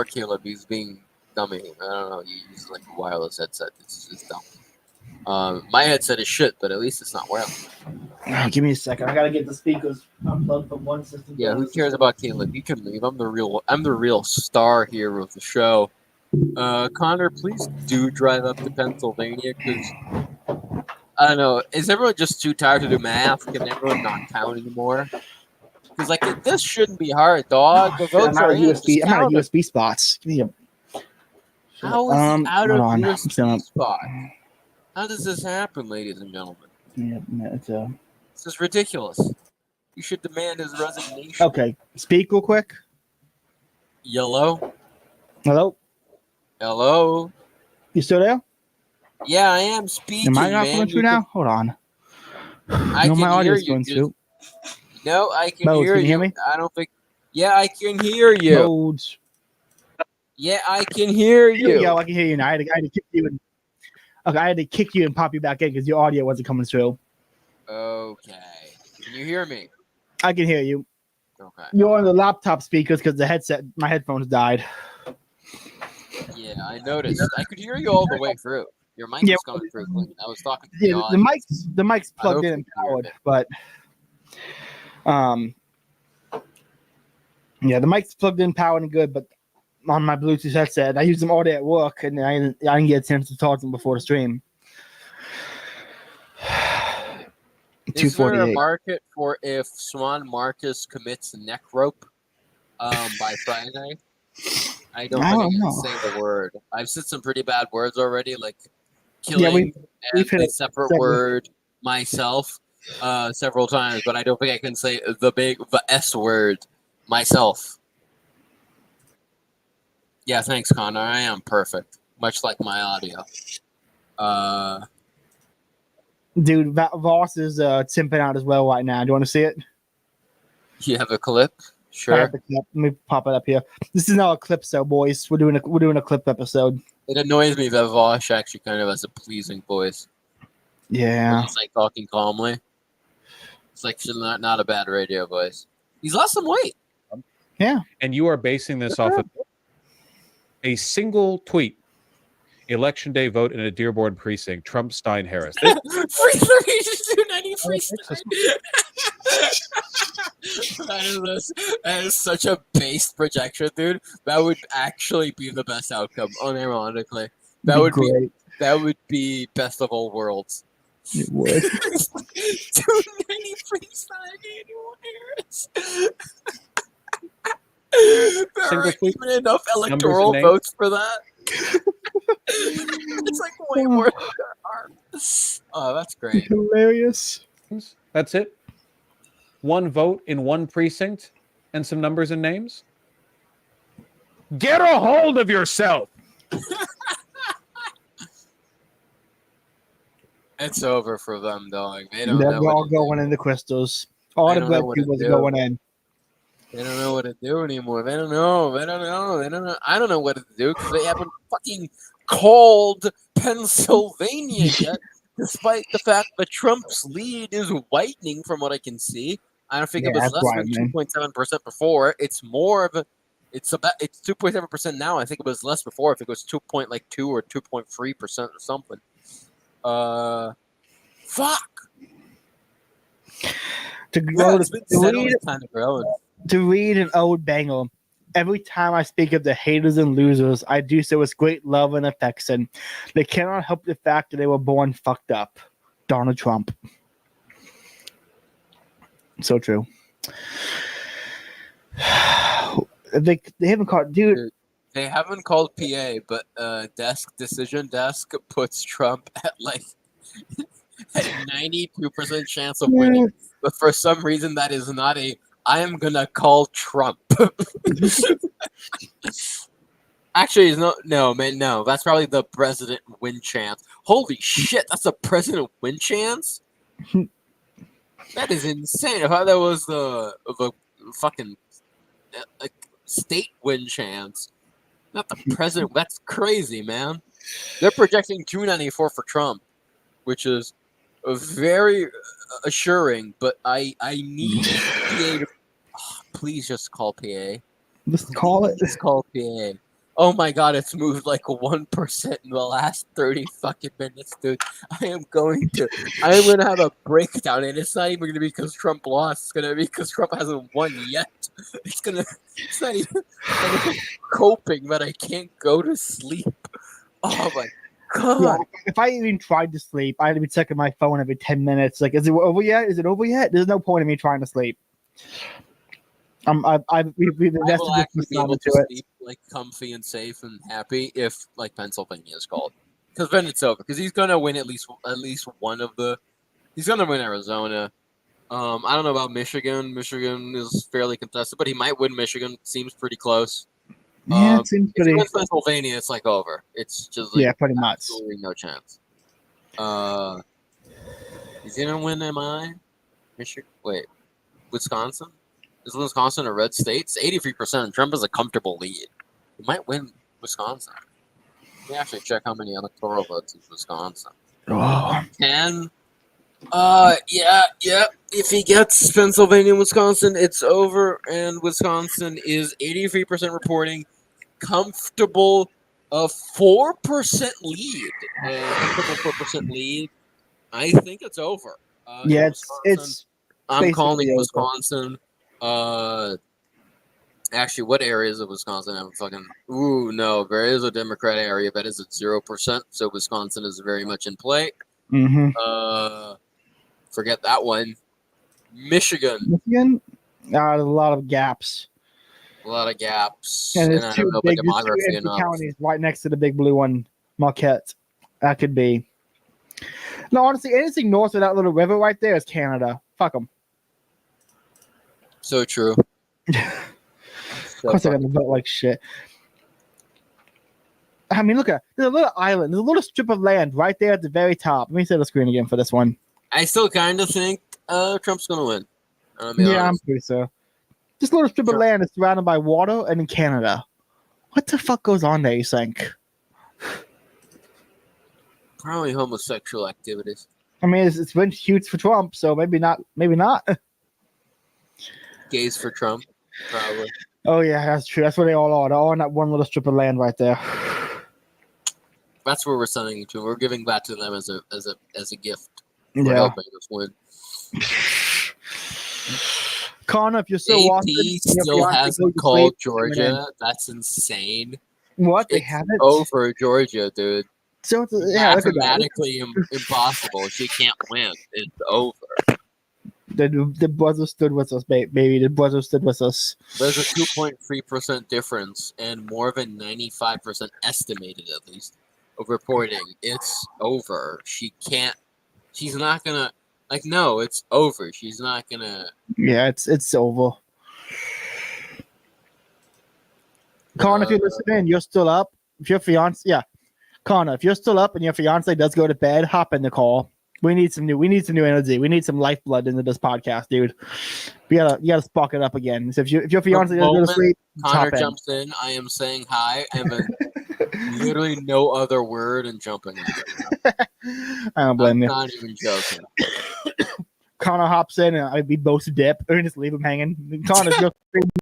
Caleb. He's being dummy. I don't know. He uses like a wireless headset. It's just dumb. My headset is shit, but at least it's not wireless. Oh, give me a second. I gotta get the speakers unplugged from one system. Yeah, who cares about Caleb? You can leave. I'm the real star here of the show. Connor, please do drive up to Pennsylvania because I don't know. Is everyone just too tired to do math? Can everyone not count anymore? Because like this shouldn't be hard, dog. The votes are in. I'm out of USB spots. Give me a. How is he out of USB spot? How does this happen, ladies and gentlemen? Yeah, This is ridiculous. You should demand his resignation. Okay, speak real quick. Yellow. Hello. Hello. You still there? Yeah, I am speaking. Am I not going through now? Hold on. I can my hear audio's you. going through. No, I can Modes, hear can you you. hear me? I don't think. Yeah, I can hear you. Modes. Yeah, I can hear you. Yeah, I can hear you now. I had to kick you and. Okay, I had to kick you and pop you back in because your audio wasn't coming through. Okay. Can you hear me? I can hear you. Okay. You're on the laptop speakers because my headphones died. Yeah, I noticed. I could hear you all the way through. Your mic was coming through clean. I was talking to Yeah, the mic's plugged in and powered, but yeah, the mic's plugged in, powered, and good. But on my Bluetooth headset, I use them all day at work, and I didn't get a chance to talk to them before the stream. Is there a market for if Swan Marcus commits neck rope by Friday? I don't think I can say the word. I've said some pretty bad words already, like killing we've hit a separate word myself several times, but I don't think I can say the S word myself. Yeah, thanks, Connor. I am perfect, much like my audio. Dude, Voss is timping out as well right now. Do you want to see it? You have a clip? I Sure. have the clip. Let me pop it up here. This is now a clip, so boys, we're doing a clip episode. It annoys me that Vosh actually kind of has a pleasing voice. Yeah. It's like talking calmly. It's like not a bad radio voice. He's lost some weight. Yeah. And you are basing this off of a single tweet. Election day vote in a Dearborn precinct. Trump, Stein, Harris. Free 290 free Stein. That is such a based projection, dude. That would actually be the best outcome, unironically. That would be best of all worlds. It would. 290 freestyle annual Harris. There Single aren't tweet, even enough numbers and electoral names. votes for that. It's like way more than there are. Oh, that's great. Hilarious. That's it. One vote in one precinct and some numbers and names. Get a hold of yourself. It's over for them, dog. They don't They're know. all going in the crystals. All They the don't know blood what to was do. going in. They don't know what to do anymore. They don't know. They don't know. They don't know. I don't know what to do because they haven't fucking called Pennsylvania yet, despite the fact that Trump's lead is widening from what I can see. I don't think it Yeah, was that's less right, than 2.7% before. It's more of a. It's 2.7% now. I think it was less before. I think it was 2.2 or 2.3% or something. Fuck. To Well, go it's to, been to steadily read kind of growing. to read an old Bengal. Every time I speak of the haters and losers, I do so with great love and affection. They cannot help the fact that they were born fucked up. Donald Trump. So true. They haven't caught, dude. They haven't called PA, but Decision Desk puts Trump at like a 92% chance of winning. But for some reason, that is not a. I am gonna call Trump. Actually, it's no. That's probably the president win chance. Holy shit, that's a president win chance. That is insane. I thought that was the fucking state win chance. Not the president. That's crazy, man. They're projecting 294 for Trump, which is very assuring. But I need PA to please just call PA. Just call it. Just call PA. Oh my god, it's moved like 1% in the last 30 fucking minutes, dude. I am going to have a breakdown, and it's not even gonna be because Trump lost. It's gonna be because Trump hasn't won yet. It's not even coping that I can't go to sleep. Oh my god. Yeah, if I even tried to sleep, I'd be checking my phone every 10 minutes. Like, is it over yet? Is it over yet? There's no point in me trying to sleep. We've invested will actually be able into to it. sleep like comfy and safe and happy if like Pennsylvania is called, because then it's over. Because he's gonna win at least one of the. He's gonna win Arizona. I don't know about Michigan. Michigan is fairly contested, but he might win Michigan. Seems pretty close. Yeah, it seems If he pretty. wins Pennsylvania, it's like over. It's just like Yeah, pretty much. absolutely no chance. He's gonna win MI. Michigan. Wait, Wisconsin. Is Wisconsin a red state? It's 83%. Trump has a comfortable lead. He might win Wisconsin. Let me actually check how many electoral votes in Wisconsin. Oh. 10. Yeah. If he gets Pennsylvania and Wisconsin, it's over. And Wisconsin is 83% reporting comfortable 4% lead. Comfortable 4% lead. I think it's over. Yeah, it's I'm calling basically over. Wisconsin. Actually, what areas of Wisconsin have a fucking? Ooh, no, there is a Democrat area that is at 0%. So Wisconsin is very much in play. Mm-hmm. Forget that one. Michigan, there's a lot of gaps. a lot of gaps, And and there's I two don't know big the there's two demography empty enough. counties right next to the big blue one, Marquette. That could be. No, honestly, anything north of that little river right there is Canada. Fuck them. So true. Of course, they're gonna vote like shit. I mean, look at there's a little island, there's a little strip of land right there at the very top. Let me see the screen again for this one. I still kind of think Trump's gonna win. Yeah, I'm pretty sure. This little strip of land is surrounded by water and in Canada. What the fuck goes on there, you think? Probably homosexual activities. I mean, it's been huge for Trump, so maybe not. Maybe not. Gays for Trump, probably. Oh yeah, that's true. That's where they all are. They're all on that one little strip of land right there. That's where we're sending it to. We're giving that to them as a gift. We're Yeah. helping us win. Connor, if you're still AP watching, still hasn't called Georgia. That's insane. What? They It's haven't? over Georgia, dude. So it's, yeah, look at that. Mathematically impossible. She can't win. It's over. The brother stood with us, baby. The brother stood with us. There's a 2.3% difference and more than 95% estimated, at least, of reporting. It's over. She's not gonna, no, it's over. She's not gonna. Yeah, it's over. Connor, if you're listening, you're still up. If your fiance, Connor, if you're still up and your fiance does go to bed, hop in the call. We need some new energy. We need some lifeblood into this podcast, dude. You gotta spark it up again. So if your fiance doesn't go to sleep, Connor jumps in. I am saying hi, and then literally no other word and jumping in. I don't blame you. Not even joking. Connor hops in and we both dip or just leave him hanging. Connor's just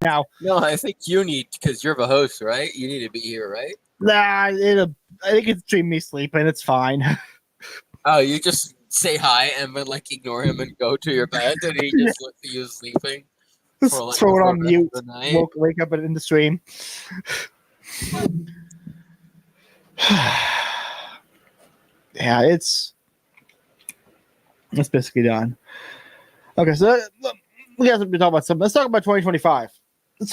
now. No, I think you need, because you're the host, right? You need to be here, right? Nah, I think it's stream me sleeping. It's fine. Oh, you just say hi and then ignore him and go to your bed, and he just looks at you sleeping. Just throw it on mute. Wake up in the stream. Yeah, it's basically done. Okay, so we got to talk about something. Let's talk about 2025. We're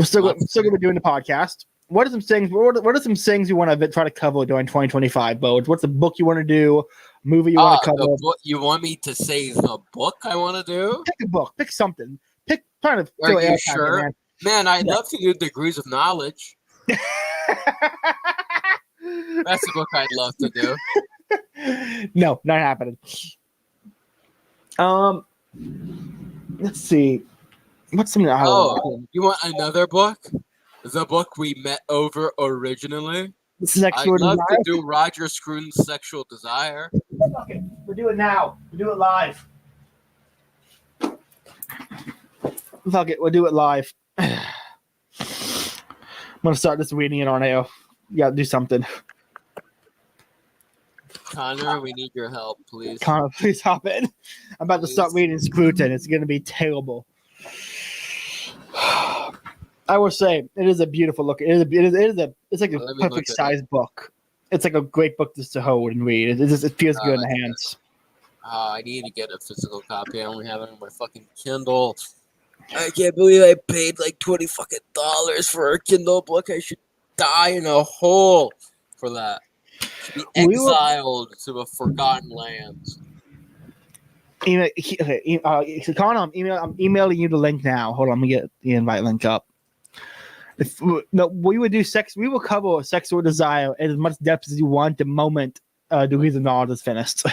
still going to be doing the podcast. What are some things? What are some things you want to try to cover during 2025, Bo? What's the book you want to do? Movie you want to cover? You want me to say the book I want to do? Pick a book. Pick something. Trying to. Are you sure? Man, I'd love to do Degrees of Knowledge. That's the book I'd love to do. No, not happening. Let's see. What's something? You want another book? The book we met over originally? Sexual I'd love Desire? to do Roger Scruton's Sexual Desire. Okay, we'll do it now. We'll do it live. Fuck it, we'll do it live. I'm gonna start this reading it on air. You gotta do something. Connor, we need your help, please. Connor, please hop in. I'm about to start reading Scruton. It's gonna be terrible. I will say it is a beautiful look. It's like a perfect size book. It's like a great book just to hold and read. It feels good in the hands. I need to get a physical copy. I only have it on my fucking Kindle. I can't believe I paid $20 for a Kindle book. I should die in a hole for that. Should be exiled to the forgotten lands. Connor, I'm emailing you the link now. Hold on, let me get the invite link up. We would do sex. We will cover Sexual Desire in as much depth as you want the moment Degrees of Knowledge is finished.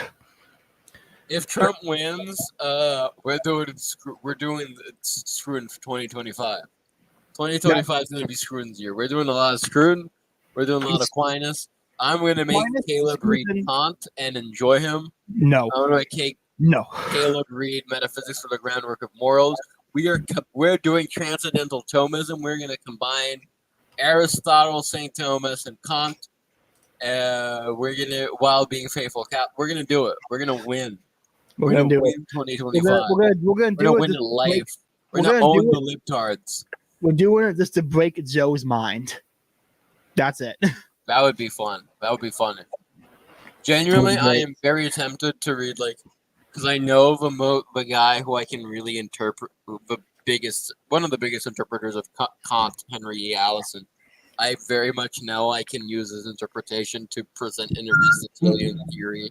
If Trump wins, we're doing Scruton for 2025. 2025 is going to be Scruton's year. We're doing a lot of Scruton. We're doing a lot of Aquinas. I'm going to make Caleb read Kant and enjoy him. No. I'm going to make Caleb read Metaphysics for the Groundwork of Morals. We're doing Transcendental Thomism. We're going to combine Aristotle, St. Thomas, and Kant. We're going to, while being faithful, we're going to do it. We're going to win. We're going to do win 2025. We're going to win in life. We're going to own the libtards. We're doing it just to break Joe's mind. That's it. That would be fun. That would be fun. Genuinely, I am very tempted to read because I know the guy who I can really interpret one of the biggest interpreters of Kant, Henry E. Allison. I very much know I can use his interpretation to present an Aristotelian theory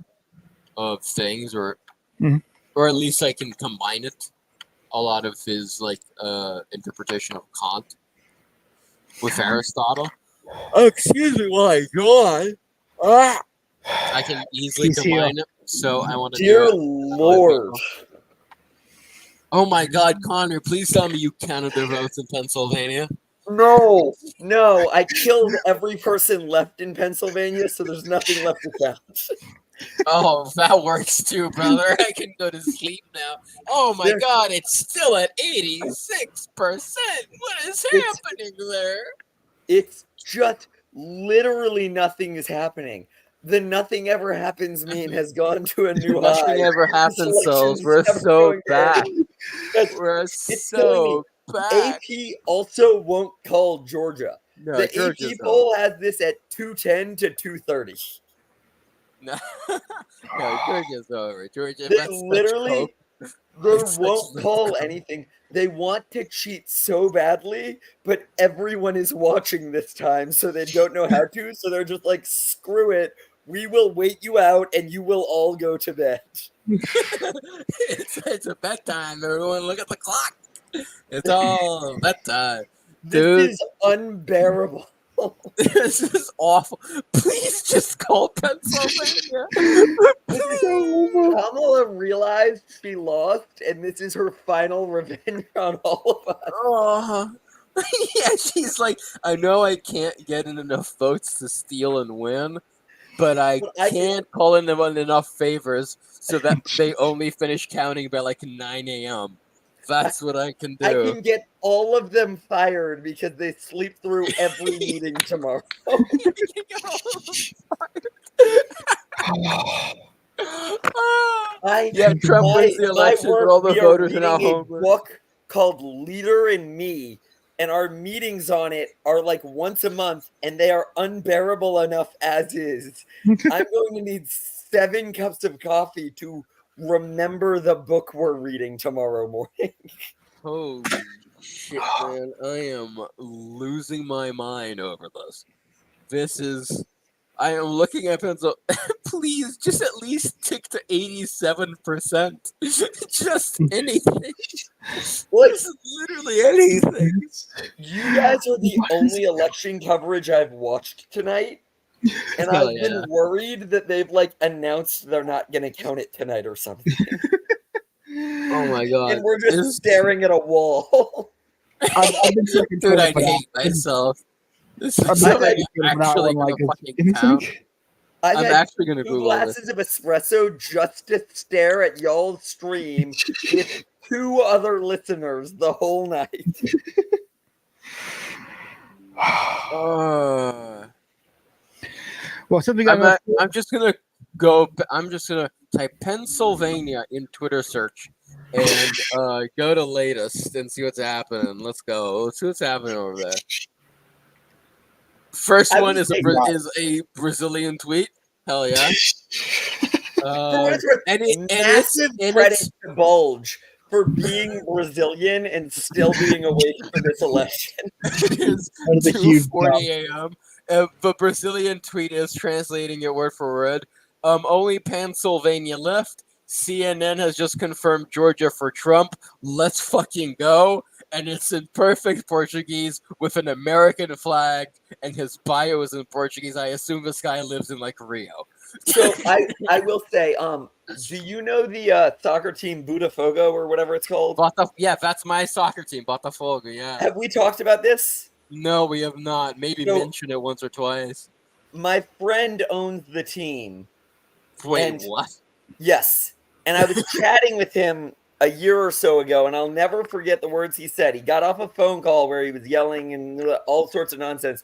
of things, or at least I can combine it. A lot of his interpretation of Kant with Aristotle. Oh, excuse me, while I go on. I can easily combine it, so I want to do it. Dear Lord. Oh my God, Connor, please tell me you counted the votes in Pennsylvania. No, I killed every person left in Pennsylvania, so there's nothing left to count. Oh, that works too, brother. I can go to sleep now. Oh my God, it's still at 86%. What is happening there? It's just literally nothing is happening. The nothing ever happens meme has gone to a new high. Nothing ever happens, souls. We're so bad. We're so bad. AP also won't call Georgia. No, The Georgia's AP poll has this at 210 to 230. No, no, Georgia's over. Georgia, They that's such literally, hope. they That's such won't call hope. anything. They want to cheat so badly, but everyone is watching this time, so they don't know how to. So they're just like, screw it. We will wait you out, and you will all go to bed. It's a bedtime. Everyone, look at the clock. It's all bedtime. This Dude, is unbearable. this is awful. Please just call Pennsylvania. Kamala realized she lost, and this is her final revenge on all of us. Oh, yeah, she's like, I know I can't get in enough votes to steal and win, but I can't call in them on enough favors so that they only finish counting by like 9 a.m. That's what I can do. I can get all of them fired because they sleep through every meeting tomorrow. Trump wins the election, but all the voters are now reading a homeless. book called Leader and Me, and our meetings on it are like once a month, and they are unbearable enough as is. I'm going to need 7 cups of coffee to remember the book we're reading tomorrow morning. Holy shit, man. I am losing my mind over this. I am looking at pencil. Please, just at least tick to 87%. Just anything. Just literally anything. You guys are the only election coverage I've watched tonight. And Hell I've been worried that they've like announced they're not going to count it tonight or something. Oh my god. And we're just staring at a wall. I've been checking Dude, Twitter I'd for that. hate myself. This I've is been something checking I'm Twitter for that actually one, going to like, fucking count. I've I'm had actually going to 2 Google this. glasses of espresso just to stare at y'all's stream with 2 other listeners the whole night. Well, something I'm just gonna go. I'm just gonna type Pennsylvania in Twitter search and go to latest and see what's happening. Let's go. Let's see what's happening over there. First I one was is a Brazilian tweet. Hell yeah. For what it's worth, massive credit to Bulge for being Brazilian and still being awake for this election. It is 2:40 a.m. But Brazilian tweet is translating it word for word. Only Pennsylvania left. CNN has just confirmed Georgia for Trump. Let's fucking go. And it's in perfect Portuguese with an American flag, and his bio is in Portuguese. I assume this guy lives in like Rio. So I will say, do you know the soccer team Botafogo or whatever it's called? Yeah, that's my soccer team, Botafogo. Yeah. Have we talked about this? No, we have not. Maybe mentioned it once or twice. My friend owns the team. Wait, what? Yes. And I was chatting with him a year or so ago, and I'll never forget the words he said. He got off a phone call where he was yelling and all sorts of nonsense.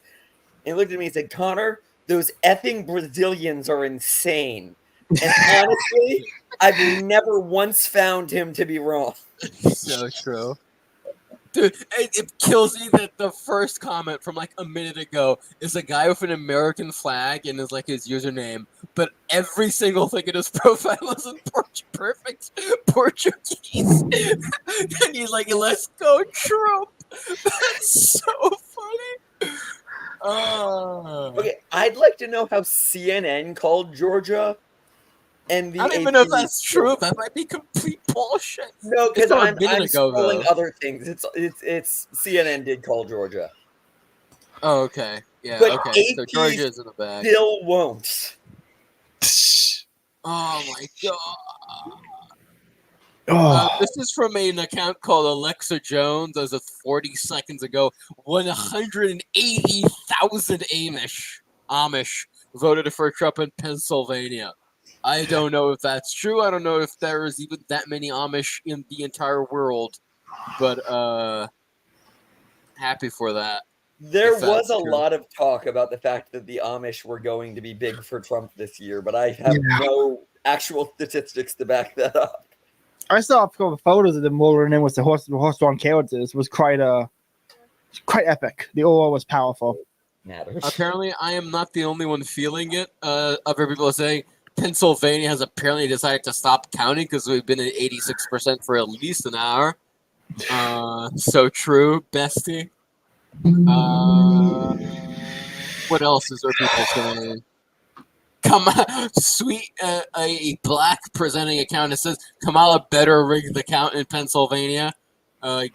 And he looked at me and said, Connor, those effing Brazilians are insane. And honestly, I've never once found him to be wrong. So true. Dude, it kills me that the first comment from like a minute ago is a guy with an American flag and is like his username, but every single thing in his profile is in perfect Portuguese. And he's like, let's go Trump. That's so funny. Okay, I'd like to know how CNN called Georgia. And the I don't even know if that's true. That might be complete bullshit. No, It's because from a I'm minute ago, scrolling though. other things. It's CNN did call Georgia. Oh, okay. Yeah, But okay. So AP Georgia's in the bag. Still won't. Oh my god. This is from an account called Alexa Jones as of 40 seconds ago. 180,000 Amish voted for Trump in Pennsylvania. I don't know if that's true. I don't know if there is even that many Amish in the entire world. But happy for that. There if that's was a true. lot of talk about the fact that the Amish were going to be big for Trump this year, but I have no actual statistics to back that up. I saw a couple of photos of them rolling in with the horse-drawn carriages. It was quite quite epic. The aura was powerful. Apparently, I am not the only one feeling it. Other people are saying Pennsylvania has apparently decided to stop counting because we've been at 86% for at least an hour. So true, bestie. What else is there people saying? Come on, sweet, a black presenting account that says Kamala better rig the count in Pennsylvania.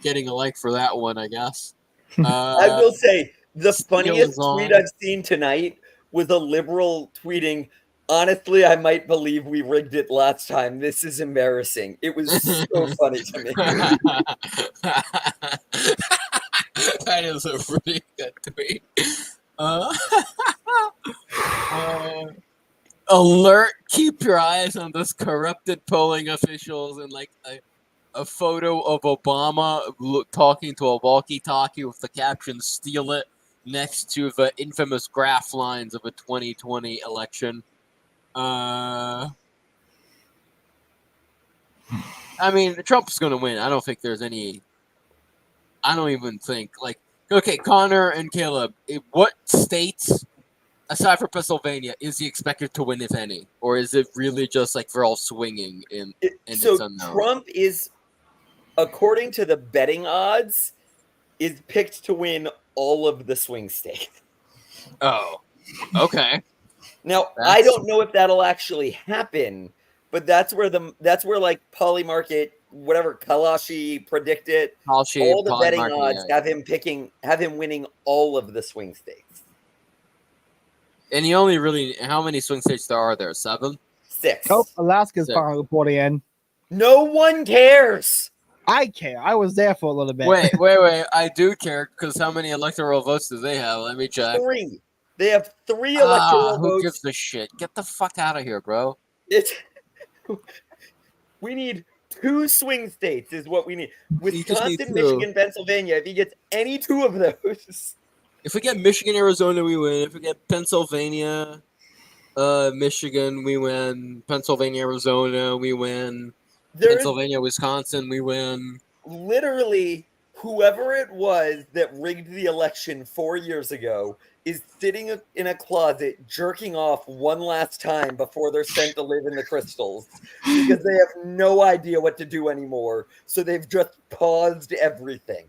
Getting a like for that one, I guess. I will say the funniest Steel's on. tweet I've seen tonight was a liberal tweeting, honestly, I might believe we rigged it last time. This is embarrassing. It was so funny to me. That is a pretty good tweet. Alert, keep your eyes on this corrupted polling officials and like a photo of Obama talking to a walkie-talkie with the caption "Steal it" next to the infamous graph lines of a 2020 election. I mean, Trump's going to win. I don't think there's any. I don't even think okay, Connor and Caleb, what states aside from Pennsylvania is he expected to win, if any, or is it really just like they're all swinging in? So it's unknown? Trump is, according to the betting odds, is picked to win all of the swing states. Oh, okay. Now I don't know if that'll actually happen, but that's where like Polymarket, whatever Kalashi predicted, all the betting odds have him winning all of the swing states. And he only really, how many swing states are there? 7? 6. Oh, Alaska's 6. finally reporting in. No one cares. I care. I was there for a little bit. Wait. I do care because how many electoral votes do they have? Let me check. 3. They have 3 electoral who votes. gives a shit? Get the fuck out of here, bro. We need 2 swing states is what we need. just need Wisconsin, 2. Michigan, Pennsylvania. If he gets any 2 of those. If we get Michigan, Arizona, we win. If we get Pennsylvania, Michigan, we win. Pennsylvania, Arizona, we win. Pennsylvania, Wisconsin, we win. Literally, whoever it was that rigged the election 4 years ago is sitting in a closet jerking off one last time before they're sent to live in the crystals because they have no idea what to do anymore. So they've just paused everything.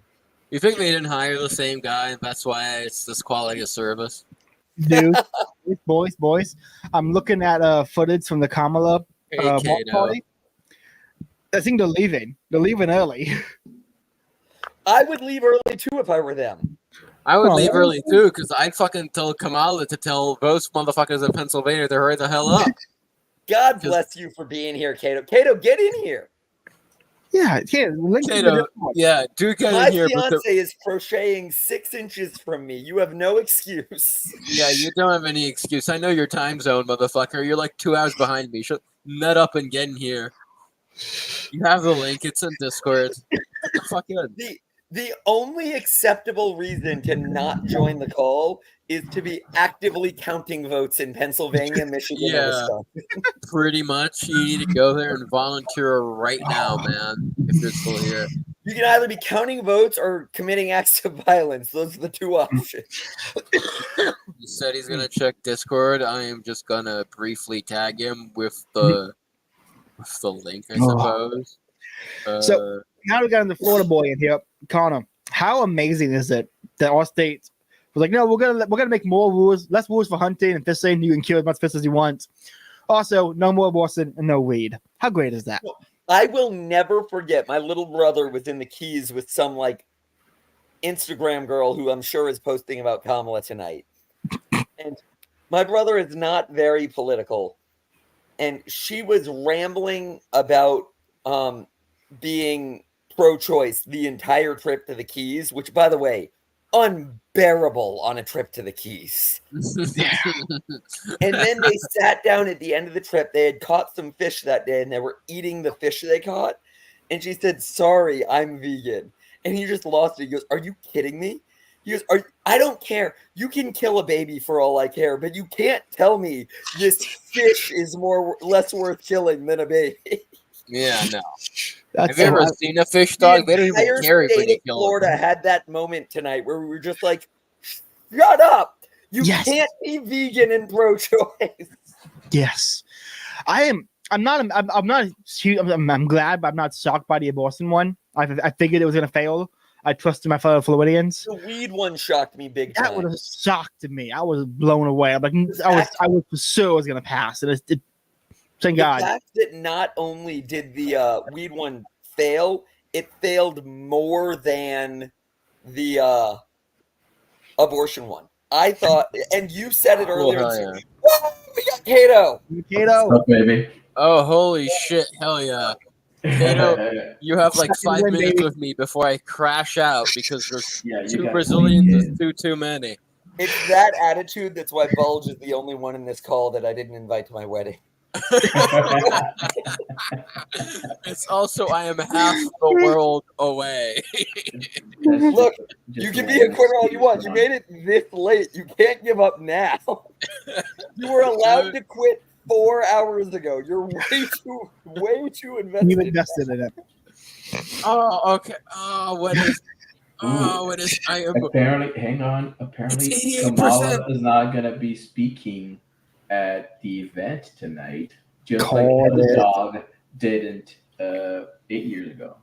You think they didn't hire the same guy, and that's why it's this quality of service? Dude, boys. I'm looking at footage from the Kamala walk party. I think they're leaving. They're leaving early. I would leave early too if I were them. I would leave early too, because I'd fucking tell Kamala to tell those motherfuckers in Pennsylvania to hurry the hell up. God bless you for being here, Cato. Cato, get in here. Yeah, Cato, yeah, do get My in here. My fiance is crocheting 6 inches from me. You have no excuse. Yeah, you don't have any excuse. I know your time zone, motherfucker. You're like 2 hours behind me. Shut nut up and get in here. You have the link. It's in Discord. Get the fuck in. The only acceptable reason to not join the call is to be actively counting votes in Pennsylvania, Michigan, and Wisconsin. Pretty much. You need to go there and volunteer right now, man, if you're still here. You can either be counting votes or committing acts of violence. Those are the 2 options. He said he's going to check Discord. I am just going to briefly tag him with the link, I suppose. So now we got the Florida boy in here, Connor. How amazing is it that our state was like, no, we're gonna make more rules, less rules for hunting and fishing. You can kill as much fish as you want. Also, no more abortion and no weed. How great is that? I will never forget. My little brother was in the Keys with some like Instagram girl who I'm sure is posting about Kamala tonight. And my brother is not very political. And she was rambling about being pro-choice the entire trip to the Keys, which, by the way, unbearable on a trip to the Keys. And then they sat down at the end of the trip. They had caught some fish that day, and they were eating the fish they caught. And she said, "Sorry, I'm vegan." And he just lost it. He goes, "Are you kidding me?" He goes, "I don't care. You can kill a baby for all I care, but you can't tell me this fish is less worth killing than a baby." Yeah, no. Have you ever seen a fish dog? They don't even entire care state when you of kill Florida them. had that moment tonight where we were just like, shut up. You Yes. can't be vegan and pro-choice. Yes, I'm not. I'm glad, but I'm not shocked by the abortion one. I figured it was gonna fail. I trusted my fellow Floridians. The weed one shocked me big That time. would have shocked me. I was blown away. I'm like, I was for sure it was gonna pass, and it thank The God. fact that not only did the weed one fail, it failed more than the abortion one. I thought, and you said it earlier. hell yeah. Woo, we got Cato. Cato. Baby. Oh, holy shit. Hell yeah. Kato, you have like 5 win, minutes baby. with me before I crash out because there's Yeah, you 2 got Brazilians me. is too many. It's that attitude that's why Bulge is the only one in this call that I didn't invite to my wedding. It's also I am half the world away. Look, you can be a quitter all you want. You made it this late. You can't give up now. You were allowed to quit 4 hours ago. You're way too invested. You invested in it. Oh, okay. Oh, what is? Oh, what is? I am. Apparently, hang on. Apparently, It's 88%. Kamala is not going to be speaking at the event tonight, just Called like the it. dog didn't 8 years ago.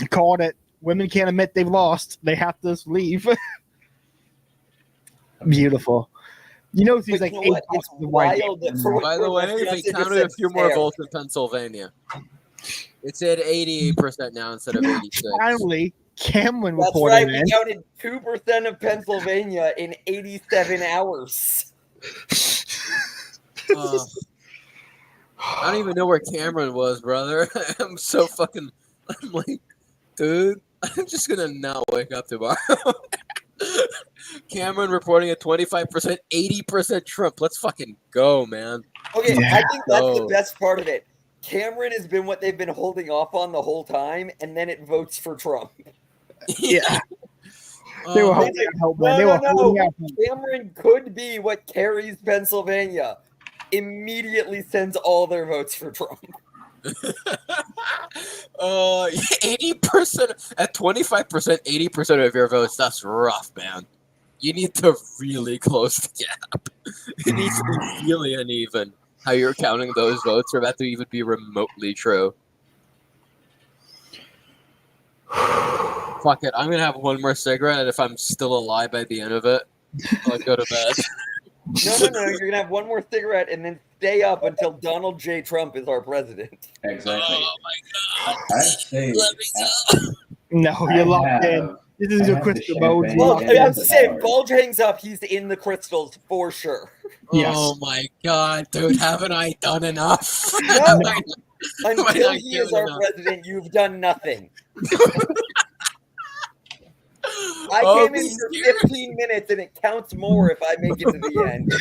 Called it. Women can't admit they've lost. They have to leave. Beautiful. You know, she's But like you know 8 what? It's boxes of white. wild that for By the way, they Justin counted a few more votes in Pennsylvania. It's at 88% now instead of 86. Finally, Cameron That's reported right. in. We counted 2% of Pennsylvania in 87 hours. I don't even know where Cameron was, brother. I'm so fucking. I'm like, dude, I'm just gonna not wake up tomorrow. Cameron reporting at 25%, 80% Trump. Let's fucking go, man. Okay, I think that's the Go. best part of it. Cameron has been what they've been holding off on the whole time, and then it votes for Trump. Yeah. They were holding out hope, man. They were holding out hope. Cameron could be what carries Pennsylvania. Immediately sends all their votes for Trump. 80% at 25%, 80% of your votes. That's rough, man. You need to really close the gap. It needs to be really uneven. How you're counting those votes for that to even be remotely true. Fuck it. I'm gonna have one more cigarette, and if I'm still alive by the end of it, I'll go to bed. No. You're going to have one more cigarette and then stay up until Donald J. Trump is our president. Exactly. Oh my god. I say, No, you're locked in. This is your crystal mode. You're Well, locked I have in. to say, if Bulge hangs up, he's in the crystals for sure. Yes. Oh my god, dude, haven't I done enough? No. Am I Until not he is doing our enough? president, you've done nothing. I Oh, came in for 15 minutes, and it counts more if I make it to the end.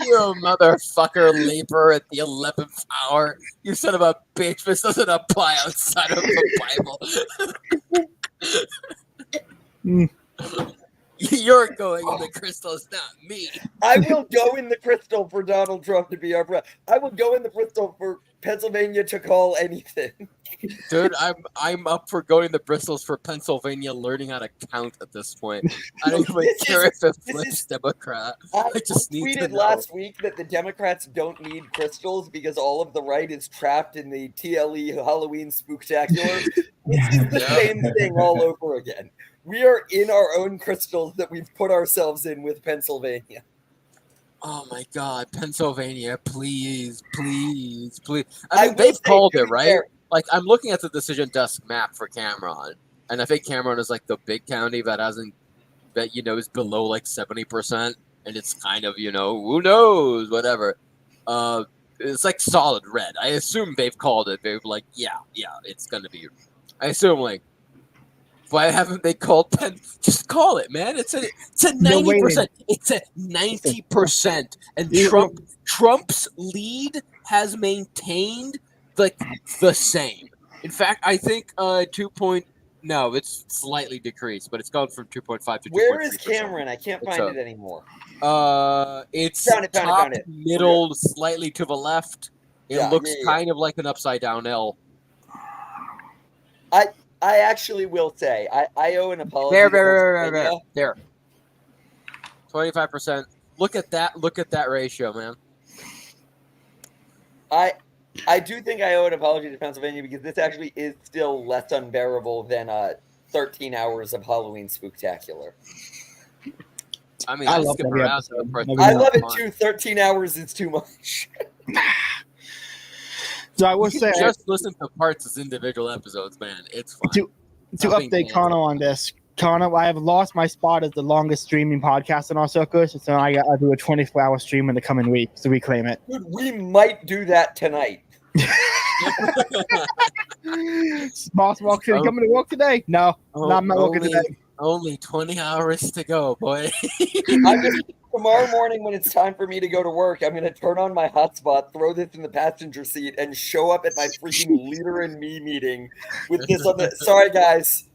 You motherfucker leaper at the 11th hour. You son of a bitch. This doesn't apply outside of the Bible. You're going in the crystals, not me. I will go in the crystal for Donald Trump to be our president. I will go in the crystal for Pennsylvania to call anything. Dude, I'm up for going to Bristol's for Pennsylvania, learning how to count at this point. I don't even care if it flips Democrat. I just need to tweeted know. last week that the Democrats don't need crystals because all of the right is trapped in the TLE Halloween spooktacular. This is the same thing all over again. We are in our own crystals that we've put ourselves in with Pennsylvania. Oh my God, Pennsylvania, please. I mean, I will they've say, called to it, be right? fair- Like, I'm looking at the decision desk map for Cameron, and I think Cameron is like the big county that is below like 70%, and it's kind of, who knows, whatever. It's like solid red. I assume they've called it. They're like, yeah, it's gonna be. I assume like. Why haven't they called Penn? Just call it, man. It's a 90%. It's a 90%, and Trump's lead has maintained the same. In fact, I think it's slightly decreased, but it's gone from 2.5 to 2.3%. Where is Cameron? I can't find it anymore. It's Found top it. middle, slightly to the left. It Yeah, looks yeah. kind of like an upside down L. I actually will say I owe an apology. to Pennsylvania. There. 25%. Look at that. Look at that ratio, man. I do think I owe an apology to Pennsylvania because this actually is still less unbearable than 13 hours of Halloween Spooktacular. I mean, I love I love it too. 13 hours is too much. So I will say, just listen to parts as individual episodes, man. It's fun. To update Connor on this, Connor, I have lost my spot as the longest streaming podcast in our circus, so I do a 24-hour stream in the coming week to reclaim it. Dude, we might do that tonight. Boss walks in, coming to work today? No, I'm not working today. Only 20 hours to go, boy. Tomorrow morning when it's time for me to go to work, I'm going to turn on my hotspot, throw this in the passenger seat, and show up at my freaking Leader and Me meeting with this on the... Sorry, guys.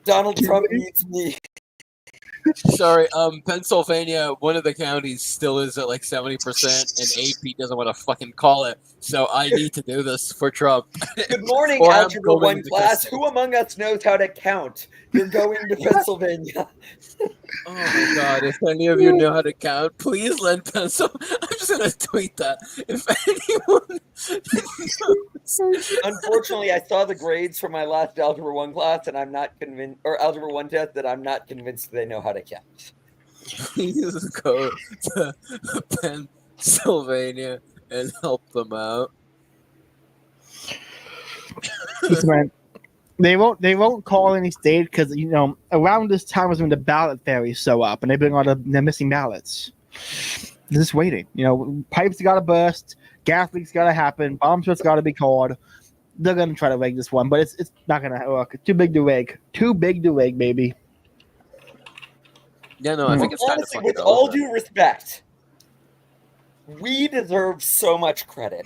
Donald Trump needs me. Sorry, Pennsylvania, one of the counties still is at like 70%, and AP doesn't want to fucking call it. So I need to do this for Trump. Good morning, Algebra 1 class. Who among us knows how to count? You're going to Pennsylvania. Oh my god, if any of you know how to count, please lend pencil. I'm just going to tweet that. If anyone knows. Unfortunately, I saw the grades for my last Algebra 1 class, and I'm not convinced, or Algebra 1 test, that I'm not convinced they know how to count. Please go to Pennsylvania and help them out. Man, they won't call any state because around this time was when the ballot ferries show up and they bring all the missing ballots. They're just waiting. Pipes got to burst, gas leaks got to happen, bomb threats got to be called. They're gonna try to rig this one, but it's not gonna work. Too big to rig. Too big to rig, baby. Yeah, no, I think it's time to Honestly, fuck with it all over. due respect, we deserve so much credit.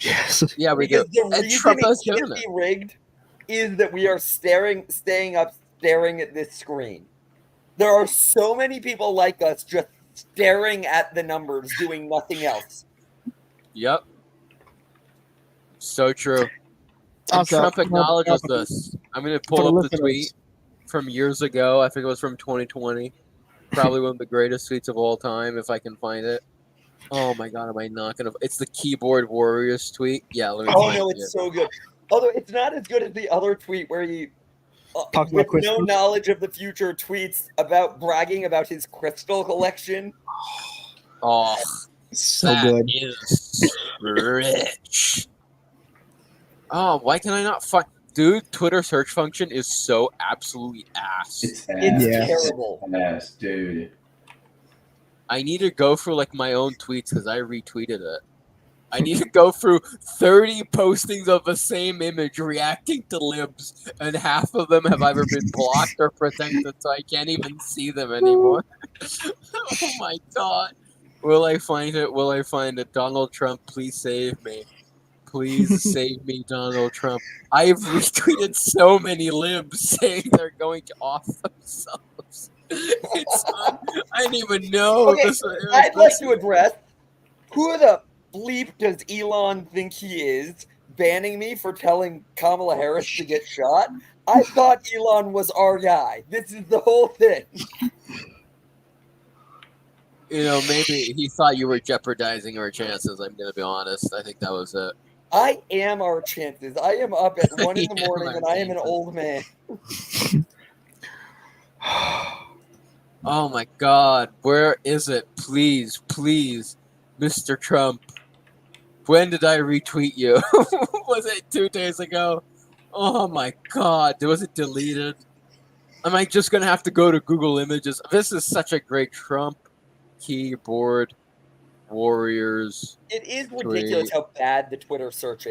Yes. Yeah, we do. Because the And reason Trump has it given can't it. be rigged is that we are staying up staring at this screen. There are so many people like us just staring at the numbers, doing nothing else. Yep. So true. And Also, Trump acknowledges this. I'm going to for pull the up the listeners. tweet from years ago. I think it was from 2020. Probably one of the greatest tweets of all time, if I can find it. Oh my god, am I not going to... It's the Keyboard Warriors tweet. Yeah, let me Oh find no, it. it's so good. Although it's not as good as the other tweet where he, Talks with about crystals. no knowledge of the future, tweets about bragging about his crystal collection. Oh, So that good. is rich. Oh, why can I not find... Dude, Twitter search function is so absolutely ass. It's terrible. Ass, dude. I need to go through like my own tweets because I retweeted it. I need to go through 30 postings of the same image reacting to libs, and half of them have either been blocked or protected, so I can't even see them anymore. Oh my god. Will I find it? Will I find it? Donald Trump, please save me. Please save me, Donald Trump. I've retweeted so many libs saying they're going to off themselves. It's I didn't even know. Okay, this was- I'd like to address who the bleep does Elon think he is banning me for telling Kamala Harris to get shot? I thought Elon was our guy. This is the whole thing. Maybe he thought you were jeopardizing our chances. I'm going to be honest. I think that was it. I am our chances. I am up at 1 in the Yeah, morning our and I am an chances. old man. Oh my god. Where is it? Please, please, Mr. Trump. When did I retweet you? Was it 2 days ago? Oh my god. Was it deleted? Am I just going to have to go to Google Images? This is such a great Trump keyboard warriors. It is ridiculous how bad the Twitter search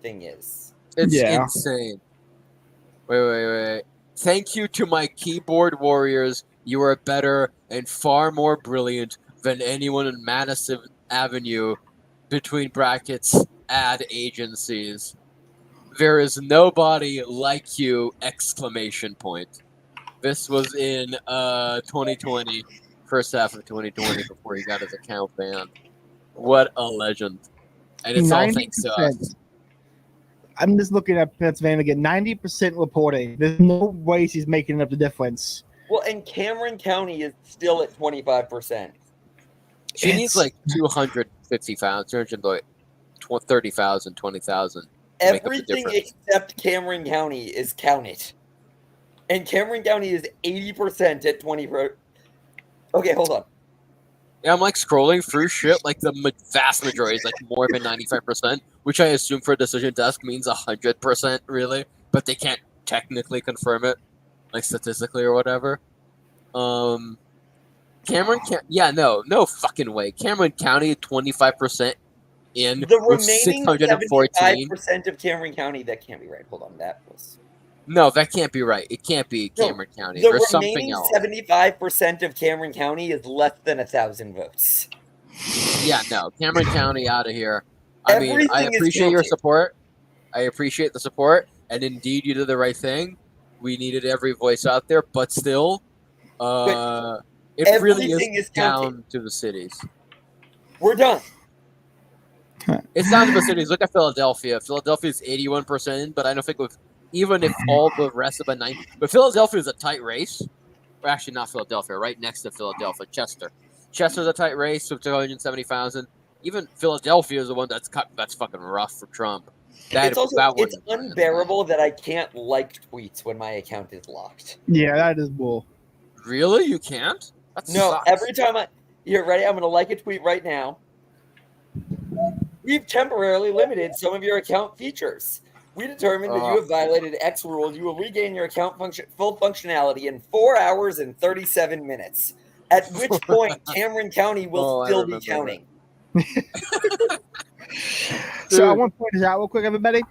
thing is. It's Yeah. insane. Wait. Thank you to my keyboard warriors. You are better and far more brilliant than anyone in Madison Avenue, between brackets, ad agencies. There is nobody like you, exclamation point. This was in 2020, first half of 2020, before he got his account banned. What a legend. And it's all thanks to us. I'm just looking at Pennsylvania again. 90% reporting. There's no ways he's making up the difference. Well, and Cameron County is still at 25%. She needs like 250,000, 230,000, 20,000. Everything except Cameron County is counted. And Cameron County is 80% at 20. Okay, hold on. Yeah, I'm like scrolling through shit. Like the vast majority is like more than 95%, which I assume for a decision desk means 100%, really. But they can't technically confirm it, like statistically or whatever. Cameron, no fucking way. Cameron County 25% in The with remaining 614. 75% of Cameron County, that can't be right. Hold on, that was. No, that can't be right. It can't be Cameron County. The There's something remaining else. 75% of Cameron County is less than 1,000 votes. Yeah, no, Cameron County out of here. I mean, I Everything is appreciate your counted. support. I appreciate the support, and indeed, you did the right thing. We needed every voice out there, but still, it really everything is is down counted. to the cities. We're done. It's down to the cities. Look at Philadelphia. Philadelphia is 81%, but I don't think even if all the rest of the 90, but Philadelphia is a tight race. Or actually, not Philadelphia. Right next to Philadelphia, Chester. Chester's a tight race with 270,000. Even Philadelphia is the one that's fucking rough for Trump. It's unbearable that I can't like tweets when my account is locked. Yeah, that is bull. Really? You can't? That No, sucks. every time you're ready, I'm going to like a tweet right now. We've temporarily limited some of your account features. We determined that you have violated X rule. You will regain your account full functionality in 4 hours and 37 minutes. At which point, Cameron County will still be counting. So I want to point this out real quick, everybody.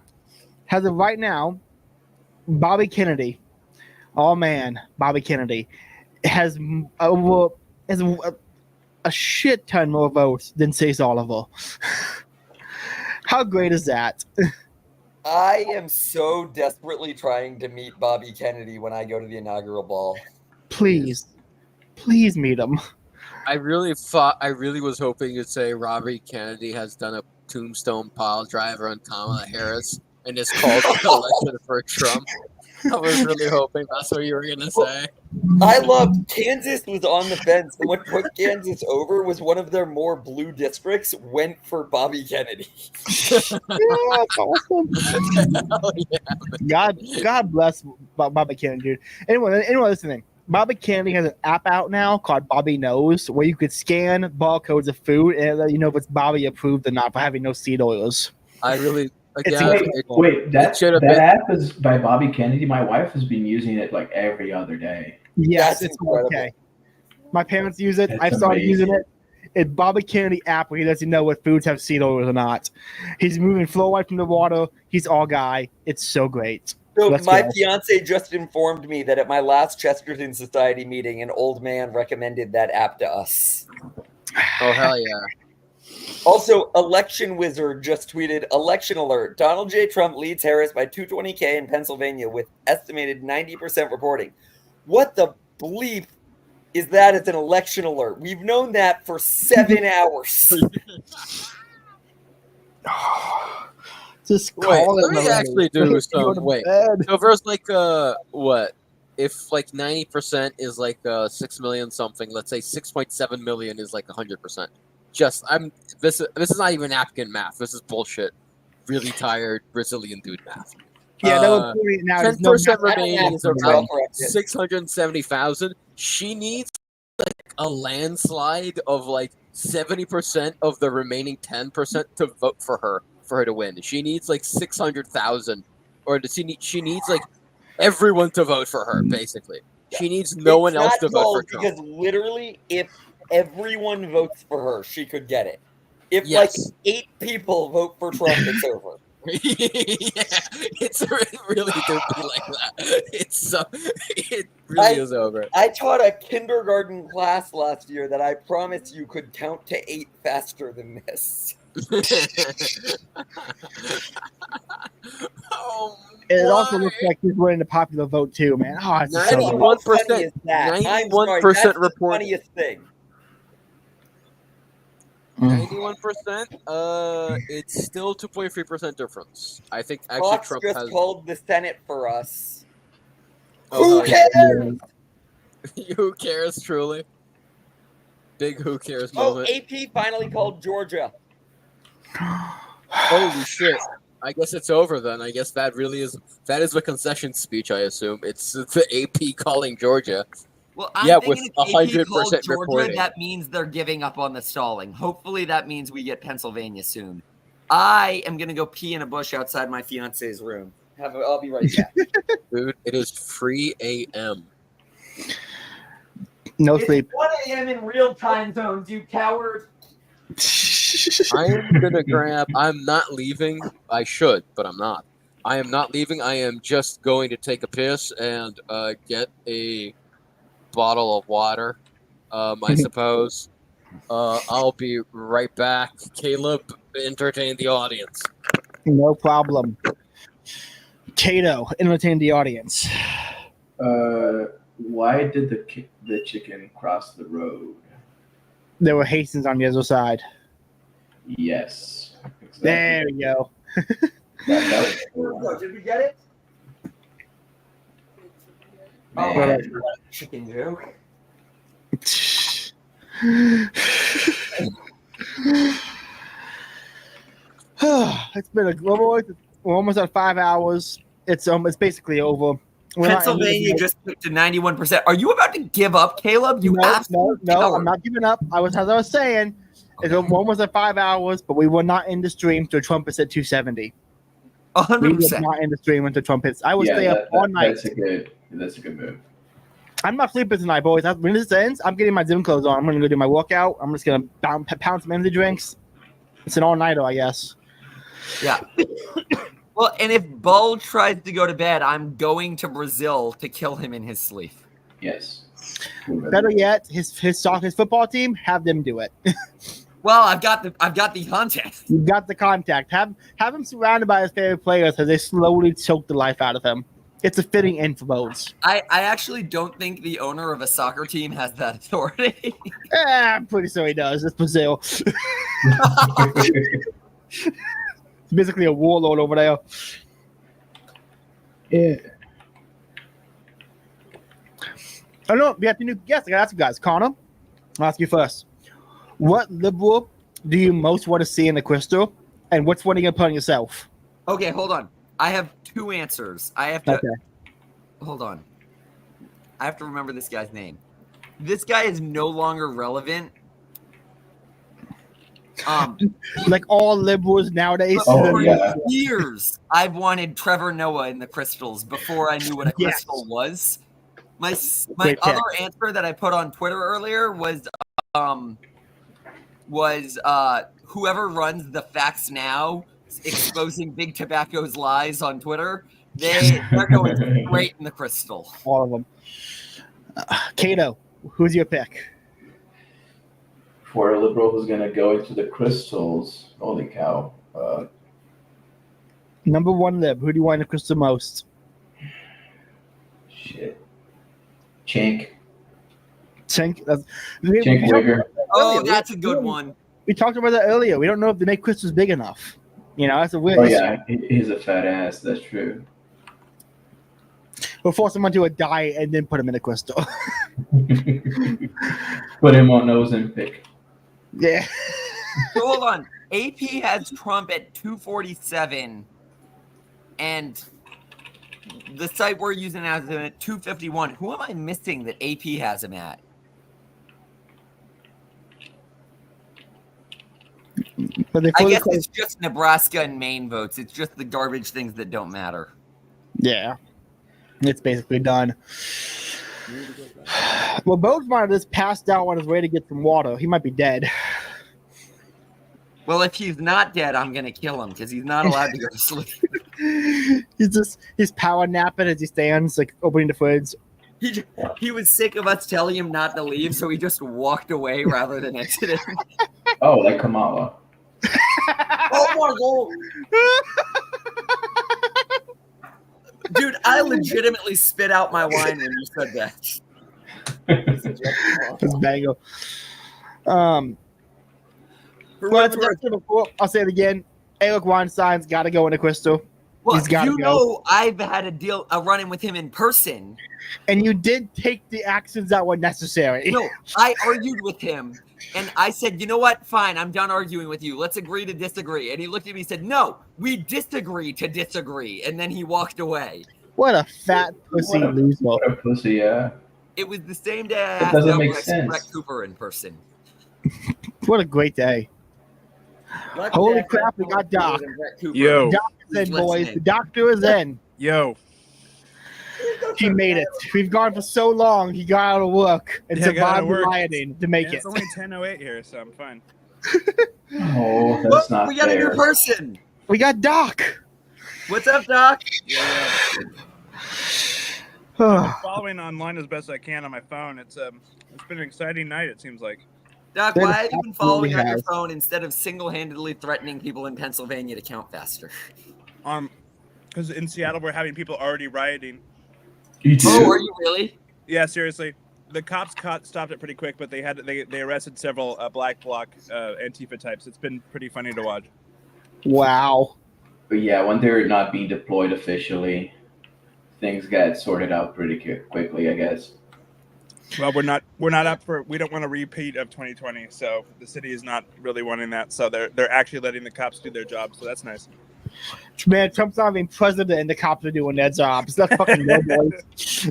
As of right now, Bobby Kennedy, Bobby Kennedy has a shit ton more votes than Chase Oliver. How great is that? I am so desperately trying to meet Bobby Kennedy when I go to the inaugural ball. Please meet him. I really was hoping you'd say Robbie Kennedy has done a tombstone pile driver on Kamala Harris and is called the election for Trump. I was really hoping that's what you were going to say. I loved Kansas was on the fence, and what put Kansas over was one of their more blue districts went for Bobby Kennedy. Yeah, that's awesome. God bless Bobby Kennedy, dude. Anyone listening? Bobby Kennedy has an app out now called Bobby Knows, where you could scan barcodes of food and let you know if it's Bobby approved or not for having no seed oils. I really Wait, that app is by Bobby Kennedy. My wife has been using it like every other day. Yes, That's it's incredible. okay. My parents use it. That's I've started amazing. using it. It's Bobby Kennedy app where he lets you know what foods have seed oils or not. He's moving fluoride from the water. He's all guy. It's so great. So Let's my go. fiance just informed me that at my last Chesterton Society meeting, an old man recommended that app to us. Oh, hell yeah. Also, Election Wizard just tweeted, election alert. Donald J. Trump leads Harris by 220K in Pennsylvania with estimated 90% reporting. What the bleep is that as an election alert? We've known that for 7 hours. Just Wait, call let it me already. actually do Go some. to Wait, bed. so there's like what? If like 90% is like 6 million something, let's say 6.7 million is like 100%. This is not even African math. This is bullshit. Really tired Brazilian dude math. Yeah, they were putting it now. There's no 10% math. remaining is I'll around correct it. 670,000. She needs like a landslide of like 70% of the remaining 10% to vote for her to win. She needs like 600,000, or she needs like everyone to vote for her. Basically, she needs no one else to vote for Trump. Because literally, if everyone votes for her, she could get it. If Yes. like 8 people vote for Trump, it's over. It really do be like that. It really is over. I taught a kindergarten class last year that I promise you could count to 8 faster than this. It also looks like he's winning the popular vote too, man. Oh, it's so good. 91%. 91% That's the report. funniest thing. 91%. It's still 2.3% difference. I think actually Fox Trump just has. called the Senate for us. Oh, Who cares? Who cares? Truly. Big who cares Oh, moment. AP finally called Georgia. Holy shit. I guess it's over then. I guess that is the concession speech, I assume. It's the AP calling Georgia. Well, I'm yeah, thinking with if AP 100% called Georgia, reporting. that means they're giving up on the stalling. Hopefully that means we get Pennsylvania soon. I am going to go pee in a bush outside my fiance's room. I'll be right back. Dude, it is 3 a.m. No It's sleep. 1 a.m. in real time zones, you coward. I am gonna grab. I'm not leaving. I should, but I'm not. I am not leaving. I am just going to take a piss and get a bottle of water. I suppose. I'll be right back. Caleb, entertain the audience. No problem. Cato, entertain the audience. Why did the chicken cross the road? There were Hastings on the other side. Yes. Exactly. There we go. That was Did we get it? Oh, Man. I forgot a chicken joke. It's been we're almost at 5 hours. It's basically over. We're not ending Pennsylvania the- just clicked to 91%. Are you about to give up, Caleb? You No, I'm not giving up. As I was saying, it's almost at 5 hours, but we will not end the stream until Trump is at 270. 100%. We will not end the stream until Trump hits. I will stay up all night. That's a good move. I'm not sleeping tonight, boys. When this ends, I'm getting my gym clothes on. I'm going to go do my workout. I'm just going to pound some energy drinks. It's an all-nighter, I guess. Yeah. Well, and if Bull tries to go to bed, I'm going to Brazil to kill him in his sleep. Yes. Better yet, his football team, have them do it. Well, I've got the contact. You got the contact. Have him surrounded by his favorite players as they slowly choke the life out of him. It's a fitting end for both. I actually don't think the owner of a soccer team has that authority. I'm pretty sure he does. It's Brazil. It's basically a warlord over there. Yeah. I don't know. We have to new guests. I gotta ask you guys. Connor, I'll ask you first. What liberal do you most want to see in the crystal? And which one are you gonna put on yourself? Okay, hold on. I have two answers. I have to hold on. I have to remember this guy's name. This guy is no longer relevant. Like all liberals nowadays. For years, I've wanted Trevor Noah in the crystals before I knew what a crystal was. My Great other pick. answer that I put on Twitter earlier was whoever runs the Facts Now exposing Big Tobacco's lies on Twitter. They're going straight in the crystal. All of them. Cato, who's your pick? For a liberal who's going to go into the crystals, holy cow. Number one lib. Who do you want in the crystal most? Shit. Chink. Chink. Chink Wigger. Oh, that's a good one. We talked about that earlier. We don't know if they make crystals big enough. You know, that's a weird Oh, issue. yeah. He's a fat ass. That's true. We'll force someone to a diet and then put him in a crystal. Put him on Ozempic. Yeah. So hold on. AP has Trump at 247, and the site we're using has him at 251. Who am I missing that AP has him at? I guess it's just Nebraska and Maine votes. It's just the garbage things that don't matter. Yeah. It's basically done. Well, Bozeman just passed out on his way to get some water. He might be dead. Well, if he's not dead, I'm going to kill him because he's not allowed to go to sleep. He's power napping as he stands, like opening the fridge. He was sick of us telling him not to leave, so he just walked away rather than exiting. Oh, like Kamala. Oh my god! Dude, I legitimately spit out my wine when you said that. It's Bango. For Well, what it's I've worth. said it before, I'll say it again. Eric Weinstein's got to go into Crystal. Well, He's got to you go. know, I've had a run-in with him in person. And you did take the actions that were necessary. No, I argued with him, and I said, you know what? Fine, I'm done arguing with you. Let's agree to disagree. And he looked at me and said, no, we disagree to disagree. And then he walked away. What a fat pussy loser. What a pussy, yeah. It was the same day I That asked doesn't out make Brett sense. Cooper in person. What a great day. Holy crap, we got Doc. Yo. Doc is in, boys. The doctor is in. Yo. He made it. We've gone for so long. He got out of work and Yeah, I got out survived of the work. rioting to make Yeah, it. it's only 10:08 here, so I'm fine. Oh, that's not We got fair. a new person. We got Doc. What's up, Doc? I'm following online as best I can on my phone. It's been an exciting night. It seems like. Doc, That why is have you been absolutely following on your has. phone instead of single-handedly threatening people in Pennsylvania to count faster? Because in Seattle we're having people already rioting. Oh, are you really? Yeah, seriously. The cops stopped it pretty quick, but they arrested several black bloc Antifa types. It's been pretty funny to watch. Wow. But yeah, when they're not being deployed officially, things get sorted out pretty quickly, I guess. Well, we're not up for. We don't want a repeat of 2020, so the city is not really wanting that. So they're actually letting the cops do their job. So that's nice. Man, Trump's not even president and the cops are doing their jobs. That's fucking no boys.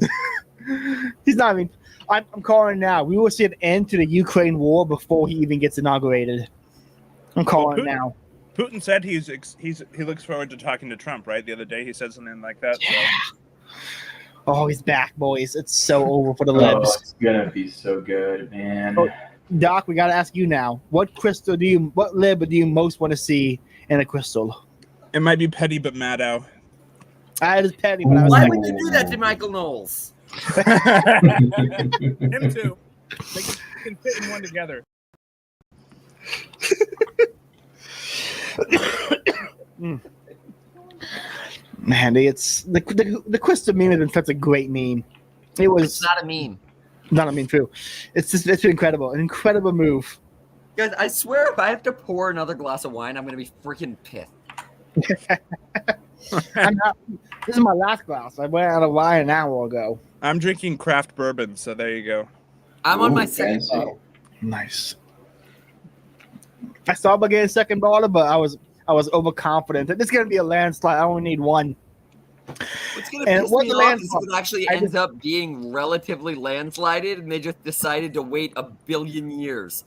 He's not even. I'm calling now. We will see an end to the Ukraine war before he even gets inaugurated. I'm calling Putin, now. Putin said he looks forward to talking to Trump. Right, the other day he said something like that. So. Oh, he's back, boys. It's so over for the Oh, libs. it's gonna be so good, man. Oh, Doc, we gotta ask you now. What lib do you most want to see in a crystal? It might be petty, but Maddow. I was petty, but I was Why like, would you do that to Michael Knowles? Him too. They can fit in one together. Man, it's the crystal meme has been such a great meme. It was It's not a meme. not a meme too. It's been incredible, an incredible move. Guys, I swear if I have to pour another glass of wine, I'm going to be freaking pissed. This is my last glass. I went out of wine an hour ago. I'm drinking craft bourbon, so there you go. I'm on my second bottle. Nice. I saw about getting a second bottle, but I was overconfident that this is gonna be a landslide. I only need one. What's going to And piss it was me a off is landslide. it actually ends up being relatively landslided, and they just decided to wait a billion years.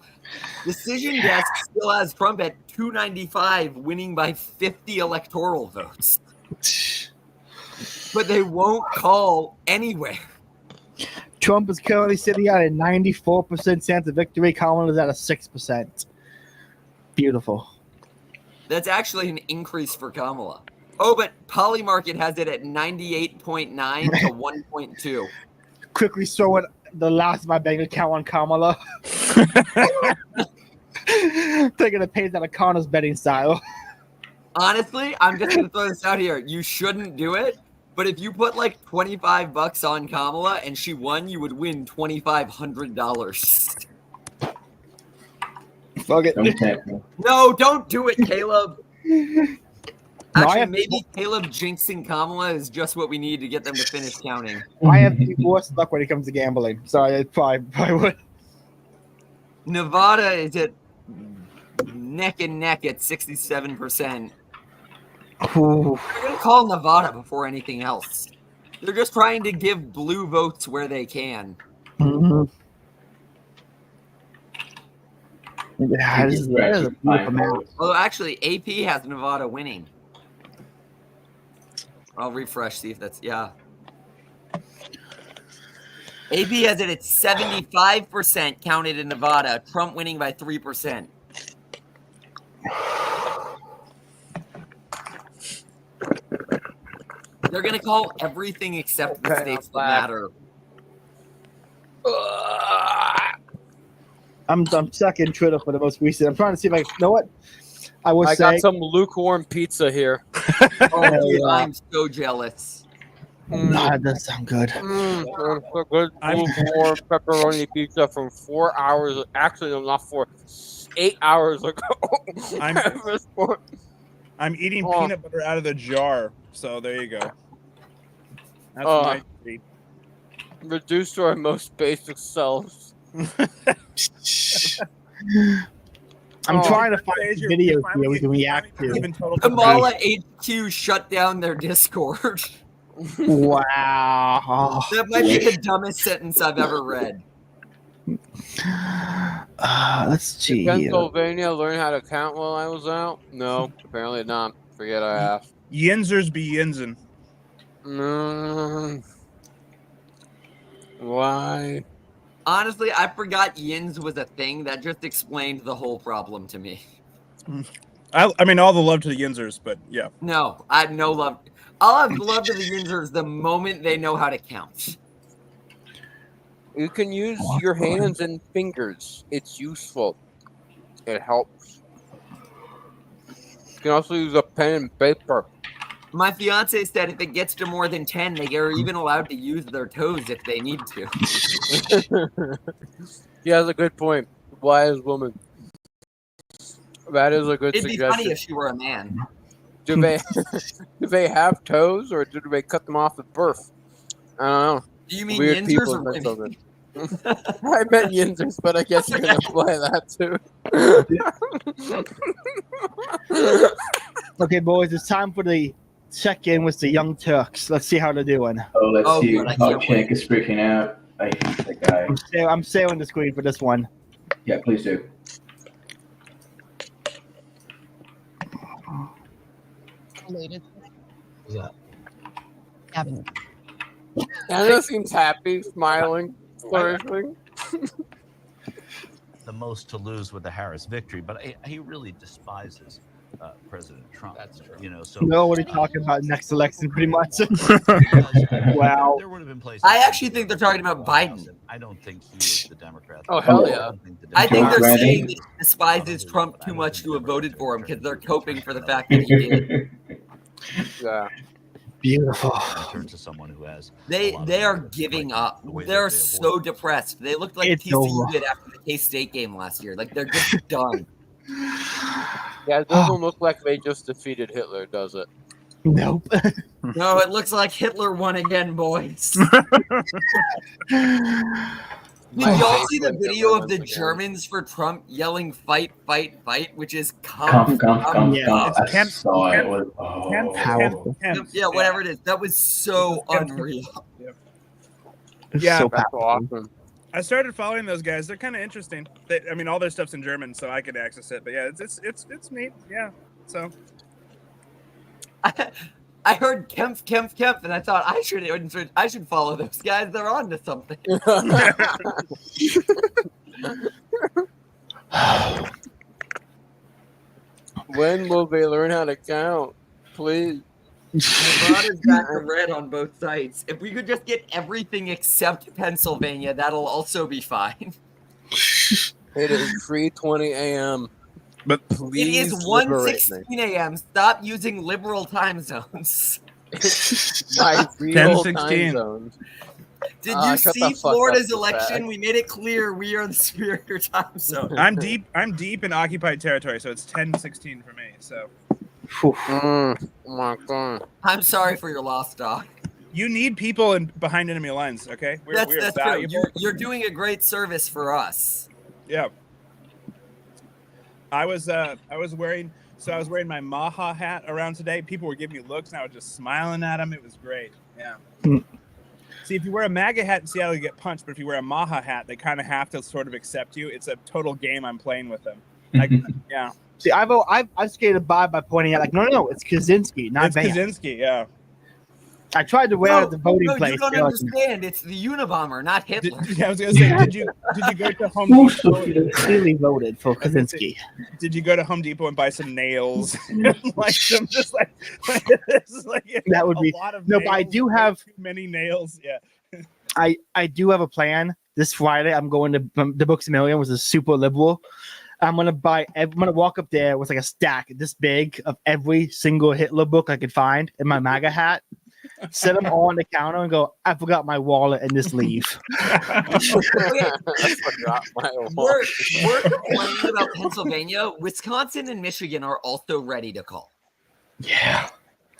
Decision Desk still has Trump at 295, winning by 50 electoral votes. But they won't call anywhere. Trump is currently sitting at a 94% chance of victory. Kamala is at a 6%. Beautiful. That's actually an increase for Kamala. Oh, but Polymarket has it at 98.9 to 1.2. Quickly throwing the last of my bank account on Kamala. Taking a page out of Connor's betting style. Honestly, I'm just going to throw this out here. You shouldn't do it, but if you put like $25 on Kamala and she won, you would win $2,500. Fuck it. No, don't do it, Caleb. I Actually, have- maybe Caleb jinxing Kamala is just what we need to get them to finish counting. I have the worst luck when it comes to gambling, so I probably would. Nevada is at neck and neck at 67%. Ooh. They're going to call Nevada before anything else. They're just trying to give blue votes where they can. Mm-hmm. Yeah, this is a beautiful map. Although actually, AP has Nevada winning. I'll refresh, see if that's, yeah. AP has it at 75% counted in Nevada. Trump winning by 3%. They're going to call everything except the states that matter. I'm checking Twitter for the most recent. I'm trying to see if I know what I would I say. got some lukewarm pizza here. Oh, dude, yeah. I'm so jealous. Nah, that does sound good. A good lukewarm pepperoni pizza from 4 hours. Actually, no, not 4. 8 hours ago. I'm eating Oh. peanut butter out of the jar, so there you go. That's Oh. my treat. Reduced to our most basic selves. I'm Oh. trying to find You're videos finally here we can react to. Even total Kamala HQ shut down their Discord. Wow. That might be the dumbest sentence I've ever read. Let's see Did here. Pennsylvania learn how to count while I was out? No, apparently not. Forget I asked. Yinzers be yinzin. Why? Honestly, I forgot yins was a thing. That just explained the whole problem to me. I mean, all the love to the yinzers, but yeah. No, I have no love. I'll have love to the yinzers the moment they know how to count. You can use your hands and fingers. It's useful. It helps. You can also use a pen and paper. My fiance said if it gets to more than 10, they are even allowed to use their toes if they need to. He has a good point. Wise woman. That is a good It'd be suggestion. funny if she were a man. Do they have toes or do they cut them off at birth? I don't know. Do you mean Weird yinzers people or invent women? something. I meant yinzers, but I guess you can apply that too. Okay, boys, it's time for the check-in with the Young Turks. Let's see how they're doing. Oh, let's see. good, I can't Chank is freaking out. I hate that guy. I'm sharing the screen for this one. Yeah, please do. Gavin. Anna seems happy, smiling, flourishing. The most to lose with the Harris victory, but he really despises President Trump. That's true. You know, so We're already talking about next election, pretty much. Wow. There would have been places. I actually think they're talking about Biden. I don't think he is the Democrat. Oh, hell yeah. I think they're Randy? saying that he despises Trump too much to have voted for him because they're coping for the fact that he did. Yeah. Beautiful. Turn to someone who has. They are giving up. They're so depressed. They looked like It's TCU over. did after the K-State game last year. Like they're just done. Yeah, it doesn't look like they just defeated Hitler, does it? Nope. No, it looks like Hitler won again, boys. Did y'all see the video of the Germans for Trump yelling "fight, fight, fight," which is Come. Yeah. I saw it. It was Powerful. yeah, whatever it is. That was so unreal. It's Yeah, so That's powerful. awesome. I started following those guys. They're kind of interesting. I mean, all their stuff's in German, so I could access it. But yeah, it's neat. Yeah. So I heard Kempf, and I thought I should follow those guys. They're on to something. When will they learn how to count? Please. Nevada's got the red on both sides. If we could just get everything except Pennsylvania, that'll also be fine. It is 3:20 a.m. But It Please is liberate me. 1:16 a.m. Stop using liberal time zones. My real 10:16. time zone. Did Ah, you shut see the fuck Florida's up, election? Zach. We made it clear we are the superior time zone. I'm deep in occupied territory, so it's 10:16 for me. So Oh my god. I'm sorry for your loss, Doc. you need people behind enemy lines. Okay, we're That's true. valuable. You're doing a great service for us. Yeah. I was wearing my Maha hat around today. People were giving me looks, and I was just smiling at them. It was great. Yeah. See, if you wear a MAGA hat in Seattle, you get punched. But if you wear a Maha hat, they kind of have to sort of accept you. It's a total game I'm playing with them. Yeah. See, I've skated by pointing out, like, no, it's Kaczynski, not It's Vance. Kaczynski, yeah. I tried to wear it at the voting place. You don't They're like, understand. It's the Unabomber, not Hitler. I was gonna say, did you go to Home Who Depot? clearly voted for Kaczynski. Did you go to Home Depot and buy some nails? Like some, just like That would be a lot of no, but I nails, do way have. too many nails. Yeah. I do have a plan. This Friday, I'm going to the Books a Million, which is super liberal. I'm gonna walk up there with like a stack this big of every single Hitler book I could find in my MAGA hat, set them all on the counter and go, I forgot my wallet and just leave. I forgot my We're complaining about Pennsylvania. Wisconsin and Michigan are also ready to call. Yeah.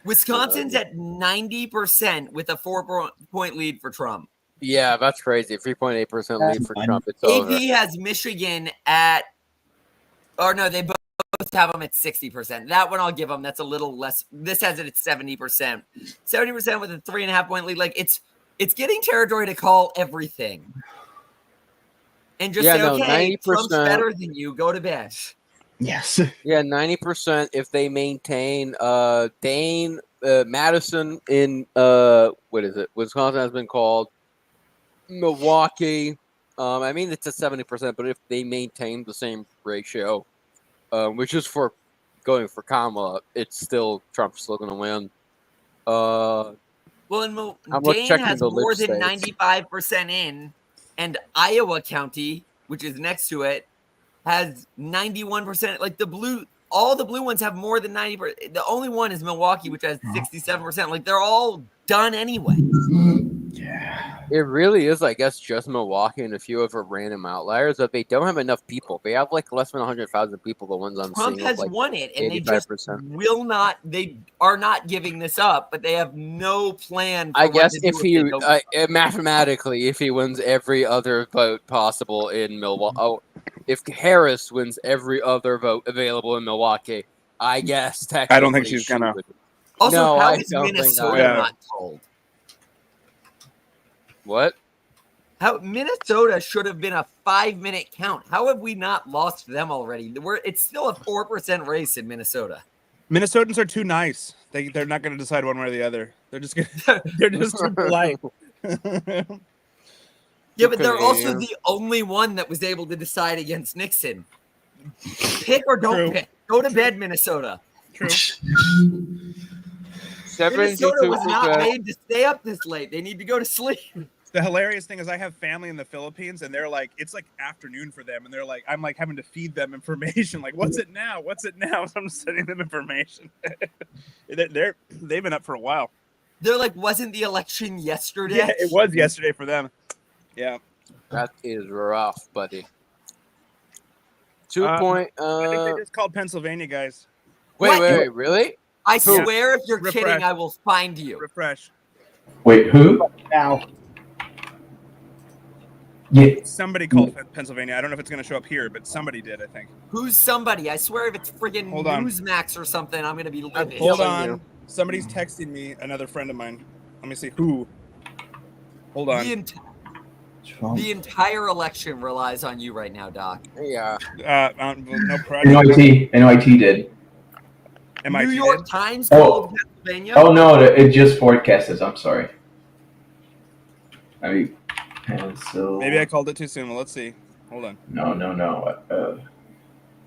Wisconsin's at 90% with a 4-point lead for Trump. Yeah, that's crazy. 3.8% lead for Trump. It's AP over. has Michigan at, or no, they both have them at 60%. That one I'll give them. That's a little less. This has it at 70%. 70% with a 3.5-point lead. Like it's getting territory to call everything. And just say, okay, 90%. Trump's better than you. Go to bed. Yes. Yeah, 90% if they maintain Dane, Madison in what is it? Wisconsin has been called. Milwaukee. I mean it's at 70%, but if they maintain the same ratio, which is for going for Kamala, it's still Trump's still gonna win. Well, and Dane has more than 95% in, and Iowa County, which is next to it, has 91%. Like all the blue ones have more than 90%. The only one is Milwaukee, which has 67%. Like they're all done anyway. It really is, I guess, just Milwaukee and a few other random outliers. But they don't have enough people. They have like less than 100,000 people. The ones I'm Trump seeing has like won it, and 85%. they just will not. They are not giving this up, but they have no plan. For I what guess to do if with he it. No- mathematically, if he wins every other vote possible in Milwaukee, if Harris wins every other vote available in Milwaukee, I guess technically I don't think she's gonna. Also, No, how I is don't think Minnesota I- not told? What? How Minnesota should have been a 5-minute count. How have we not lost them already? It's still a 4% race in Minnesota. Minnesotans are too nice. They're not going to decide one way or the other. They're just too polite. Yeah, but they're also the only one that was able to decide against Nixon. Pick or don't pick. Go to bed, Minnesota. True. Minnesota was not made to stay up this late. They need to go to sleep. The hilarious thing is I have family in the Philippines and they're like, it's like afternoon for them. And they're like, I'm like having to feed them information. Like, what's it now? What's it now? So I'm sending them information. They've been up for a while. They're like, wasn't the election yesterday? Yeah, it was yesterday for them. Yeah. That is rough, buddy. I think they just called Pennsylvania, guys. Wait, really? I Who? swear if you're Refresh. kidding, I will find you. Refresh. Wait, who? Now. Yeah. Somebody called Pennsylvania. I don't know if it's going to show up here, but somebody did, I think. Who's somebody? I swear if it's friggin' Hold on. Newsmax or something, I'm going to be livid. Hold on. Somebody's texting me, another friend of mine. Let me see who. Hold on. The entire election relies on you right now, Doc. Yeah. No pressure. NYT did. MIT New York did? Times Oh. called Pennsylvania. Oh no, it just forecasted. I'm sorry. I mean, pencil. Maybe I called it too soon. Well, let's see. Hold on. No.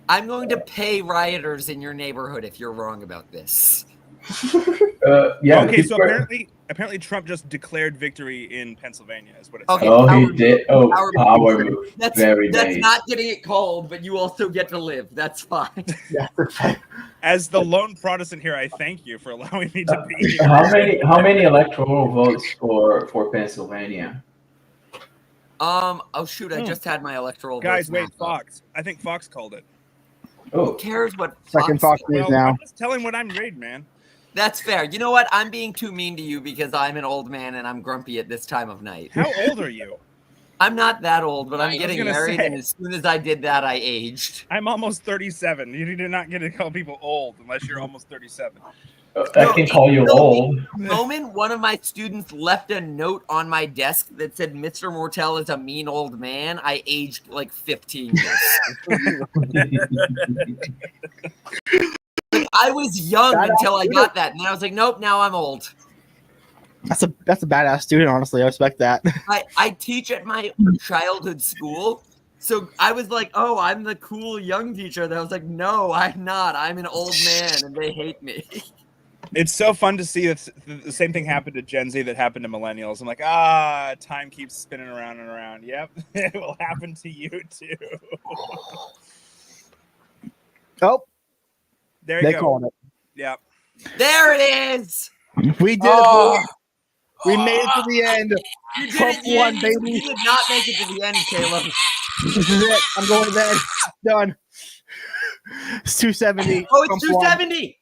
I'm going to pay rioters in your neighborhood if you're wrong about this. Yeah. Okay, so people are- apparently Trump just declared victory in Pennsylvania. Is what it Okay, says. Oh, power he did. Oh, power move. That's Very that's nice. not getting it called, but you also get to live. That's fine. As the lone Protestant here, I thank you for allowing me to be here. How many electoral votes for Pennsylvania? Oh shoot! I just had my electoral. Guys, votes wait, mapped up. Fox. I think Fox called it. Oh, Who cares what? Second Fox News Well, now. I'm just telling what I'm reading, man. That's fair. You know what? I'm being too mean to you because I'm an old man and I'm grumpy at this time of night. How old are you? I'm not that old, but I I'm was getting gonna married, say. and as soon as I did that, I aged. I'm almost 37. You do not get to call people old unless you're almost 37. I can call you old. The moment one of my students left a note on my desk that said Mr. Mortel is a mean old man, I aged like 15 years. I was young until I got that, and then I was like, nope, now I'm old. That's a badass student, honestly. I respect that. I teach at my childhood school, so I was like, oh, I'm the cool young teacher. And I was like, no, I'm not. I'm an old man, and they hate me. It's so fun to see that the same thing happened to Gen Z that happened to millennials. I'm like, time keeps spinning around and around. Yep, it will happen to you too. Oh, there you they go. called it. Yep. There it is. We did Oh, it. We made it to the end. You Trump did it, won, you baby. did not make it to the end, Caleb. This is it. I'm going to bed. Done. It's 270. Oh, it's Trump won. 270.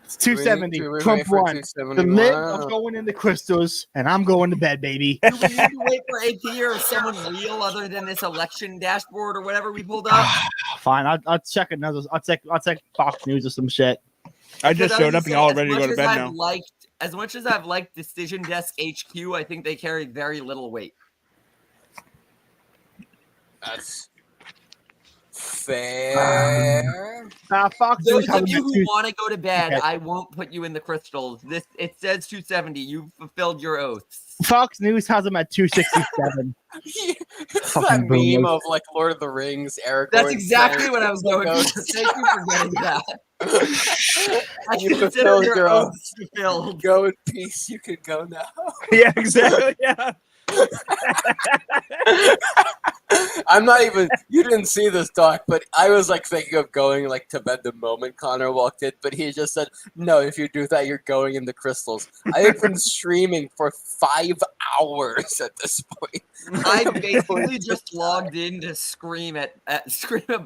It's 270. We're Trump waiting for won. The 271. lid, I'm going in the crystals, and I'm going to bed, baby. Do we need to wait for AP or someone real other than this election dashboard or whatever we pulled up? Fine. I'll check another. I'll check Fox News or some shit. I just showed up and y'all are ready to go to bed now. As much as I've liked Decision Desk HQ, I think they carry very little weight. That's fair. Fox Those News of has you them at who want to go to bed, Okay. I won't put you in the crystals. It says 270. You've fulfilled your oaths. Fox News has them at 267. It's Fucking that meme boomers. of like Lord of the Rings, Eric. That's exactly what I was going for. Thank you for getting that. I You consider fulfilled your your oaths fulfilled. Go in peace. You can go now. Yeah, exactly. Yeah. I'm not even. You didn't see this, Doc, but I was like thinking of going like to bed the moment Connor walked in, but he just said, "No, if you do that, you're going in the crystals." I've been streaming for 5 hours at this point. I basically just logged in to scream at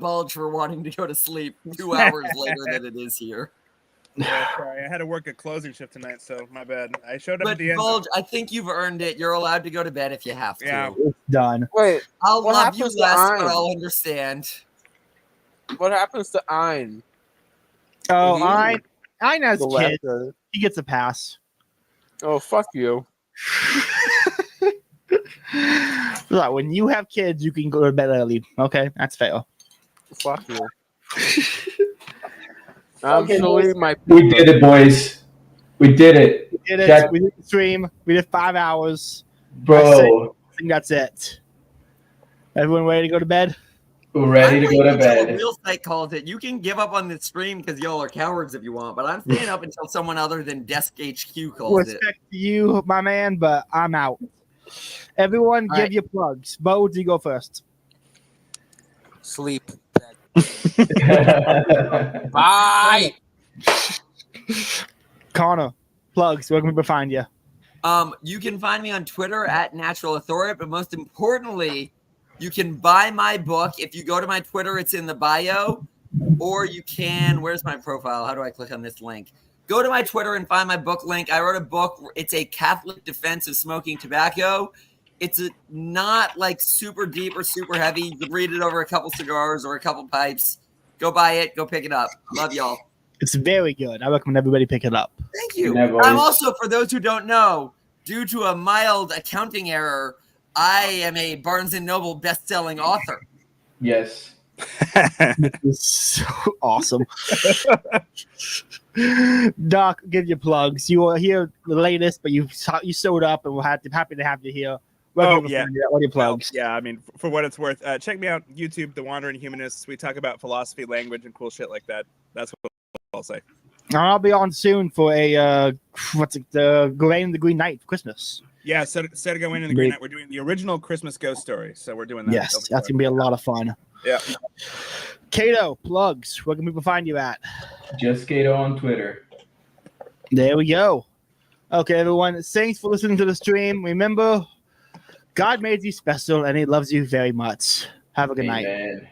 Bulge for wanting to go to sleep 2 hours later than it is here. Yeah, sorry. I had to work a closing shift tonight, so my bad. I showed up But at the end. Bulge, I think you've earned it. You're allowed to go to bed if you have to. Yeah. It's done. Wait, I'll what love you happens to less, but Ein? I'll understand. What happens to Ein? Oh, He- I know his The kid. left, He gets a pass. Oh, fuck you. Look, when you have kids, you can go to bed early. Okay, that's fair. Fuck you. I'm Okay, still eating my. We did it, boys. We did it. We did it. Jack- We did the stream. We did 5 hours. Bro, I think that's it. Everyone ready to go to bed? we're ready to go to Until bed. a real site calls it. You can give up on the stream because y'all are cowards if you want, but I'm staying up until someone other than Desk HQ calls it. Respect to you, my man, but I'm out. Everyone, All give right. your plugs. Bo, do you go first? Sleep. Bye. Connor, plugs. Where can people find you? You can find me on Twitter at Natural Authority, but most importantly, you can buy my book. If you go to my Twitter, it's in the bio, or you can. Where's my profile? How do I click on this link? Go to my Twitter and find my book link. I wrote a book. It's a Catholic defense of smoking tobacco. It's not like super deep or super heavy. You can read it over a couple cigars or a couple pipes. Go buy it. Go pick it up. Love y'all. It's very good. I recommend everybody pick it up. Thank you. Yeah, boys. I'm also, for those who don't know, due to a mild accounting error, I am a Barnes & Noble best-selling author. Yes. This is so awesome. Doc, give your plugs. You are here the latest, but you showed up, and we're happy to have you here. Where can people find you at? What are your plugs? Yeah, I mean, for what it's worth, check me out YouTube, The Wandering Humanists. We talk about philosophy, language, and cool shit like that. That's what I'll say. I'll be on soon for a the Gray and the Green Knight for Christmas. Yeah, so to go in the Green Knight, we're doing the original Christmas ghost story. So we're doing that. Yes, that's gonna be a lot of fun. Yeah. Kato, plugs. Where can people find you at? Just Gato on Twitter. There we go. Okay, everyone. Thanks for listening to the stream. Remember, God made you special and he loves you very much. Have a good night. Amen.